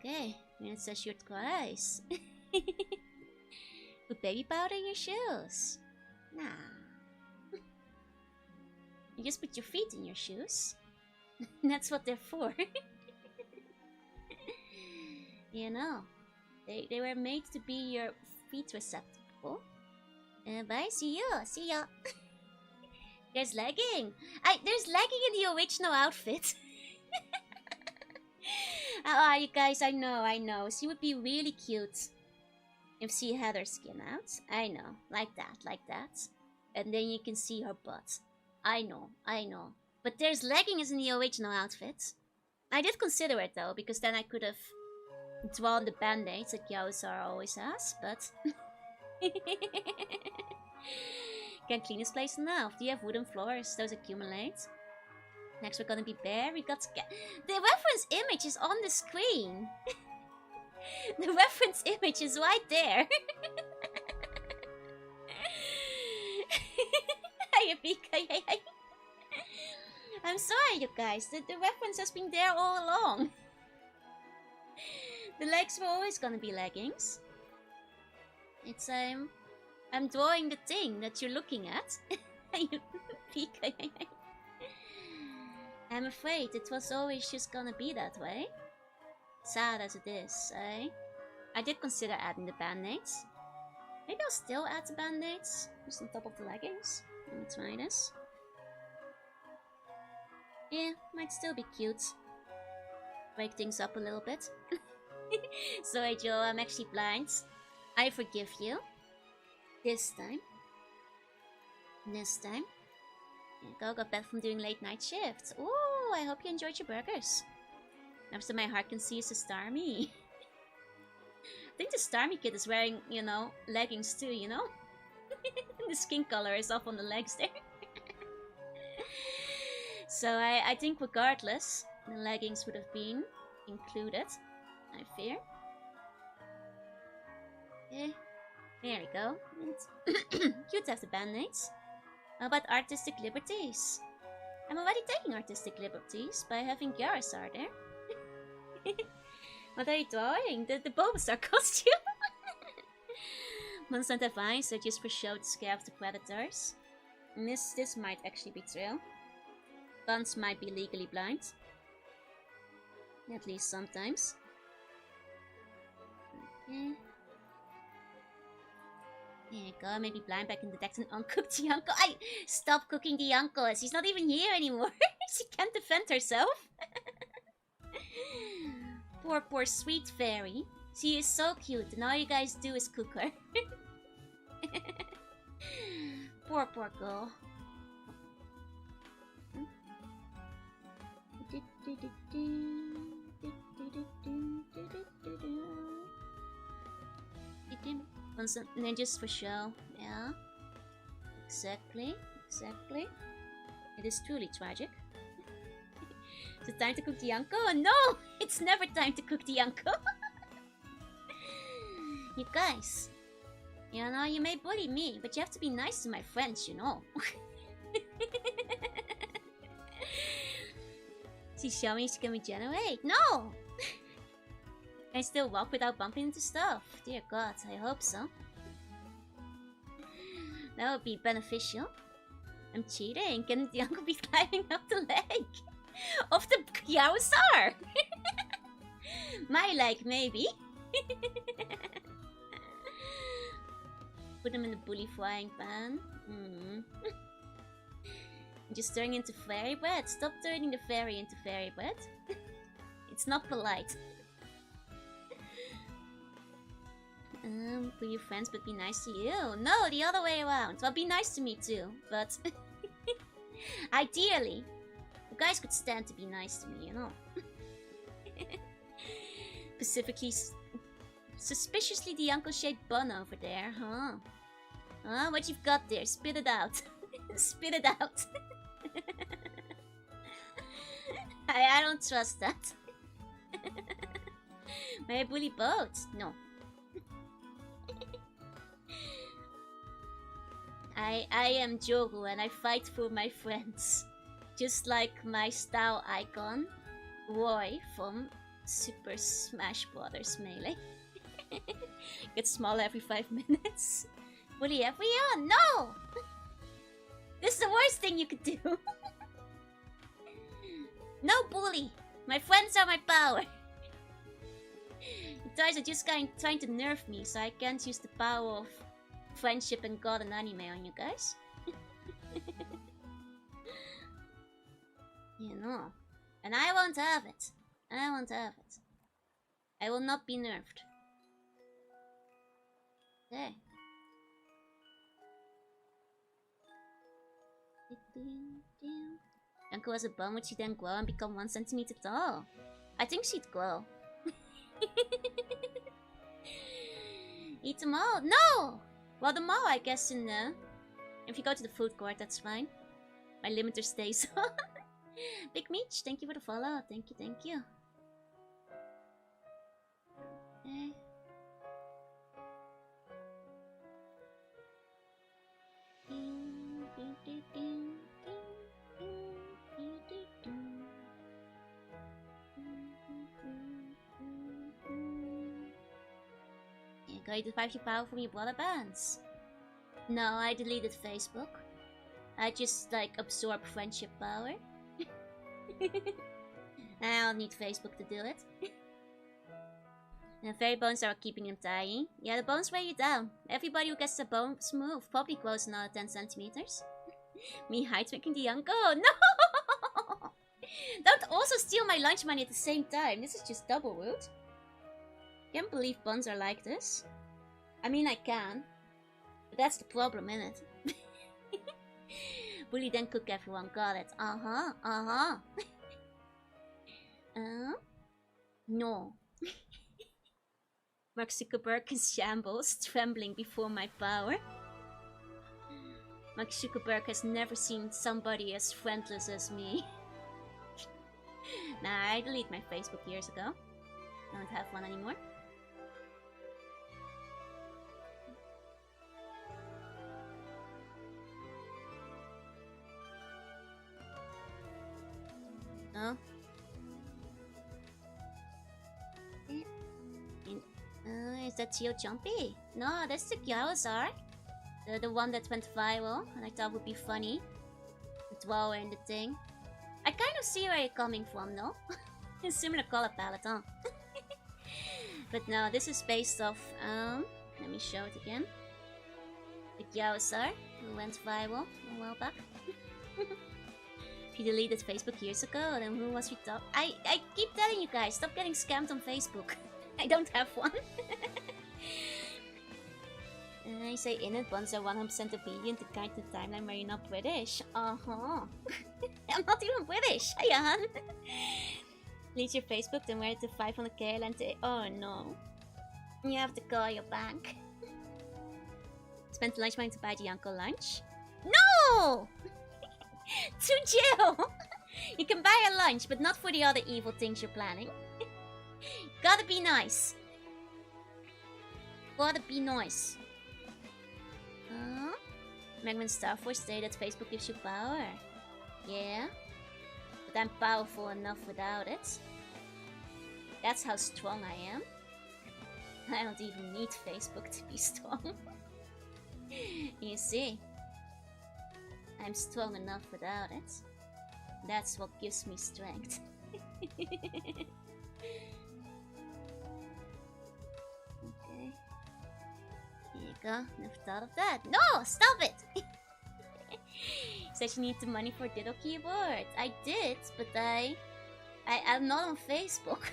Okay, it says your twice. Put baby powder in your shoes. Nah. You just put your feet in your shoes. That's what they're for. You know, they were made to be your feet receptacle. Bye, see ya. There's legging. There's legging in the original outfit. How are you guys? I know. She would be really cute if she had her skin out. I know. Like that. And then you can see her butt. I know. But there's leggings in the original outfit. I did consider it though, because then I could have drawn the band-aids that Yaosar always has, but... Can't clean this place enough. Do you have wooden floors? Those accumulate. Next we're gonna be bare. We got the reference image is on the screen. The reference image is right there. Hiya, Pika. I'm sorry, you guys. The reference has been there all along. The legs were always gonna be leggings. It's I'm drawing the thing that you're looking at. You peek. I'm afraid it was always just gonna be that way. Sad as it is, eh? I did consider adding the band-aids. Maybe I'll still add the band-aids, just on top of the leggings. Let me try this. Yeah, might still be cute. Break things up a little bit. Sorry, Joe, I'm actually blind. I forgive you. This time. This time. There you go, got back from doing late night shifts. Ooh, I hope you enjoyed your burgers. Next time my heart can see is the Starmie. I think the Starmie kid is wearing, you know, leggings too, you know? The skin color is off on the legs there. So I think regardless, the leggings would have been included, I fear. Okay, there we go. It's cute to have the band-aids. How about artistic liberties? I'm already taking artistic liberties by having Gyarasaur there. What are you drawing? The Bulbasaur costume? Monsters don't have eyes, so just for show to scare off the predators. And this might actually be true. Buns might be legally blind. At least sometimes. Okay. There you go, maybe blind back in the deck and uncooked the uncle. I stop cooking the uncle as he's not even here anymore. She can't defend herself. Poor sweet fairy. She is so cute and all you guys do is cook her. Poor girl. And then just for show, yeah. Exactly. It is truly tragic. Is it time to cook the uncle? No! It's never time to cook the uncle! You guys, you know, you may bully me, but you have to be nice to my friends, you know. She's showing she can regenerate. No! Can I still walk without bumping into stuff? Dear God, I hope so. That would be beneficial. I'm cheating. Can the uncle be climbing up the leg of the Gyarasaur? My leg, maybe. Put him in the bully frying pan. Just turning into fairy bread. Stop turning the fairy into fairy bread. It's not polite. Be your friends but be nice to you. No, the other way around. Well, be nice to me too, but ideally, you guys could stand to be nice to me, you know. Specifically, suspiciously the uncle-shaped bun over there, huh? Huh? What you've got there? Spit it out. Spit it out. I don't trust that. May I bully boats? No. I am Joru and I fight for my friends. Just like my style icon, Roy from Super Smash Bros. Melee. Gets smaller every 5 minutes. Bully everyone? No! This is the worst thing you could do. No bully! My friends are my power! You guys are just trying to nerf me, so I can't use the power of friendship and God and anime on you guys. You know. And I won't have it. I won't have it. I will not be nerfed. Okay. Uncle has a bun, would she then grow and become 1 centimeter tall? I think she'd grow. Eat them all? No! Well, them all, I guess, in the... If you go to the food court, that's fine. My limiter stays on. Big Meech, thank you for the follow. Thank you, thank you. Okay. Can you derive your power from your brother bands? No, I deleted Facebook. I just like absorb friendship power. I don't need Facebook to do it. And the fairy bones are keeping him tiny. Yeah, the bones weigh you down. Everybody who gets the bones move probably grows another 10 centimeters. Me height making the uncle? No! Don't also steal my lunch money at the same time. This is just double rude. Can't believe buns are like this. I mean, I can. But that's the problem, innit? Bully then cook everyone. Got it. No. Mark Zuckerberg in shambles, trembling before my power. Mark Zuckerberg has never seen somebody as friendless as me. Nah, I deleted my Facebook years ago. Don't have one anymore. Oh. Is that Tio Jumpy? No, that's the Gyarasaur. The one that went viral, and I thought would be funny. The dweller in the thing. I kind of see where you're coming from, no? Similar color palette, huh? But no, this is based off, let me show it again. The Gyarasaur, who went viral a while back. He deleted Facebook years ago, then who was we talking? I keep telling you guys, stop getting scammed on Facebook. I don't have one. I say innit buns are 100% obedient to kind of timeline where you're not British. I'm not even British. Ayan. Delete your Facebook, then wear it to 500k and oh no. You have to call your bank. Spend lunch money to buy the uncle lunch? No! To jail! You can buy a lunch, but not for the other evil things you're planning. Gotta be nice. Gotta be nice. Magman Star Force stated that Facebook gives you power. Yeah? But I'm powerful enough without it. That's how strong I am. I don't even need Facebook to be strong. You see? I'm strong enough without it. That's what gives me strength. Okay. Here you go. Never thought of that. No! Stop it! Said you need the money for Ditto keyboard. I did, but I'm not on Facebook.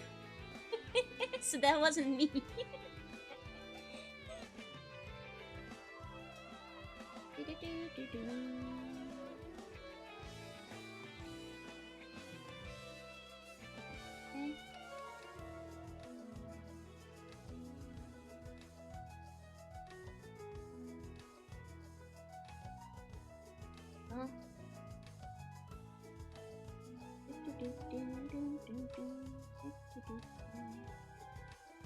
So that wasn't me.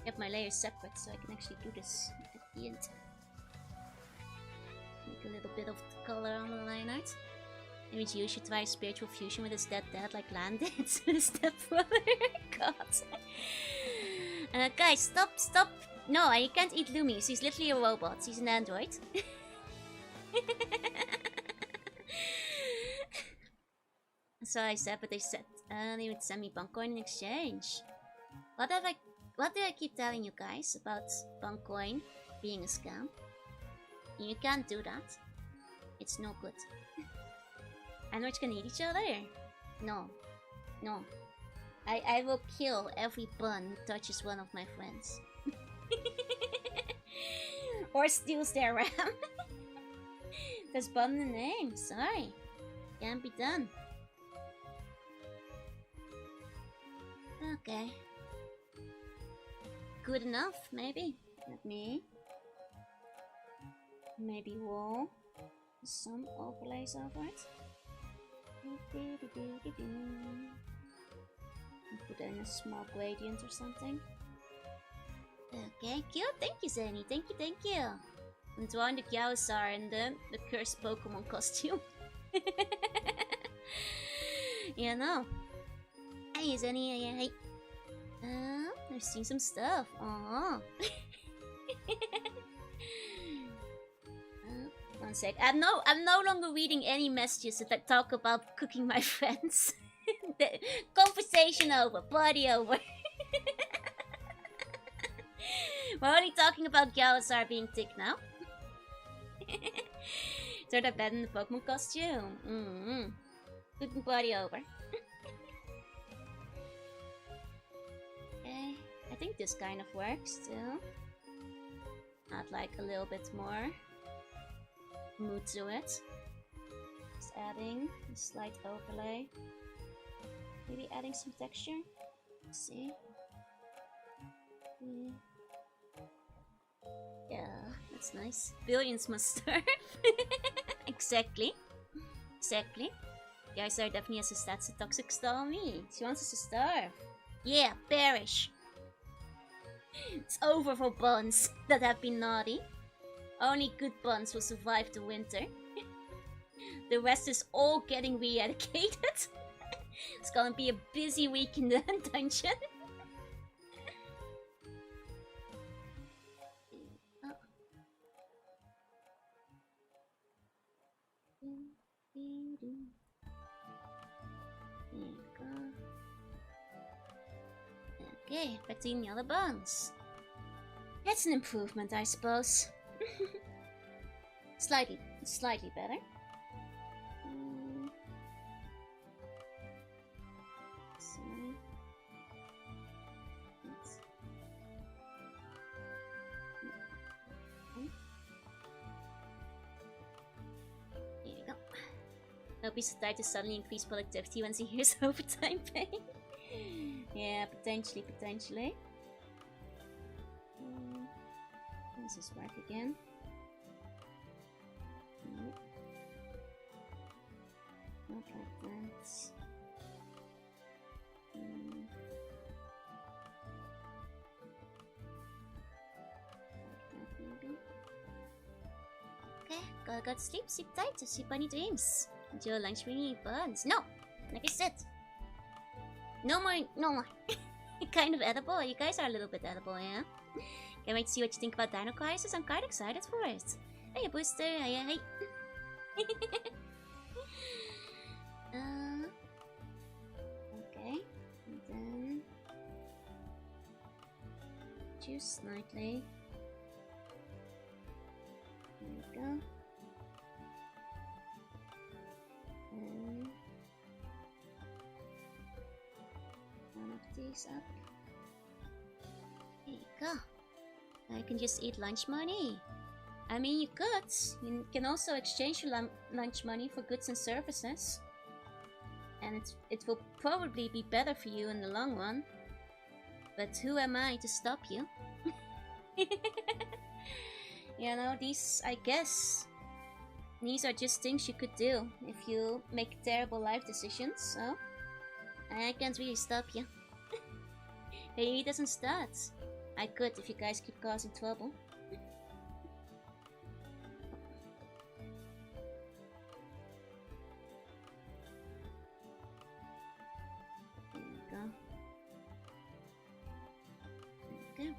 Get my layers separate so I can actually do this at the end. Make a little bit of color on the line art. Maybe you should try spiritual fusion with his dead dad like Lan did with his stepbrother. God. Guys, stop. No, you can't eat Loomies. He's literally a robot. He's an android. So I said, but they said they would send me Buncoin in exchange. What did I keep telling you guys about Buncoin being a scam? You can't do that. It's no good. Androids can eat each other? No. No. I will kill every bun who touches one of my friends. Or steals their RAM. There's bun in the name. Sorry. Can't be done. Okay. Good enough, maybe. Let me. Maybe wall. Some overlays over it. Put in a small gradient or something. Okay, cute. Thank you, Zany. Thank you. I'm drawing the Gyarasaur and the cursed Pokemon costume. Yeah, no. Hey, Zany. Hey. I've seen some stuff. Aww. sec. I'm no longer reading any messages that talk about cooking my friends. The conversation over, party over. We're only talking about Bulbasaur being thick now. Throw that bed in the Pokemon costume. Cooking party over. Okay, I think this kind of works too. Add like a little bit more mood to it. Just adding a slight overlay. Maybe adding some texture. Let's see. Yeah, that's nice. Billions must starve. Exactly. Exactly. Guys are definitely has a stats a toxic style on me. She wants us to starve. Yeah, perish. It's over for buns that have been naughty. Only good buns will survive the winter. The rest is all getting re-educated. It's gonna be a busy week in the dungeon. Okay, back to eating the other buns. That's an improvement, I suppose. Slightly better. Here we go. Hope he's tired to suddenly increase productivity once he hears overtime pay. Yeah, potentially. Does this work again? Nope. Not like that. Like that maybe. Okay, gotta go to sleep. Sleep tight. To sleep bunny dreams. Enjoy lunch when you eat buns. No! Like I said. No more. Kind of edible. You guys are a little bit edible, yeah? Can't wait to see what you think about Dino Crisis. I'm quite excited for it. Hey, Booster. Hey. Okay. And then... Choose slightly. There we go. And... one of these up. There you go. I can just eat lunch money. I mean, you could. You can also exchange your lunch money for goods and services. And it will probably be better for you in the long run. But who am I to stop you? You know, these, I guess, these are just things you could do if you make terrible life decisions, so... I can't really stop you. He doesn't start. I could if you guys keep causing trouble. There we go. There we go.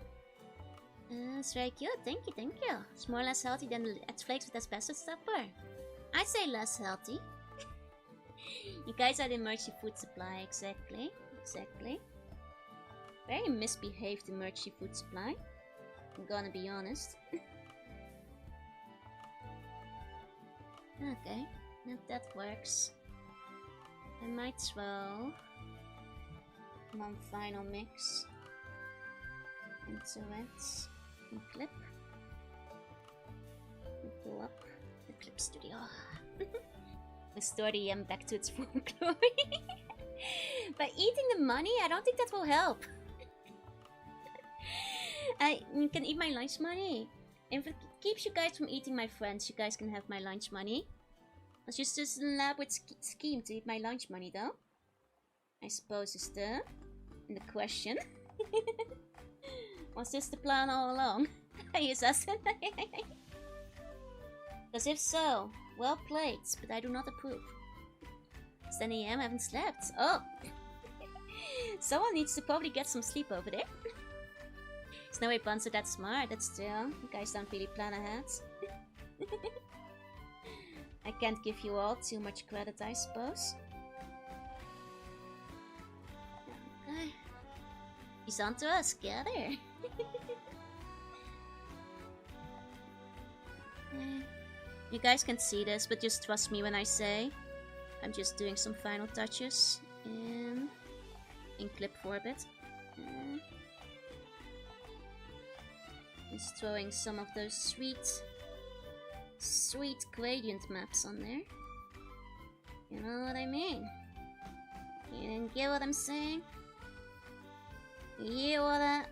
That's very cute. Thank you. It's more or less healthy than the flakes with asbestos stopper. I'd say less healthy. You guys are the emergency food supply, exactly. Very misbehaved emergency food supply. I'm gonna be honest. Okay, if that works, I might throw one final mix into it and clip. And pull up the clip studio. Restore the yam back to its former glory. By eating the money, I don't think that will help. You can eat my lunch money. If it keeps you guys from eating my friends, you guys can have my lunch money. It's just an elaborate scheme to eat my lunch money, though. I suppose is the question. Was this the plan all along? Hey, assassin. Because if so, well played, but I do not approve. It's 10 AM, I haven't slept. Oh! Someone needs to probably get some sleep over there. There's no way buns are that smart, that's still. You guys don't really plan ahead. I can't give you all too much credit, I suppose. Okay. He's onto us, get her. You guys can't see this, but just trust me when I say I'm just doing some final touches in clip for a bit. Just throwing some of those sweet gradient maps on there. You know what I mean? You didn't get what I'm saying? You hear what I...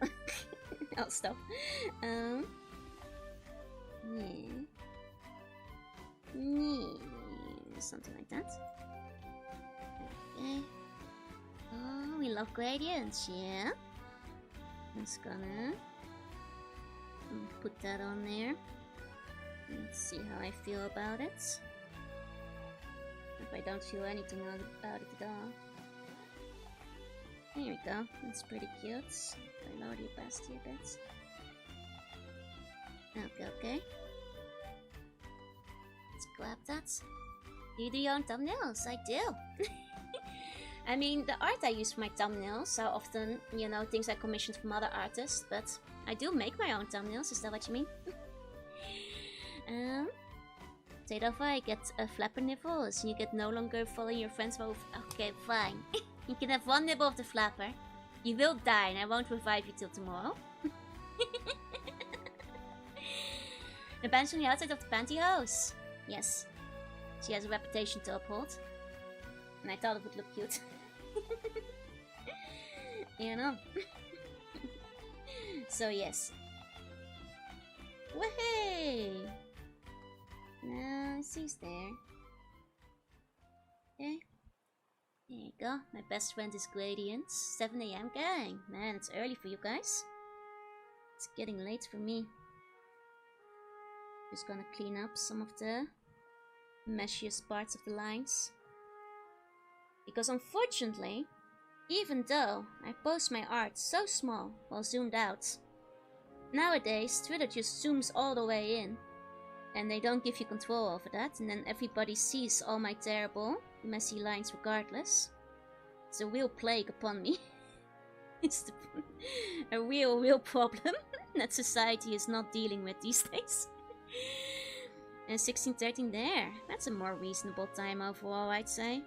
I'll stop. Yeah. Something like that. Okay. Oh, we love gradients, yeah. Just gonna put that on there. Let's see how I feel about it. If I don't feel anything about it at all. There we go. That's pretty cute. I lower the opacity a bit. Okay. Let's grab that. You do your own thumbnails? I do. I mean, the art I use for my thumbnails are often, you know, things I commissioned from other artists, but I do make my own thumbnails, is that what you mean? Say that if I get a flapper nibble, so you get no longer following your friends. Okay, fine. You can have one nibble of the flapper. You will die and I won't revive you till tomorrow. The bench on the outside of the pantyhose. Yes. She has a reputation to uphold. And I thought it would look cute. You know. So yes. Woohoo! No, she's there. Okay. There you go. My best friend is Gradients. 7 AM gang. Man, it's early for you guys. It's getting late for me. Just gonna clean up some of the meshiest parts of the lines. Because unfortunately, even though I post my art so small while zoomed out, nowadays Twitter just zooms all the way in. And they don't give you control over that, and then everybody sees all my terrible, messy lines regardless. It's a real plague upon me. It's a real problem that society is not dealing with these days. And 16:13 there. That's a more reasonable time overall, I'd say.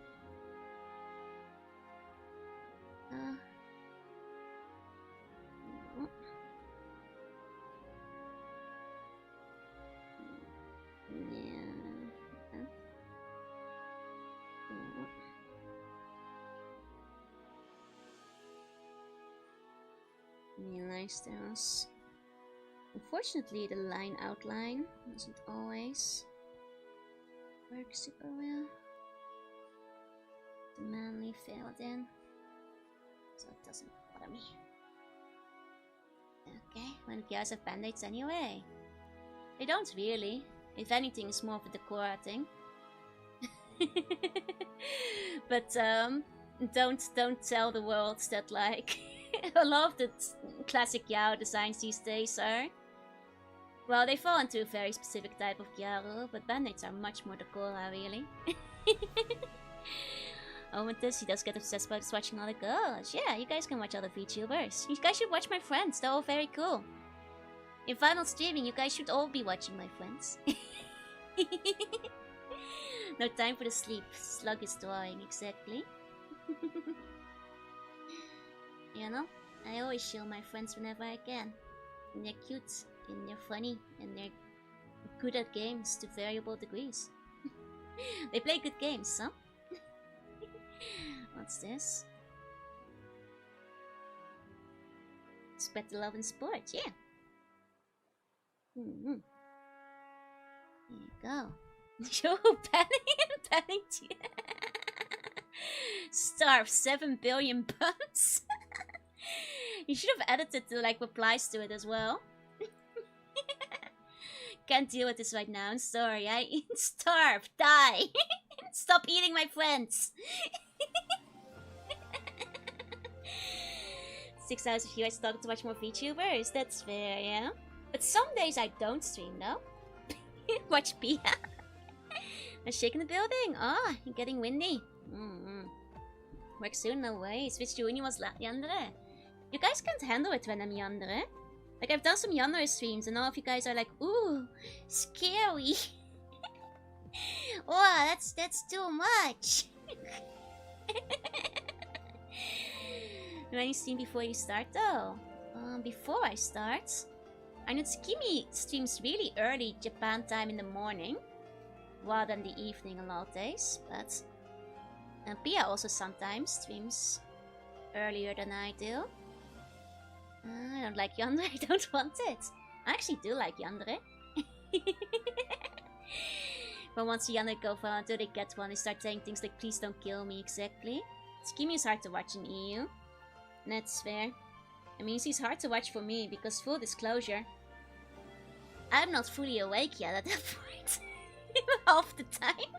Nice those. Unfortunately, the line outline doesn't always work super well. The manly filled in, so it doesn't bother me. Okay, when guys have band-aids anyway? They don't really. If anything, it's more of a decor thing. But don't tell the world that like a lot of the classic Yao designs these days are, well, they fall into a very specific type of Gyaru, but band-aids are much more decora, really. Oh, with this, he does get obsessed about watching other girls. Yeah, you guys can watch other VTubers. You guys should watch my friends, they're all very cool. In final streaming, you guys should all be watching my friends. No time for the sleep. Slug is drawing, exactly. You know, I always show my friends whenever I can. And they're cute, and they're funny, and they're good at games to variable degrees. They play good games, huh? What's this? Spread the love and support, yeah. There you go. Yo, panning Starve 7 billion buns. You should have edited the like replies to it as well. Can't deal with this right now. I'm sorry. I starve. Die. Stop eating my friends. 6 hours of you guys talking to watch more VTubers. That's fair, yeah. But some days I don't stream though. Watch Pia. A shake in the building. Oh, getting windy. Work soon, no way. Switch to Uni was yandere. You guys can't handle it when I'm yandere. Like, I've done some yandere streams and all of you guys are like, ooh, scary. Oh, that's too much. Any stream before you start though? Before I start, I know Tsukimi streams really early Japan time in the morning, rather than the evening a lot of days. But Pia also sometimes streams earlier than I do. I don't like yandere. I don't want it. I actually do like yandere. But once the yandere go for until they get one, they start saying things like, please don't kill me, exactly. Tsukimi is hard to watch in EU. That's fair. I mean, she's hard to watch for me, because full disclosure, I'm not fully awake yet at that point. Half the time.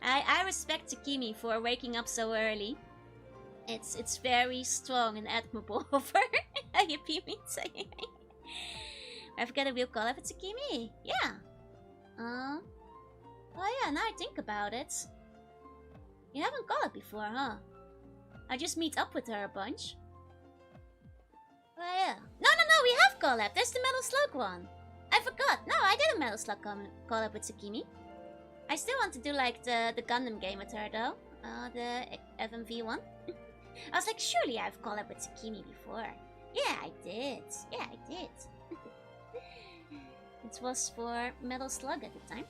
I respect Tsukimi for waking up so early. It's very strong and admirable of her. You hear me saying. I've got a real call for Tsukimi. Yeah. Oh yeah, now I think about it. You haven't called before, huh? I just meet up with her a bunch. Oh yeah. No, we have collab. There's the Metal Slug one. I forgot. No, I did a Metal Slug collab with Tsukimi. I still want to do like the Gundam game with her though. The FMV one. I was like, surely I've collabed with Tsukimi before. Yeah, I did. It was for Metal Slug at the time.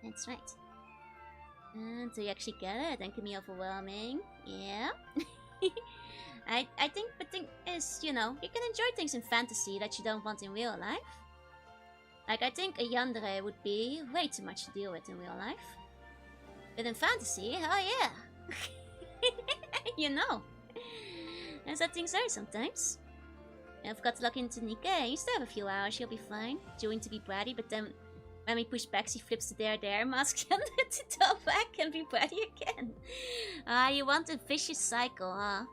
That's right. Until you actually get it, then can be overwhelming. Yeah. I think the thing is, you know, you can enjoy things in fantasy that you don't want in real life. Like, I think a yandere would be way too much to deal with in real life. But in fantasy, oh yeah. You know. That's how things are sometimes. I forgot to look into Nika. You still have a few hours, she'll be fine. Doing to be bratty, but then when we push back, she flips the there mask and to toe back and be bratty again. You want a vicious cycle, huh?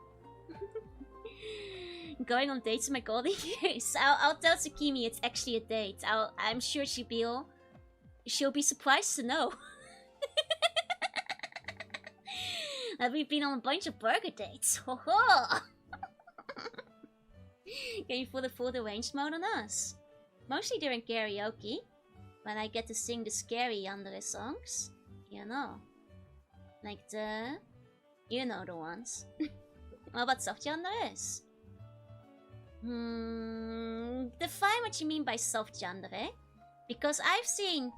Going on dates with my golden years. I'll tell Tsukimi it's actually a date. I'm sure she'll be surprised to know. That we've been on a bunch of burger dates. Ho ho! Can you pull the full arranged mode on us? Mostly during karaoke, when I get to sing the scary yandere songs. You know. Like you know the ones. What about soft yanderes? Define what you mean by soft yandere. Because I've seen,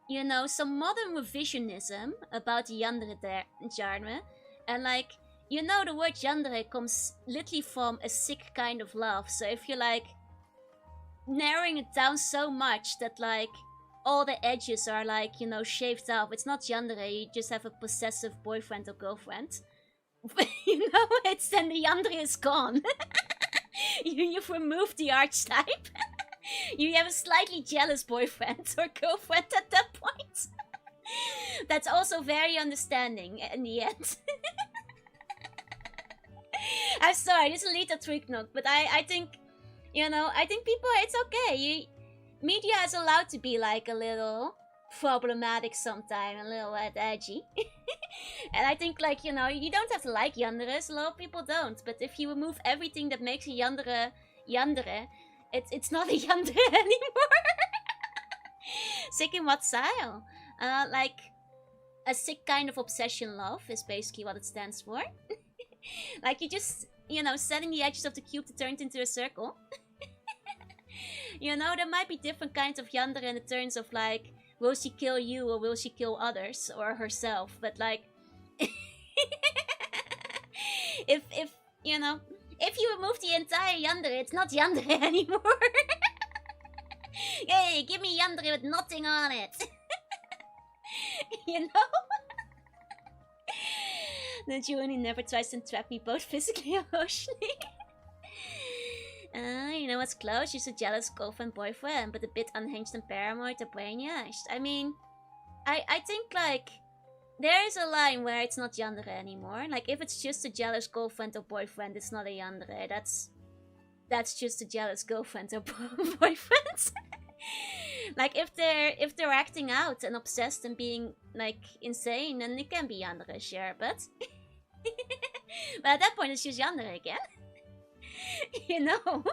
you know, some modern revisionism about the yandere genre. And like, you know, the word yandere comes literally from a sick kind of love. So if you're like narrowing it down so much that like all the edges are like, you know, shaved off, it's not yandere, you just have a possessive boyfriend or girlfriend. You know, it's then the yandere is gone. You've removed the archetype. You have a slightly jealous boyfriend or girlfriend at that point. That's also very understanding in the end. I'm sorry, this is a little trick note, but I think, you know, I think people, it's okay. Media is allowed to be like a little problematic sometimes, a little edgy. And I think, like, you know, you don't have to like yanderes, a lot of people don't, but if you remove everything that makes a yandere, it's not a yandere anymore. Sick in what style? Like, a sick kind of obsession love is basically what it stands for. Like, you just, you know, setting the edges of the cube to turn it into a circle. You know, there might be different kinds of yandere in the terms of, like, will she kill you or will she kill others or herself? But, like, if you know, if you remove the entire yandere, it's not yandere anymore. Hey, give me yandere with nothing on it. You know? That Jorunna never tries to entrap me both physically and emotionally. You know what's close? She's a jealous girlfriend boyfriend, but a bit unhinged and paranoid or brainwashed. I mean, I think, like, there is a line where it's not yandere anymore. Like, if it's just a jealous girlfriend or boyfriend, it's not a yandere. That's just a jealous girlfriend or boyfriend. Like if they're acting out and obsessed and being like insane, then it can be yandere, sure, but but at that point it's just yandere again. You know?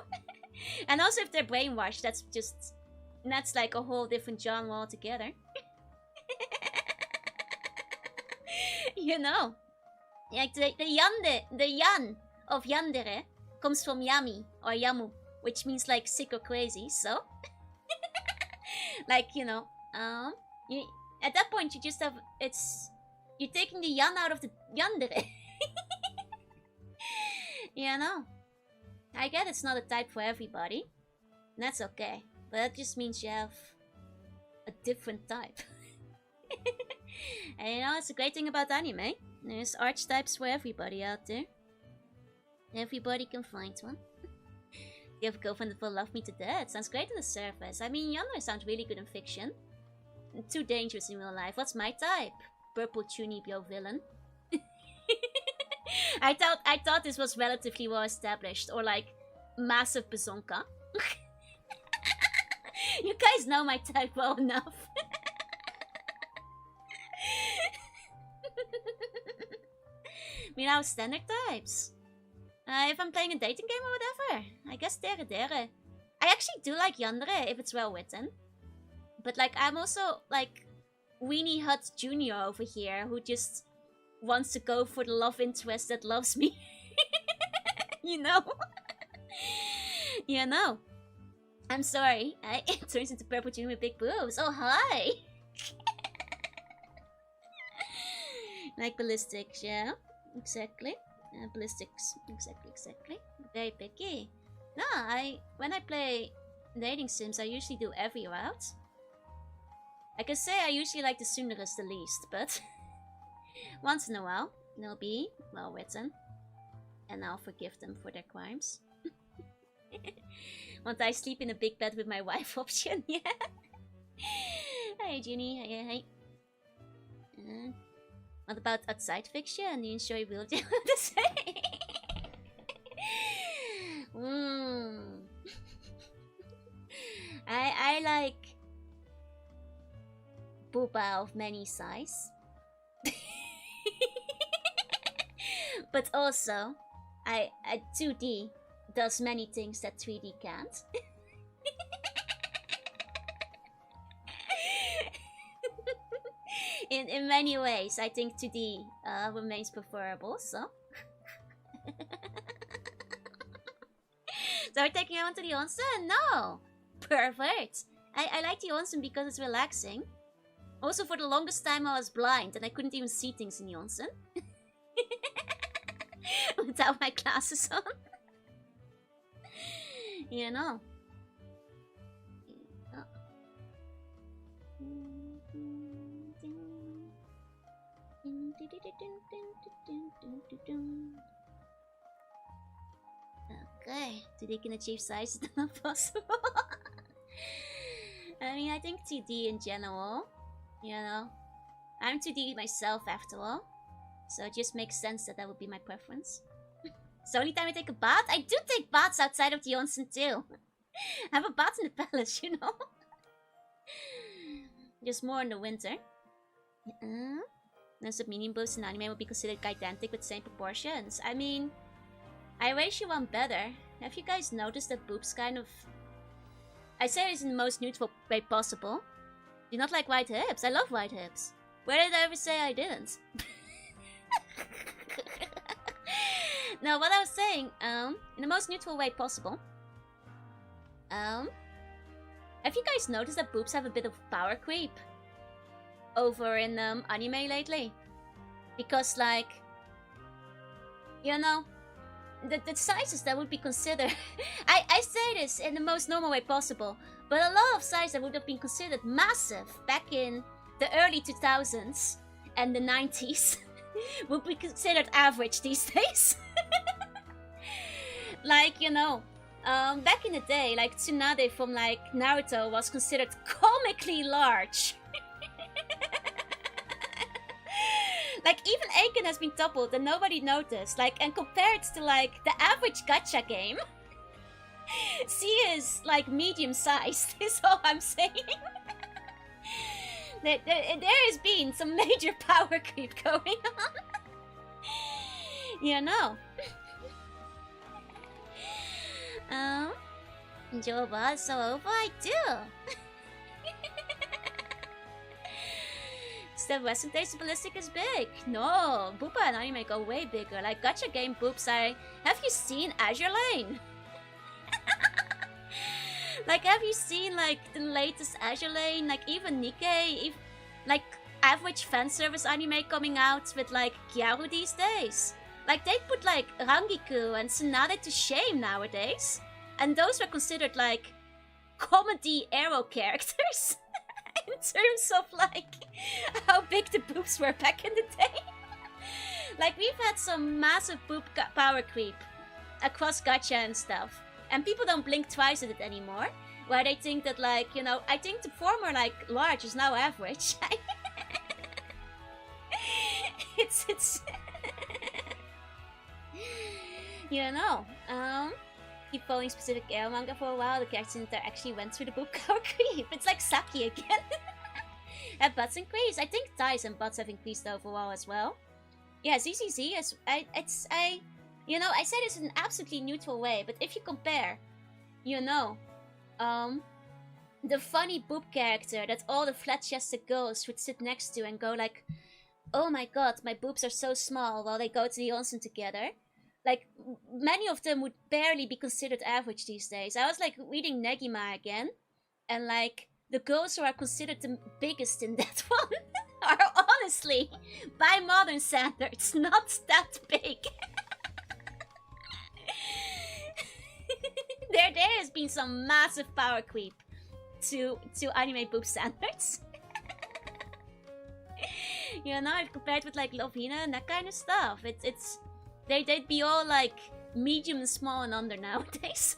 And also if they're brainwashed, that's like a whole different genre altogether. You know? Like the yan of yandere comes from yami or yamu, which means like sick or crazy, so like, you know, at that point you just have you're taking the yan out of the yandere. You know? I get it's not a type for everybody. And that's okay. But that just means you have a different type. And you know, it's a great thing about anime. There's archetypes for everybody out there. Everybody can find one. You have a girlfriend that will love me to death. Sounds great on the surface. I mean, yandere sounds really good in fiction. Too dangerous in real life. What's my type? Purple Chunibyo villain. I thought this was relatively well established, or like massive bazonka. You guys know my type well enough. We now standard types. If I'm playing a dating game or whatever, I guess dere. I actually do like yandere if it's well written. But like, I'm also like Weenie Hut Jr. over here, who just wants to go for the love interest that loves me. You know? You know. I'm sorry. It turns into Purple Junior with big boobs. Oh, hi! Like ballistics, yeah. Exactly. Ballistics. Exactly. Very picky. No, when I play dating sims, I usually do every route. I can say I usually like the Sundaras the least, but once in a while, they'll be well written. And I'll forgive them for their crimes. Want I sleep in a big bed with my wife option? Yeah. Hey, Ginny. Hey. What about outside fiction? Do you enjoy wheelchair to say? I like booba of many size. But also, 2D does many things that 3D can't. In many ways, I think 2D remains preferable, so. So we're taking everyone to the onsen? No! Pervert! I like the onsen because it's relaxing. Also, for the longest time I was blind and I couldn't even see things in the onsen. Without my glasses on. You know. Okay, 2D can achieve size is not possible. I mean, I think 2D in general, you know. I'm 2D myself after all, so it just makes sense that would be my preference. So only time I take a bath? I do take baths outside of the onsen too. I have a bath in the palace, you know. Just more in the winter. Then submedium boobs in anime would be considered gigantic with same proportions. I mean, I ratio one better. Have you guys noticed that boobs kind of... I say it's in the most neutral way possible. Do you not like white hips? I love white hips. Where did I ever say I didn't? No, what I was saying, in the most neutral way possible. Have you guys noticed that boobs have a bit of power creep over in anime lately? Because like, you know, the sizes that would be considered I say this in the most normal way possible, but a lot of sizes that would have been considered massive back in the early 2000s and the 90s would be considered average these days. Like, you know, back in the day, like Tsunade from like Naruto was considered comically large. Like even Aiken has been doubled and nobody noticed. Like, and compared to like the average gacha game, She is like medium sized, is all I'm saying. There has been some major power creep going on. You know. Joba, so over I do. The Western taste ballistic is big. No, Boopa and anime go way bigger. Like gacha game boobs have you seen Azure Lane? Like have you seen like the latest Azure Lane? Like even Nikkei, like average fan service anime coming out with like Gyaru these days. Like they put like Rangiku and Tsunade to shame nowadays. And those were considered like comedy arrow characters. In terms of like how big the boobs were back in the day. Like we've had some massive boob power creep across gacha and stuff. And people don't blink twice at it anymore. Where they think that like, you know, I think the former like large is now average. it's you know, keep following specific arrow manga for a while. The characters in there actually went through the boob power creep. It's like Saki again. Have butts increased? I think thighs and butts have increased overall as well. Yeah, ZZZ is you know, I say this in an absolutely neutral way, but if you compare, you know, the funny boob character that all the flat-chested girls would sit next to and go like, oh my god, my boobs are so small while they go to the onsen together. Like, many of them would barely be considered average these days. I was like reading Negima again, and like, the girls who are considered the biggest in that one are honestly, by modern standards, not that big. There has been some massive power creep to anime boob standards. You know, I've compared with like Lovina and that kind of stuff. They'd be all like medium and small and under nowadays.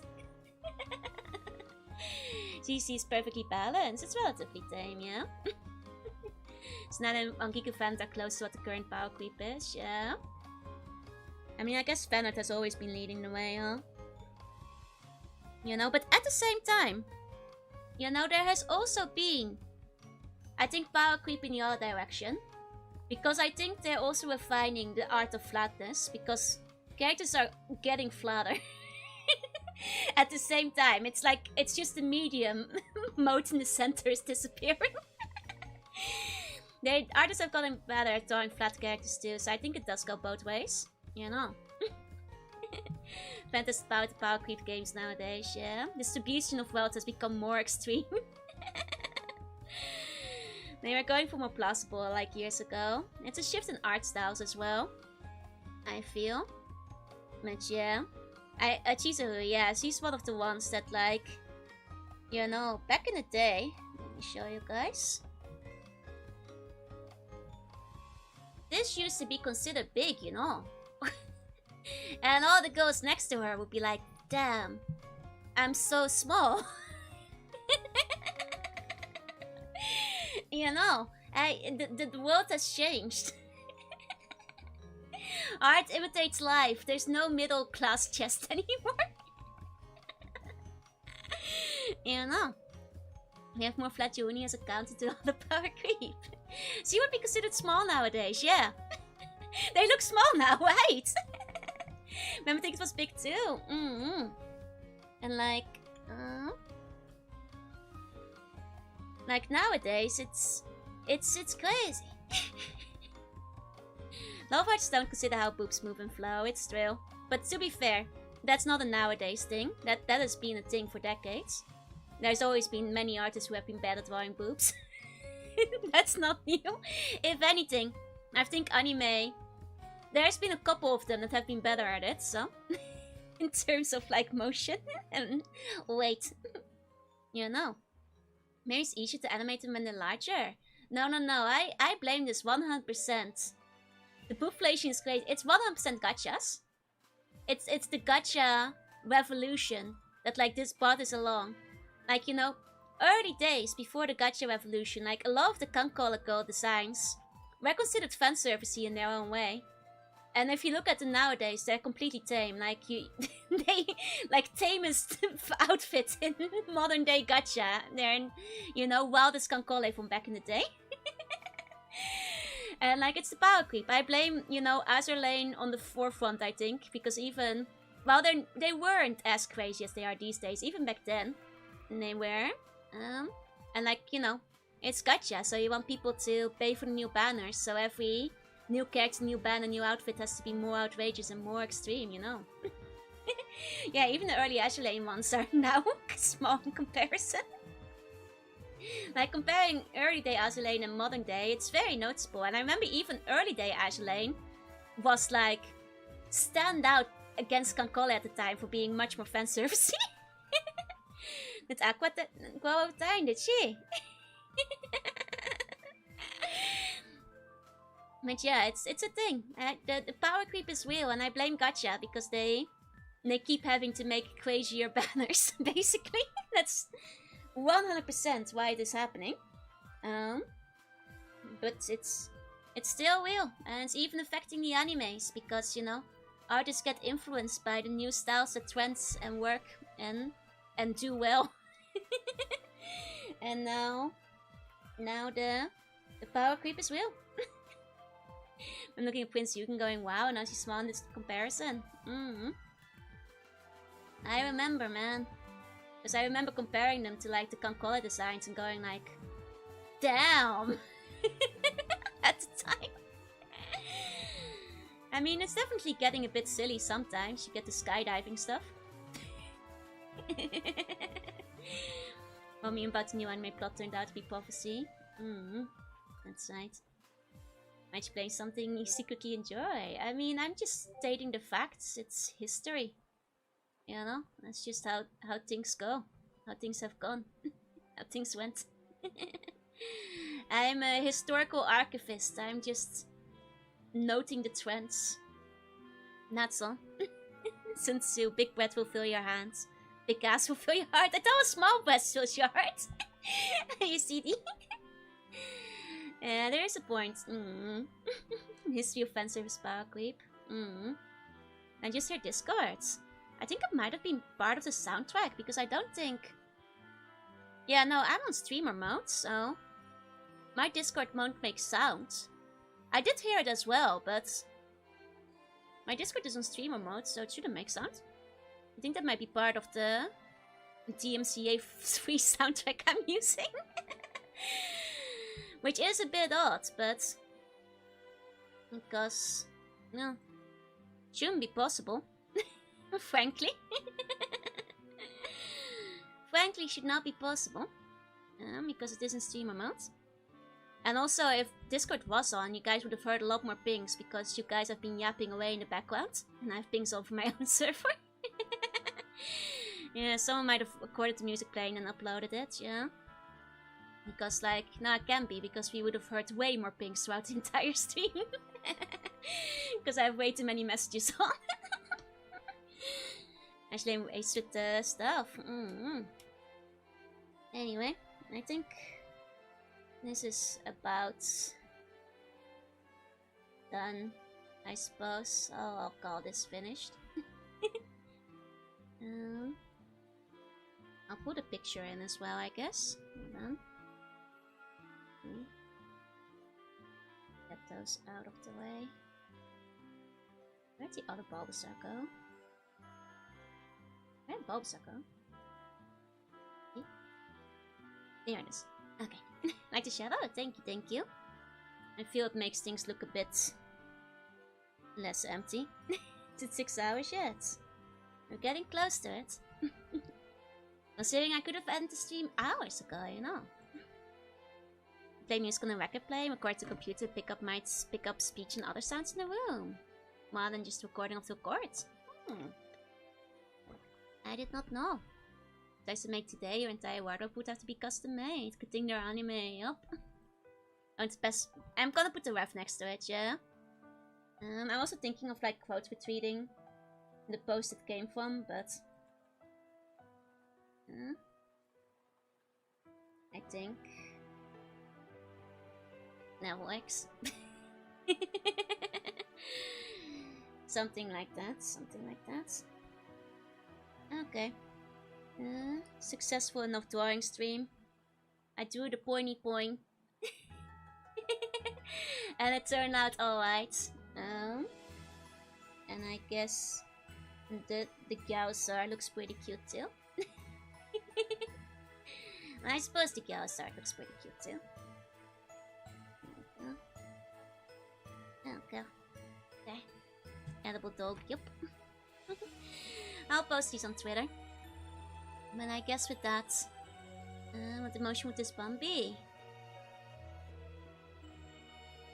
GC is perfectly balanced. It's relatively tame, yeah. Tsunade and Angiku fans are close to what the current power creep is, yeah. I mean, I guess fanart has always been leading the way, huh? You know, but at the same time, you know, there has also been, I think, power creep in the other direction. Because I think they're also refining the art of flatness, because characters are getting flatter. At the same time, it's like, it's just the medium mode in the center is disappearing. The artists have gotten better at drawing flat characters too, so I think it does go both ways, you know. Fantasy about the power creep games nowadays, yeah. Distribution of wealth has become more extreme. They were going for more plausible like years ago. It's a shift in art styles as well, I feel. But yeah. Chizuru, yeah, she's one of the ones that like, you know, back in the day, let me show you guys. This used to be considered big, you know. And all the girls next to her would be like, damn, I'm so small. You know, the world has changed. Art imitates life. There's no middle class chest anymore. You know. We have more flat Jorunna as a counter to all the power creep. She would be considered small nowadays, yeah. They look small now, right? Remember things was big too. And like nowadays it's crazy. Love artists don't consider how boobs move and flow, it's true. But to be fair, that's not a nowadays thing. That has been a thing for decades. There's always been many artists who have been bad at drawing boobs. That's not new. If anything, I think anime, there's been a couple of them that have been better at it, so. In terms of like motion and weight. You know. Maybe it's easier to animate them when they're larger. No, I blame this 100%. The boobflation is great. It's 100% gachas. It's the gacha revolution that like this brought us along. Like, you know, early days before the gacha revolution, like a lot of the Kankola girl designs were considered fanservice in their own way. And if you look at them nowadays, they're completely tame. Like they like tamest outfit in modern day gacha. They're in, you know, wildest Kankole from back in the day. And like it's the power creep. I blame, you know, Azur Lane on the forefront, I think, because even well, they weren't as crazy as they are these days. Even back then, they were. And like, you know, it's gacha, so you want people to pay for the new banners. So every new character, new banner, new outfit has to be more outrageous and more extreme, you know. Yeah, even the early Azur Lane ones are now small in comparison. Like comparing early day Azur Lane and modern day, it's very noticeable. And I remember even early day Azur Lane was like stand out against Kankole at the time for being much more fan servicey. Did Aqua go over time? Did she? But yeah, it's a thing. The power creep is real, and I blame gacha because they keep having to make crazier banners. Basically, that's 100% why it is happening. But it's still real, and it's even affecting the animes because, you know, artists get influenced by the new styles that trends and work and do well. And now the power creep is real. I'm looking at Prince Yugen going, wow, now she's small in this comparison. I remember, man. Because I remember comparing them to like the Kankole designs and going like, damn! At the time. I mean, it's definitely getting a bit silly sometimes. You get the skydiving stuff. Well, me about the new anime plot turned out to be prophecy. That's right. Might you play something you secretly enjoy? I mean, I'm just stating the facts. It's history. You know? That's just how things go. How things have gone. How things went. I'm a historical archivist. I'm just noting the trends. That's all. Sun Tzu, big breath will fill your hands. Big ass will fill your heart. I thought a small breast fills your heart. You see the? Yeah, there is a point. History of fanservice power creep. And just hear Discords. I think it might have been part of the soundtrack because I don't think. Yeah, no, I'm on streamer mode, so my Discord won't make sound. I did hear it as well, but my Discord is on streamer mode, so it shouldn't make sound. I think that might be part of the DMCA 3 soundtrack I'm using. Which is a bit odd, but because, no, shouldn't be possible. Frankly. Frankly, should not be possible. Because it is in streamer mode. And also, if Discord was on, you guys would have heard a lot more pings because you guys have been yapping away in the background. And I have pings over my own server. Yeah, someone might have recorded the music playing and uploaded it, yeah. Because, like, no, it can be, because we would have heard way more pings throughout the entire stream. Because I have way too many messages on. Actually, I'm aced with the stuff. Anyway, I think this is about done, I suppose. Oh, I'll call this finished. I'll put a picture in as well, I guess. Hold on. Get those out of the way. Where'd the other Bulbasaur go? Where'd Bulbasaur go? There it is. Okay. Like the shadow? Thank you. I feel it makes things look a bit less empty. It's 6 hours yet. We're getting close to it. Considering I could have ended the stream hours ago, you know. Play music on a record player, record the computer, pick up speech and other sounds in the room. More than just recording off the records. I did not know. If I to make today, your entire wardrobe would have to be custom made. Good thing they're anime, up. Oh, it's best. I'm gonna put the ref next to it, yeah. I'm also thinking of like quote retweeting the post it came from, but I think that works. Something like that, something like that. Okay. Successful enough drawing stream. I drew the pointy point. And it turned out alright. And I guess the Bulbasaur looks pretty cute too. I suppose the Bulbasaur looks pretty cute too. Okay. Okay. Edible dog, yep. I'll post these on Twitter. But I guess with that, what emotion would this bomb be?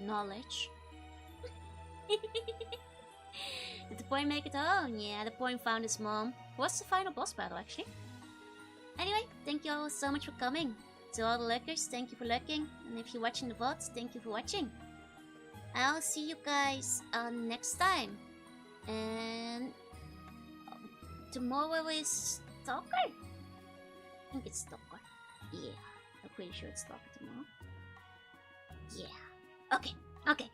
Knowledge. Did the Poin make it home? Yeah, the Poin found his mom. What's the final boss battle, actually? Anyway, thank you all so much for coming. To all the lurkers, thank you for lurking. And if you're watching the VODs, thank you for watching. I'll see you guys next time. And tomorrow is Stalker? I think it's Stalker. Yeah, I'm pretty sure it's Stalker tomorrow. Yeah. Okay. Okay.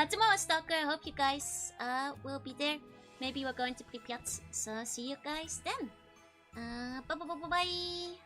Tomorrow is Stalker. I hope you guys will be there. Maybe we're going to Pripyat. So see you guys then. Bye bye bye bye bye.